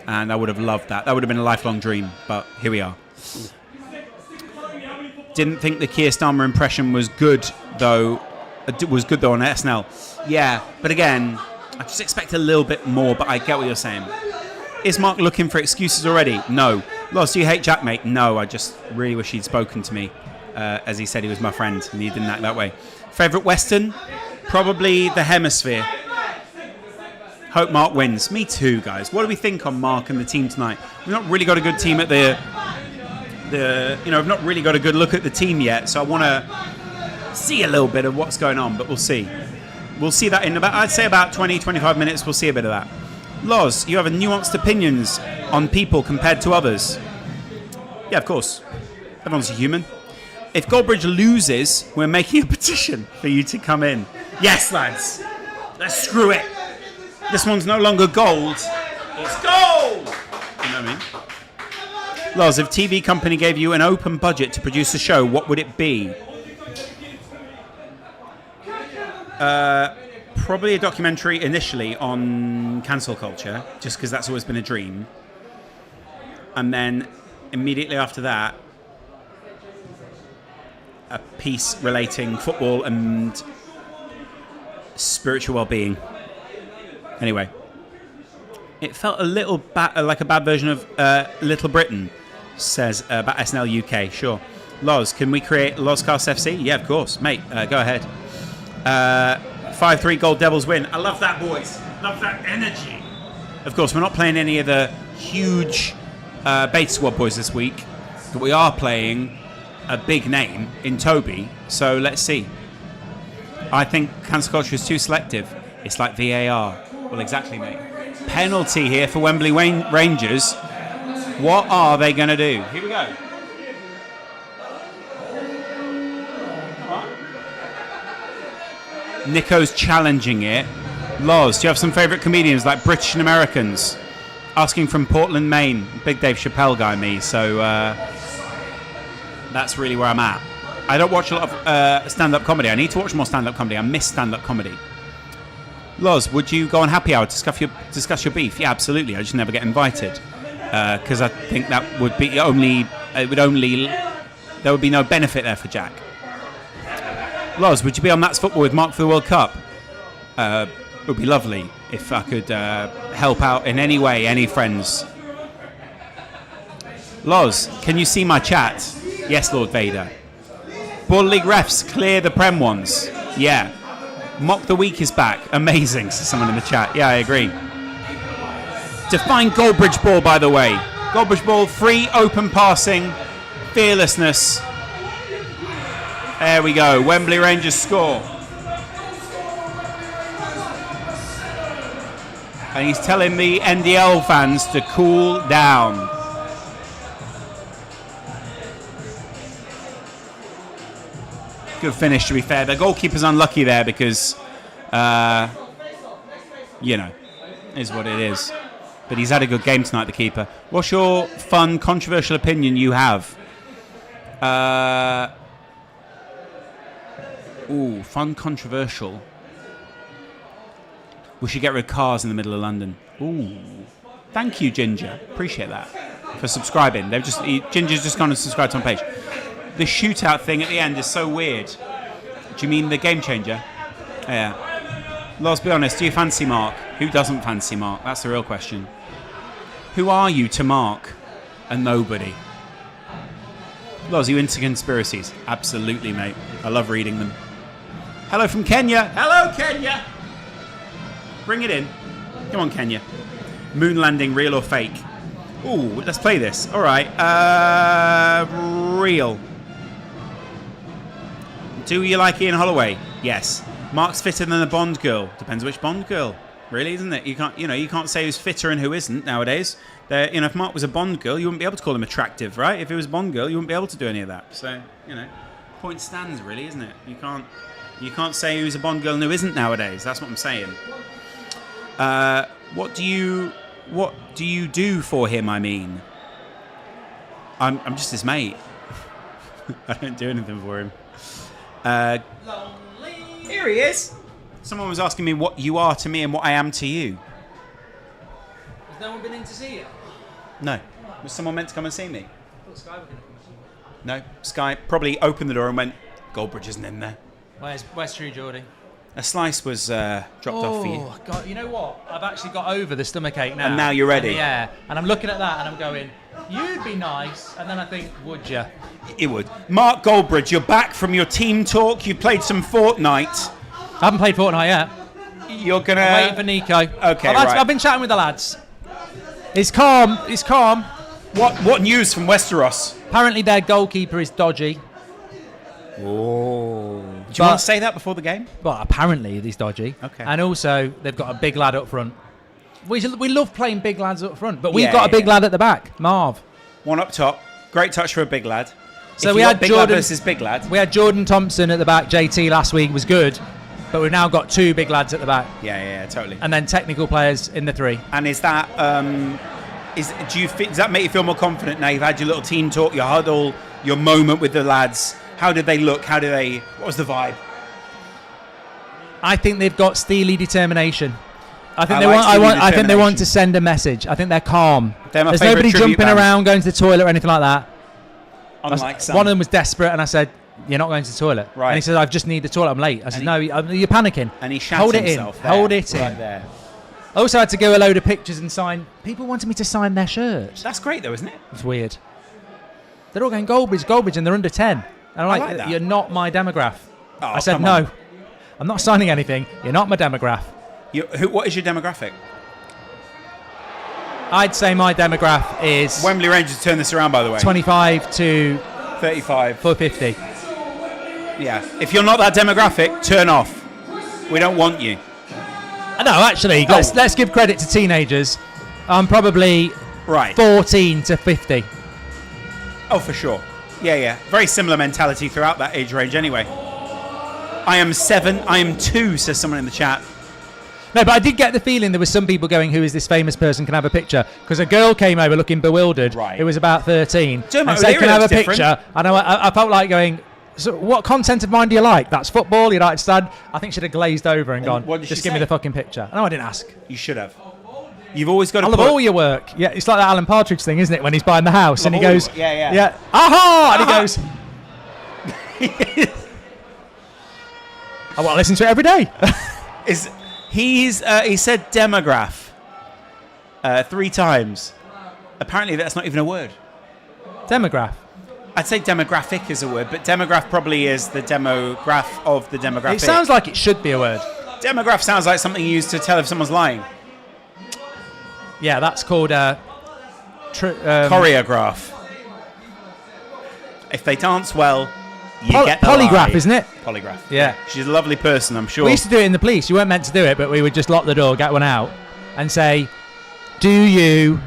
and I would have loved that. That would have been a lifelong dream, but here we are. Didn't think the Keir Starmer impression was good, though. Was good, though, on SNL. Yeah, but again, I just expect a little bit more, but I get what you're saying. Is Mark looking for excuses already? No. Lost, do you hate Jack, mate? No, I just really wish he'd spoken to me, as he said he was my friend, and he didn't act that way. Favourite Western? Probably The Hemisphere. Hope Mark wins. Me too, guys. What do we think on Mark and the team tonight? We've not really got a good team at I've not really got a good look at the team yet, so I want to see a little bit of what's going on, but we'll see. We'll see that in about, I'd say about 20, 25 minutes, we'll see a bit of that. Loz, you have a nuanced opinions on people compared to others. Yeah, of course. Everyone's a human. If Goldbridge loses, we're making a petition for you to come in. Yes, lads. Let's screw it. This one's no longer gold. It's gold! You know what I mean? Loz, if TV company gave you an open budget to produce a show, what would it be? Probably a documentary initially on cancel culture, just because that's always been a dream. And then immediately after that, a piece relating football and spiritual well-being. Anyway, it felt a little like a bad version of Little Britain, says about SNL UK. Sure. Loz, can we create Lozcast FC? Yeah, of course. Mate, go ahead. 5-3 Gold Devils win. I love that, boys. Love that energy. Of course, we're not playing any of the huge beta squad boys this week, but we are playing a big name in Toby, so let's see. I think cancel culture is too selective. It's like VAR. Well, exactly, mate. Penalty here for Wembley Rangers. What are they going to do? Here we go. Nico's challenging it. Loz, do you have some favourite comedians like British and Americans? Asking from Portland, Maine. Big Dave Chappelle guy, me. So that's really where I'm at. I don't watch a lot of stand-up comedy. I need to watch more stand-up comedy. I miss stand-up comedy. Loz, would you go on Happy Hour to discuss your beef? Yeah, absolutely. I just never get invited because I think that would be there would be no benefit there for Jack. Loz, would you be on Matt's Football with Mark for the World Cup? It would be lovely if I could help out in any way, any friends. Loz, can you see my chat? Yes, Lord Vader. Ball League refs, clear the Prem ones. Yeah. Mock the Week is back. Amazing, says someone in the chat. Yeah, I agree. Define Goldbridge ball, by the way. Goldbridge ball, free, open passing, fearlessness. There we go. Wembley Rangers score. And he's telling the NDL fans to cool down. Good finish, to be fair. The goalkeeper's unlucky there because, is what it is. But he's had a good game tonight, the keeper. What's your fun, controversial opinion you have? Fun, controversial. We should get rid of cars in the middle of London. Ooh. Thank you, Ginger. Appreciate that. For subscribing. Ginger's just gone and subscribed to my page. The shootout thing at the end is so weird. Do you mean the game changer? Yeah. Let's be honest, do you fancy Mark? Who doesn't fancy Mark? That's the real question. Who are you to Mark? A nobody. Loz, are you into conspiracies? Absolutely, mate. I love reading them. Hello from Kenya. Hello, Kenya. Bring it in. Come on, Kenya. Moon landing, real or fake? Ooh, let's play this. All right. Real. Do you like Ian Holloway? Yes. Mark's fitter than the Bond girl. Depends which Bond girl. Really, isn't it? You can't say who's fitter and who isn't nowadays. If Mark was a Bond girl, you wouldn't be able to call him attractive, right? If he was a Bond girl, you wouldn't be able to do any of that. So, point stands, really, isn't it? You can't say who's a Bond girl and who isn't nowadays. That's what I'm saying. What do you do for him? I mean, I'm just his mate. I don't do anything for him. Here he is. Someone was asking me what you are to me and what I am to you. Has no one been in to see you? No. Was someone meant to come and see me? I thought Sky were going to come and see you. No. Sky probably opened the door and went, Goldbridge isn't in there. Where's True Geordie? A slice was dropped off for you. Oh, God, you know what? I've actually got over the stomachache now. And now you're ready. Yeah. And I'm looking at that and I'm going, you'd be nice. And then I think, would you? You would. Mark Goldbridge, you're back from your team talk. You played some Fortnite. I haven't played Fortnite yet. You're going to... I'm waiting for Nico. Okay, I've been chatting with the lads. He's calm. What news from Westeros? Apparently their goalkeeper is dodgy. Oh. Do you want to say that before the game? Well, apparently he's dodgy. Okay. And also, they've got a big lad up front. We love playing big lads up front, but we've got a big lad at the back, Marv. One up top. Great touch for a big lad. So we had big Jordan lad versus big lad. We had Jordan Thompson at the back. JT last week was good, but we've now got two big lads at the back. Yeah, totally. And then technical players in the three. And is that does that make you feel more confident now? You've had your little team talk, your huddle, your moment with the lads. How did they look? What was the vibe? I think they've got steely determination. I think they want to send a message. I think they're calm. There's nobody jumping around, going to the toilet or anything like that. Unlike some. One of them was desperate, and I said, "You're not going to the toilet." Right. And he said, "I just need the toilet. I'm late." I said, "No, you're panicking." And he shat Hold it himself in. there, Hold it right in. there. I also had to go a load of pictures and sign. People wanted me to sign their shirts. That's great, though, isn't it? It's weird. They're all going Goldbridge, and they're under 10. And I'm I like like that. "You're not my demographic." Oh, I said, come "No, on. I'm not signing anything. You're not my demographic." What is your demographic? I'd say my demographic is Wembley Rangers turn this around, by the way. 25 to 35. 450. Yeah. If you're not that demographic, turn off. We don't want you. No, actually, let's give credit to teenagers. I'm probably 14 to 50. Oh, for sure. Yeah. Very similar mentality throughout that age range anyway. I am 7. I am 2, says someone in the chat. No, but I did get the feeling there was some people going, who is this famous person, can I have a picture? Because a girl came over looking bewildered, who was about 13, and said, can I have a picture? And I felt like going, so what content of mine do you like? That's football, United stand. I think she'd have glazed over and gone, just give me the fucking picture. No, I didn't ask. You should have. You've always got to I love all your work. Yeah, it's like that Alan Partridge thing, isn't it? When he's buying the house and he goes, Yeah. aha! And he goes, I want to listen to it every day. He said demograph 3 times. Apparently that's not even a word. Demograph. I'd say demographic is a word, but demograph probably is the demograph of the demographic. It sounds like it should be a word. Demograph sounds like something you use to tell if someone's lying. Yeah, that's called choreograph. If they dance well, you get the polygraph, lie. isn't it? Polygraph. Yeah. She's a lovely person, I'm sure. We used to do it in the police. You weren't meant to do it, but we would just lock the door, get one out, and say, do you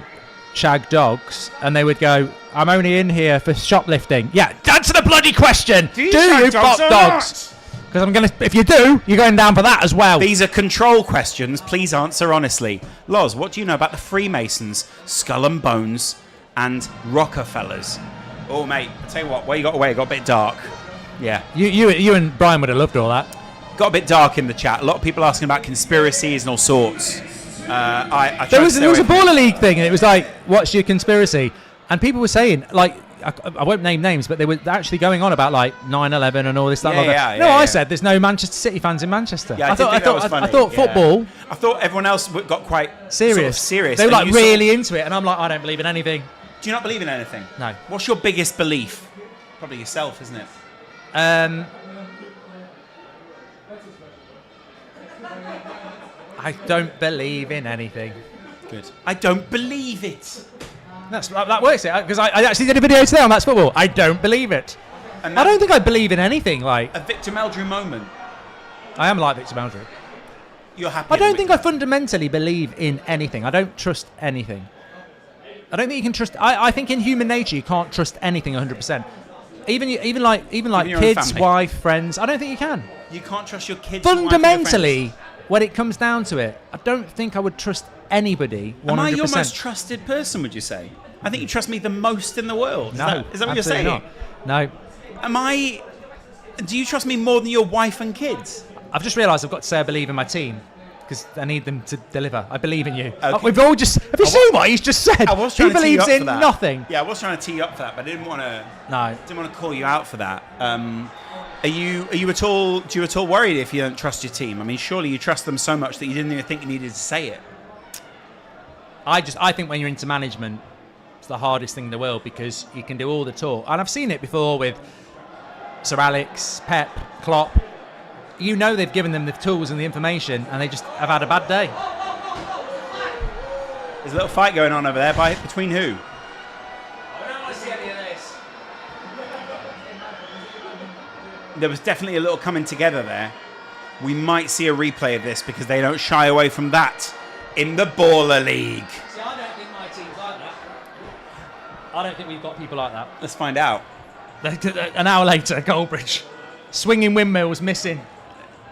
shag dogs? And they would go, I'm only in here for shoplifting. Yeah, answer the bloody question. Do you fuck dogs? Because I'm going to, if you do, you're going down for that as well. These are control questions. Please answer honestly. Loz, what do you know about the Freemasons, Skull and Bones, and Rockefellers? Oh, mate, I'll tell you what, where you got away, it got a bit dark. Yeah. You and Brian would have loved all that. Got a bit dark in the chat. A lot of people asking about conspiracies and all sorts. There was a baller league thing, and it was like, what's your conspiracy? And people were saying, like, I won't name names, but they were actually going on about like 9/11 and all this stuff. I said there's no Manchester City fans in Manchester. Yeah, I thought football. I thought everyone else got quite serious. Serious. They were like really into it, and I'm like, I don't believe in anything. Do you not believe in anything? No. What's your biggest belief? Probably yourself, isn't it? I don't believe in anything. Good. I don't believe it. That works, because I actually did a video today on That's Football. I don't believe it. I don't think I believe in anything. Like a Victor Meldrew moment. I am like Victor Meldrew. You're happy. I don't think I fundamentally believe in anything. I don't trust anything. I don't think you can trust. I think in human nature you can't trust anything 100%. Even like kids, wife, friends. I don't think you can. You can't trust your kids. Fundamentally, when it comes down to it, I don't think I would trust anybody 100%. Am I your most trusted person, would you say? I think you trust me the most in the world. Is that what you're saying? Not. No. Do you trust me more than your wife and kids? I've just realised I've got to say I believe in my team because I need them to deliver. I believe in you. Okay. We've all just... Have you seen what he's just said? He believes in nothing. Yeah, I was trying to tee you up for that, but I didn't want to... No. Didn't want to call you out for that. Are you at all worried if you don't trust your team? I mean, surely you trust them so much that you didn't even think you needed to say it. I think when you're into management, it's the hardest thing in the world because you can do all the talk. And I've seen it before with Sir Alex, Pep, Klopp. You know they've given them the tools and the information and they just have had a bad day. There's a little fight going on over there between who? I don't want to see any of this. There was definitely a little coming together there. We might see a replay of this because they don't shy away from that in the Baller League. See, I don't think my team's like that. I don't think we've got people like that. Let's find out. An hour later, Goldbridge. Swinging windmills missing.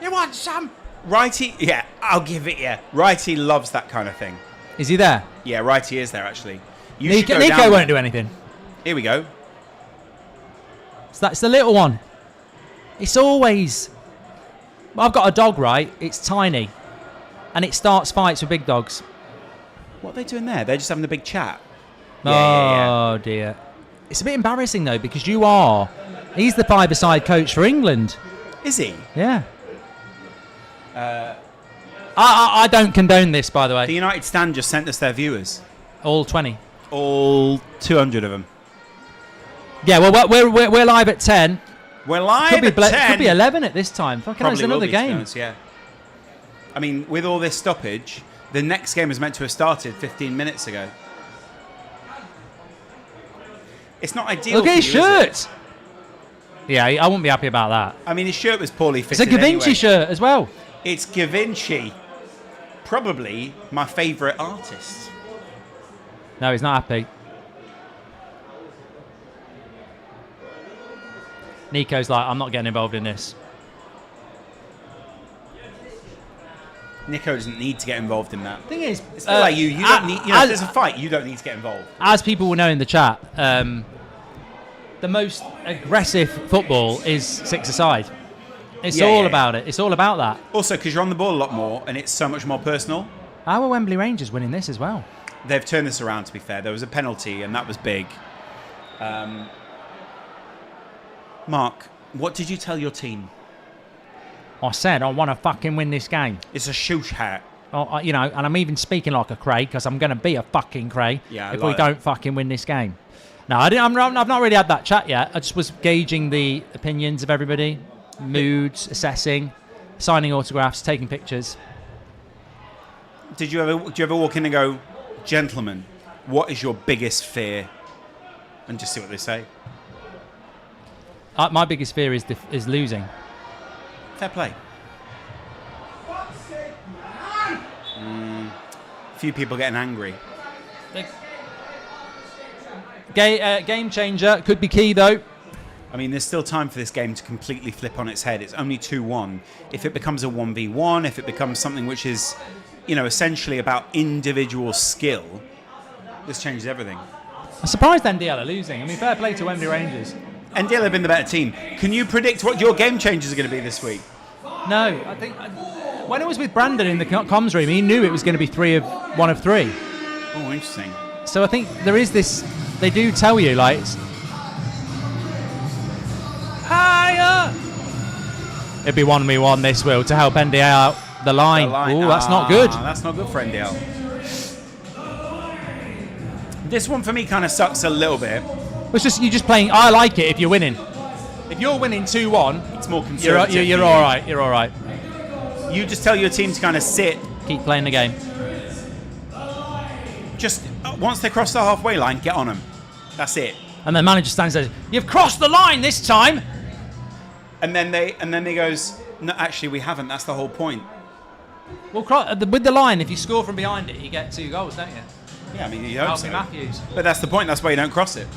You want some? Righty, yeah, I'll give it you. Righty loves that kind of thing. Is he there? Yeah, Righty is there actually. Nico won't do anything. Here we go. So that's the little one. It's always... I've got a dog, right? It's tiny. And it starts fights with big dogs. What are they doing there? They're just having a big chat. Yeah. Dear. It's a bit embarrassing, though, because he's the five-a-side coach for England. Is he? Yeah. I don't condone this, by the way. The United Stand just sent us their viewers. All 20. All 200 of them. Yeah, well, we're live at 10. We're live at 10. Could be 11 at this time. Fucking hell, it's another game. To be honest, yeah. I mean, with all this stoppage, the next game was meant to have started 15 minutes ago. It's not ideal. Look at his shirt. Yeah, I wouldn't be happy about that. I mean, his shirt was poorly fitted. It's a Givenchy shirt as well. It's Givenchy. Probably my favourite artist. No, he's not happy. Nico's like, I'm not getting involved in this. Nico doesn't need to get involved in that. Thing is, it's like you don't need. If there's a fight, you don't need to get involved. As people will know in the chat, the most aggressive football is six-a-side. It's all about it. It's all about that. Also, because you're on the ball a lot more, and it's so much more personal. How are Wembley Rangers winning this as well? They've turned this around. To be fair, there was a penalty, and that was big. Mark, what did you tell your team? I said I want to fucking win this game. It's a shootout. And I'm even speaking like a cray because I'm going to be a fucking cray if we don't fucking win this game. No, I've not really had that chat yet. I just was gauging the opinions of everybody, moods, assessing, signing autographs, taking pictures. Do you ever walk in and go, gentlemen, what is your biggest fear? And just see what they say. My biggest fear is losing. Fair play. Few people getting angry. Game changer could be key though. I mean, there's still time for this game to completely flip on its head. It's only 2-1. If it becomes a 1v1, if it becomes something which is, essentially about individual skill, this changes everything. I'm surprised NDL are losing. I mean, fair play to Wembley Rangers. NDL have been the better team. Can you predict what your game changes are going to be this week? No, I think when I was with Brandon in the comms room, he knew it was going to be one of three. Oh, interesting. So I think there is this. They do tell you, like, It'd be 1v1 this, Will, to help NDL out the line. Oh, that's not good. That's not good for NDL. This one for me kind of sucks a little bit. It's just you're just playing. I like it if you're winning. If you're winning 2-1, it's more conservative. You're all right. You're all right. You just tell your team to kind of sit. Keep playing the game. Just once they cross the halfway line, get on them. That's it. And the manager stands there. You've crossed the line this time. And then they goes, no, actually we haven't. That's the whole point. Well, with the line, if you score from behind it, you get 2 goals, don't you? Yeah, I mean, you hope so. Matthews. But that's the point. That's why you don't cross it.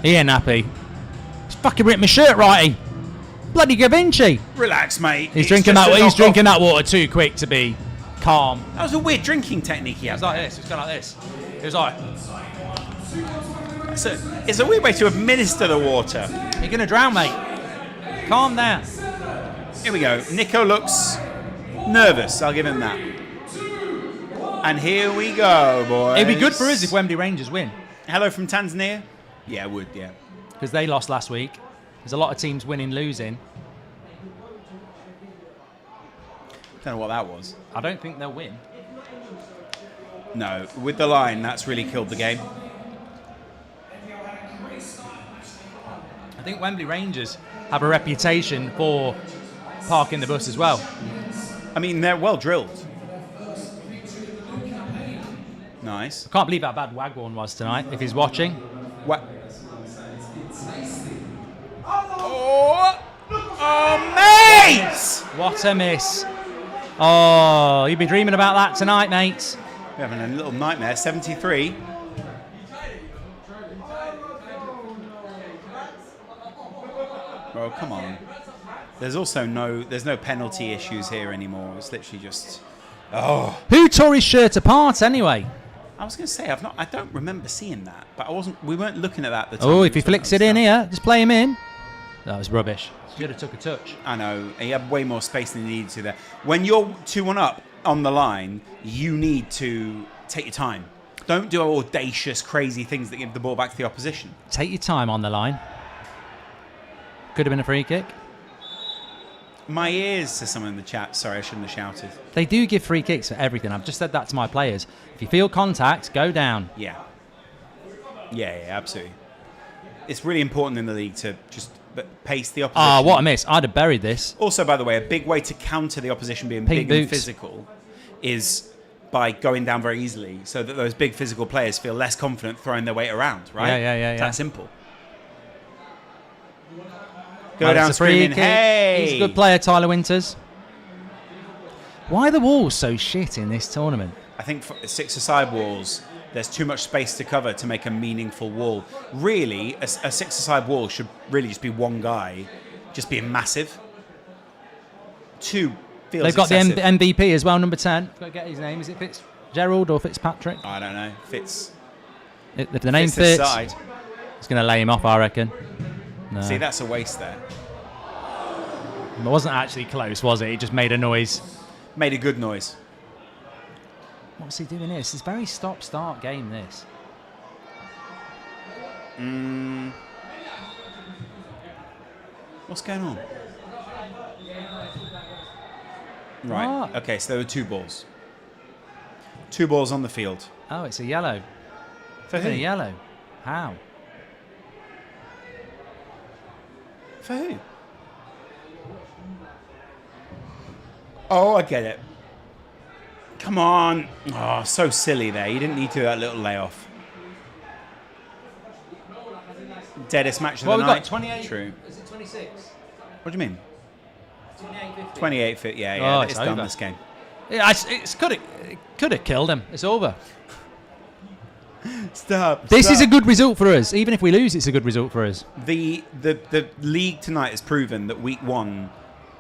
He ain't happy. He's fucking ripped my shirt, righty. Bloody Gavinci. Relax, mate. He's drinking that water too quick to be calm. That was a weird drinking technique he had. It was like this. It was going like this. It was like... It's a weird way to administer the water. You're going to drown, mate. Calm down. Here we go. Nico looks nervous. I'll give him that. And here we go, boys. It'd be good for us if Wembley Rangers win. Hello from Tanzania? Yeah, it would, yeah. Because they lost last week. There's a lot of teams winning, losing. Don't know what that was. I don't think they'll win. No, with the line, that's really killed the game. I think Wembley Rangers have a reputation for parking the bus as well. I mean, they're well drilled. Nice. I can't believe how bad Wagwan was tonight, if he's watching. What? Oh, mate! What a miss. Oh, you'll be dreaming about that tonight, mate. We're having a little nightmare. 73. Oh, come on. There's also no penalty issues here anymore. It's literally just... Oh. Who tore his shirt apart anyway? I was going to say, I don't remember seeing that, but we weren't looking at that at the time. Oh, if he flicks it in here, just play him in. That was rubbish. Should have took a touch. I know. He had way more space than he needed to there. When you're 2-1 up on the line, you need to take your time. Don't do audacious, crazy things that give the ball back to the opposition. Take your time on the line. Could have been a free kick. My ears, says someone in the chat. Sorry, I shouldn't have shouted. They do give free kicks for everything. I've just said that to my players. If you feel contact, go down. Yeah. Yeah, absolutely. It's really important in the league to just pace the opposition. Ah, what a miss. I'd have buried this. Also, by the way, a big way to counter the opposition being big and physical is by going down very easily so that those big physical players feel less confident throwing their weight around, right? Yeah. That's simple. Go down screaming, hey! He's a good player, Tyler Winters. Why are the walls so shit in this tournament? I think for 6-a-side walls, there's too much space to cover to make a meaningful wall. Really, a 6-a-side wall should really just be one guy, just being massive. 2 feels They've got excessive. the MVP as well, number 10. Got to get his name. Is it Fitzgerald or Fitzpatrick? I don't know. Fitz. If the name Fitz fits, it's going to lay him off, I reckon. No. See, that's a waste there. It wasn't actually close, was it? He just made a noise. Made a good noise. What's he doing here? This is a very stop-start game, this. What's going on? Right. What? Okay, so there were 2 balls. 2 balls on the field. Oh, it's a yellow. For It's who? a yellow. How? For who? Oh, I get it. Come on. Oh, so silly there. You didn't need to do that little layoff. Deadest match of the Well, we've night. got 28. True. Is it 26? What do you mean? 28-50. 28 fit. Yeah. Oh, It's done over. this game. Yeah, it could have killed him. It's over. Stop. This is a good result for us. Even if we lose, it's a good result for us. The league tonight has proven that week 1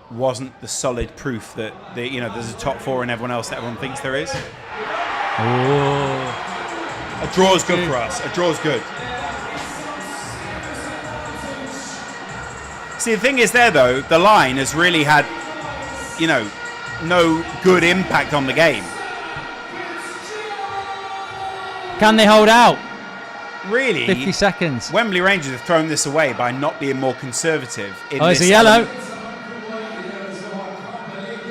wasn't the solid proof that there's a top 4 and everyone else that everyone thinks there is. Oh. A draw's good for us. A draw's good. See, the thing is there, though, the line has really had, no good impact on the game. Can they hold out? Really? 50 seconds. Wembley Rangers have thrown this away by not being more conservative. Oh, it's a yellow.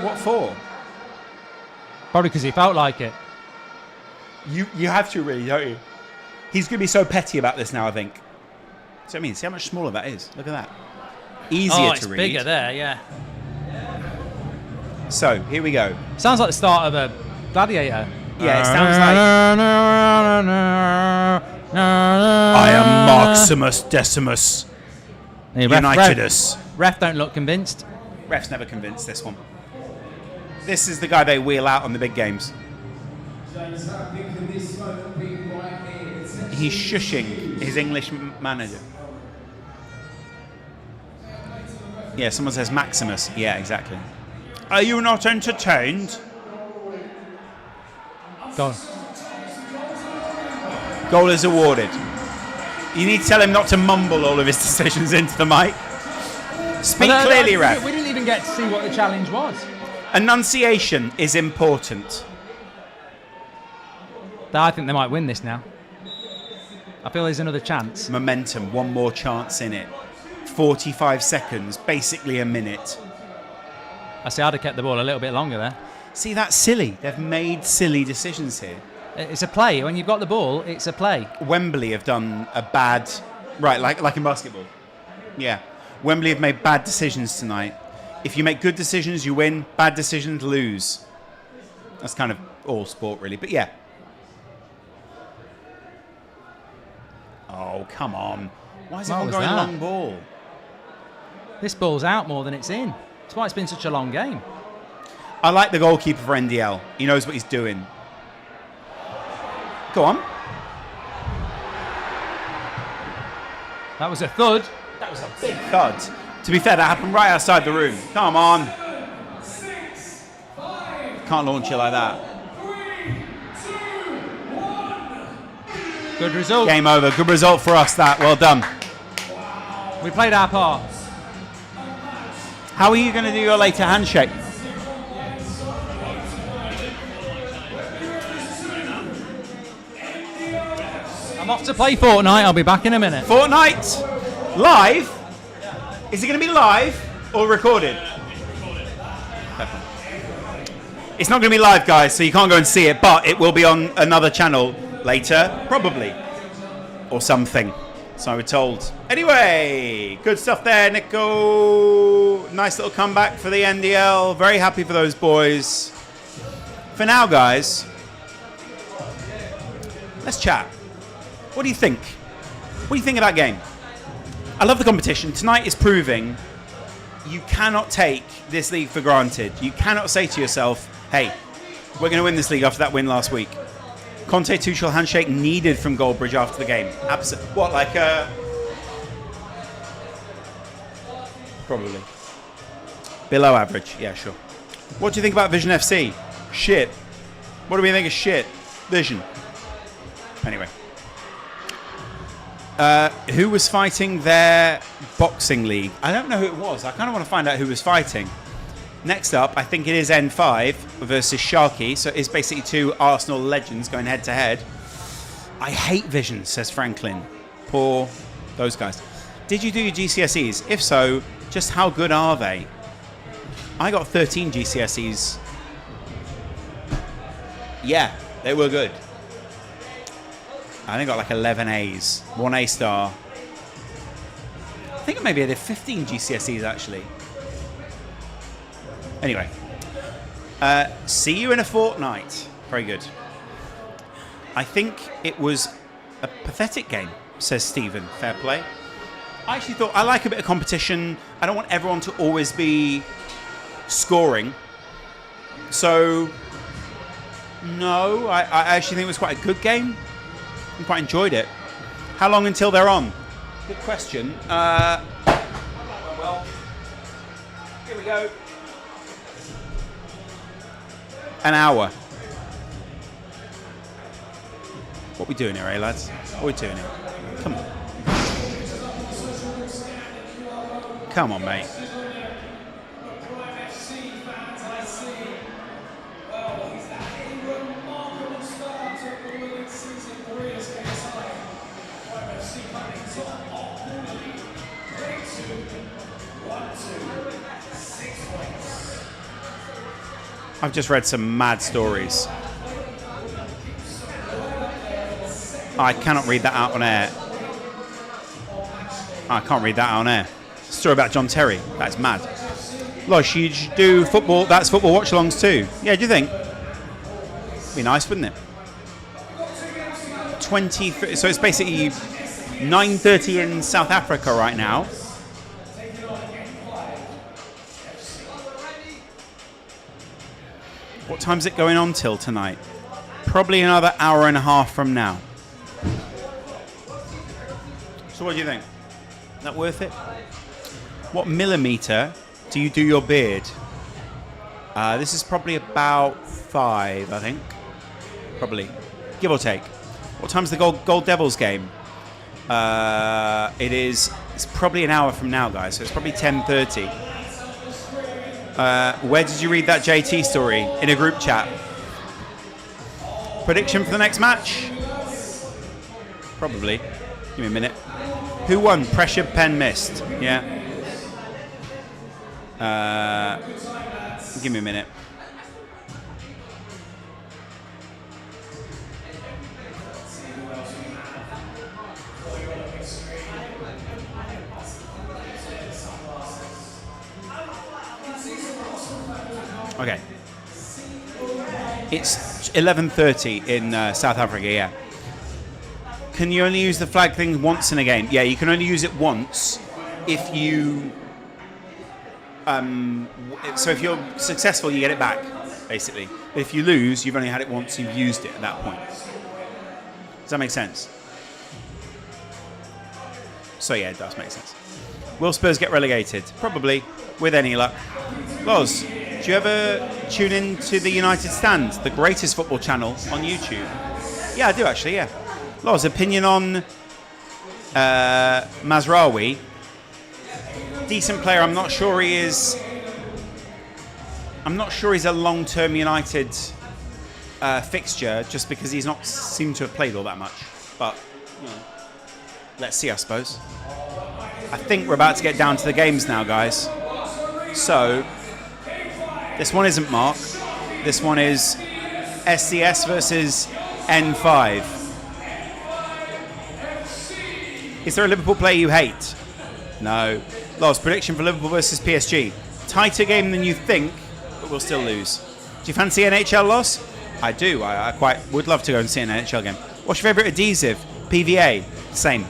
What for? Probably because he felt like it. You have to really, don't you? He's going to be so petty about this now, I think. So I mean, see how much smaller that is. Look at that. Easier it's to read. bigger there, yeah. So here we go. Sounds like the start of a gladiator. Yeah, it sounds like I am Maximus Decimus Hey, Unitedus. Ref don't look convinced. Ref's never convinced this one. This is the guy they wheel out on the big games. He's shushing his English manager. Yeah, someone says Maximus. Yeah, exactly. Are you not entertained? Go on. Goal is awarded. You need to tell him not to mumble all of his decisions into the mic. Speak clearly, ref. We didn't even get to see what the challenge was. Enunciation is important. I think they might win this now. I feel there's another chance. Momentum, one more chance in it. 45 seconds, basically a minute. I see I'd have kept the ball a little bit longer there. See, that's silly. They've made silly decisions here. It's a play. When you've got the ball, it's a play. Wembley have done a bad... Right, like in basketball. Yeah. Wembley have made bad decisions tonight. If you make good decisions, you win. Bad decisions, lose. That's kind of all sport, really. But yeah. Oh, come on. Why is everyone going long ball? This ball's out more than it's in. That's why it's been such a long game. I like the goalkeeper for NDL. He knows what he's doing. Go on. That was a thud. That was a big thud. To be fair, that happened right outside the room. Come on. Can't launch it like that. Good result. Game over. Good result for us, that. Well done. We played our part. How are you going to do your later handshake? I'm off to play Fortnite. I'll be back in a minute. Fortnite? Live? Is it going to be live or recorded? It's not going to be live, guys, so you can't go and see it, but it will be on another channel later, probably. Or something. So we're told. Anyway, good stuff there, Nico. Nice little comeback for the NDL. Very happy for those boys. For now, guys, let's chat. What do you think? What do you think of that game? I love the competition. Tonight is proving you cannot take this league for granted. You cannot say to yourself, hey, we're going to win this league after that win last week. Conte Tuchel handshake needed from Goldbridge after the game. Absolutely. What, like probably. Below average. Yeah, sure. What do you think about Vision FC? Shit. What do we think of shit? Vision. Anyway. Who was fighting their boxing league? I don't know who it was. I kind of want to find out who was fighting. Next up, I think it is N5 versus Sharky. So it's basically two Arsenal legends going head to head. I hate Vision, says Franklin. Poor those guys. Did you do your GCSEs? If so, just how good are they? I got 13 GCSEs. Yeah, they were good. I think I got like 11 A's, 1 A star. I think maybe I did 15 GCSEs actually. Anyway, see you in a fortnight. Very good. I think it was a pathetic game, says Stephen. Fair play. I actually thought I like a bit of competition. I don't want everyone to always be scoring. So, no, I actually think it was quite a good game. I quite enjoyed it. How long until they're on? Good question. Well, here we go. An hour. What we doing here, eh, lads? What we doing here? Come on. Come on, mate. I've just read some mad stories. I cannot read that out on air. I can't read that out on air. Story about John Terry. That's mad. Losh, you do football. That's football watch-alongs too. Yeah, do you think? Be nice, wouldn't it? 23. So it's basically 9:30 in South Africa right now. What time's it going on till tonight? Probably another hour and a half from now. So what do you think? Is that worth it? What millimeter do you do your beard? This is probably about 5, I think. Probably. Give or take. What time's the Gold Devils game? It's probably an hour from now, guys. So it's probably 10:30. Where did you read that JT story? In a group chat. Prediction for the next match? Probably. Give me a minute. Who won? Pressure pen missed. Yeah. Give me a minute. Okay. It's 11:30 in South Africa, yeah. Can you only use the flag thing once in a game? Yeah, you can only use it once if you... so if you're successful, you get it back, basically. But if you lose, you've only had it once, you've used it at that point. Does that make sense? So yeah, it does make sense. Will Spurs get relegated? Probably, with any luck. Loz, do you ever tune in to the United Stand, the greatest football channel on YouTube? Yeah, I do actually, yeah. Loz, opinion on Mazraoui. Decent player. I'm not sure he's a long-term United fixture, just because he's not seemed to have played all that much. But you know, let's see, I suppose. I think we're about to get down to the games now, guys. So this one isn't Mark. This one is SCS versus N5. Is there a Liverpool player you hate? No. Last prediction for Liverpool versus PSG. Tighter game than you think, but we'll still lose. Do you fancy NHL, Loss? I do. I quite would love to go and see an NHL game. What's your favourite adhesive? PVA. Same.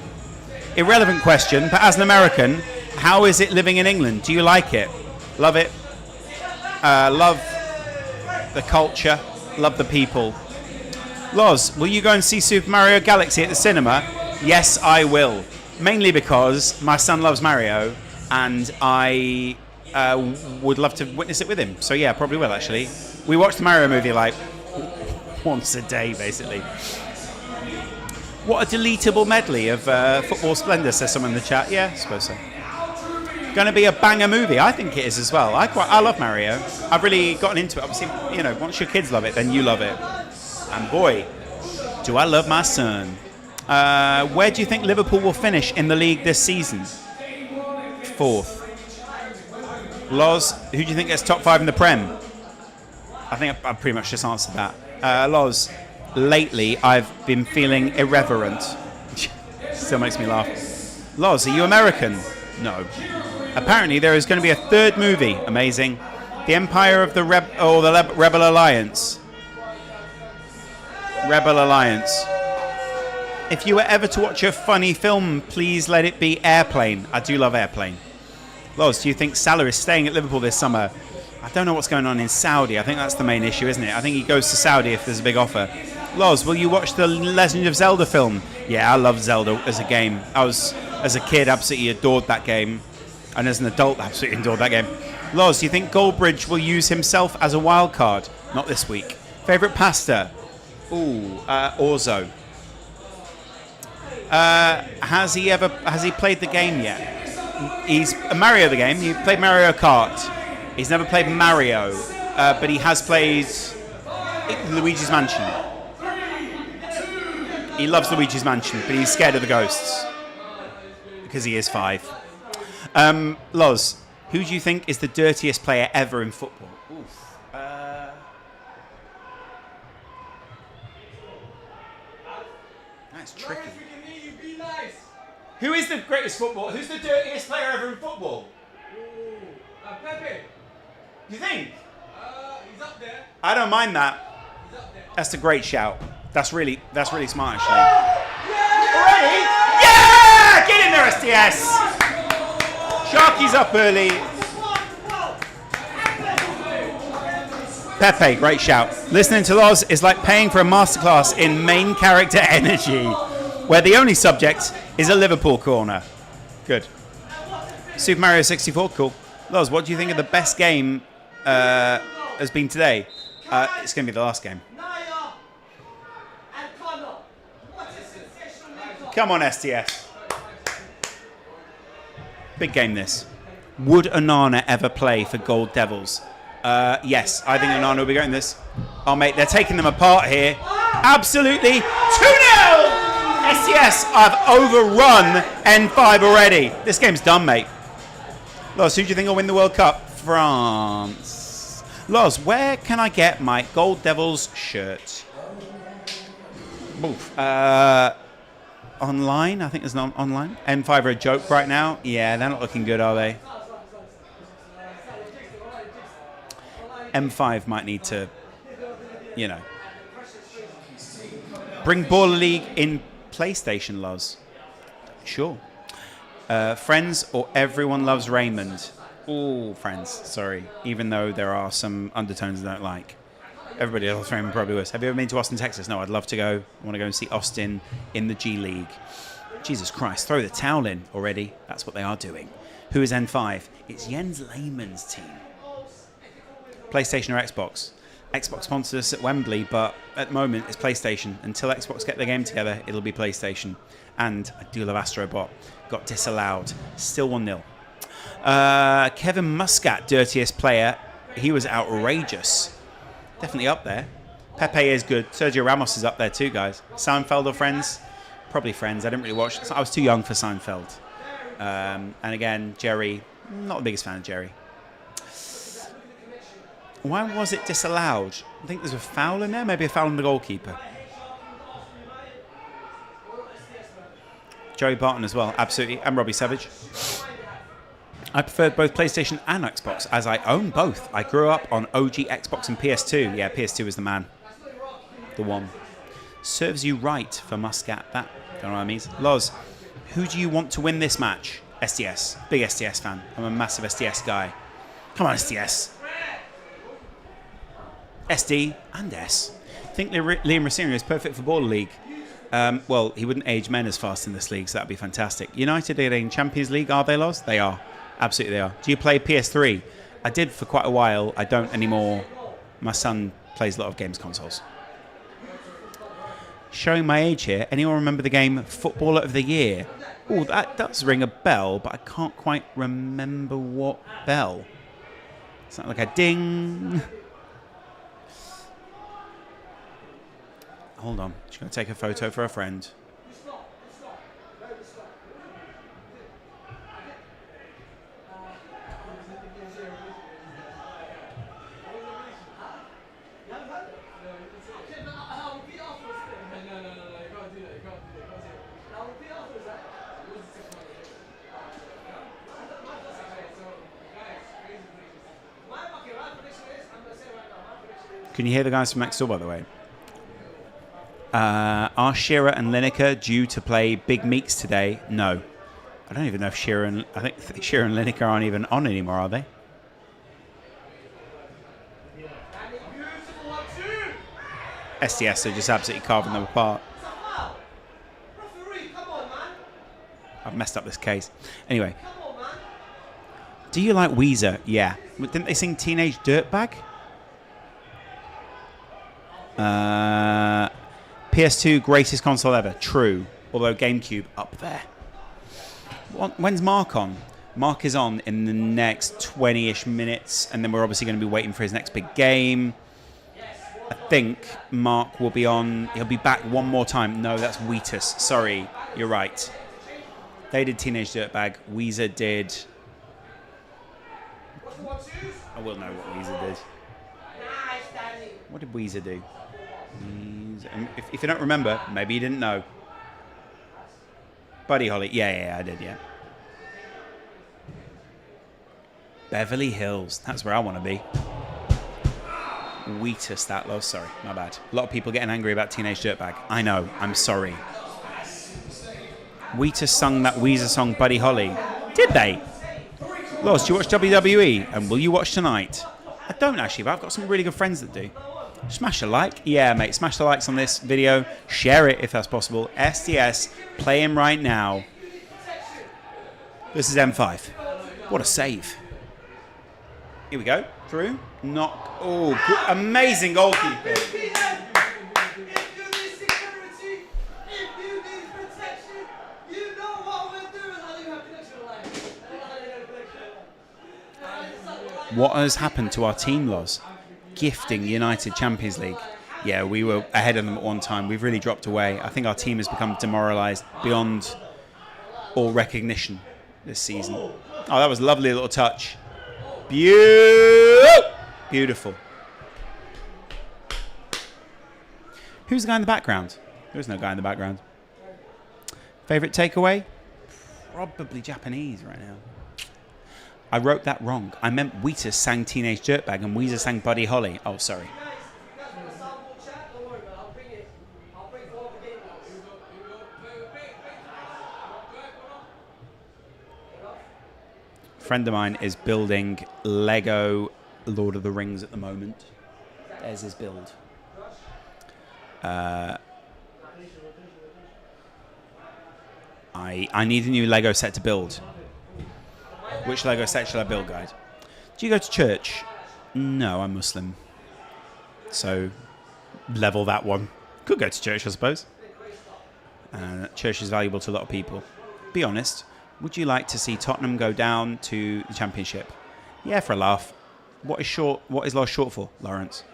Irrelevant question, but as an American, how is it living in England? Do you like it? Love it. Love the culture. Love the people. Loz, will you go and see Super Mario Galaxy at the cinema? Yes, I will. Mainly because my son loves Mario, and I would love to witness it with him. So yeah, probably will actually. We watch the Mario movie like once a day, basically. What a deletable medley of football splendour, says someone in the chat. Yeah, I suppose so. Going to be a banger movie. I think it is as well. I love Mario. I've really gotten into it. Obviously, you know, once your kids love it, then you love it. And boy, do I love my son. Where do you think Liverpool will finish in the league this season? 4th. Loz, who do you think gets top 5 in the Prem? I think I pretty much just answered that. Loz, lately I've been feeling irreverent. Still makes me laugh. Loz, are you American? No. Apparently there is going to be a 3rd movie. Amazing. The Empire of the Rebel Alliance. Rebel Alliance. If you were ever to watch a funny film, please let it be Airplane. I do love Airplane. Loz, do you think Salah is staying at Liverpool this summer? I don't know what's going on in Saudi. I think that's the main issue, isn't it? I think he goes to Saudi if there's a big offer. Loz, will you watch the Legend of Zelda film? Yeah, I love Zelda as a game. As a kid, absolutely adored that game. And as an adult, absolutely adored that game. Loz, do you think Goldbridge will use himself as a wild card? Not this week. Favourite pasta? Ooh, orzo. Has he played the game yet? He's Mario the game. He played Mario Kart. He's never played Mario, but he has played Luigi's Mansion. He loves Luigi's Mansion, but he's scared of the ghosts because he is 5. Loz, who do you think is the dirtiest player ever in football? Oof. That's tricky. Who is the greatest football? Who's the dirtiest player ever in football? Pepe. You think? He's up there. I don't mind that. That's a great shout. That's really smart, actually. Already? Yeah! Get in there, STS! Sharky's up early. Pepe, great shout. Listening to Loz is like paying for a masterclass in main character energy, where the only subject is a Liverpool corner. Good. Super Mario 64, cool. Loz, what do you think of the best game has been today? It's going to be the last game. Come on, STS. Big game this. Would Onana ever play for Gold Devils? Yes, I think Onana will be going this. Oh, mate, they're taking them apart here. Absolutely. 2-0! STS have overrun N5 already. This game's done, mate. Loz, who do you think will win the World Cup? France. Loz, where can I get my Gold Devils shirt? Oof. Online? I think there's no online. N5 are a joke right now. Yeah, they're not looking good, are they? M5 might need to, you know, bring Baller League in PlayStation, Loz. Sure. Friends or Everyone Loves Raymond? Ooh, Friends, sorry. Even though there are some undertones I don't like. Everybody loves Raymond probably was. Have you ever been to Austin, Texas? No, I'd love to go. I want to go and see Austin in the G League. Jesus Christ, throw the towel in already. That's what they are doing. Who is N5? It's Jens Lehmann's team. PlayStation or Xbox? Xbox sponsors us at Wembley, but at the moment it's PlayStation. Until Xbox get their game together, it'll be PlayStation. And I do love Astrobot. Got disallowed. Still 1-0. Kevin Muscat, dirtiest player. He was outrageous. Definitely up there. Pepe is good. Sergio Ramos is up there too, guys. Seinfeld or Friends? Probably Friends. I didn't really watch. I was too young for Seinfeld. And again, Jerry. Not the biggest fan of Jerry. Why was it disallowed? I think there's a foul in there. Maybe a foul on the goalkeeper. Joey Barton as well. Absolutely. And Robbie Savage. I preferred both PlayStation and Xbox, as I own both. I grew up on OG Xbox and PS2. Yeah, PS2 is the man. The one. Serves you right for Muscat. That, don't know what I mean. Loz, who do you want to win this match? STS. Big STS fan. I'm a massive STS guy. Come on, STS. SD and S. I think Liam Rossini is perfect for Baller League. Well, he wouldn't age men as fast in this league, so that'd be fantastic. United are in Champions League, are they, Loz? They are. Absolutely they are. Do you play PS3? I did for quite a while. I don't anymore. My son plays a lot of games consoles. Showing my age here. Anyone remember the game Footballer of the Year? Oh, that does ring a bell, but I can't quite remember what bell. It's not like a ding. Hold on. Just going to take a photo for a friend. Can you hear the guys from next door, by the way? Are Shearer and Lineker due to play Big Meeks today? No. I don't even know if Shearer and... I think Shearer and Lineker aren't even on anymore, are they? STS are just absolutely carving them apart. I've messed up this case. Anyway. Do you like Weezer? Yeah. Didn't they sing Teenage Dirtbag? PS2 greatest console ever. True. Although GameCube up there. When's Mark on? Mark is on in the next 20-ish minutes, and then we're obviously going to be waiting for his next big game. I think Mark will be on. He'll be back one more time. No, that's Wheatus. Sorry, you're right. They did Teenage Dirtbag. Weezer did. I will know what Weezer did. What did Weezer do? If you don't remember, maybe you didn't know. Buddy Holly. Yeah, I did, yeah. Beverly Hills. That's where I want to be. Wheatus, that low. Sorry, my bad. A lot of people getting angry about Teenage Dirtbag. I know. I'm sorry. Wheatus sung that Weezer song, Buddy Holly. Did they? Loz, do you watch WWE? And will you watch tonight? I don't actually, but I've got some really good friends that do. Smash a like. Yeah, mate. Smash the likes on this video. Share it if that's possible. STS, play him right now. This is M5. What a save. Here we go. Through. Knock. Oh, amazing goalkeeper. What has happened to our team, Loz? Gifting United Champions League. Yeah, we were ahead of them at one time. We've really dropped away. I think our team has become demoralised beyond all recognition this season. Oh, that was a lovely little touch. Beautiful. Who's the guy in the background? There's no guy in the background. Favourite takeaway? Probably Japanese right now. I wrote that wrong. I meant Wheatus sang Teenage Dirtbag and Weezer sang Buddy Holly. Oh, sorry. A friend of mine is building Lego Lord of the Rings at the moment. There's his build. I need a new Lego set to build. Which Lego set shall I build, guide? Do you go to church? No, I'm Muslim. So, level that one. Could go to church, I suppose. Church is valuable to a lot of people. Be honest, would you like to see Tottenham go down to the Championship? Yeah, for a laugh. What is Loz short for, Lawrence?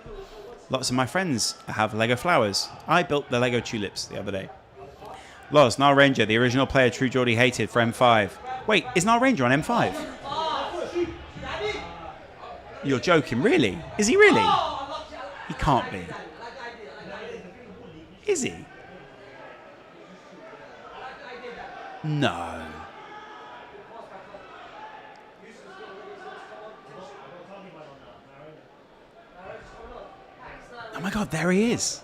Lots of my friends have Lego flowers. I built the Lego tulips the other day. Loz, Nile Ranger, the original player True Geordie hated for M5. Wait, is Nile Ranger on M5? You're joking, really? Is he really? He can't be. Is he? No. Oh my God, there he is.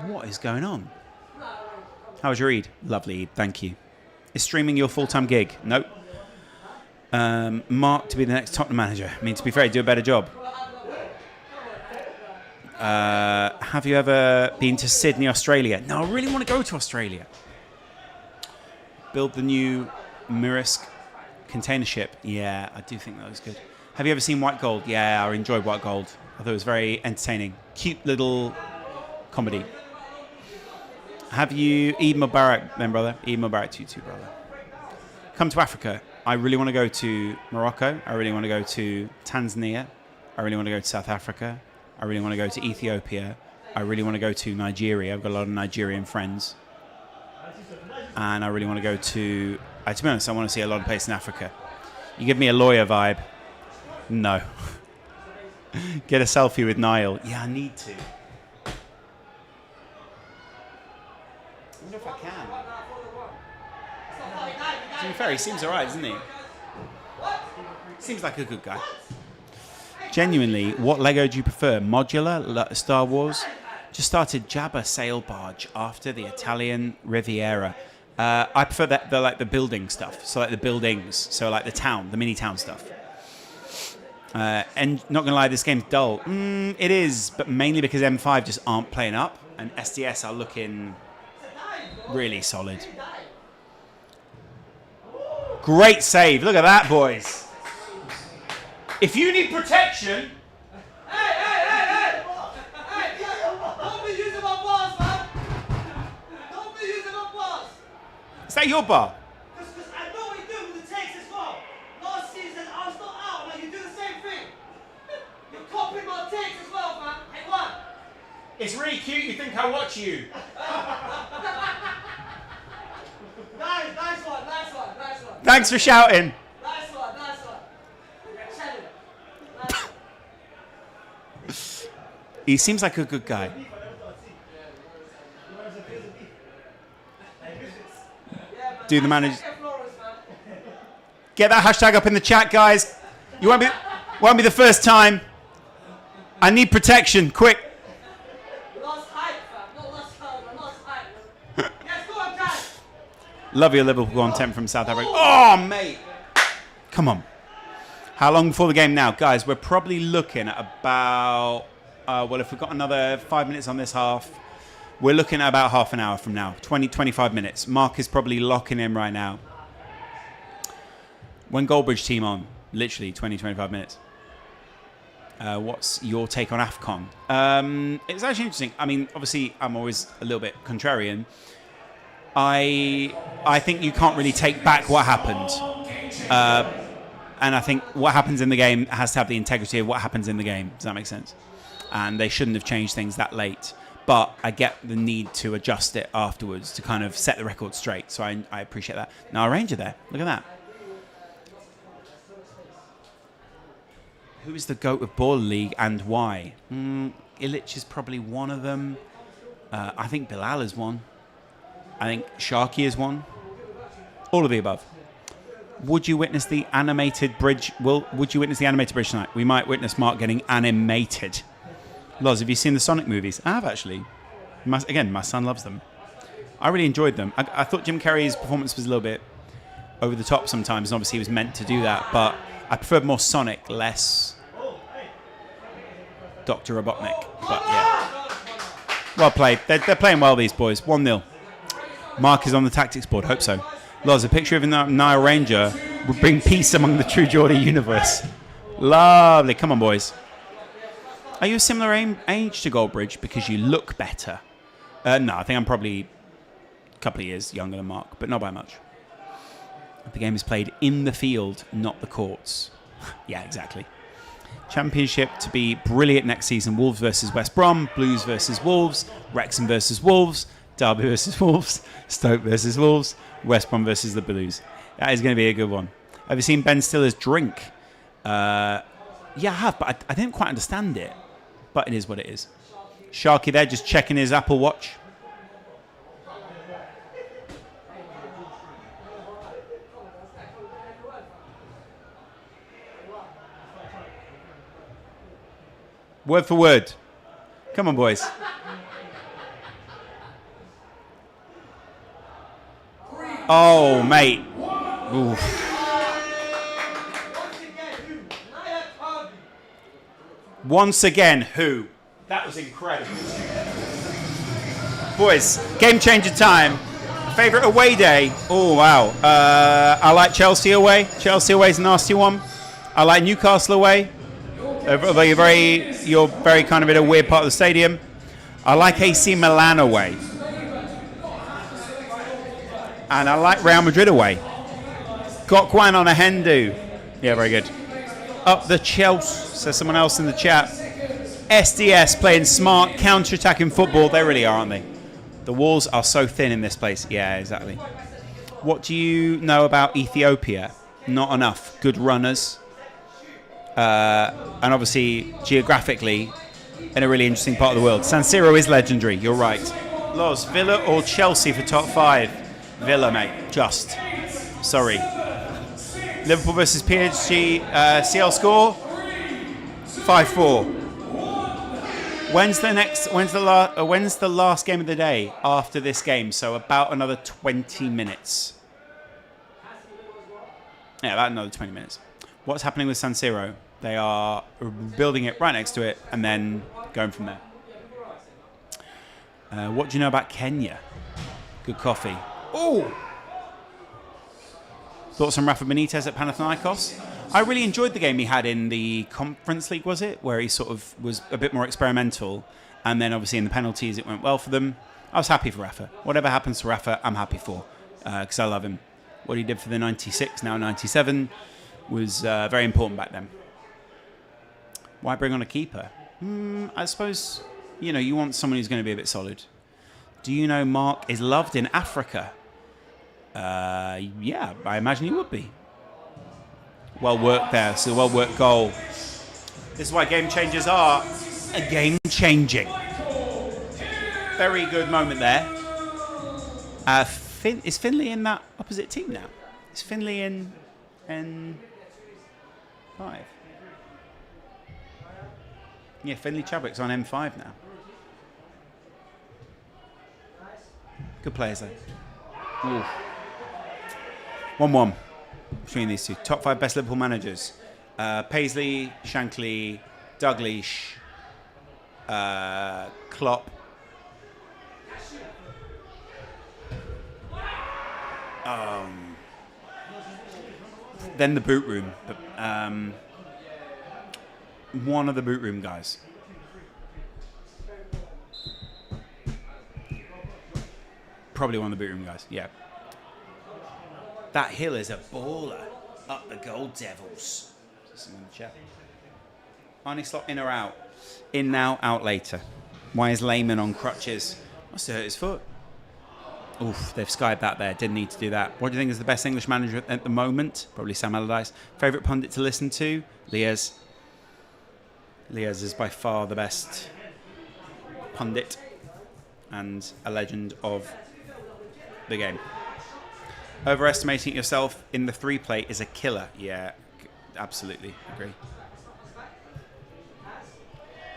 What is going on? How was your Eid? Lovely Eid, thank you. Is streaming your full-time gig? Nope. Mark to be the next Tottenham manager. I mean, to be fair, do a better job. Have you ever been to Sydney, Australia? No, I really want to go to Australia. Build the new Murisk container ship. Yeah, I do think that was good. Have you ever seen White Gold? Yeah, I enjoyed White Gold. I thought it was very entertaining. Cute little comedy. Have you... Eid Mubarak, then, brother. Eid Mubarak to you too, brother. Come to Africa. I really want to go to Morocco. I really want to go to Tanzania. I really want to go to South Africa. I really want to go to Ethiopia. I really want to go to Nigeria. I've got a lot of Nigerian friends. And I really want to go to... to be honest, I want to see a lot of places in Africa. You give me a lawyer vibe. No. Get a selfie with Niall. Yeah, I need to. I wonder if I can. To be fair, he seems alright, doesn't he? Seems like a good guy. Genuinely, what Lego do you prefer? Modular, Star Wars? Just started Jabba sail barge after the Italian Riviera. I prefer the building stuff. So like the buildings. So like the town, the mini town stuff. And not gonna lie, this game's dull. It is, but mainly because M5 just aren't playing up, and SDS are looking really solid. Great save! Look at that, boys. If you need protection, Hey! Don't be using my bars, man! Don't be using my bars! is that your bar? Because I know what you do with the takes as well. Last season, I was not out, man. You do the same thing. You're copying my takes as well, man. Hey, what? It's really cute. You think I watch you? Nice one. Thanks for shouting. Nice one. He seems like a good guy. do the manager. Get that hashtag up in the chat, guys. You won't be the first time. I need protection, quick. Lost height, fam. Not lost height, but lost height. Yes, go on, guys. Love your Liverpool content from South Africa. Oh, mate. Come on. How long before the game now? Guys, we're probably looking at about, well, if we've got another 5 minutes on this half, we're looking at about half an hour from now. 25 minutes. Mark is probably locking in right now. When Goldbridge team on? Literally 25 minutes. What's your take on AFCON? It's actually interesting. I mean, obviously, I'm always a little bit contrarian. I think you can't really take back what happened. And I think what happens in the game has to have the integrity of what happens in the game. Does that make sense? And they shouldn't have changed things that late. But I get the need to adjust it afterwards to kind of set the record straight. So I appreciate that. Now, a Ranger there. Look at that. Who is the GOAT of Baller League and why? Illich is probably one of them. I think Bilal is one. I think Sharky is one. All of the above. Would you witness the animated bridge? Would you witness the animated bridge tonight? We might witness Mark getting animated. Loz, have you seen the Sonic movies? I have, actually. Again, my son loves them. I really enjoyed them. I thought Jim Carrey's performance was a little bit over the top sometimes, and obviously he was meant to do that, but I preferred more Sonic, less Dr. Robotnik. But yeah. Well played. They're playing well, these boys. 1-0. Mark is on the tactics board. Hope so. Loz, a picture of a Nile Ranger would bring peace among the True Geordie universe. Lovely. Come on, boys. Are you a similar age to Goldbridge because you look better? No, I think I'm probably a couple of years younger than Mark, but not by much. The game is played in the field, not the courts. Yeah, exactly. Championship to be brilliant next season. Wolves versus West Brom, Blues versus Wolves, Wrexham versus Wolves, Derby versus Wolves, Stoke versus Wolves, West Brom versus the Blues. That is going to be a good one. Have you seen Ben Stiller's Drink? Yeah, I have, but I didn't quite understand it. But it is what it is. Sharky there, just checking his Apple Watch. Word for word. Come on, boys. Oh, mate. Oof. Once again, who? That was incredible. Boys, game changer time. Favourite away day? Oh, wow. I like Chelsea away. Chelsea away is a nasty one. I like Newcastle away. You're very kind of in a weird part of the stadium. I like AC Milan away. And I like Real Madrid away. Got Guan on a Hindu. Yeah, very good. Up the Chelsea, says someone else in the chat. SDS playing smart, counter-attacking football. They really are, aren't they? The walls are so thin in this place. Yeah, exactly. What do you know about Ethiopia? Not enough. Good runners. And obviously, geographically, in a really interesting part of the world. San Siro is legendary. You're right. Loz, Villa or Chelsea for top 5? Villa, mate. Just. Sorry. Liverpool versus PSG. CL score? 5-4. When's the last game of the day after this game? So about another 20 minutes. Yeah, about another 20 minutes. What's happening with San Siro? They are building it right next to it and then going from there. What do you know about Kenya? Good coffee. Oh! Thoughts on Rafa Benitez at Panathinaikos? I really enjoyed the game he had in the Conference League, was it? Where he sort of was a bit more experimental. And then obviously in the penalties, it went well for them. I was happy for Rafa. Whatever happens to Rafa, I'm happy for. Because I love him. What he did for the 96, now 97, was very important back then. Why bring on a keeper? I suppose, you want someone who's going to be a bit solid. Do you know Mark is loved in Africa? Yeah, I imagine he would be. Well worked there. So well worked goal. This is why game changers are a game changing. Very good moment there. Is Finley in that opposite team now. It's Finley in N5. Yeah, Finley Chadwick's on M5 now. Good players, though. Ooh. 1-1 between these two. Top 5 best Liverpool managers. Paisley, Shankly, Dalglish, Klopp. Then the boot room. But, one of the boot room guys. Probably one of the boot room guys, yeah. That Hill is a baller. Up the Gold Devils. Someone in the chat. Arnie Slot in or out? In now, out later. Why is Lehman on crutches? Must have hurt his foot. Oof, they've skied that there. Didn't need to do that. What do you think is the best English manager at the moment? Probably Sam Allardyce. Favourite pundit to listen to? Liaz. Liaz is by far the best pundit and a legend of the game. Overestimating yourself in the 3-play is a killer. Yeah, absolutely. Agree.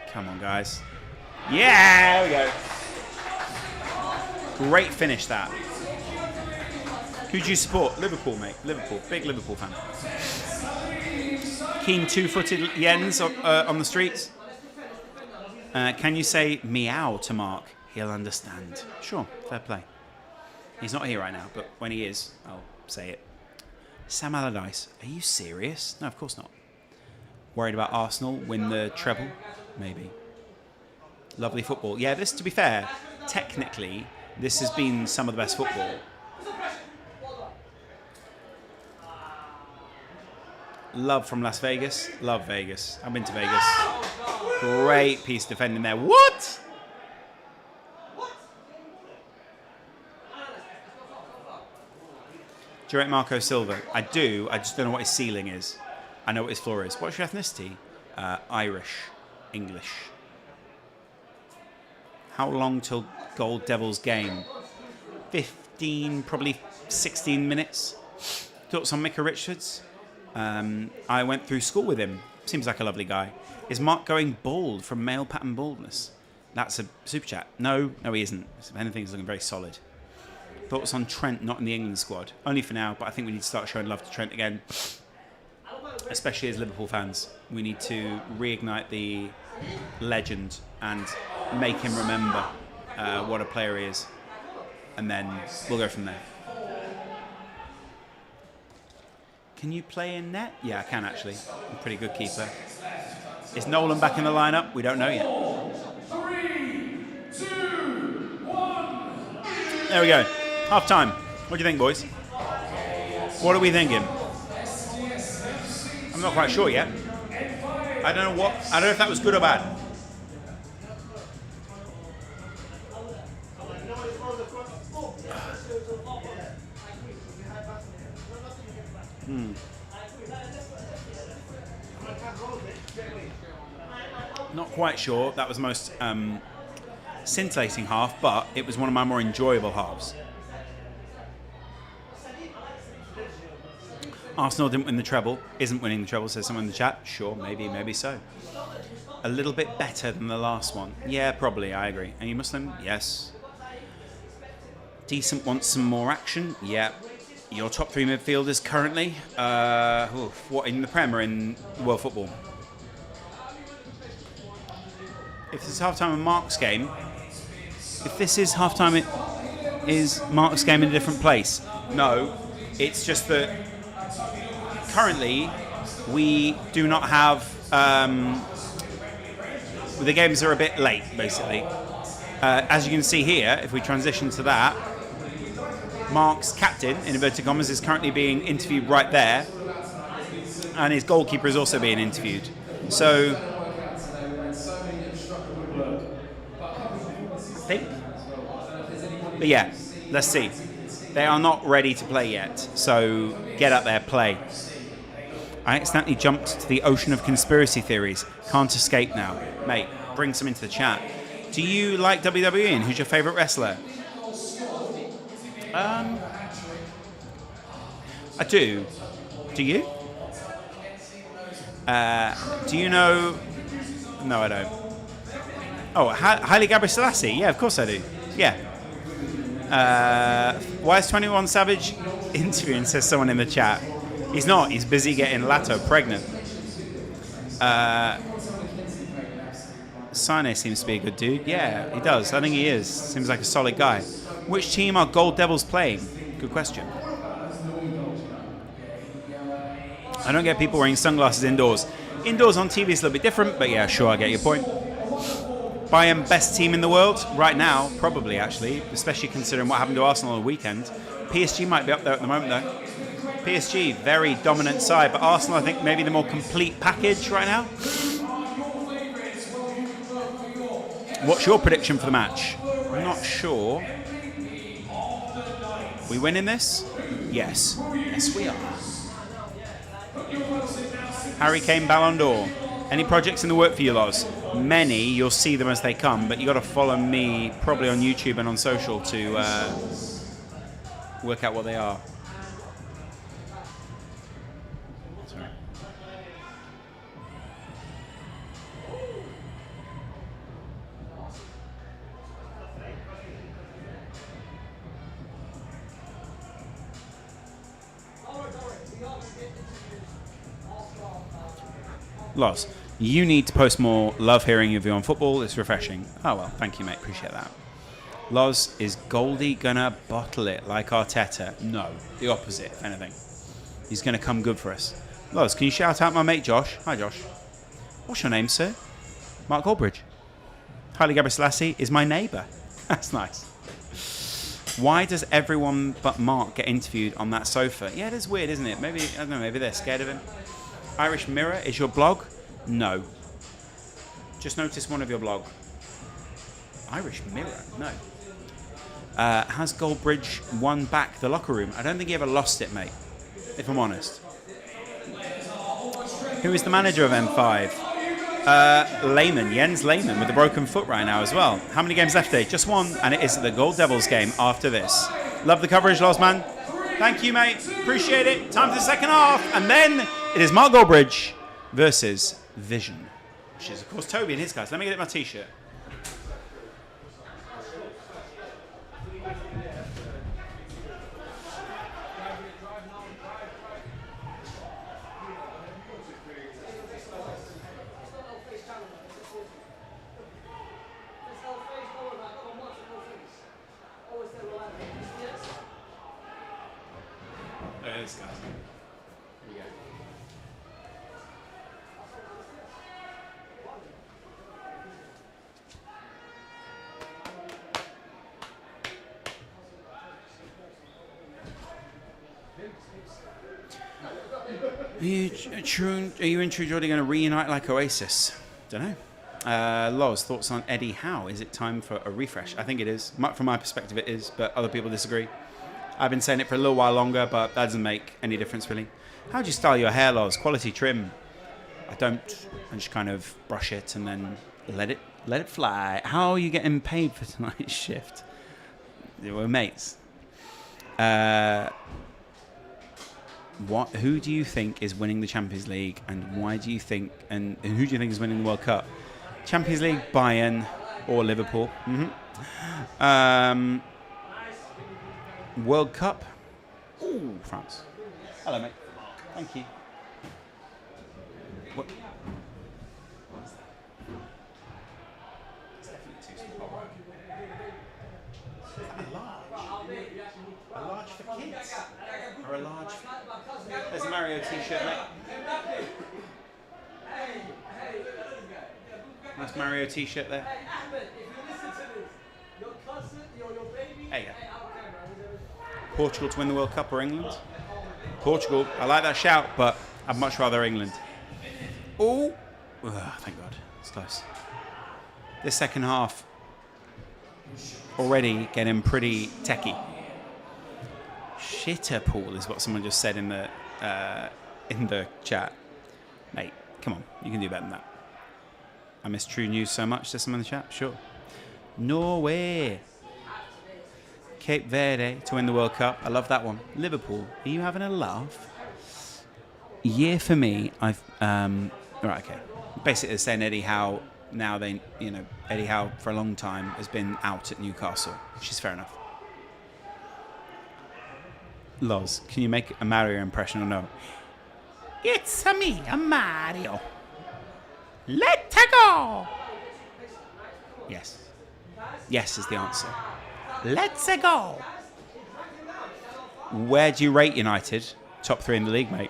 Come on, guys. Yeah, there we go. Great finish, that. Who do you support? Liverpool, mate. Liverpool. Big Liverpool fan. Keen two-footed Jens on the streets. Can you say meow to Mark? He'll understand. Sure, fair play. He's not here right now, but when he is, I'll say it. Sam Allardyce, are you serious? No, of course not. Worried about Arsenal win the treble? Maybe. Lovely football. Yeah, this, to be fair, technically, this has been some of the best football. Love from Las Vegas. Love Vegas. I've been to Vegas. Great piece defending there. What? Do you rate Marco Silva? I do. I just don't know what his ceiling is. I know what his floor is. What's your ethnicity? Irish. English. How long till Gold Devils game? 15, probably 16 minutes. Thoughts on Micah Richards? I went through school with him. Seems like a lovely guy. Is Mark going bald from male pattern baldness? That's a super chat. No, he isn't. If anything, he's looking very solid. Thoughts on Trent not in the England squad? Only for now, but I think we need to start showing love to Trent again. Especially as Liverpool fans. We need to reignite the legend and make him remember what a player he is. And then we'll go from there. Can you play in net? Yeah, I can actually. I'm a pretty good keeper. Is Nolan back in the lineup? We don't know yet. 3, 2, 1. There we go. Half time. What do you think, boys? What are we thinking? I'm not quite sure yet. I don't know if that was good or bad. Not quite sure. That was the most scintillating half, but it was one of my more enjoyable halves. Arsenal didn't win the treble. Isn't winning the treble, says someone in the chat. Sure, maybe so. A little bit better than the last one. Yeah, probably, I agree. Are you Muslim? Yes. Decent wants some more action? Yeah. Your top 3 midfielders currently? What, in the Prem or in world football? If this is half-time of Mark's game, if this is half-time, it is Mark's game in a different place. No, it's just that currently we do not have... the games are a bit late, basically. As you can see here, if we transition to that, Mark's captain, in inverted commas, is currently being interviewed right there, and his goalkeeper is also being interviewed. So, I think. But yeah, let's see. They are not ready to play yet, so get up there, play. I accidentally jumped to the ocean of conspiracy theories. Can't escape now. Mate, bring some into the chat. Do you like WWE, and who's your favourite wrestler? I do. Do you? Do you know? No, I don't. Oh, Haile Gebrselassie? Yeah, of course I do. Yeah. Why is 21 Savage interviewing, says someone in the chat. He's not. He's busy getting Lato pregnant. Sane seems to be a good dude. Yeah, he does. I think he is. Seems like a solid guy. Which team are Gold Devils playing? Good question. I don't get people wearing sunglasses indoors. Indoors on TV is a little bit different, but yeah, sure, I get your point. Bayern best team in the world right now, probably actually, especially considering what happened to Arsenal on the weekend. PSG might be up there at the moment though. PSG, very dominant side, but Arsenal, I think, maybe the more complete package right now. What's your prediction for the match? I'm not sure. We win in this? Yes. Yes, we are. Harry Kane Ballon d'Or. Any projects in the work for you, Loz? Many. You'll see them as they come, but you got to follow me probably on YouTube and on social to work out what they are. Sorry. Loz, you need to post more. Love hearing of you on football. It's refreshing. Oh, well, thank you, mate. Appreciate that. Loz, is Goldie going to bottle it like Arteta? No, the opposite, if anything. He's going to come good for us. Loz, can you shout out my mate Josh? Hi, Josh. What's your name, sir? Mark Goldbridge. Haile Gebrselassie is my neighbour. That's nice. Why does everyone but Mark get interviewed on that sofa? Yeah, it is weird, isn't it? Maybe, I don't know, maybe they're scared of him. Irish Mirror is your blog? No. Just noticed one of your blog. Irish Mirror? No. Has Goldbridge won back the locker room? I don't think he ever lost it, mate, if I'm honest. Who is the manager of M5? Lehman, Jens Lehman, with a broken foot right now as well. How many games left, Dave? Just one, and it is the Gold Devils game after this. Love the coverage, Lozman. Thank you, mate. Appreciate it. Time for the second half, and then it is Mark Goldbridge versus Vision, which is, of course, Toby and his guys. Let me get my T-shirt. There it is, guys. Here we go. Are you and True Jordy going to reunite like Oasis? Don't know. Loz, thoughts on Eddie Howe? Is it time for a refresh? I think it is. From my perspective, it is, but other people disagree. I've been saying it for a little while longer, but that doesn't make any difference, really. How do you style your hair, Loz? Quality trim? I don't. I just kind of brush it and then let it fly. How are you getting paid for tonight's shift? We're mates. Who do you think is winning the Champions League, and why do you think, and who do you think is winning the World Cup? Champions League, Bayern or Liverpool? World Cup? Ooh, France. Hello, mate. Thank you. What? It's definitely too small. A large for kids? Or a large... There's a Mario t-shirt, mate. Nice Mario t-shirt there. Hey, Portugal to win the World Cup or England? Portugal. I like that shout, but I'd much rather England. Oh, thank God. It's close. This second half already getting pretty techie. Shitter pool is what someone just said in the chat. Mate, come on. You can do better than that. I miss True News so much. There's someone in the chat? Sure. No way. Cape Verde to win the World Cup. I love that one. Liverpool, are you having a laugh? Year for me, I've right, okay. Basically, they're saying Eddie Howe now. Eddie Howe for a long time has been out at Newcastle, which is fair enough. Loz, can you make a Mario impression or no? It's me, a Mario. Let's go. Yes. Yes is the answer. Let's go. Where do you rate United? Top 3 in the league, mate.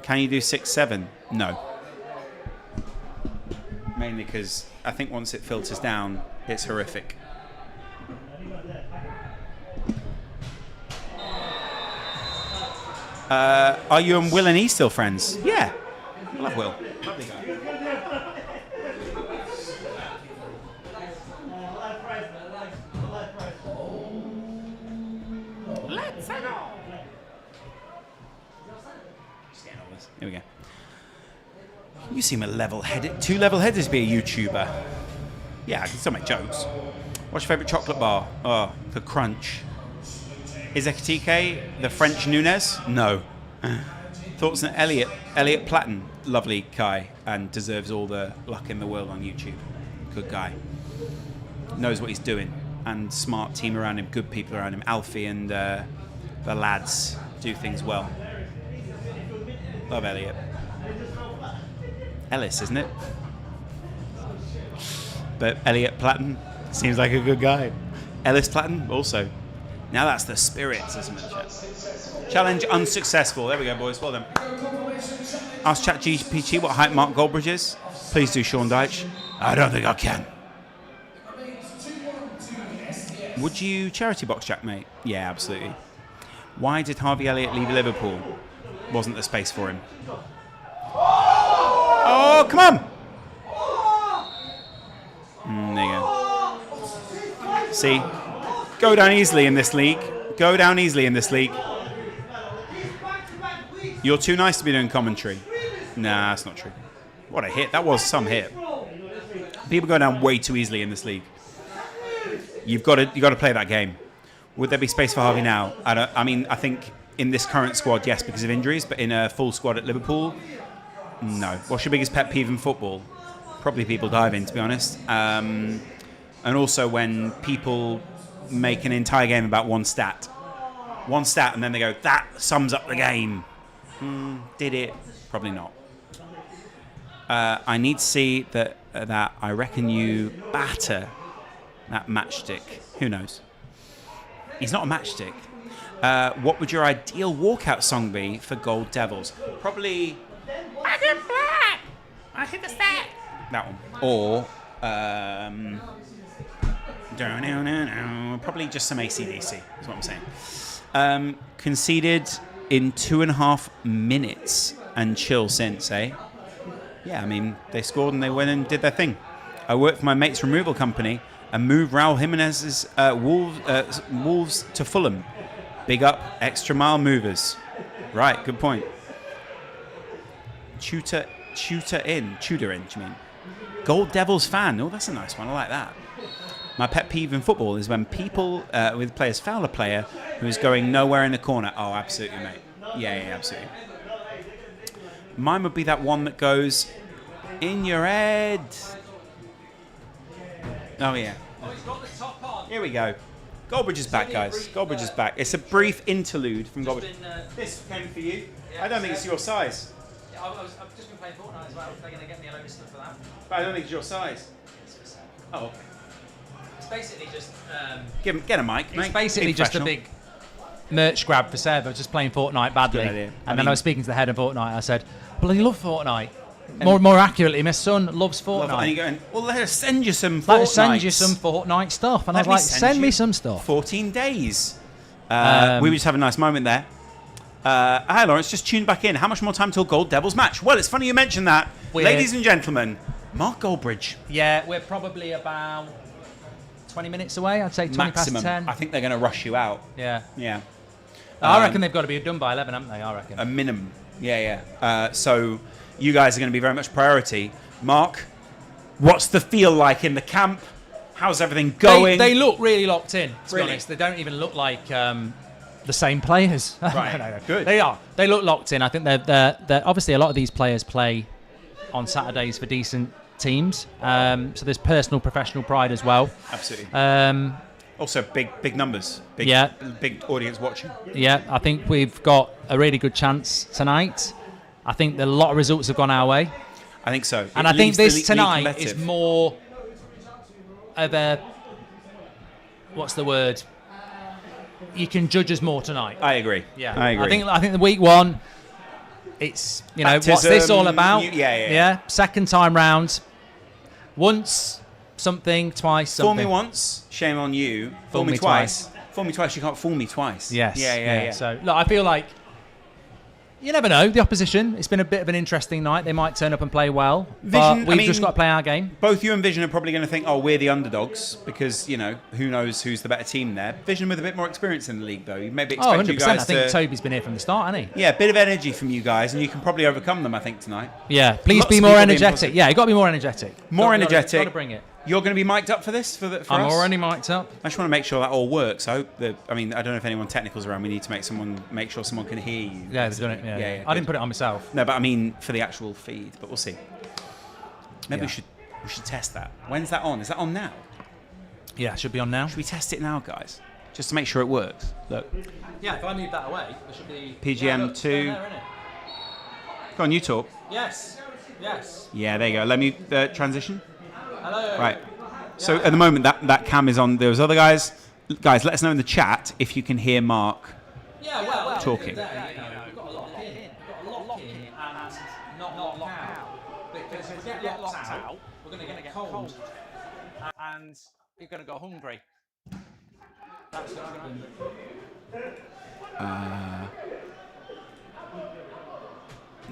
Can you do 6-7? No. Mainly because I think once it filters down, it's horrific. Are you and Will and E still friends? Yeah. I love Will. Lovely guy. Let's go. Here we go. You seem a level-headed. Too level-headed to be a YouTuber. Yeah, I can still make jokes. What's your favourite chocolate bar? Oh, the Crunch. Is Ekatike the French Nunez? No. Thoughts on Elliot Platten? Lovely guy and deserves all the luck in the world on YouTube. Good guy. Knows what he's doing. And smart team around him, good people around him. Alfie and the lads do things well. Love Elliot. Ellis, isn't it? But Elliot Platten seems like a good guy. Ellis Platten also. Now that's the spirit, isn't it? Challenge unsuccessful. There we go, boys. Well done. Ask ChatGPT what height Mark Goldbridge is. Please do, Sean Deitch. I don't think I can. Would you charity box Jack, mate? Yeah, absolutely. Why did Harvey Elliott leave Liverpool? Wasn't the space for him. Oh, come on! There you go. See? Go down easily in this league. Go down easily in this league. You're too nice to be doing commentary. Nah, that's not true. What a hit. That was some hit. People go down way too easily in this league. You've got to play that game. Would there be space for Harvey now? I think in this current squad, yes, because of injuries, but in a full squad at Liverpool, no. What's your biggest pet peeve in football? Probably people diving, to be honest. And also when people make an entire game about one stat, and then they go, that sums up the game. Did it? Probably not. I need to see that I reckon you batter that matchstick. Who knows? He's not a matchstick. What would your ideal walkout song be for Gold Devils? Probably I hit the stack. That one. Or probably just some AC/DC is what I'm saying. Conceded in 2.5 minutes and chill since, eh? Yeah, I mean, they scored and they went and did their thing. I worked for my mate's removal company and moved Raul Jimenez's Wolves to Fulham. Big up, extra mile movers. Right, good point. Tutor in, do you mean? Gold Devils fan. Oh, that's a nice one. I like that. My pet peeve in football is when people with players foul a player who's going nowhere in the corner. Oh, absolutely, mate. Yeah, absolutely. Mine would be that one that goes in your head. Oh, yeah. Here we go. Goldbridge is back, guys. Goldbridge is back. It's a brief interlude from Goldbridge. This came for you. I don't think it's your size. I've just been playing Fortnite as well. They're going to get me a load of stuff for that. But I don't think it's your size. Oh, okay. It's basically just... Get a mic, mate. It's basically just a big merch grab for Seb. I was just playing Fortnite badly. Good idea. And then I was speaking to the head of Fortnite. I said, bloody love Fortnite. More accurately, my son loves Fortnite. And you're going, well, let us send you some Fortnite. Let us send you some Fortnite stuff. And I was like, send me some stuff. 14 days. We were just having a nice moment there. Hi, Lawrence. Just tuned back in. How much more time till Gold Devils match? Well, it's funny you mentioned that. Ladies and gentlemen, Mark Goldbridge. Yeah, we're probably about 20 minutes away. I'd say 20 Maximum. past 10. I think they're going to rush you out. Yeah. Yeah. I reckon they've got to be done by 11, haven't they? I reckon. A minimum. Yeah. So you guys are going to be very much priority. Mark, what's the feel like in the camp? How's everything going? They look really locked in, to be Really? honest. They don't even look like the same players. Right. No. Good. They are. They look locked in. I think they're obviously a lot of these players play on Saturdays for decent teams. So there's personal, professional pride as well. Absolutely. Also, big numbers. Big audience watching. Yeah, I think we've got a really good chance tonight. I think that a lot of results have gone our way. I think so. And I think this tonight is more of a, what's the word? You can judge us more tonight. I agree. Yeah, I agree. I think the week one, it's what's this all about? Yeah. Second time round, once something, twice something. Fool me once, shame on you. Fool me twice. Fool me twice, you can't fool me twice. Yes. Yeah. So look, I feel like you never know. The opposition, it's been a bit of an interesting night. They might turn up and play well, but we've just got to play our game. Both you and Vision are probably going to think, oh, we're the underdogs, because, who knows who's the better team there. Vision with a bit more experience in the league, though. You maybe expect 100%. you guys I think Toby's been here from the start, hasn't he? Yeah, a bit of energy from you guys, and you can probably overcome them, I think, tonight. Yeah, please Lots be of more people being energetic. positive. Yeah, you got to be more energetic. More energetic. Got to bring it. You're going to be mic'd up for this? For us? I'm already mic'd up. I just want to make sure that all works. I hope that. I don't know if anyone technical's around. We need to make sure someone can hear you. Yeah, they've done it. Yeah. I didn't put it on myself. No, but for the actual feed. But we'll see. Maybe we should test that. When's that on? Is that on now? Yeah, it should be on now. Should we test it now, guys? Just to make sure it works. Look. Yeah, if I move that away, there should be PGM 2. Go on, you talk. Yes. Yeah, there you go. Let me transition. Hello. Right. So at the moment that cam is on. Those other guys. Guys, let us know in the chat if you can hear Mark talking. You've got to lock in. And not lock out. Because if we get locked out, we're going to get cold. And you're going to go hungry. That's not going to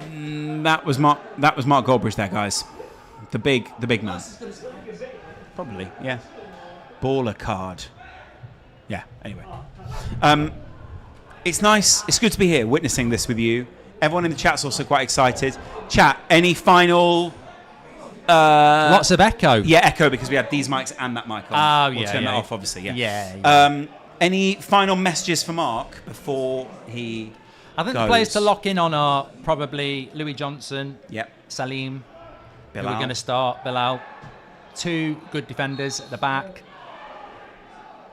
happen. That was Mark Goldbridge there, guys. The big man. Probably, yeah. Baller card. Yeah, anyway. It's nice. It's good to be here witnessing this with you. Everyone in the chat's also quite excited. Chat, any final... Lots of echo. Yeah, echo, because we had these mics and that mic on. We'll turn that off, obviously, yeah. Any final messages for Mark before he I think goes? the players to lock in on are probably Louis Johnson, Yep. Salim, Bilal. who are going to start, Bilal. 2 good defenders at the back.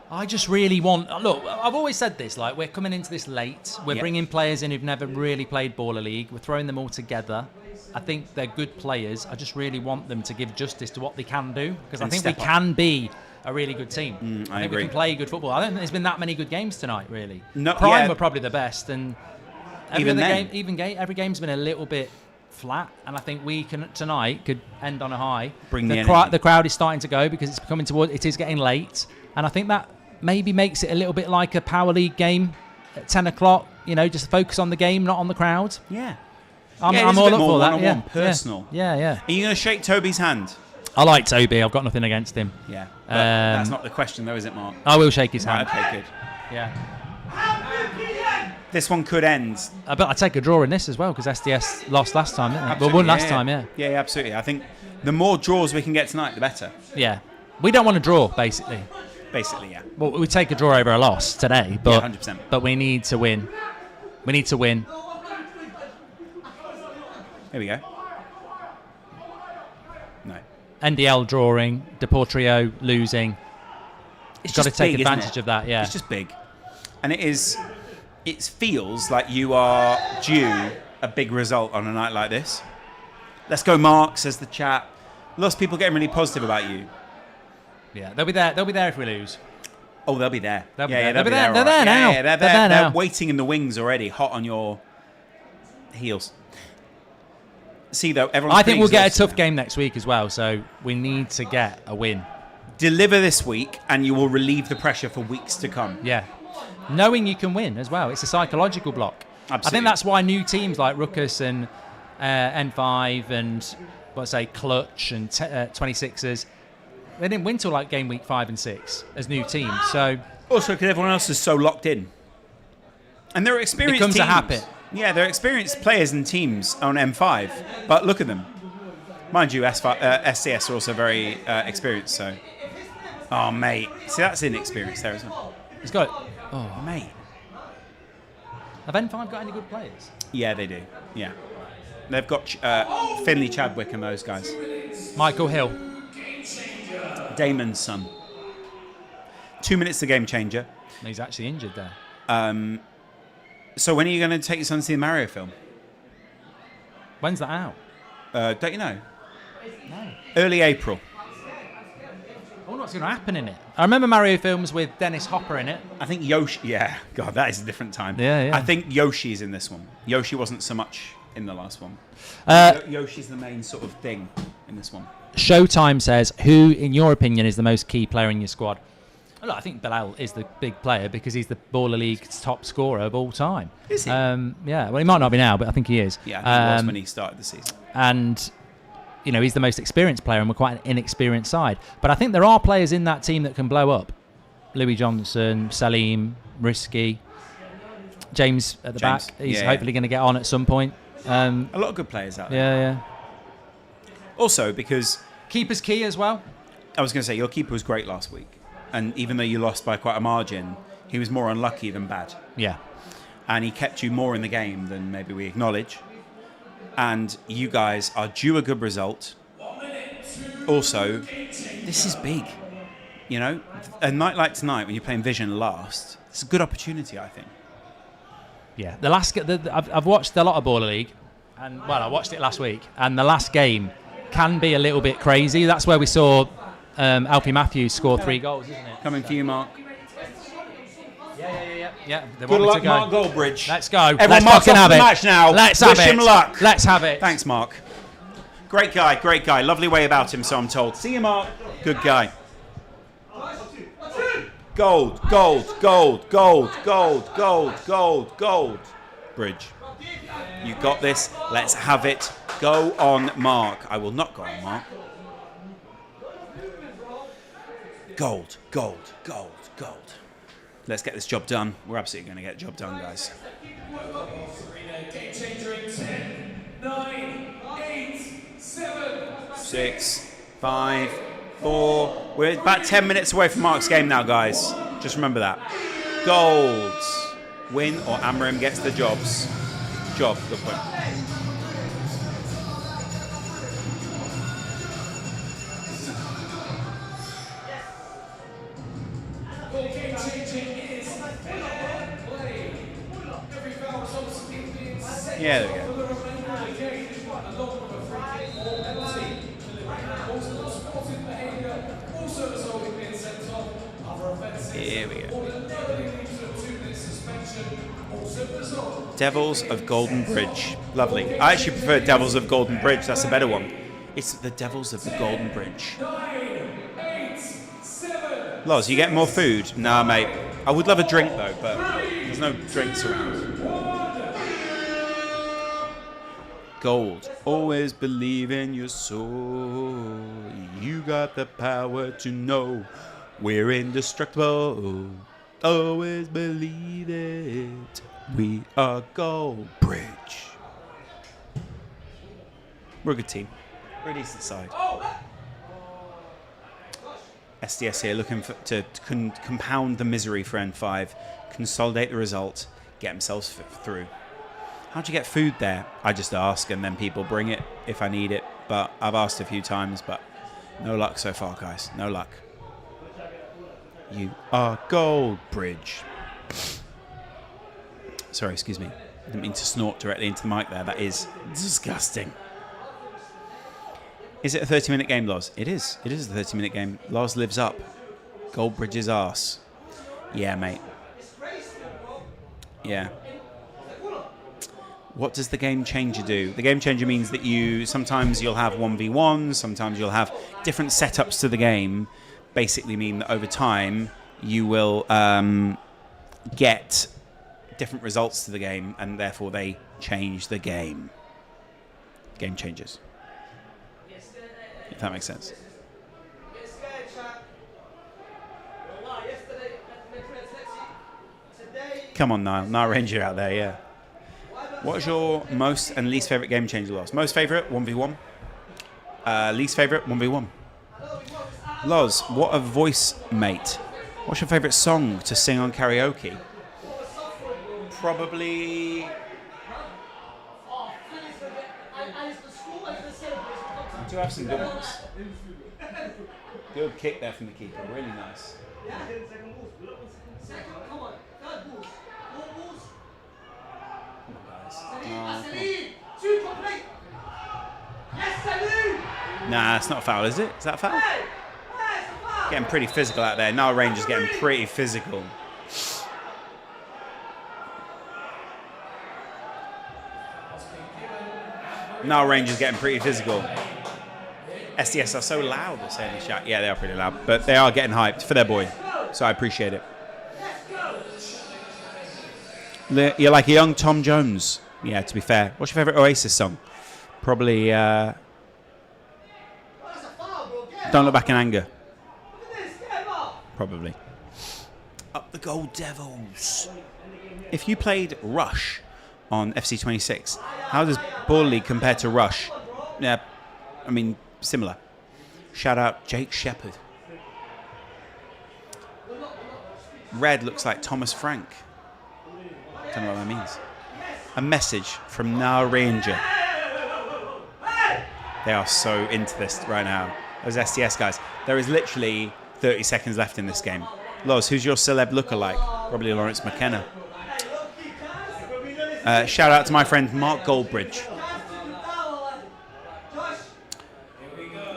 I just really want... Look, I've always said this, like, we're coming into this late. We're bringing players in who've never really played Baller League. We're throwing them all together. I think they're good players. I just really want them to give justice to what they can do, because I think we can be a really good team. I think agree. we can play good football. I don't think there's been that many good games tonight, really. No, Prime yeah. were probably the best, and every game's been a little bit flat, and I think we can tonight could end on a high. Bring the energy. The crowd is starting to go because it's coming towards. It is getting late, and I think that maybe makes it a little bit like a Power League game at 10 o'clock. Just focus on the game, not on the crowd. Yeah. I'm all up for that. One-on-one, personal. Yeah. Are you going to shake Toby's hand? I like Toby. I've got nothing against him. Yeah. But that's not the question, though, is it, Mark? I will shake his hand. Right, okay, good. Yeah. This one could end. But I take a draw in this as well because SDS lost last time, didn't they? Well, won last time, yeah. Yeah, absolutely. I think the more draws we can get tonight, the better. Yeah. We don't want to draw, basically. Basically, yeah. Well, we take a draw over a loss today, but 100%. But we need to win. We need to win. Here we go. No. NDL drawing, Deportrio losing. It's got to just take big, advantage of that, yeah. It's just big. And it feels like you are due a big result on a night like this. Let's go, Mark, says the chat. Lots of people getting really positive about you. Yeah, they'll be there. They'll be there if we lose. Oh, they'll be there. They'll be They're there all right. now. Yeah, They're there now. They're waiting in the wings already, hot on your heels. See, though, everyone's I think we'll get a tough now. game next week as well, so we need to get a win. Deliver this week, and you will relieve the pressure for weeks to come. Yeah. Knowing you can win as well. It's a psychological block. Absolutely. I think that's why new teams like Ruckus and N5 and, Clutch and 26ers, they didn't win till like game week 5 and 6 as new teams. So also, because everyone else is so locked in. And they're experienced becomes teams. a habit. Yeah, they're experienced players and teams on M5. But look at them. Mind you, SCS are also very experienced, so... Oh, mate. See, that's inexperience there, isn't it? He's got it. Oh, Mate. Have N5 got any good players? Yeah, they do. Yeah. They've got Finley Chadwick and those guys. Michael Hill. Damon's son. 2 minutes to game changer. He's actually injured there. So when are you going to take your son to see the Mario film? When's that out? Don't you know? No. Early April. I wonder what's going to happen in it. I remember Mario films with Dennis Hopper in it. I think Yoshi... Yeah, God, that is a different time. Yeah, yeah. I think Yoshi's in this one. Yoshi wasn't so much in the last one. Yoshi's the main sort of thing in this one. Showtime says, who, in your opinion, is the most key player in your squad? Well, I think Bilal is the big player because he's the Baller League's top scorer of all time. Is he? Yeah, well, he might not be now, but I think he is. Yeah, I think he was when he started the season. And, you know, he's the most experienced player and we're quite an inexperienced side. But I think there are players in that team that can blow up. Louis Johnson, Salim, Risky, James at the back. He's hopefully going to get on at some point. A lot of good players out there. Yeah. Also, because... Keeper's key as well. I was going to say, your keeper was great last week. And even though you lost by quite a margin, he was more unlucky than bad. Yeah. And he kept you more in the game than maybe we acknowledge. And you guys are due a good result. Also, this is big. You know, a night like tonight when you're playing Vision last, it's a good opportunity, I think. Yeah. I've watched a lot of Baller League. And, well, I watched it last week. And the last game can be a little bit crazy. That's where we saw... Alfie Matthews scored 3 goals, isn't it? Coming for you, Mark. Yeah. Good luck, Mark Goldbridge. Let's go. Everyone Let's marks fucking off have the it. match now. Let's Wish have it. him luck. Let's have it. Thanks, Mark. Great guy. Lovely way about him, so I'm told. See you, Mark. Good guy. Gold. Bridge. You got this. Let's have it. Go on, Mark. I will not go on, Mark. Gold. Let's get this job done. We're absolutely going to get the job done, guys. Game changer in 10, 9, 8, 7, 6, 5, 4. We're about 10 minutes away from Mark's game now, guys. Just remember that. Gold. Win or Amram gets the job. Good point. game changing is fair play. Every foul results in being set Yeah, there we go. for the remainder of the game, along with a free kick or penalty. Also, sporting behaviour also result in being sent off. Other offences Here we go. ordinarily lead to a 2-minute suspension. Also result. Devils of Golden Bridge. Lovely. I actually prefer Devils of Golden Bridge. That's a better one. It's the Devils of the Golden Bridge. 9, 8, 7. Loz, you get more food? Nah, mate. I would love a drink, though, but there's no drinks around. Gold. Always believe in your soul. You got the power to know we're indestructible. Always believe it. We are Goldbridge. We're a good team. We're a decent side. SDS here looking to compound the misery for N5, consolidate the result, get themselves through. How'd you get food there? I just ask and then people bring it if I need it. But I've asked a few times, but no luck so far, guys. No luck. You are Goldbridge. Sorry, excuse me. I didn't mean to snort directly into the mic there. That is disgusting. Is it a 30-minute game, Loz? It is. It is a 30-minute game. Loz lives up. Goldbridge's arse. Yeah, mate. Yeah. What does the game changer do? The game changer means that sometimes you'll have 1v1, sometimes you'll have different setups to the game. Basically mean that over time you will get different results to the game, and therefore they change the game. Game changers. If that makes sense. Come on, Niall. Niall Ranger out there, yeah. What's your most and least favourite game changer loss? Most favourite, 1v1. Least favourite, 1v1. Loz, what a voice, mate. What's your favourite song to sing on karaoke? Probably... I do have some good ones. Good kick there from the keeper, really nice. Nah, it's not a foul, is it? Is that a foul? Getting pretty physical out there. Now Rangers getting pretty physical. Now Rangers getting pretty physical. SDS are so loud, they're saying in the chat. Yeah, they are pretty loud, but they are getting hyped for their boy, so I appreciate it. You're like a young Tom Jones. Yeah, to be fair. What's your favourite Oasis song? Probably Don't Look Back in Anger. Probably. Up the Gold Devils. If you played Rush on FC26, how does Ball League compare to Rush? Yeah, I mean, similar. Shout out Jake Shepherd. Red looks like Thomas Frank. Don't know what that means. A message from Now Ranger. They are so into this right now. Those SDS guys. There is literally 30 seconds left in this game. Loz, who's your celeb lookalike? Probably Lawrence McKenna. Shout out to my friend Mark Goldbridge.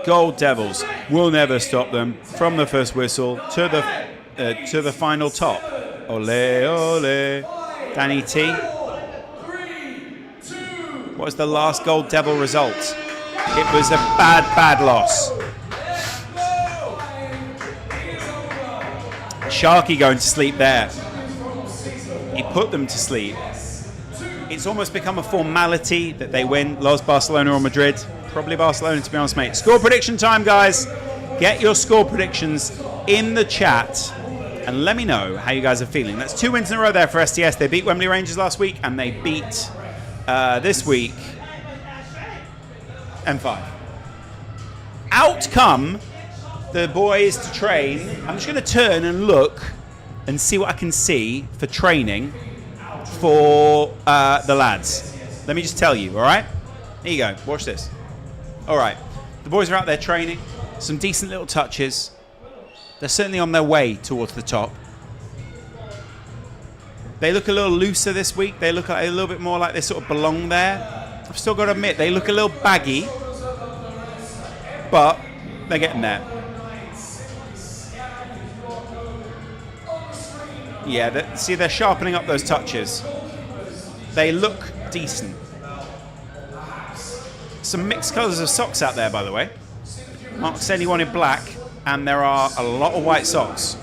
Gold Devils will never stop them from the first whistle to the final top. Ole, ole. Danny T. What was the last Gold Devil result? It was a bad loss. Sharky going to sleep there. He put them to sleep. It's almost become a formality that they win. Loz, Barcelona or Madrid? Probably Barcelona, to be honest, mate. Score prediction time, guys. Get your score predictions in the chat and let me know how you guys are feeling. That's 2 wins in a row there for SDS. They beat Wembley Rangers last week and they beat this week M5. Out come the boys to train. I'm just going to turn and look and see what I can see for training for the lads. Let me just tell you, all right? Here you go. Watch this. All right. The boys are out there training. Some decent little touches. They're certainly on their way towards the top. They look a little looser this week. They look a little bit more like they sort of belong there. I've still got to admit, they look a little baggy. But they're getting there. Yeah, see, they're sharpening up those touches. They look decent. Some mixed colours of socks out there, by the way. Mark said he wanted black, and there are a lot of white socks.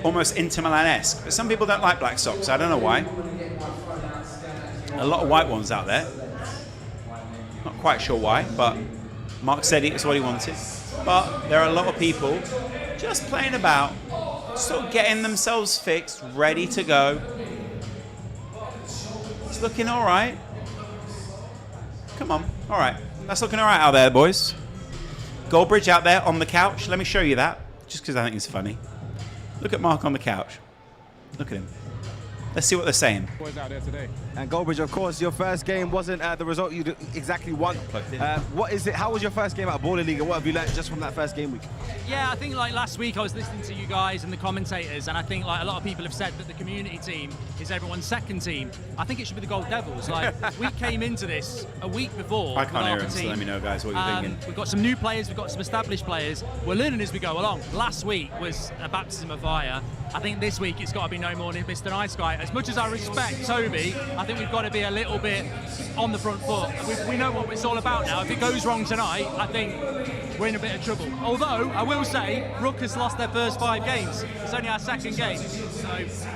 Almost Inter Milan-esque. But some people don't like black socks. I don't know why. A lot of white ones out there. Not quite sure why, but Mark said it's what he wanted. But there are a lot of people just playing about, sort of getting themselves fixed, ready to go. It's looking all right. Come on. All right. That's looking all right out there, boys. Goldbridge out there on the couch. Let me show you that, just because I think it's funny. Look at Mark on the couch. Look at him. Let's see what they're saying. Boys out there today. And Goldbridge, of course, your first game wasn't the result you exactly want. What is it? How was your first game at Baller League, and what have you learned just from that first game week? Yeah, I think like last week I was listening to you guys and the commentators, and I think like a lot of people have said that the community team is everyone's second team. I think it should be the Gold Devils. Like we came into this a week before. I can't hear him, so let me know, guys, what you're thinking. We've got some new players, we've got some established players. We're learning as we go along. Last week was a baptism of fire. I think this week it's got to be no more than Mr. Nice Guy. As much as I respect Toby, I think we've got to be a little bit on the front foot. We know what it's all about now. If it goes wrong tonight, I think we're in a bit of trouble. Although, I will say, Rook has lost their first 5 games. It's only our second game. So,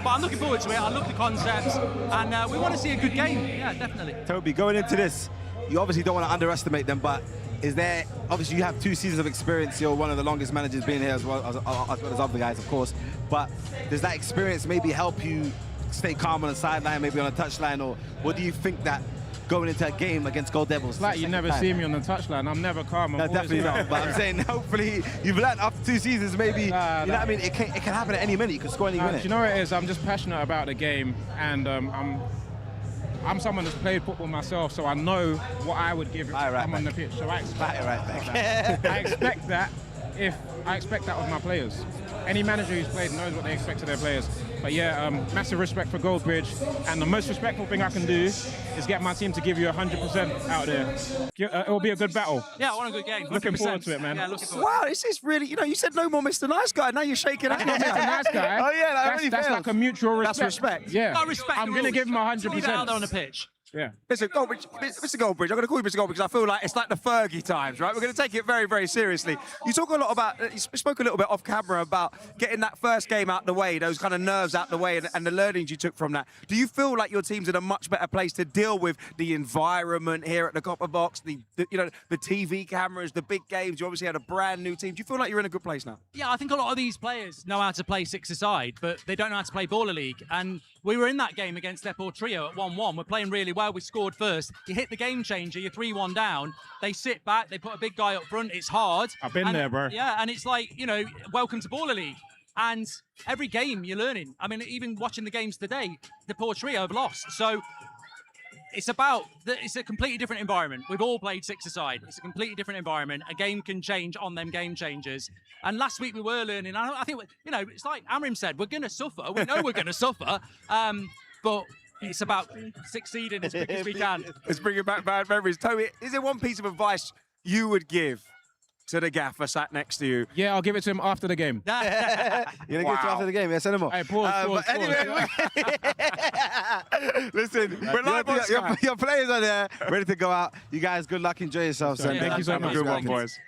but I'm looking forward to it. I love the concept. And we want to see a good game. Yeah, definitely. Toby, going into this, you obviously don't want to underestimate them, but is there, obviously you have 2 seasons of experience, you're one of the longest managers being here as well as other guys, of course, but does that experience maybe help you stay calm on the sideline, maybe on a touchline, or what do you think that going into a game against Gold Devils. It's like you never see me on the touchline. I'm never calm. I'm No, always definitely not. But I'm saying, hopefully, you've learned after 2 seasons, maybe, you know what I mean? It can happen at any minute. You can score any minute. Do you know what it is? I'm just passionate about the game, and I'm someone that's played football myself, so I know what I would give if I'm on the pitch. So I expect that. I expect that I expect that of my players. Any manager who's played knows what they expect of their players. But yeah, massive respect for Goldbridge, and the most respectful thing I can do is get my team to give you 100% out there. It'll be a good battle. Yeah, I want a good game. 100%. Looking forward to it, man. Yeah, looking forward. Wow, this is really, you said no more Mr. Nice Guy. Now you're shaking That's not Mr. Nice Guy. Oh, yeah, that's like a mutual respect. That's respect. Yeah. I respect I'm going to give him 100%. Leave it out there on the pitch. Yeah. Listen, Goldbridge, Mr. Goldbridge, I'm going to call you Mr. Goldbridge because I feel like it's like the Fergie times, right? We're going to take it very, very seriously. You talk a lot about, you spoke a little bit off camera about getting that first game out the way, those kind of nerves out the way, and the learnings you took from that. Do you feel like your team's in a much better place to deal with the environment here at the Copper Box, the TV cameras, the big games? You obviously had a brand new team. Do you feel like you're in a good place now? Yeah, I think a lot of these players know how to play six-a-side, but they don't know how to play Baller League. And we were in that game against Depot Trio at 1-1. We're playing really well. We scored first. You hit the game changer. You're 3-1 down. They sit back. They put a big guy up front. It's hard. I've been there, bro. Yeah, and it's like, welcome to Baller League. And every game you're learning. I mean, even watching the games today, Depot Trio have lost. So it's a completely different environment. We've all played six-a-side. It's a completely different environment. A game can change on them game changers. And last week we were learning. I think, it's like Amrim said, we're going to suffer. We know we're going to suffer. But it's about succeeding as quick as we can. Let's bring it back bad memories. Toby, is there one piece of advice you would give to the gaffer sat next to you? Yeah, I'll give it to him after the game. You're going to give it to after the game? Yeah, send him off. Hey, pause. Anyway, listen, We're live on Sky. your players are there, ready to go out. You guys, good luck. Enjoy yourselves. Yeah, thank you so much. Good one, boys.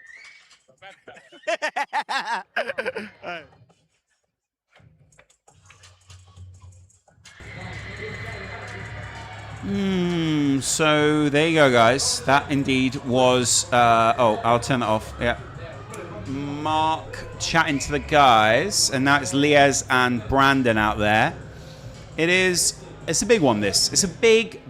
So there you go, guys. That indeed was. I'll turn that off. Yeah. Mark chatting to the guys, and now it's Liez and Brandon out there. It's a big one. It's a big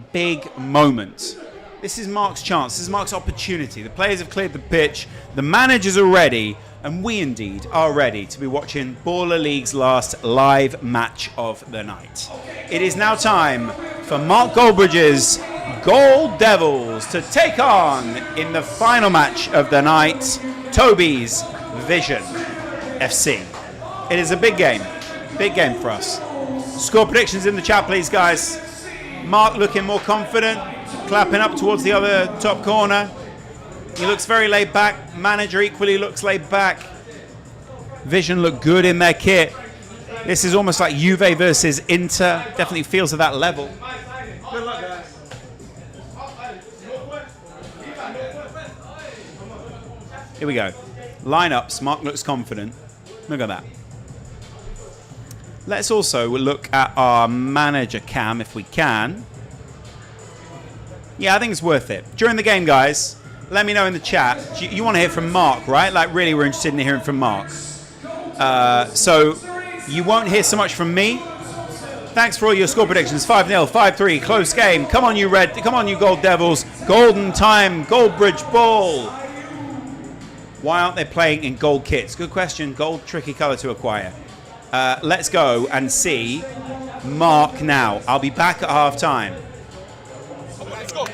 moment. This is Mark's chance. This is Mark's opportunity. The players have cleared the pitch. The managers are ready. And we indeed are ready to be watching Baller League's last live match of the night. It is now time for Mark Goldbridge's Gold Devils to take on, in the final match of the night, Toby's Vision FC. It is a big game for us. Score predictions in the chat, please, guys. Mark looking more confident, clapping up towards the other top corner. He looks very laid back. Manager equally looks laid back. Vision look good in their kit. This is almost like Juve versus Inter. Definitely feels at that level. Good luck, guys. Here we go. Lineups. Mark looks confident. Look at that. Let's also look at our manager cam if we can. Yeah, I think it's worth it. During the game, guys, let me know in the chat. You want to hear from Mark, right? Like, really, we're interested in hearing from Mark. So you won't hear so much from me. Thanks for all your score predictions. 5-0, 5-3, close game. Come on, you Gold Devils. Golden time, Goldbridge ball. Why aren't they playing in gold kits? Good question. Gold, tricky colour to acquire. Let's go and see Mark now. I'll be back at half time. Let's go.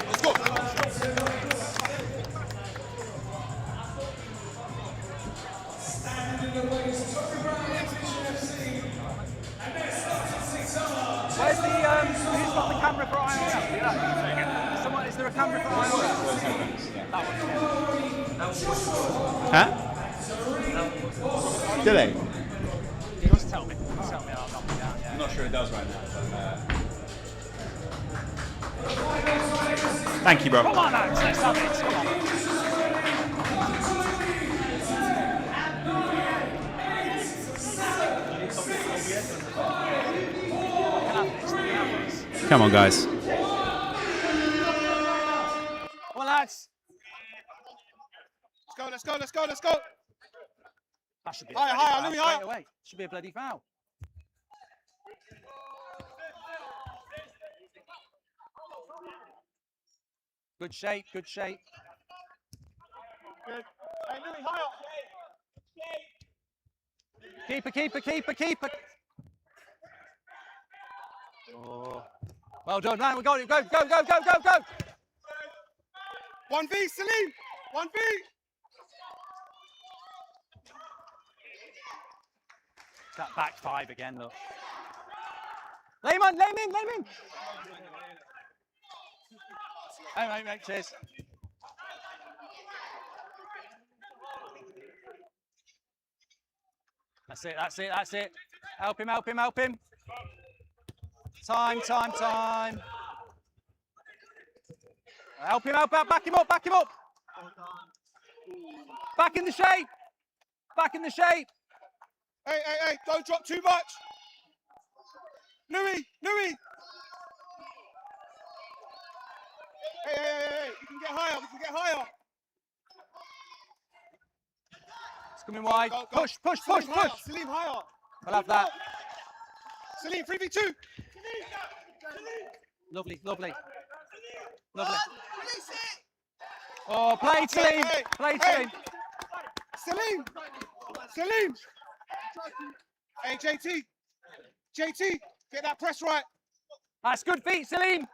Who's got the camera for IRL? Is there a camera for IRL? Huh? Do they? Just tell me. I'll knock it down. I'm not sure it does right now. Thank you, bro. Come on, Alex. Let's have it. Come on. Come on, guys. Well, lads. Let's go. That should be Higher. away. Should be a bloody foul. Good shape, good shape. Good. Hey, Louis, higher. Keeper, keeper, keeper, keeper. Oh. Well done, man. We got it. Go, go, go, go, go, go. 1v, Salim. 1v. That back five again, look. Lay him on, lay him in, lay him in. Hey, mate, cheers. That's it, that's it, that's it. Help him, help him, help him. Time, time, time. Help him, back him up, back him up. Back in the shape. Back in the shape. Hey, hey, hey, don't drop too much. Louis, Louis. Hey, hey, hey, hey, we can get higher, we can get higher. It's coming wide. Go, go, go. Push, push, Salim push, higher, push. Salim higher. We'll have that. Salim, 3v2. Lovely, lovely. Lovely. Oh, play Salim. Hey, Play hey. Salim. Salim. Salim. Hey, JT. JT, get that press right. That's good feet, Salim.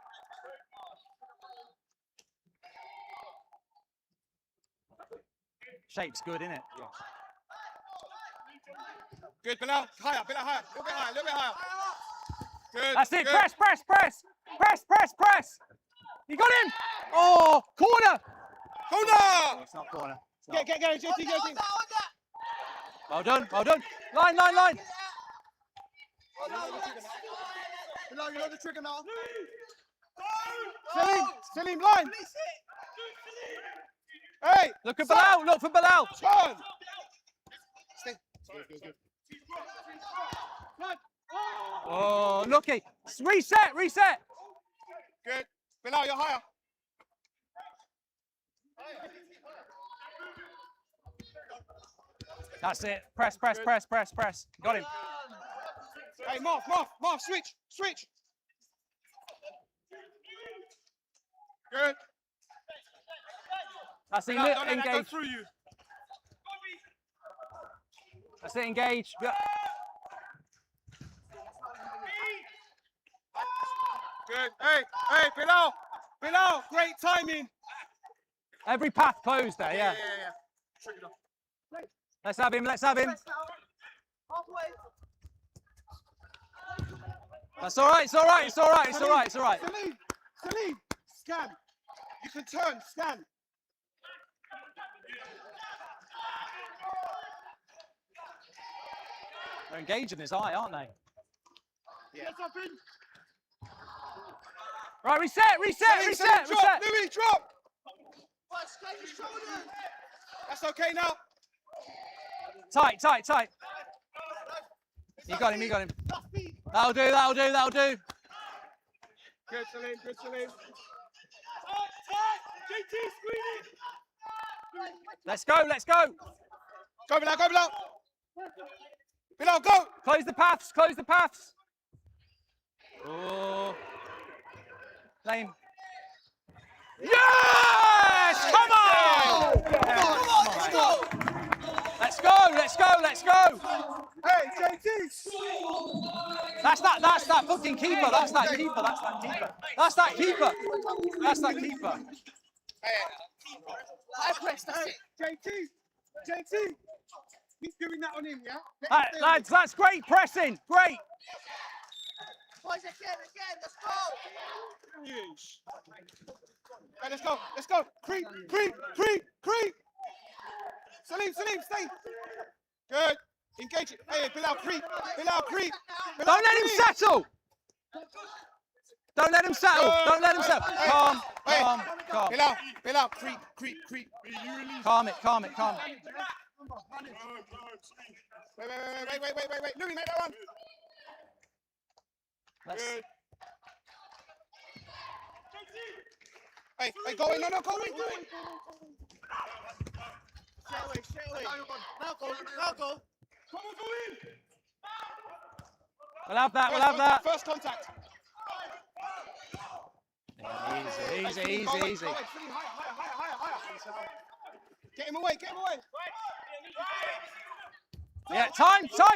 Shape's good, isn't it? Yeah. Good, Bilal. Higher, Bilal, higher. A little bit higher, a little bit higher. Good. That's it. Good. Press, press, press. Press, press, press. You got him. Oh, corner. Corner. It's not corner. It's not. Get, JT, JT. Well done, well done. Line, line, line. Bilal, you know the trigger now. Salim, line. Hey. Look at Bilal. Look for Bilal. Turn. Stay. Oh, lucky. Reset, reset. Good. Bilal, you're higher. That's it. Press, press, press, press, press. Got him. Hey, Marv, switch. Good. That's it. Bilal, don't let that go Engage. through you. That's it. Engage. Yeah. Good. Hey, Bilal, great timing. Every path closed there, yeah. Yeah. Trigger off. Let's have him, let's have him. That's all right, it's all right, it's all right, it's all right, it's all right. Salim, scan. You can turn, scan. They're engaging his eye, aren't they? Yeah. Right, reset. Salim, drop. Louis, drop. That's okay now. Tight. You got him. That'll do. Good, Salim. JT, squeeze it. Let's go. Go, Bilal. Bilal, go. Close the paths. Oh. Lane. Yes! Come on! Let's go. Hey, JT. That's that fucking keeper. That's that keeper. Hey, press, that's it. JT. Keep doing that on him, yeah? Lads, that's great pressing. Great. Boys, again, let's go. Hey, let's go. Creep. Salim, stay. Good. Engage it. Hey, Bilal, creep. Don't let him settle. Don't let him settle. Calm. Bilal, creep. Calm it. Wait. Louis, make that one. Good. Hey, go in. No, go in. Straight away. Now go. Come on, go in. We'll have that. First contact. Easy. Get him away, get him away. Yeah, time, go.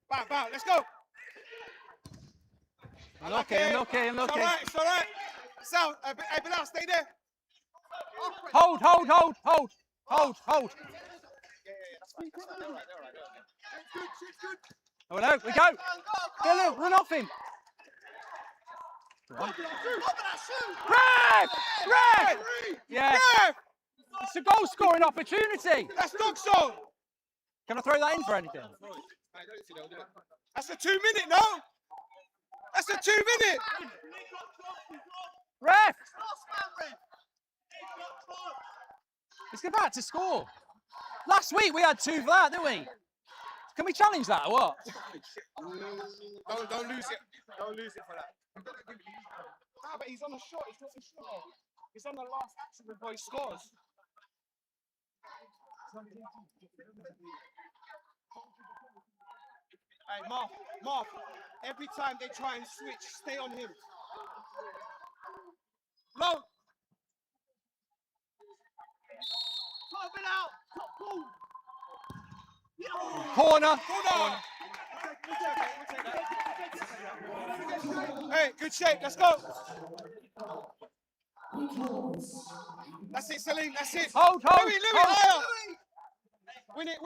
Bow, let's go. Unlucky. It's all right. Sal, hey, Bilal, stay there. Hold. Oh no, we go. Go, run off him. Ref! Yeah. It's a goal scoring opportunity. That's dog show. Can I throw that in for anything? That's a 2 minute, no? That's a 2 minute. Ref! It's about to score. Last week we had 2 for that, didn't we? Can we challenge that or what? Don't lose it. Don't lose it for that. Nah, but he's on the shot. He's not shot. He's on the last action before he scores. Hey, Mark. Every time they try and switch, stay on him. Low. Top it out. Corner. Hey, good shape. Let's go. That's it, Salim. That's it. Hold. Louis, higher. Win it.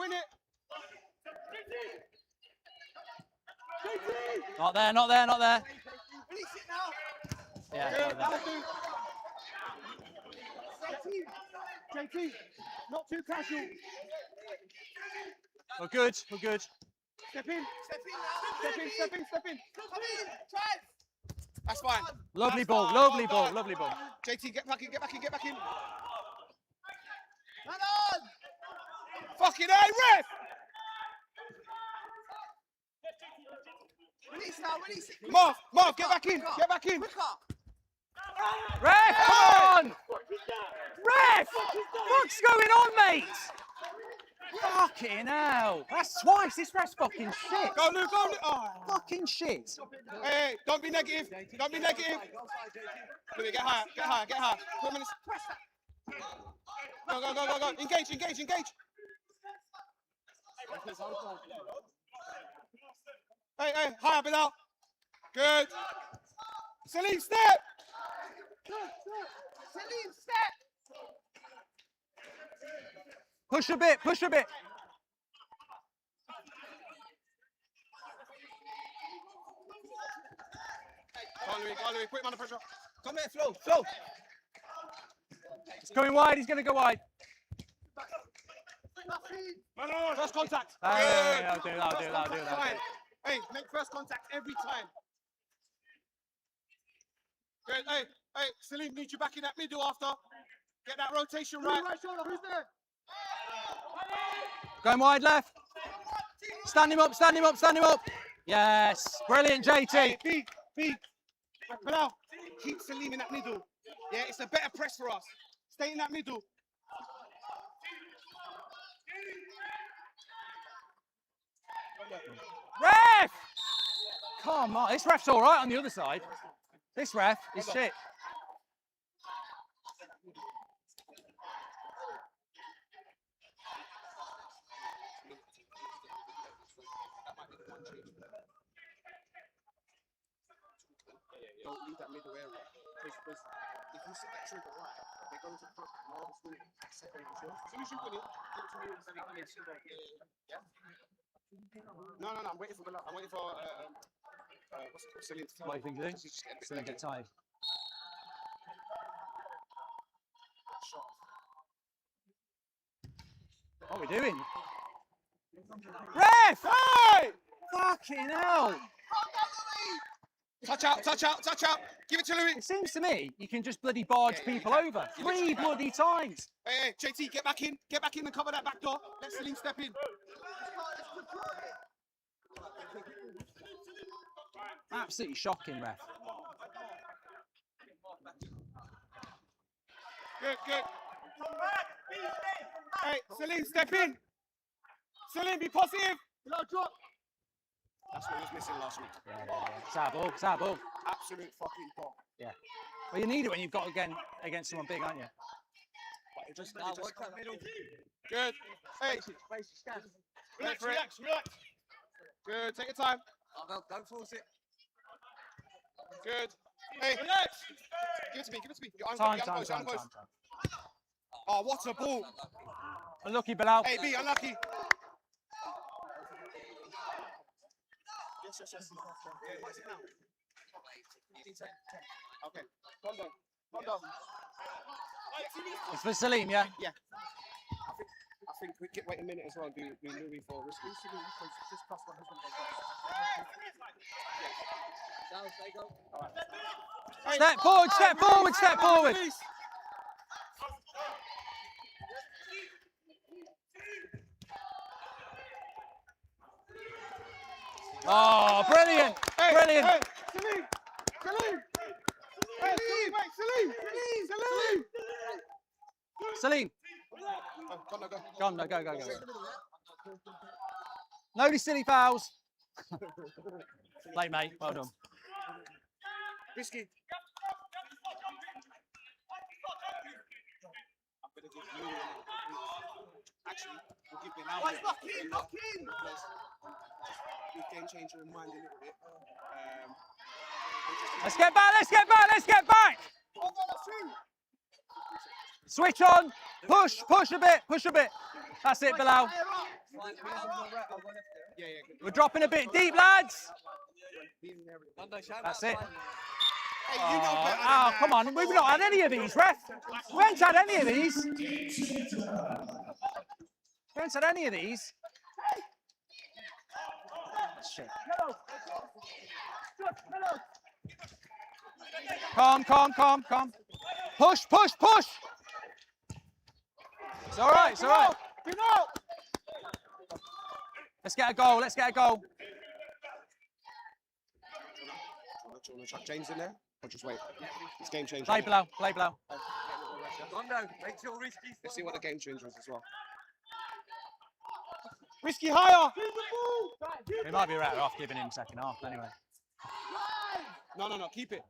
Not there. Release it now. Yeah. JT, not too casual. We're good. Step in. Step in. That's fine. Lovely ball. JT, get back in. Fucking A, ref! Release it. Marv, get back in. Ref, come on! Ref! What's going on, mate? Fucking hell. That's twice. This ref's fucking shit. Go, Luke. Oh. Fucking shit. Hey, don't be negative. Louis, get higher. Put him in the... Go. Engage. Hey, higher, Bilal. Good. Salim, step. Push a bit. Go on, Louis. Put him under pressure. Come here, Flo. It's going wide. He's going to go wide. First contact. I'll do that. Hey, make first contact every time. Good. Hey, Salim, need you back in that middle after. Get that rotation right. Right shoulder. Who's there? Going wide left. Stand him up. Yes. Brilliant, JT. Hey, B. Bilal, keep Salim in that middle. Yeah, it's a better press for us. Stay in that middle. Ref! Come on. This ref's all right on the other side. This ref is shit. Don't leave that middle area. Because if you set that trigger right, they go into front and all the swing second shot. As soon as you win it, get to me and say, yeah? No, I'm waiting for Bilal. I'm waiting for what's it called? Celine. What do you think? Celine get tired. What are we doing? Ref! Hey! Fucking hell! Touch out. Give it to Louis. It seems to me you can just bloody barge people over 3 bloody times. Hey, JT, get back in and cover that back door. Let Celine step in. Absolutely shocking, ref. Good. Hey, Celine, step in. Celine, be positive. Drop. That's what was missing last week. Yeah. It's our ball. Absolute fucking bomb. Yeah. Well, you need it when you've got against someone big, aren't you? But it just good. Hey, relax, relax, relax. Good. Take your time. Don't force it. Good. Hey, relax. Give it to me. Give it to me. Time. Oh, what a ball! Unlucky, Bilal. Hey, B, unlucky. Yes. Yeah, what is it now? Okay, calm down. It's for Salim, yeah? Yeah. I think we get wait a minute as well. Do Louis for risky. Just plus one. Step forward. Oh, brilliant! Brilliant! Hey, Salim! Hey, Salim! Go. No these silly fouls. Play, mate. Well done. Risky. Actually, we'll give Bilal lock in. Game changer in mind a little bit. Let's get back. Switch on. Push a bit. That's it, Bilal. We're dropping a bit deep, lads. That's it. Oh, come on. We've not had any of these, ref. We haven't had any of these. Shit. Calm. Push. It's all right. Let's get a goal. Do you want to chuck James in there? Or just wait? It's game changer. Play Bilal. Let's see what the game changer is as well. Risky higher! We might be better off giving him second half anyway. No, keep it.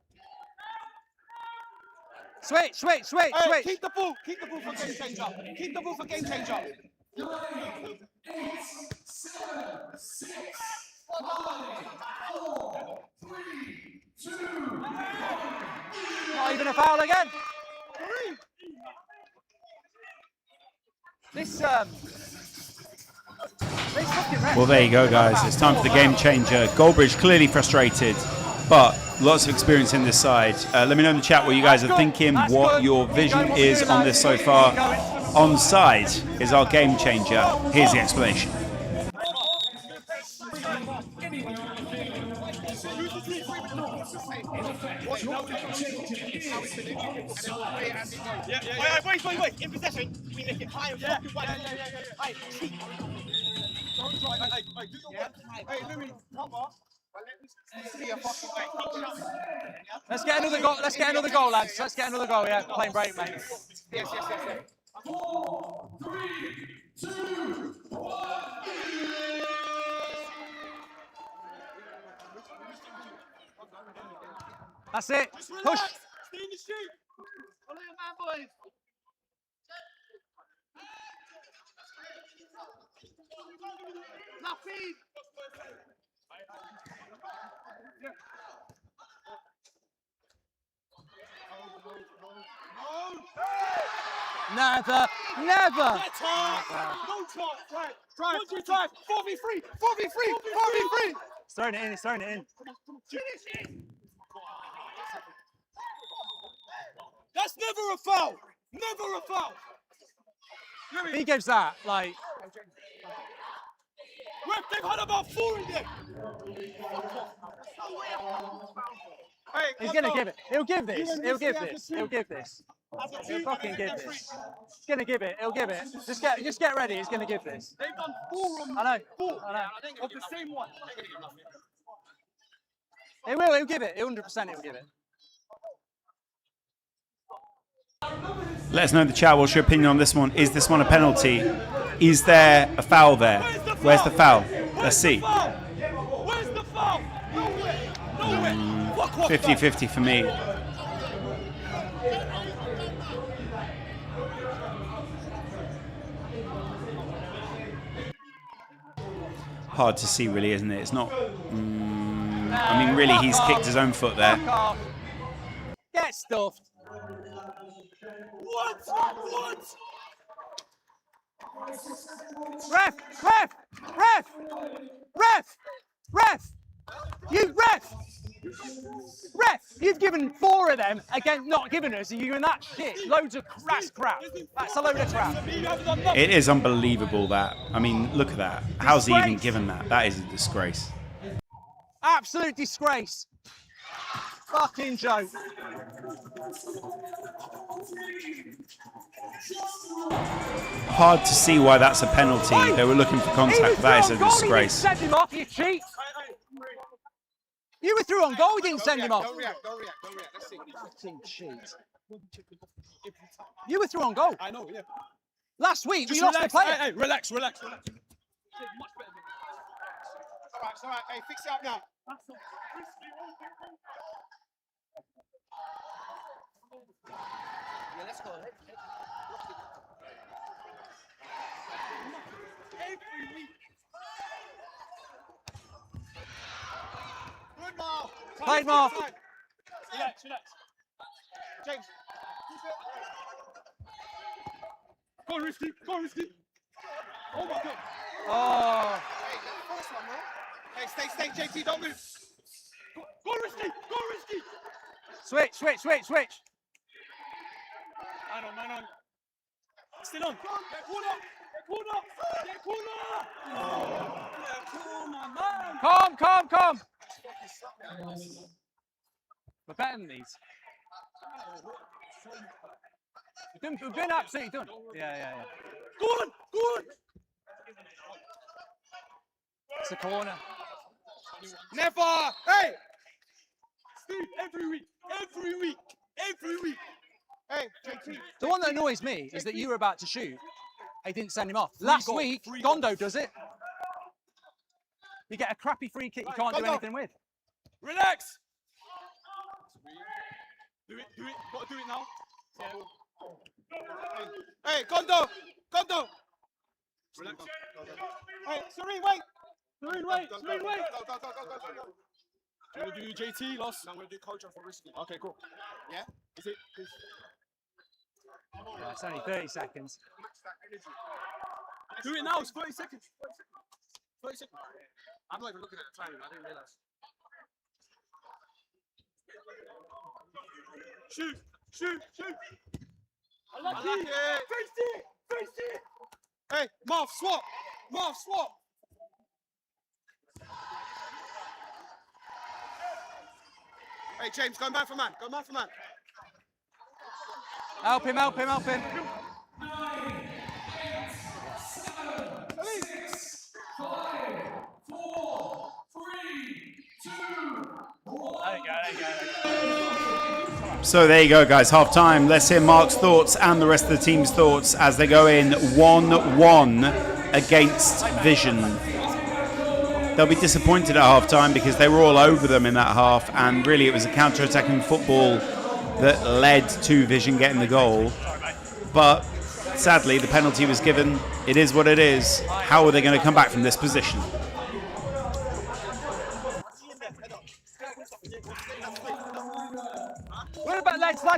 Switch. Hey, keep the ball for game changer. 9, 8, 7, 6, 5, 4, 3, 2, 1. Not even a foul again. Well, there you go, guys. It's time for the game changer. Goldbridge clearly frustrated, but lots of experience in this side. Let me know in the chat what you guys are thinking, what your vision is on this so far. Onside is our game changer. Here's the explanation. Wait. In possession, we make it high and fucking wide. Hey, don't try. Hey, Louis, cover. Let's get another goal. Let's get another goal, lads. Let's get another goal. Yeah, playing break, mate. Yes. 4, 3, 2, 1. That's it. Push. Stay in the street. Follow your man, boys. Nothing. Never. No chance. Try. 4v3. He's throwing it in. That's never a foul. If he gives that, like... They've had about 4 in there. He's going to give it. He'll give this. He'll fucking give this. He's going to give it. He'll give it. Just get ready. He's going to give this. They've done 4 on I know. of the same one. He will. He'll give it. 100% he'll give it. Let us know in the chat what's your opinion on this one. Is this one a penalty? Is there a foul there? Where's the foul? Let's see. Where's the foul? Nowhere. Fuck 50-50 for me. Hard to see, really, isn't it? It's not. I mean, really, he's kicked his own foot there. Get stuffed. What? Ref! You ref! You've given 4 of them against not giving us. Are you doing that shit? Loads of crap. That's a load of crap. It is unbelievable that. I mean, look at that. How's he even given that? That is a disgrace. Absolute disgrace. Fucking joke. Hard to see why that's a penalty. They were looking for contact. That is a disgrace. Send him off, you cheat. You were through on goal, we didn't send him off. Don't react. Let's see. Fucking cheat. You were through on goal. I know, yeah. Last week, Just we lost the player. Hey, relax. All right. Hey, fix it up now. Yeah, let's go. Good, Marv. Played, Marv. Relax. James. Go risky. Oh my God. Oh. Hey, that's the first one, man. Hey, stay, JT, don't move. Go risky. Switch. Man on. Still on. Get corner, man. Calm. We're better than these. We've been absolutely done. Yeah. Go on. It's a corner. Never. Hey. Steve, every week. Hey, JT. The one that annoys me is that you were about to shoot. He didn't send him off. Last week, Gondo does it. You get a crappy free kick you can't do anything with. Relax. Do it. Got to do it now. Hey, Gondo. Relax. Hey, Serene, wait. Go. Do you want to do JT, Loss? I'm going to do culture for risky. Okay, cool. Yeah? Is it? Yeah, it's only 30 seconds. Do it now, it's 30 seconds. 30 seconds. I'm not even looking at the time, I didn't realise. Shoot. I like it. Face it. Hey, Marv, swap. Hey, James, go man for man. Help him. 9, 8, 7, 6, 5, 4, 3, 2, 1. There you go. So there you go, guys. Half time. Let's hear Mark's thoughts and the rest of the team's thoughts as they go in 1-1 against Vision. They'll be disappointed at half time because they were all over them in that half, and really it was a counter-attacking football that led to Vision getting the goal. But sadly, the penalty was given. It is what it is. How are they going to come back from this position? We're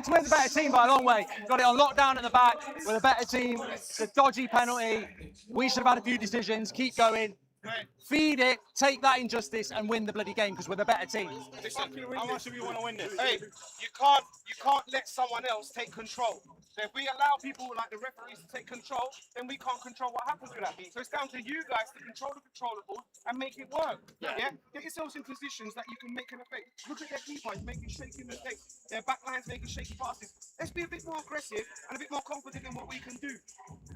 we're the better team by a long way. Got it on lockdown at the back. We're the better team. It's a dodgy penalty. We should have had a few decisions. Keep going. Feed it, take that injustice, and win the bloody game because we're the better team. Listen, how much do we want to win this? Hey, you can't let someone else take control. So if we allow people like the referees to take control, then we can't control what happens with that. So it's down to you guys to control the controllable and make it work. Yeah? Get yourselves in positions that you can make an effect. Look at their keeper, he's making shaky mistakes. Their back line's making shaky passes. Let's be a bit more aggressive and a bit more confident in what we can do.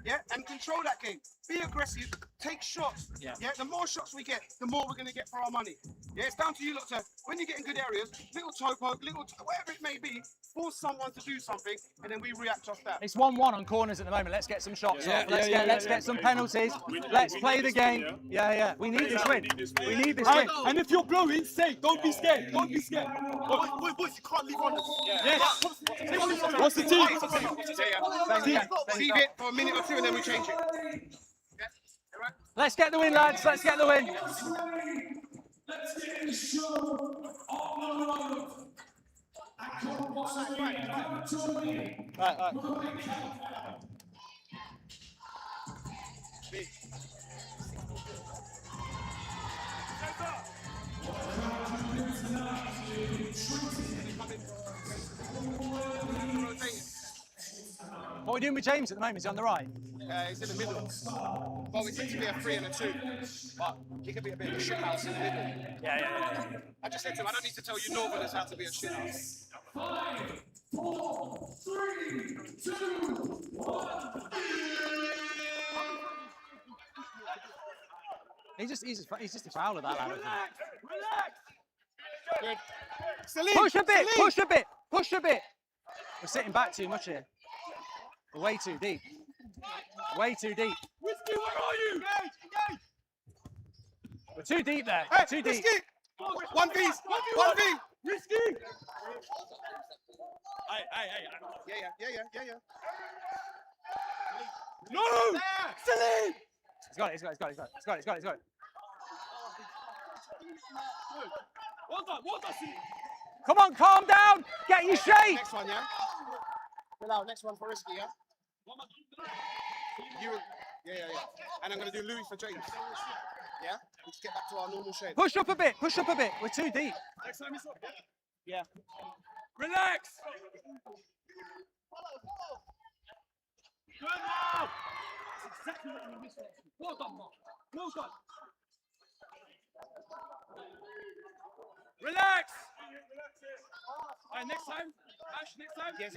Yeah? And control that game. Be aggressive, take shots. Yeah. The more shots we get, the more we're going to get for our money. Yeah, it's down to you lot to, when you get in good areas, little toe poke, whatever it may be, force someone to do something, and then we react off that. It's 1-1 on corners at the moment. Let's get some shots off. Let's get some penalties. Let's play the game. Yeah. We need this win. We need this win. And if you're blowing, say, don't be scared. Don't be scared. Boys, you can't leave on. Yes. What's the team? Leave it for a minute or two, and then we change it. Let's get the win, lads. Let's get the win. Let's get the show on the road. I come once again, come to me. Right. What are we doing with James at the moment? Is he on the right? He's in the middle. Well, we seem to be a 3 and a 2, but he could be a bit of a shit house in the middle. Yeah. I just said to him, I don't need to tell you Northerners how to be a shit house. 5, 4, 3, 2, 1. He's just a foul of that lad. Relax. Good. Salim, Push a bit. We're sitting back too much here. We're way too deep. Whiskey, where are you? Engage. We're too deep there. Hey, Too deep. Whiskey. 1v. Risky. Yeah. No. Salim. He's got it. What does he? Come on, calm down. Get your shape. Next one, yeah? Bilal, next one for Risky, yeah? Yeah. And I'm going to do Louis for James. Yeah? Let's get back to our normal shape. Push up a bit. We're too deep. Next time it's up. Yeah. Relax. Good now. That's exactly what we missed. Well done, Mark. Well done. Relax. All right, next time. Ash, next time. Yes.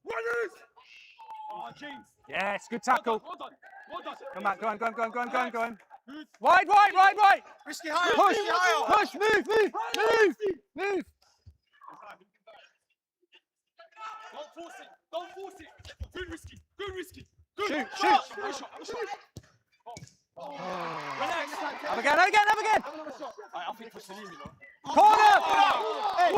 Runners. Oh, James. Yes, good tackle. Well done. Come back, go on. Good. Wide. Risky higher. Push, move. Don't force it. Good risky. Shoot. Relax. Have again. I think for Salim, you know. Corner! Hey,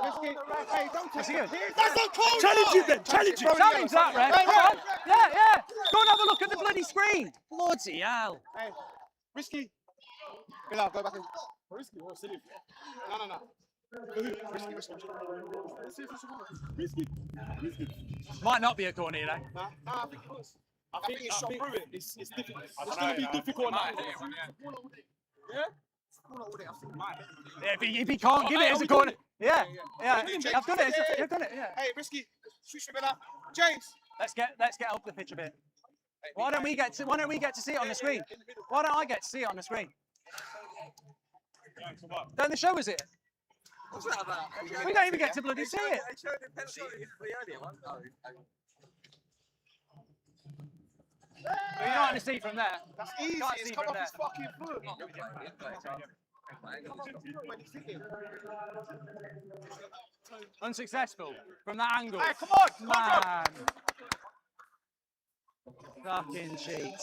Risky. Hey, don't touch it. That's not corner. Challenge it then. Challenge that, Red. Come on. Yeah. Go and have a look at the bloody screen. Bloody hell. Hey, Risky. Bilal, go back in. Risky or Salim? No. Risky. Might not be a corner, you know. No, I think it was. I think it's shot through it. It's difficult. It's going to be difficult now. Yeah? Yeah, if he can't give it as a corner. Yeah. I've done it. Yeah. Hey, Risky. Switch a bit up. James. Let's get up the pitch a bit. Why don't we get to see it on the screen? Why don't I get to see it on the screen? Don't they show us it? What's that about? We don't even get to bloody see it. Well, you're not going to see from there. That's easy. Can't It's see come from off his there. fucking foot. When he's sitting. Unsuccessful from that angle. Hey, come on, man. Fucking cheat.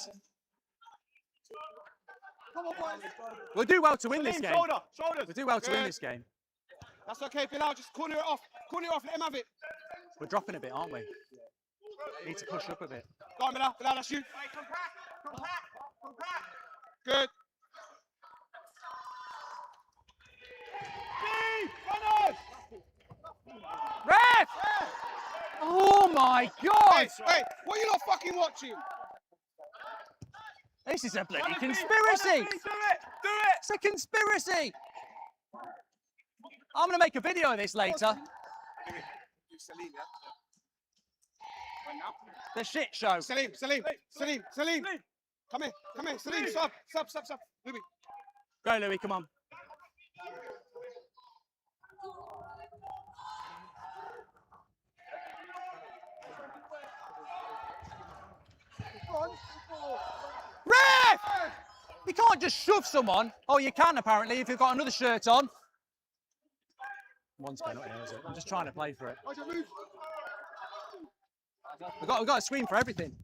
Come on, boys. We'll do well to win this game. Shoulders. We'll do well to win this game. That's okay, Bilal. Just corner it off. Let him have it. We're dropping a bit, aren't we? Need to push up a bit. Go on, Bilal. Bilal, that's you. Come back. Good. Ref! Oh my God! Hey, what are you not fucking watching? This is a bloody conspiracy! Do it! It's a conspiracy! I'm going to make a video of this later. You Salim, yeah? The shit show. Salim. Come here. Salim, sub. Louis. Go, Louis, come on. Go on. You can't just shove someone. Oh, you can apparently if you've got another shirt on. One's penalty, is it? I'm just trying to play for it. We've got to scream for everything.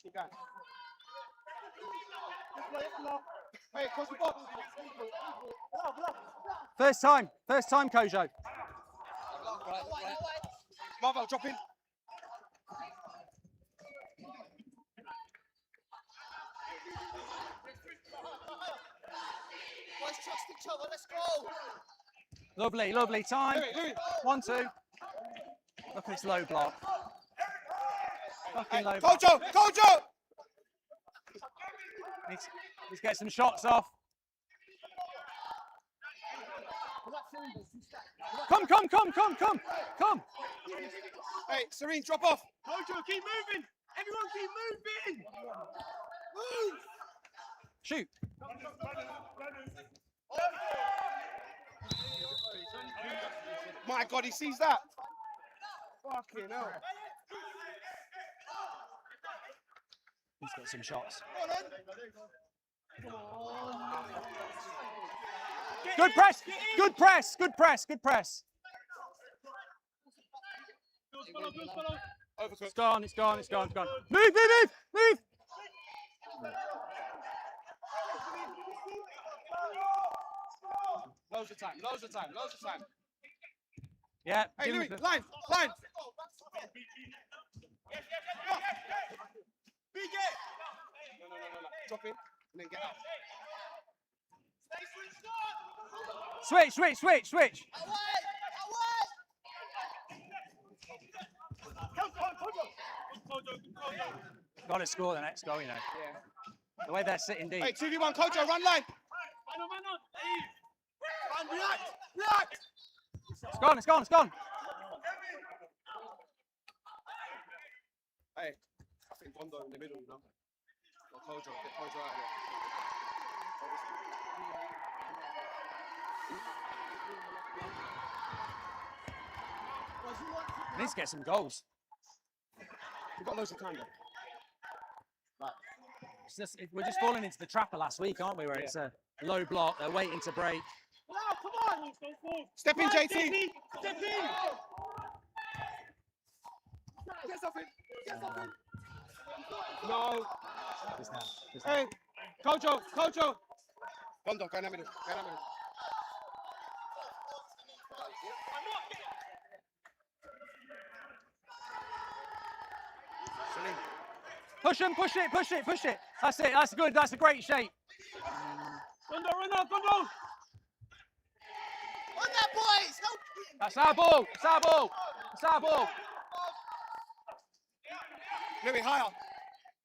Keep going. Hey, cross the box. First time, Kojo. Marvel, drop in. Boys, trust each other. Let's go. Lovely, lovely time. 1, 2. Look at this low block. Fucking low block. Kojo! Needs to get some shots off. Come. Hey, Serene, drop off. Kojo, keep moving. Everyone keep moving. Move. Shoot. My God, he sees that. Fucking hell. Needs to get some shots. Good press. It's gone. Move. Loads of time. Yeah. Hey, Louis, line. Big it. No. Drop in and then get out. Switch. Got to score the next goal, you know. Yeah. The way they're sitting deep. Hey, 2v1, Kojo, run line. Man on. And react. It's gone. Hey, I think Bondo in the middle, you know. Or Kojo, get Kojo out of here. Needs to get some goals. We've got loads of time though. Right. We're just falling into the trap of last week, aren't we? Where it's a low block, they're waiting to break. Wow, come on. Step in, JT. Step in. Get something. No. Just now. Hey, Kojo. Bondo, go in the middle. Push it. That's it. That's good. That's a great shape. Gondo. On that, boys. Help. That's our ball. Louis, higher.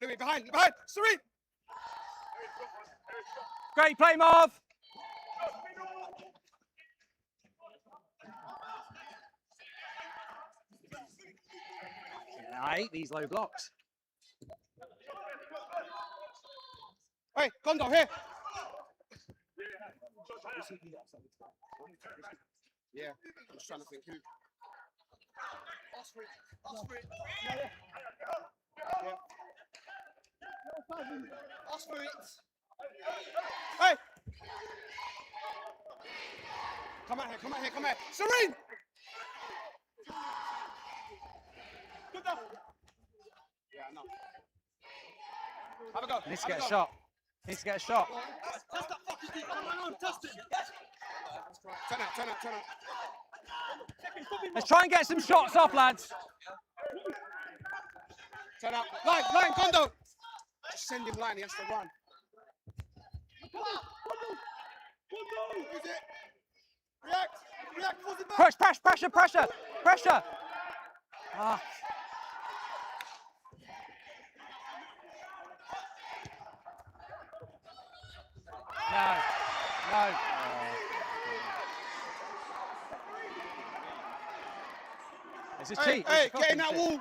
Louis, behind. Serene. Great play, Marv. I hate these low blocks. Hey, Gondo, here. Yeah, I'm just trying to think who. Osprey. Yeah. Osprey. Hey! Come out here. Serene! Good enough. Yeah, I know. Have a go. Needs to get a shot. Test that fucking thing. Come on, test it. Turn out. Let's try and get some shots off, lads. Turn out. Line, Gondo. Just send him line, he has to run. Who's it? React. Pulls it back. Pressure. Ah. No. It's a cheat. Hey, get in that wall.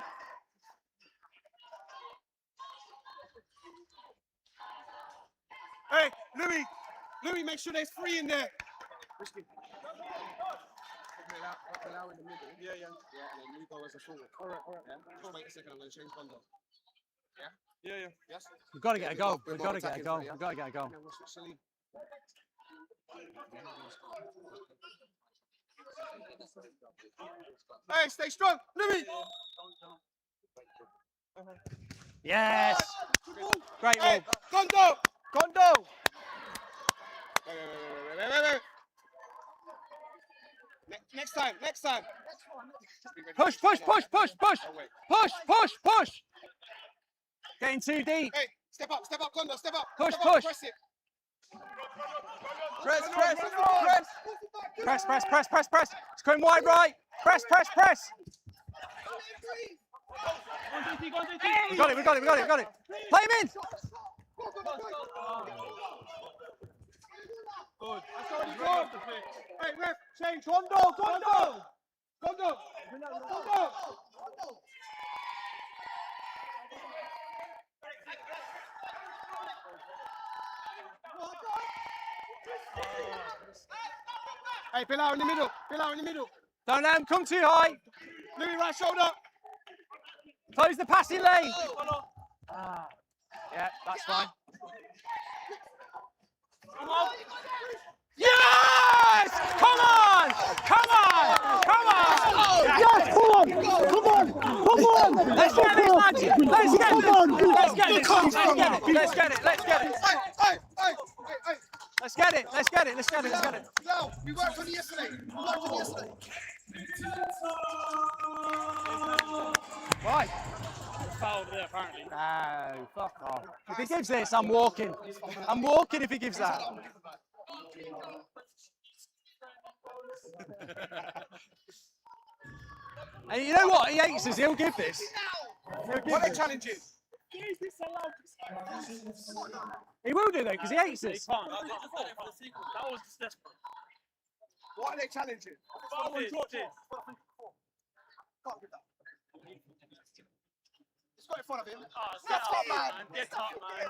Hey, Louis, make sure there's 3 in there. Allow in the middle. Yeah. Yeah, and then you go as a forward. All right. Yeah. Just wait a second. I'm going to change Kondo. Yeah. Yes. We've got to get a goal. We've got to get a goal. We've got to get a goal. Hey, stay strong, Louis. Yes. Great ball. Kondo. Wait. Next time. Push. Getting too deep. Hey, step up, Kondo, step up. Push. Press it. Press. It's going wide right. Press. We got it. Play him in. Good. That's already good. Hey, ref, change. Kondo. Hey, Pilar in the middle. Don't let him come too high. Louis, right shoulder. Close the passing lane. Yeah, that's fine. Yes! Come on! Yes, come on! Let's get this, lads! Let's get it! Let's get it! No, we worked on it yesterday. Right. Foul there, apparently. No, fuck off. If he gives this, I'm walking. I'm walking if he gives that. And you know what? He hates us. He'll give this. What are they challenging? He will do though, because he hates us. That was desperate. What are they challenging? It's got in front of him. Get up, man. Get up, man.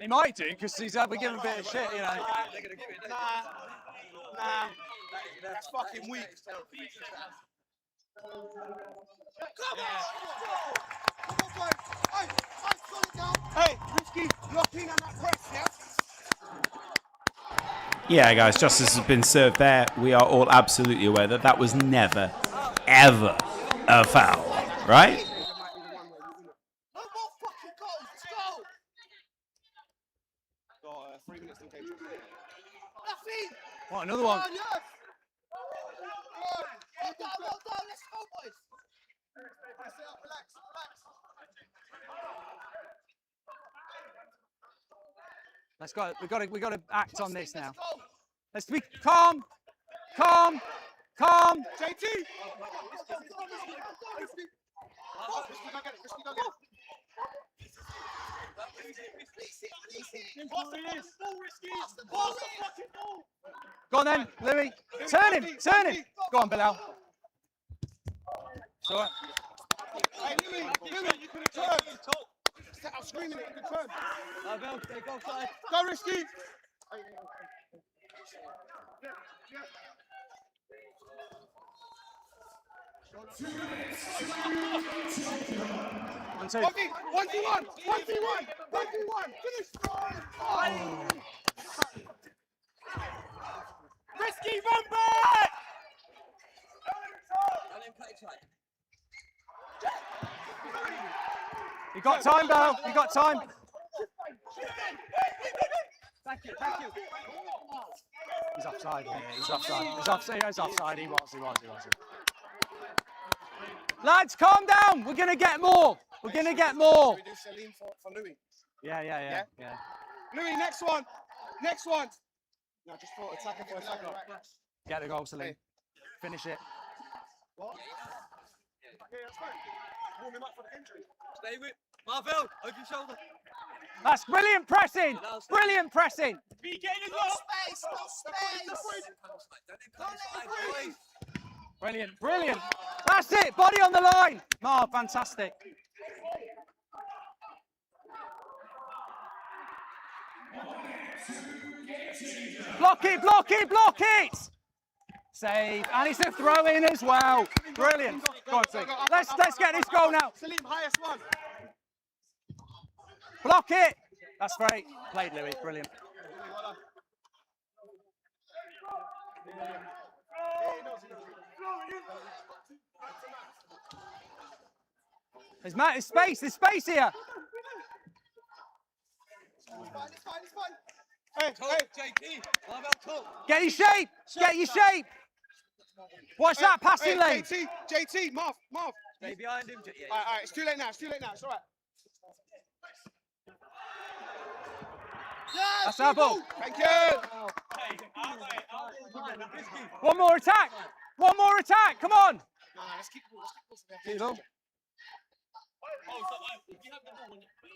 He might do, because we're giving him a bit of shit, you know. Nah. That's fucking weak. Hey, Risky, lock in on that press, yeah? Yeah, guys, justice has been served there. We are all absolutely aware that that was never, ever a foul, right? No more fucking goals, let's go! Got 3 minutes to game. Nothing! What, another one? Yes! Well done, let's go, boys! Relax. Let's go. We got to act on this now. Let's be calm. JT. Go on then, Louis. Turn him. Go on, Bilal. It's all right. Hey, Louis, you could have turned. I'm screaming it, you could turn. Go, Risky. 2 minutes. 1, 2. 1v1. Finish. Risky, run back! You got time, Bell. You got time. Thank you. He's offside. Yeah, he's offside. He was. Lads, calm down. We're gonna get more. We do Salim for Louis. Yeah. Louis, next one. No, just for attacker. Get the goal, Salim. Finish it. What? Yeah, that's fine. Warm him up for the injury. Stay with Marvel, over your shoulder. That's brilliant pressing. Be getting No space. Don't Brilliant. That's it. Body on the line. Oh, fantastic. Block it, block it, block it. Save. And it's a throw in as well. Brilliant. Go on, Steve. Let's get this goal now. Salim, highest one. Block it. That's great. Played, Louis. Brilliant. There's space. There's space here. Hey, JT. What about talk? Get your shape. Get your shape. Watch that passing lane. JT, Marv. Stay behind him. Yeah. All right, it's too late now. It's all right. Yes, That's our ball. Thank you. One more attack. One more attack. Come on. Let's keep the ball.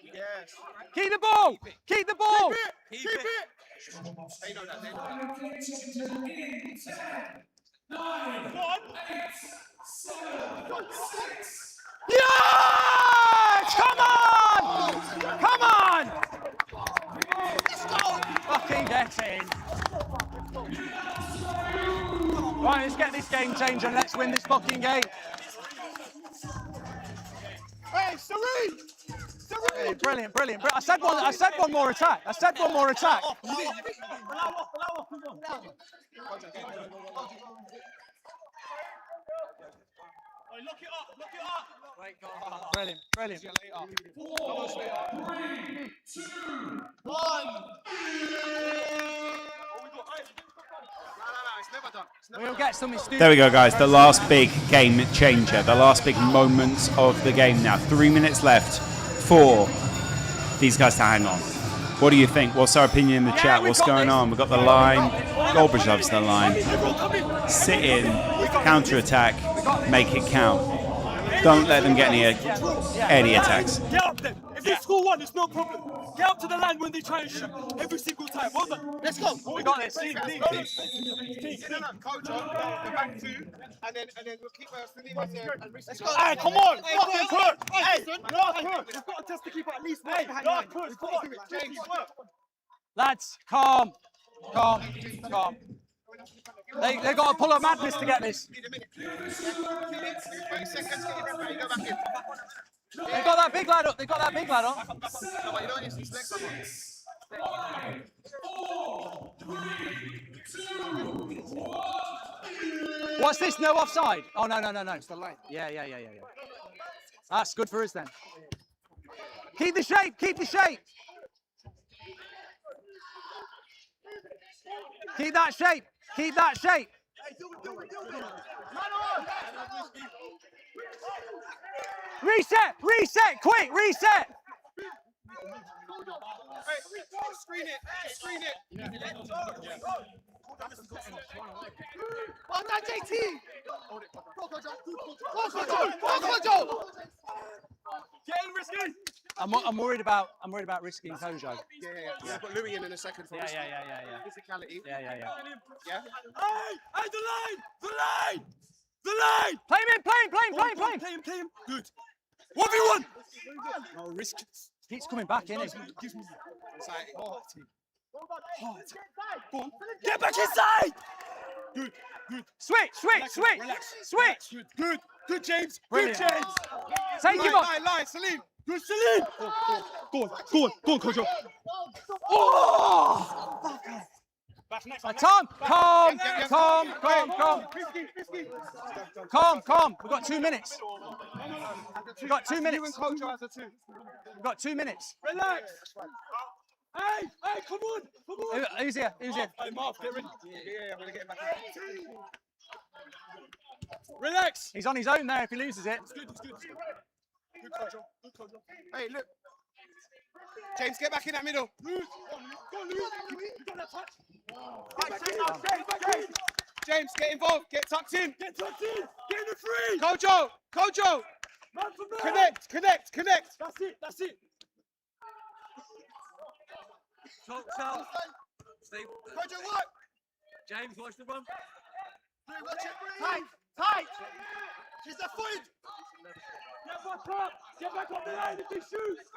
Yes. Keep the ball. Keep the ball. Keep it. They know that. 9, 7, 6. Yes! Come on! Come on! Fucking get in. Right, let's get this game changer. Let's win this fucking game. Hey, Serene! Hey, brilliant. I said one more attack. Look it up. Brilliant. 4, 3, 2, 1. We'll get something stupid. There we go, guys. The last big game changer. The last big moments of the game now. 3 minutes left for these guys to hang on. What do you think? What's our opinion in the chat? What's going on? We've got the line. Goldbridge loves the line. Sit in, counter attack, make it count. Don't let them get any attacks. Get up then. If they score one, it's no problem. Get up to the line when they try and shoot every single time. Well done. Let's go. We got this. No, coach, the back two, and then we'll keep Salim on there and Risky. Let's go. Hey, come on. Fucking push. Hey, We've got a test to keep at least one behind line. We've got to do it. James, Lads, calm. They got to pull a madness to get this. 20 seconds, get your referee, go back in. They got that big lad up. No, but you don't need his legs up. 5, 4, 3, 2, 1. What's this? No offside? Oh, no. It's the line. Yeah. That's good for us then. Keep the shape. Keep that shape. Reset, quick, reset. Screen it. Well done, JT. Go, Get in, Risky. I'm worried about risking Kojo. Yeah. We've got Louis in a second for Yeah. physicality. Yeah. Yeah. Hey, the line. Play him. Good. 1v1. No risk. Keeps coming back, innit? Gives me anxiety. Hard. Go on. Get back inside. Good. Switch. Good, James. Brilliant. Good, James. Take him on. Line, Salim. Good, Salim. Go on, Kojo. Oh! Tom, calm. We've got 2 minutes. We've got 2 minutes. We've got 2 minutes. Relax. Hey, come on. Who's here? Hey, Marv, get ready. Yeah, I'm going to get back in. Relax. He's on his own there if he loses it. It's good. Good, Kojo. Hey, look. James, get back in that middle. Go on, Louis. You got that touch. James, get involved. Get tucked in. Get in the free. Kojo. Man from there. Connect. That's it. Talk. Steve. Kojo, what? James, watch the run. Watch it. Tight. Is that footed? Get back up! Get back up the line if he shoots!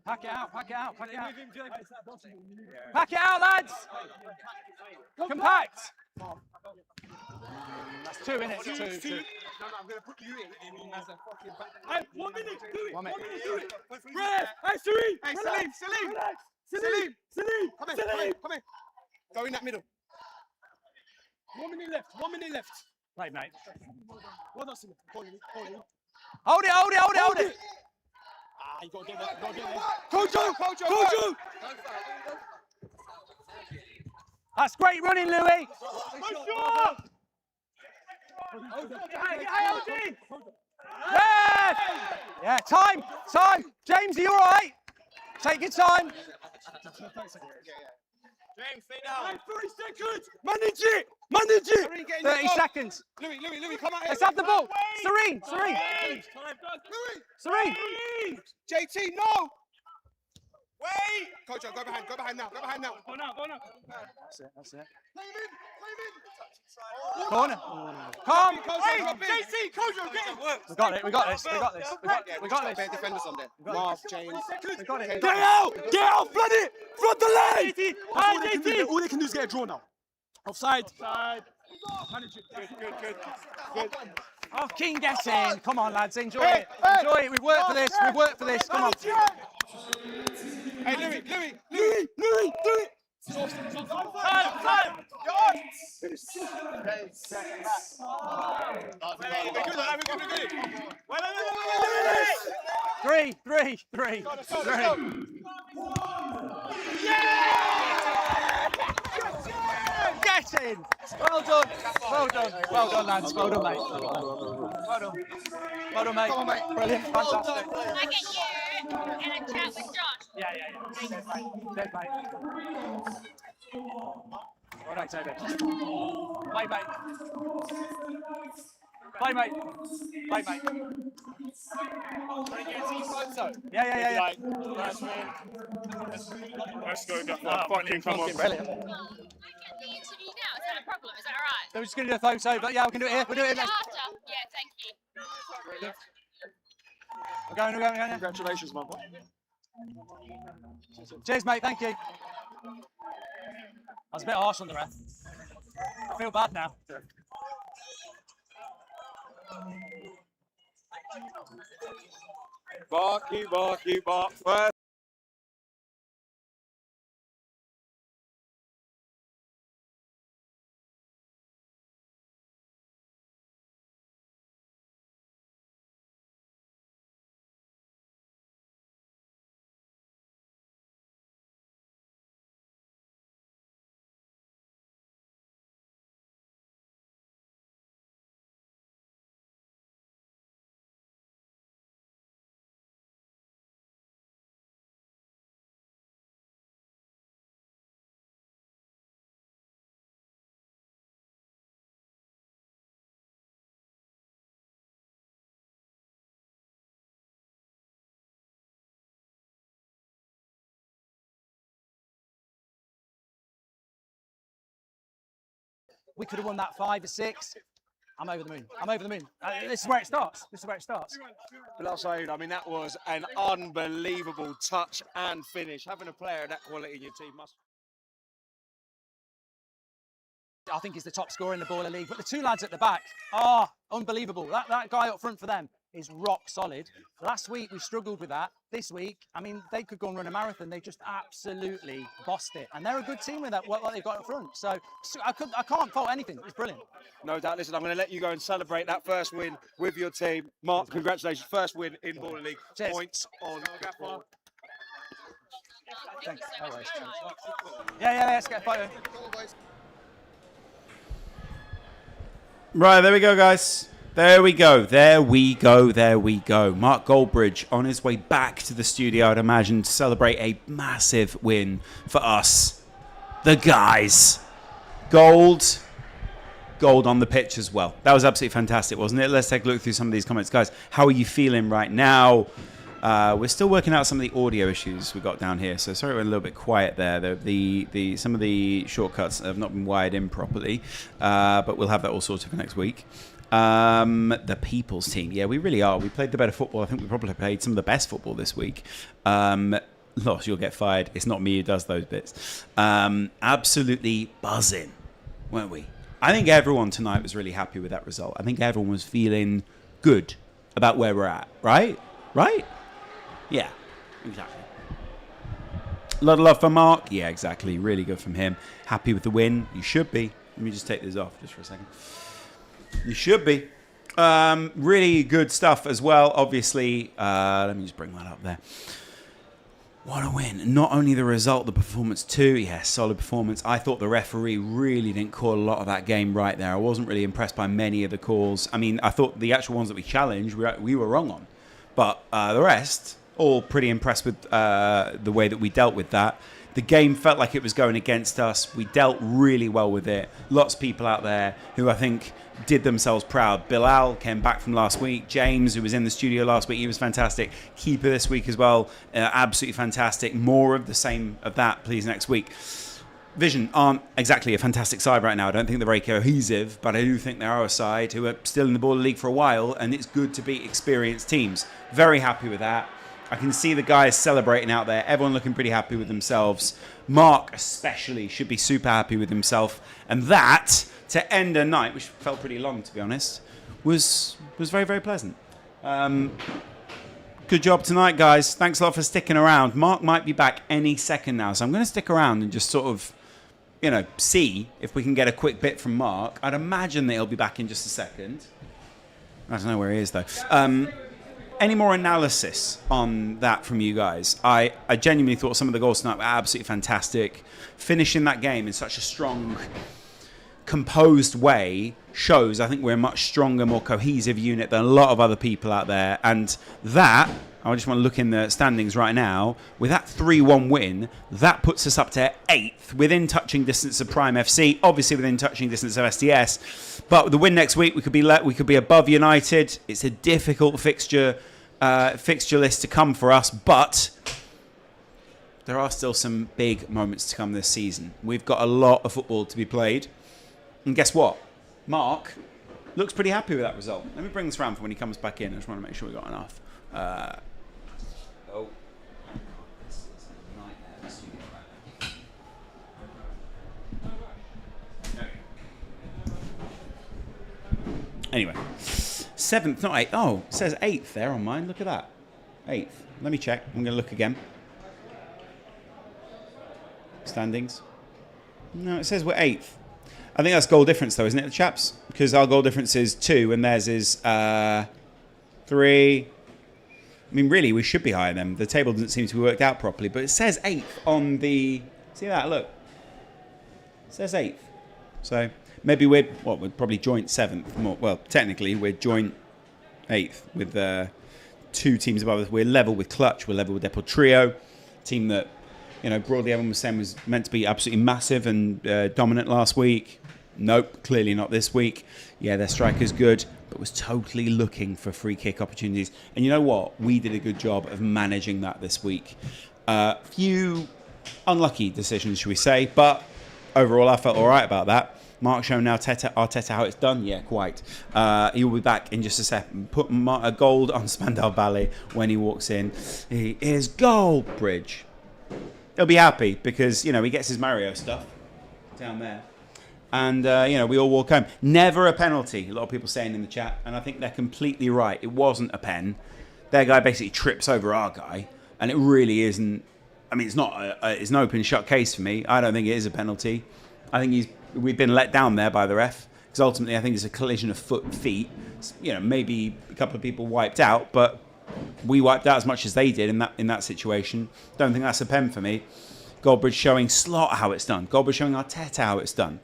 Pack it out, pack it out, pack it out. Pack it out, lads! Compact! That's 2, innit? 2. No, I'm going to put you in as a fucking back. Hey, 1 minute, do it! 1 minute. Do it! Ref! Hey, Salim! Hey, Salim! Come in. Go in that middle. 1 minute left. 1 minute left. Right, mate. Well done, Salim. Hold it. Hold it! Ah, you got to get that. Kojo! That's great running, Louis. Yeah, time. James, are you all right? Take your time. James, stay down. 3 seconds. Manage it. 30 seconds. Louis, come out here. Let's have the ball. Serene. JT, no. Wait. Coach, go behind now. Go now. That's it. Play him in. Corner. Calm. JT, Coach, get him. We got this. Defenders on there. Marv, James. We got it. Get out, flood it. Front the line. All they can do is get a draw now. Offside. Manage it. Good. Oh, King gets in. Come on, lads. Enjoy it. We've worked for this. Come on. Hey, Louis, do it. Time. Three. Get in! Well done, lads. Well done, mate. Well done, mate. Come on, mate. Brilliant, fantastic. Can I get you in a chat with Josh? Yeah. Dead, mate. All right, David. Play, mate. Yeah. Let's go. Fucking come on. Brilliant. I can the interview now. Is that a problem? Is that all right? We're just going to do a photo, but yeah, we can do it here. We'll do it After? next. Yeah, thank you. We're going. Congratulations, man. Cheers, mate. Thank you. I was a bit harsh on the ref. I feel bad now. Barky. First. We could have won that 5 or 6. I'm over the moon. This is where it starts. But I'll say, I mean, that was an unbelievable touch and finish. Having a player of that quality in your team must. I think he's the top scorer in the Baller League. But the 2 lads at the back, unbelievable. That guy up front for them is rock solid. Last week we struggled with that. This week, I mean, they could go and run a marathon. They just absolutely bossed it. And they're a good team with that, what they've got up front. So I can't fault anything. It's brilliant. No doubt. Listen, I'm going to let you go and celebrate that first win with your team. Mark, congratulations. First win in Baller League. Cheers. Points on Gaffer. Thanks. No worries. Yeah, let's get a photo. Right, there we go, guys. There we go. Mark Goldbridge on his way back to the studio, I'd imagine, to celebrate a massive win for us. The guys. Gold on the pitch as well. That was absolutely fantastic, wasn't it? Let's take a look through some of these comments. Guys, how are you feeling right now? We're still working out some of the audio issues we got down here, so sorry we're a little bit quiet there. Some of the shortcuts have not been wired in properly, but we'll have that all sorted for next week. The people's team, yeah, we really are. We played the better football. I think we probably played some of the best football this week. Loss, you'll get fired. It's not me who does those bits. Absolutely buzzing, weren't we? I think everyone tonight was really happy with that result. I think everyone was feeling good about where we're at, right? Right? Yeah, exactly. A lot of love for Mark. Yeah, exactly. Really good from him. Happy with the win. You should be. Let me just take this off just for a second. You should be. Really good stuff as well, obviously. Let me just bring that up there. What a win. Not only the result, the performance too. Yeah, solid performance. I thought the referee really didn't call a lot of that game right there. I wasn't really impressed by many of the calls. I mean, I thought the actual ones that we challenged, we were wrong on. But the rest, all pretty impressed with the way that we dealt with that. The game felt like it was going against us. We dealt really well with it. Lots of people out there who I think did themselves proud. Bilal came back from last week. James, who was in the studio last week, he was fantastic. Keeper this week as well, absolutely fantastic. More of the same of that, please, next week. Vision aren't exactly a fantastic side right now. I don't think they're very cohesive, but I do think they are a side who are still in the Baller League for a while, and it's good to beat experienced teams. Very happy with that. I can see the guys celebrating out there. Everyone looking pretty happy with themselves. Mark especially should be super happy with himself. And that, to end a night, which felt pretty long to be honest, was very, very pleasant. Good job tonight, guys. Thanks a lot for sticking around. Mark might be back any second now, so I'm going to stick around and just sort of, see if we can get a quick bit from Mark. I'd imagine that he'll be back in just a second. I don't know where he is, though. Any more analysis on that from you guys? I genuinely thought some of the goals tonight were absolutely fantastic. Finishing that game in such a strong, composed way shows I think we're a much stronger, more cohesive unit than a lot of other people out there. And that, I just want to look in the standings right now, with that 3-1 win, that puts us up to 8th, within touching distance of Prime FC, obviously within touching distance of SDS. But with the win next week, we could be above United. It's a difficult fixture list to come for us, but there are still some big moments to come this season. We've got a lot of football to be played. And guess what? Mark looks pretty happy with that result. Let me bring this around for when he comes back in. I just want to make sure we got enough. Anyway, 7th, not 8th. Oh, it says 8th there on mine. Look at that. 8th. Let me check. I'm going to look again. Standings. No, it says we're 8th. I think that's goal difference, though, isn't it, the chaps? Because our goal difference is 2 and theirs is 3. I mean, really, we should be higher than them. The table doesn't seem to be worked out properly, but it says 8th on the... See that? Look. It says 8th. So maybe we're probably joint 7th. More, well, technically, we're joint 8th with 2 teams above us. We're level with Clutch. We're level with Depot Trio. Team that, broadly everyone was saying was meant to be absolutely massive and dominant last week. Nope, clearly not this week. Yeah, their striker's good, but was totally looking for free kick opportunities. And you know what? We did a good job of managing that this week. Few unlucky decisions, should we say, but overall I felt all right about that. Mark showing now Arteta how it's done. Yeah, quite. He will be back in just a second. Put a gold on Spandau Ballet when he walks in. He is Goldbridge. He'll be happy because, he gets his Mario stuff down there. And, we all walk home. Never a penalty, a lot of people saying in the chat. And I think they're completely right. It wasn't a pen. Their guy basically trips over our guy. And it really isn't. I mean, it's not. It's an open shut case for me. I don't think it is a penalty. I think we've been let down there by the ref. Because ultimately, I think it's a collision of foot and feet. Maybe a couple of people wiped out. But we wiped out as much as they did in that situation. Don't think that's a pen for me. Goldbridge showing Slot how it's done. Goldbridge showing Arteta how it's done.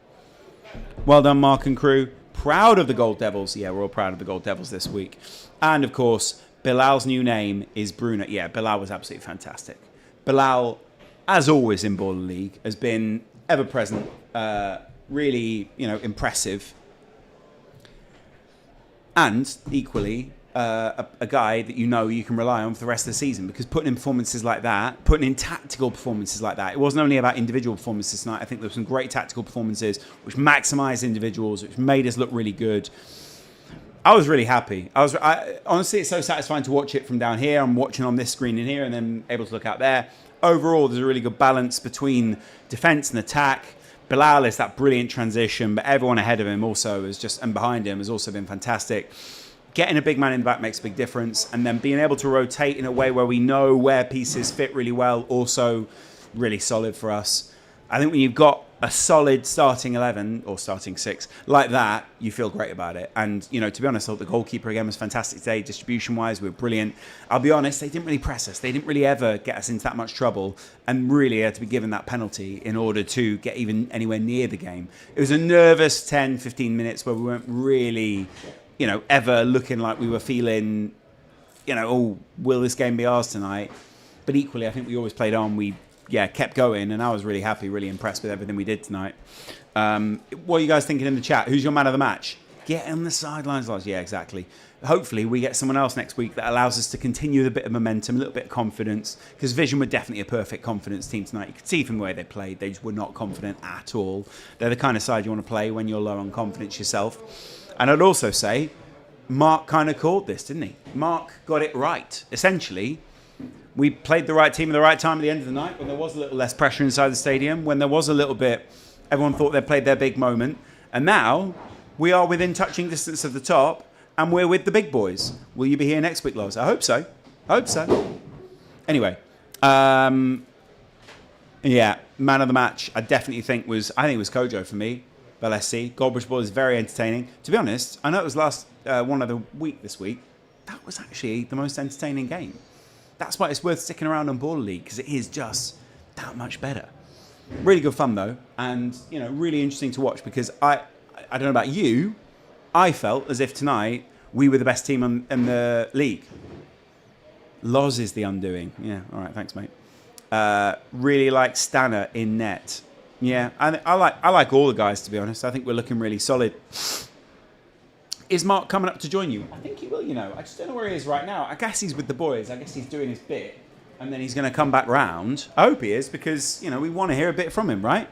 Well done, Mark and crew. Proud of the Gold Devils. Yeah, we're all proud of the Gold Devils this week. And, of course, Bilal's new name is Bruno. Yeah, Bilal was absolutely fantastic. Bilal, as always in Baller League, has been ever-present, really, impressive. And, equally, a guy that you can rely on for the rest of the season, because putting in performances like that, putting in tactical performances like that, it wasn't only about individual performances tonight. I think there were some great tactical performances which maximised individuals, which made us look really good. I was really happy. Honestly, it's so satisfying to watch it from down here. I'm watching on this screen in here and then able to look out there. Overall, there's a really good balance between defence and attack. Bilal is that brilliant transition, but everyone ahead of him also and behind him has also been fantastic. Getting a big man in the back makes a big difference, and then being able to rotate in a way where we know where pieces fit really well, also really solid for us. I think when you've got a solid starting 11 or starting 6 like that, you feel great about it. And, to be honest, I thought the goalkeeper again was fantastic today. Distribution-wise, we were brilliant. I'll be honest, they didn't really press us. They didn't really ever get us into that much trouble, and really had to be given that penalty in order to get even anywhere near the game. It was a nervous 10, 15 minutes where we weren't really... ever looking like we were feeling, oh, will this game be ours tonight? But equally, I think we always played on. We, kept going, and I was really happy, really impressed with everything we did tonight. What are you guys thinking in the chat? Who's your man of the match? Get on the sidelines, lads. Yeah, exactly. Hopefully, we get someone else next week that allows us to continue the bit of momentum, a little bit of confidence, because Vision were definitely a perfect confidence team tonight. You could see from the way they played, they just were not confident at all. They're the kind of side you want to play when you're low on confidence yourself. And I'd also say, Mark kind of called this, didn't he? Mark got it right. Essentially, we played the right team at the right time at the end of the night, when there was a little less pressure inside the stadium, when there was a little bit, everyone thought they'd played their big moment. And now, we are within touching distance of the top, and we're with the big boys. Will you be here next week, Loves? I hope so. Anyway, man of the match, I think it was Kojo for me. But let's see. Goldbridge ball is very entertaining. To be honest, I know it was last one of the week this week. That was actually the most entertaining game. That's why it's worth sticking around on Baller League, because it is just that much better. Really good fun though, and really interesting to watch, because I don't know about you, I felt as if tonight we were the best team in the league. Loz is the undoing. Yeah, all right, thanks, mate. Really like Stanner in net. Yeah, I like all the guys, to be honest. I think we're looking really solid. Is Mark coming up to join you? I think he will, I just don't know where he is right now. I guess he's with the boys. I guess he's doing his bit. And then he's going to come back round. I hope he is, because, we want to hear a bit from him, right?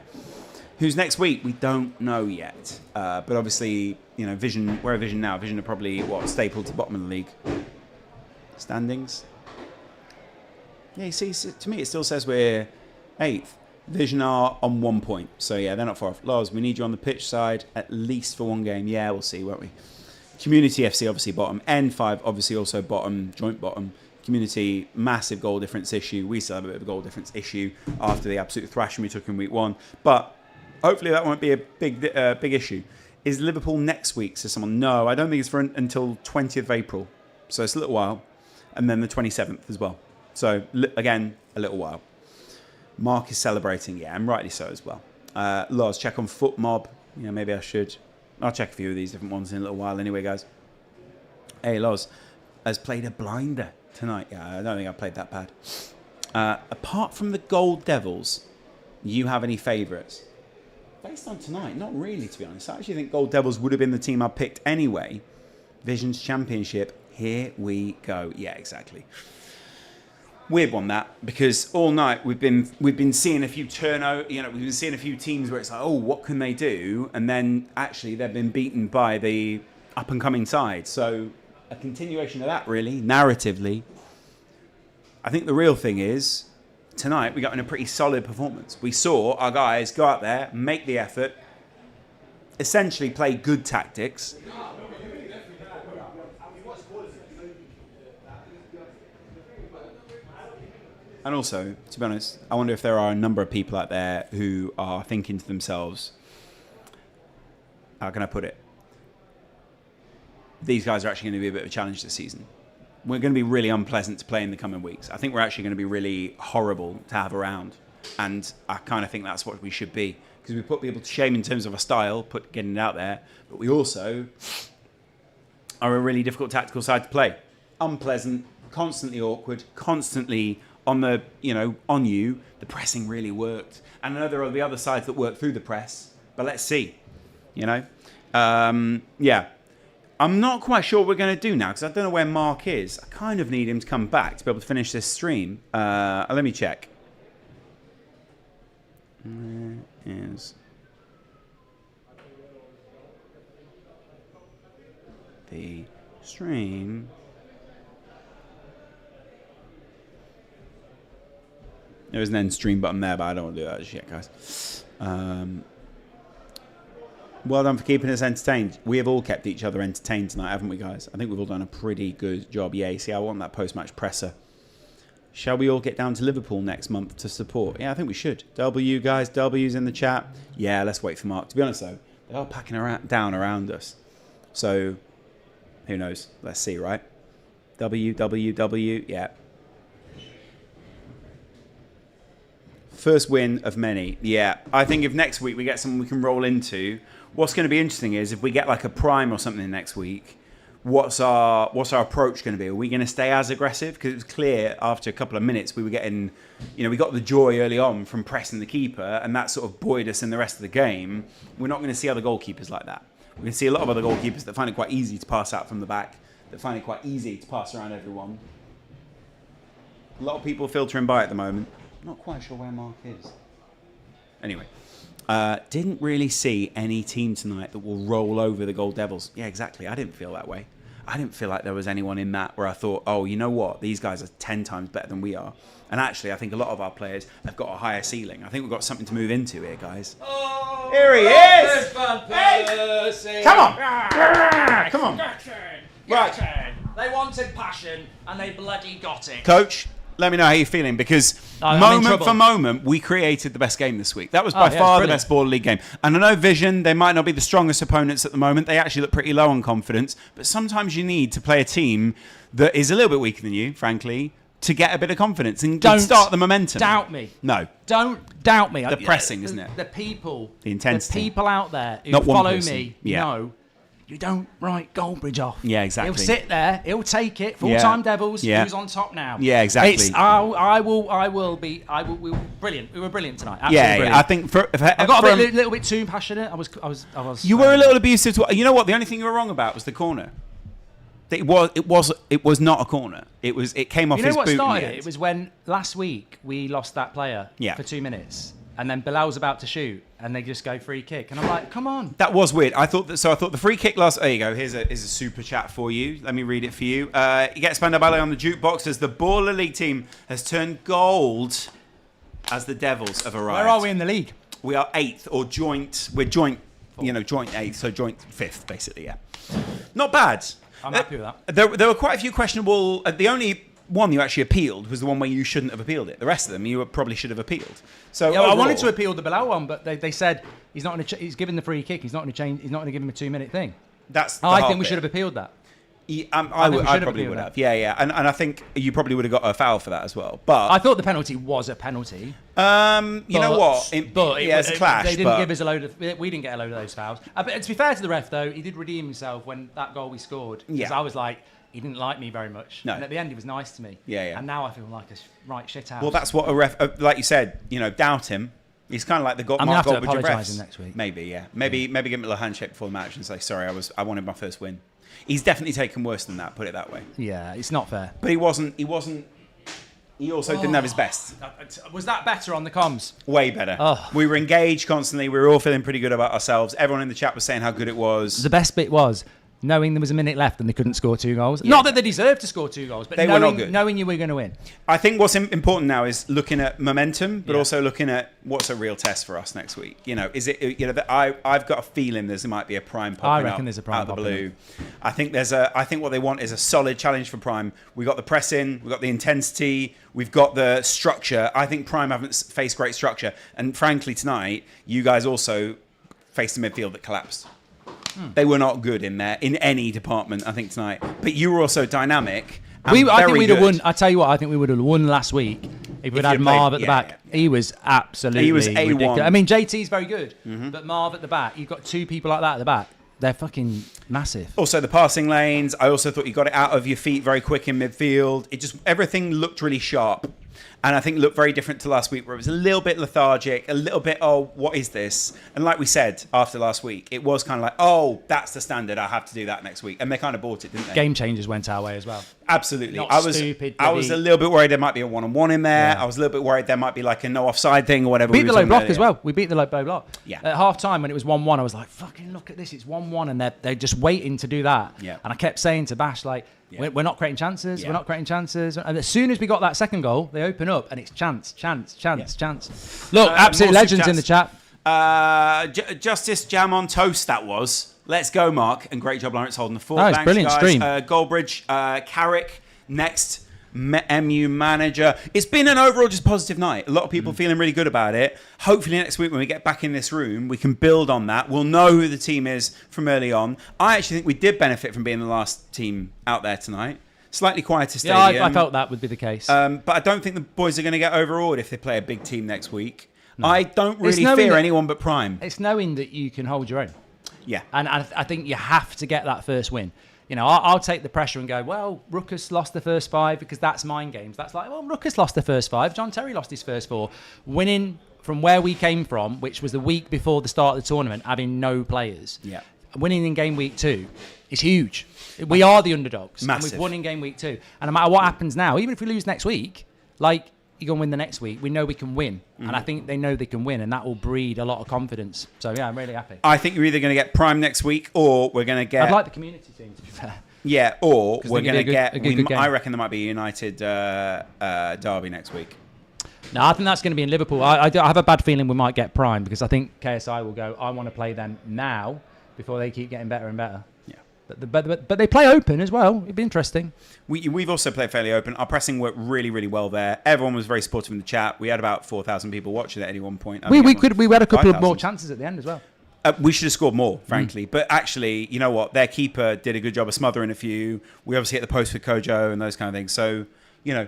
Who's next week? We don't know yet. But obviously, Vision, where are Vision now? Vision are probably, stapled to the bottom of the league. Standings. Yeah, you see, to me it still says we're 8th. Vision are on 1 point. So, yeah, they're not far off. Lars, we need you on the pitch side at least for one game. Yeah, we'll see, won't we? Community FC, obviously, bottom. N5, obviously, also bottom, joint bottom. Community, massive goal difference issue. We still have a bit of a goal difference issue after the absolute thrashing we took in week 1. But hopefully that won't be a big issue. Is Liverpool next week? Says someone. No, I don't think it's until 20th of April. So it's a little while. And then the 27th as well. So, again, a little while. Mark is celebrating, yeah, and rightly so as well. Lars, check on Foot Mob. Maybe I should. I'll check a few of these different ones in a little while anyway, guys. Hey, Lars has played a blinder tonight. Yeah, I don't think I played that bad. Apart from the Gold Devils, you have any favourites? Based on tonight, not really, to be honest. I actually think Gold Devils would have been the team I picked anyway. Vision's Championship, here we go. Yeah, exactly. Weird one, that, because all night we've been seeing a few we've been seeing a few teams where it's like, oh, what can they do? And then actually they've been beaten by the up and coming side. So a continuation of that, really, narratively. I think the real thing is tonight we got in a pretty solid performance. We saw our guys go out there, make the effort, essentially play good tactics. And also, to be honest, I wonder if there are a number of people out there who are thinking to themselves, how can I put it? These guys are actually going to be a bit of a challenge this season. We're going to be really unpleasant to play in the coming weeks. I think we're actually going to be really horrible to have around. And I kind of think that's what we should be. Because we put people to shame in terms of our style, getting it out there. But we also are a really difficult tactical side to play. Unpleasant, constantly awkward, constantly on the, on you. The pressing really worked. And I know there are the other sides that work through the press. But let's see, Yeah. I'm not quite sure what we're going to do now because I don't know where Mark is. I kind of need him to come back to be able to finish this stream. Let me check. Where is the stream? There is an end stream button there, but I don't want to do that just yet, guys. Well done for keeping us entertained. We have all kept each other entertained tonight, haven't we, guys? I think we've all done a pretty good job. Yeah, you see, I want that post-match presser. Shall we all get down to Liverpool next month to support? Yeah, I think we should. W, guys. W's in the chat. Yeah, let's wait for Mark. To be honest, though, they are packing down around us. So, who knows? Let's see, right? W. Yeah. First win of many. Yeah. I think if next week we get someone we can roll into, what's going to be interesting is if we get like a prime or something next week, what's our approach going to be? Are we going to stay as aggressive? Because it was clear after a couple of minutes we were getting, we got the joy early on from pressing the keeper, and that sort of buoyed us in the rest of the game. We're not going to see other goalkeepers like that. We're going to see a lot of other goalkeepers that find it quite easy to pass out from the back, that find it quite easy to pass around everyone. A lot of people filtering by at the moment. Not quite sure where Mark is. Anyway, didn't really see any team tonight that will roll over the Gold Devils. Yeah, exactly. I didn't feel that way. I didn't feel like there was anyone in that where I thought, oh, you know what? These guys are 10 times better than we are. And actually, I think a lot of our players have got a higher ceiling. I think we've got something to move into here, guys. Oh, here he is! Hey. Come on! Come on. Right. They wanted passion, and they bloody got it. Coach, let me know how you're feeling, because moment for moment, we created the best game this week. That was by far the best Baller League game. And I know Vision, they might not be the strongest opponents at the moment. They actually look pretty low on confidence. But sometimes you need to play a team that is a little bit weaker than you, frankly, to get a bit of confidence and start the momentum. Doubt me. No. Don't doubt me. The pressing, isn't it? The people. The intensity. The people out there who Not one follow person. me Yeah. know you don't write Goldbridge off. Yeah, exactly. He'll sit there. He'll take it. Full-time Devils. Yeah. Who's on top now? Yeah, exactly. It's, I will be brilliant. We were brilliant tonight. Absolutely Yeah, brilliant. I think I got a little bit too passionate. I was. You were a little abusive to. You know what? The only thing you were wrong about was the corner. It was not a corner. It came off his boot. You know what started it? It was when last week we lost that player for 2 minutes, and then Bilal's about to shoot, and they just go free kick, and I'm like, come on. That was weird. I thought the free kick last. There you go. Here's a super chat for you. Let me read it for you. You get Spandabale on the jukebox as the Baller League team has turned gold as the Devils have arrived. Where are we in the league? We are 8th or joint. We're joint. Joint 8th, so joint 5th, basically. Yeah, not bad. I'm happy with that. There were quite a few questionable. The only one you actually appealed was the one where you shouldn't have appealed it. The rest of them you probably should have appealed. So I wanted to appeal the Bilal one, but they said he's not going to. He's given the free kick. He's not going to change. He's not going to give him a 2-minute thing. I think we should have appealed that. I probably would have. Yeah. And I think you probably would have got a foul for that as well. But I thought the penalty was a penalty. You know what? It's a clash. They didn't give us a load of. We didn't get a load of those fouls. But to be fair to the ref, though, he did redeem himself when that goal we scored. Because I was like, he didn't like me very much. No. And at the end, he was nice to me. Yeah. And now I feel like a right shit house. Well, that's what a ref. Like you said, doubt him. He's kind of like the Mark Goldbridge of refs. I'm going to apologise next week. Maybe, yeah. Maybe give him a little handshake before the match and say, sorry, I wanted my first win. He's definitely taken worse than that, put it that way. Yeah, it's not fair. But he wasn't. He also didn't have his best. Was that better on the comms? Way better. Oh. We were engaged constantly. We were all feeling pretty good about ourselves. Everyone in the chat was saying how good it was. The best bit was knowing there was a minute left and they couldn't score 2 goals. Yeah. Not that they deserved to score 2 goals, but knowing you were going to win. I think what's important now is looking at momentum, but also looking at what's a real test for us next week. Is it? I've got a feeling there might be a prime popping up there's a prime out of the blue. I think what they want is a solid challenge for Prime. We got the pressing, we got the intensity, we've got the structure. I think Prime haven't faced great structure, and frankly tonight you guys also faced a midfield that collapsed. They were not good in any department, I think, tonight. But you were also dynamic. I think we'd have won. I tell you what, I think we would have won last week if we'd had Marv at the back. Yeah. He was absolutely ridiculous. I mean, JT's very good, but Marv at the back, you've got 2 people like that at the back. They're fucking massive. Also, the passing lanes. I also thought you got it out of your feet very quick in midfield. Everything looked really sharp. And I think looked very different to last week, where it was a little bit lethargic, a little bit, oh, what is this? And like we said after last week, it was kind of like, oh, that's the standard. I have to do that next week. And they kind of bought it, didn't they? Game changers went our way as well. Absolutely. Not I was a little bit worried there might be a one-on-one in there. Yeah. I was a little bit worried there might be like a no offside thing or whatever. We beat the low block as well. We beat the low block. Yeah. At half time when it was 1-1, I was like, fucking look at this. It's 1-1 and they're just waiting to do that. Yeah. And I kept saying to Bash, like, we're not creating chances. Yeah. We're not creating chances. And as soon as we got that second goal, they open up and it's chance. Look, absolute legends in the chat. Justice Jam on Toast, that was. Let's go, Mark. And great job, Lawrence, holding the fort. Nice, Thanks, brilliant guys. stream. Goldbridge, Carrick, next MU manager. It's been an overall just positive night. A lot of people feeling really good about it. Hopefully next week when we get back in this room, we can build on that. We'll know who the team is from early on. I actually think we did benefit from being the last team out there tonight. Slightly quieter stadium. Yeah, I felt that would be the case. But I don't think the boys are going to get overawed if they play a big team next week. No. I don't It's really knowing fear that- anyone but Prime. It's knowing that you can hold your own. Yeah. And I think you have to get that first win. You know, I'll take the pressure and go, well, Ruckus lost the first 5 because that's mind games. That's like, well, Ruckus lost the first 5. John Terry lost his first 4. Winning from where we came from, which was the week before the start of the tournament, having no players. Yeah. Winning in game week 2 is huge. We are the underdogs. Massive. And we've won in game week 2. And no matter what happens now, even if we lose next week, like, you're going to win the next week. We know we can win. And I think they know they can win, and that will breed a lot of confidence. So, yeah, I'm really happy. I think you're either going to get Prime next week or we're going to get... I'd like the community team, to be fair. Yeah, or we're going to get... a good game. I reckon there might be a United derby next week. No, I think that's going to be in Liverpool. I have a bad feeling we might get Prime because I think KSI will go, I want to play them now before they keep getting better and better. Yeah. But they play open as well. It'd be interesting. We've also played fairly open. Our pressing worked really, really well there. Everyone was very supportive in the chat. We had about 4,000 people watching at any one point. We had a couple of more chances at the end as well. We should have scored more, frankly. But actually, you know what? Their keeper did a good job of smothering a few. We obviously hit the post with Kojo and those kind of things. So, you know,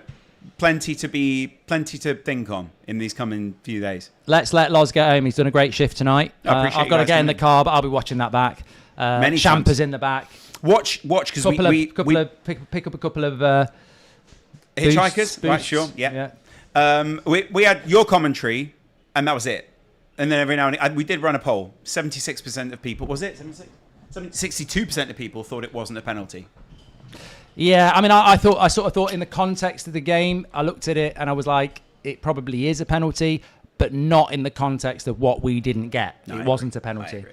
plenty to think on in these coming few days. Let's let Loz get home. He's done a great shift tonight. I appreciate I've got to get in the car, but I'll be watching that back. Many Champa's times. in the back. Watch because pick up a couple of hitchhikers. boosts. Right, sure, yeah. We had your commentary, and that was it. And then every now and then we did run a poll. 76% of people, was it 76? 62% of people thought it wasn't a penalty. Yeah, I mean, I sort of thought in the context of the game, I looked at it and I was like, it probably is a penalty, but not in the context of what we didn't get. No, it wasn't a penalty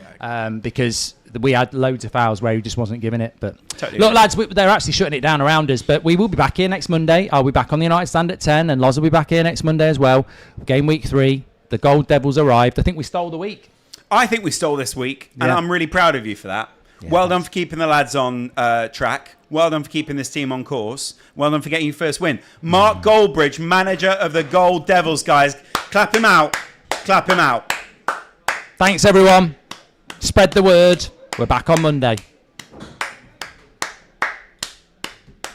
because we had loads of fouls where he just wasn't giving it. But totally look, agree. lads, they're actually shutting it down around us. But we will be back here next Monday. I'll be back on the United Stand at 10, and Loz will be back here next Monday as well. Game week 3, the Gold Devils arrived. I think we stole the week. I think we stole this week, and I'm really proud of you for that. Yeah, well done for keeping the lads on track. Well done for keeping this team on course. Well done for getting your first win. Mark Goldbridge, manager of the Gold Devils, guys. Clap him out. Clap him out. Thanks, everyone. Spread the word. We're back on Monday.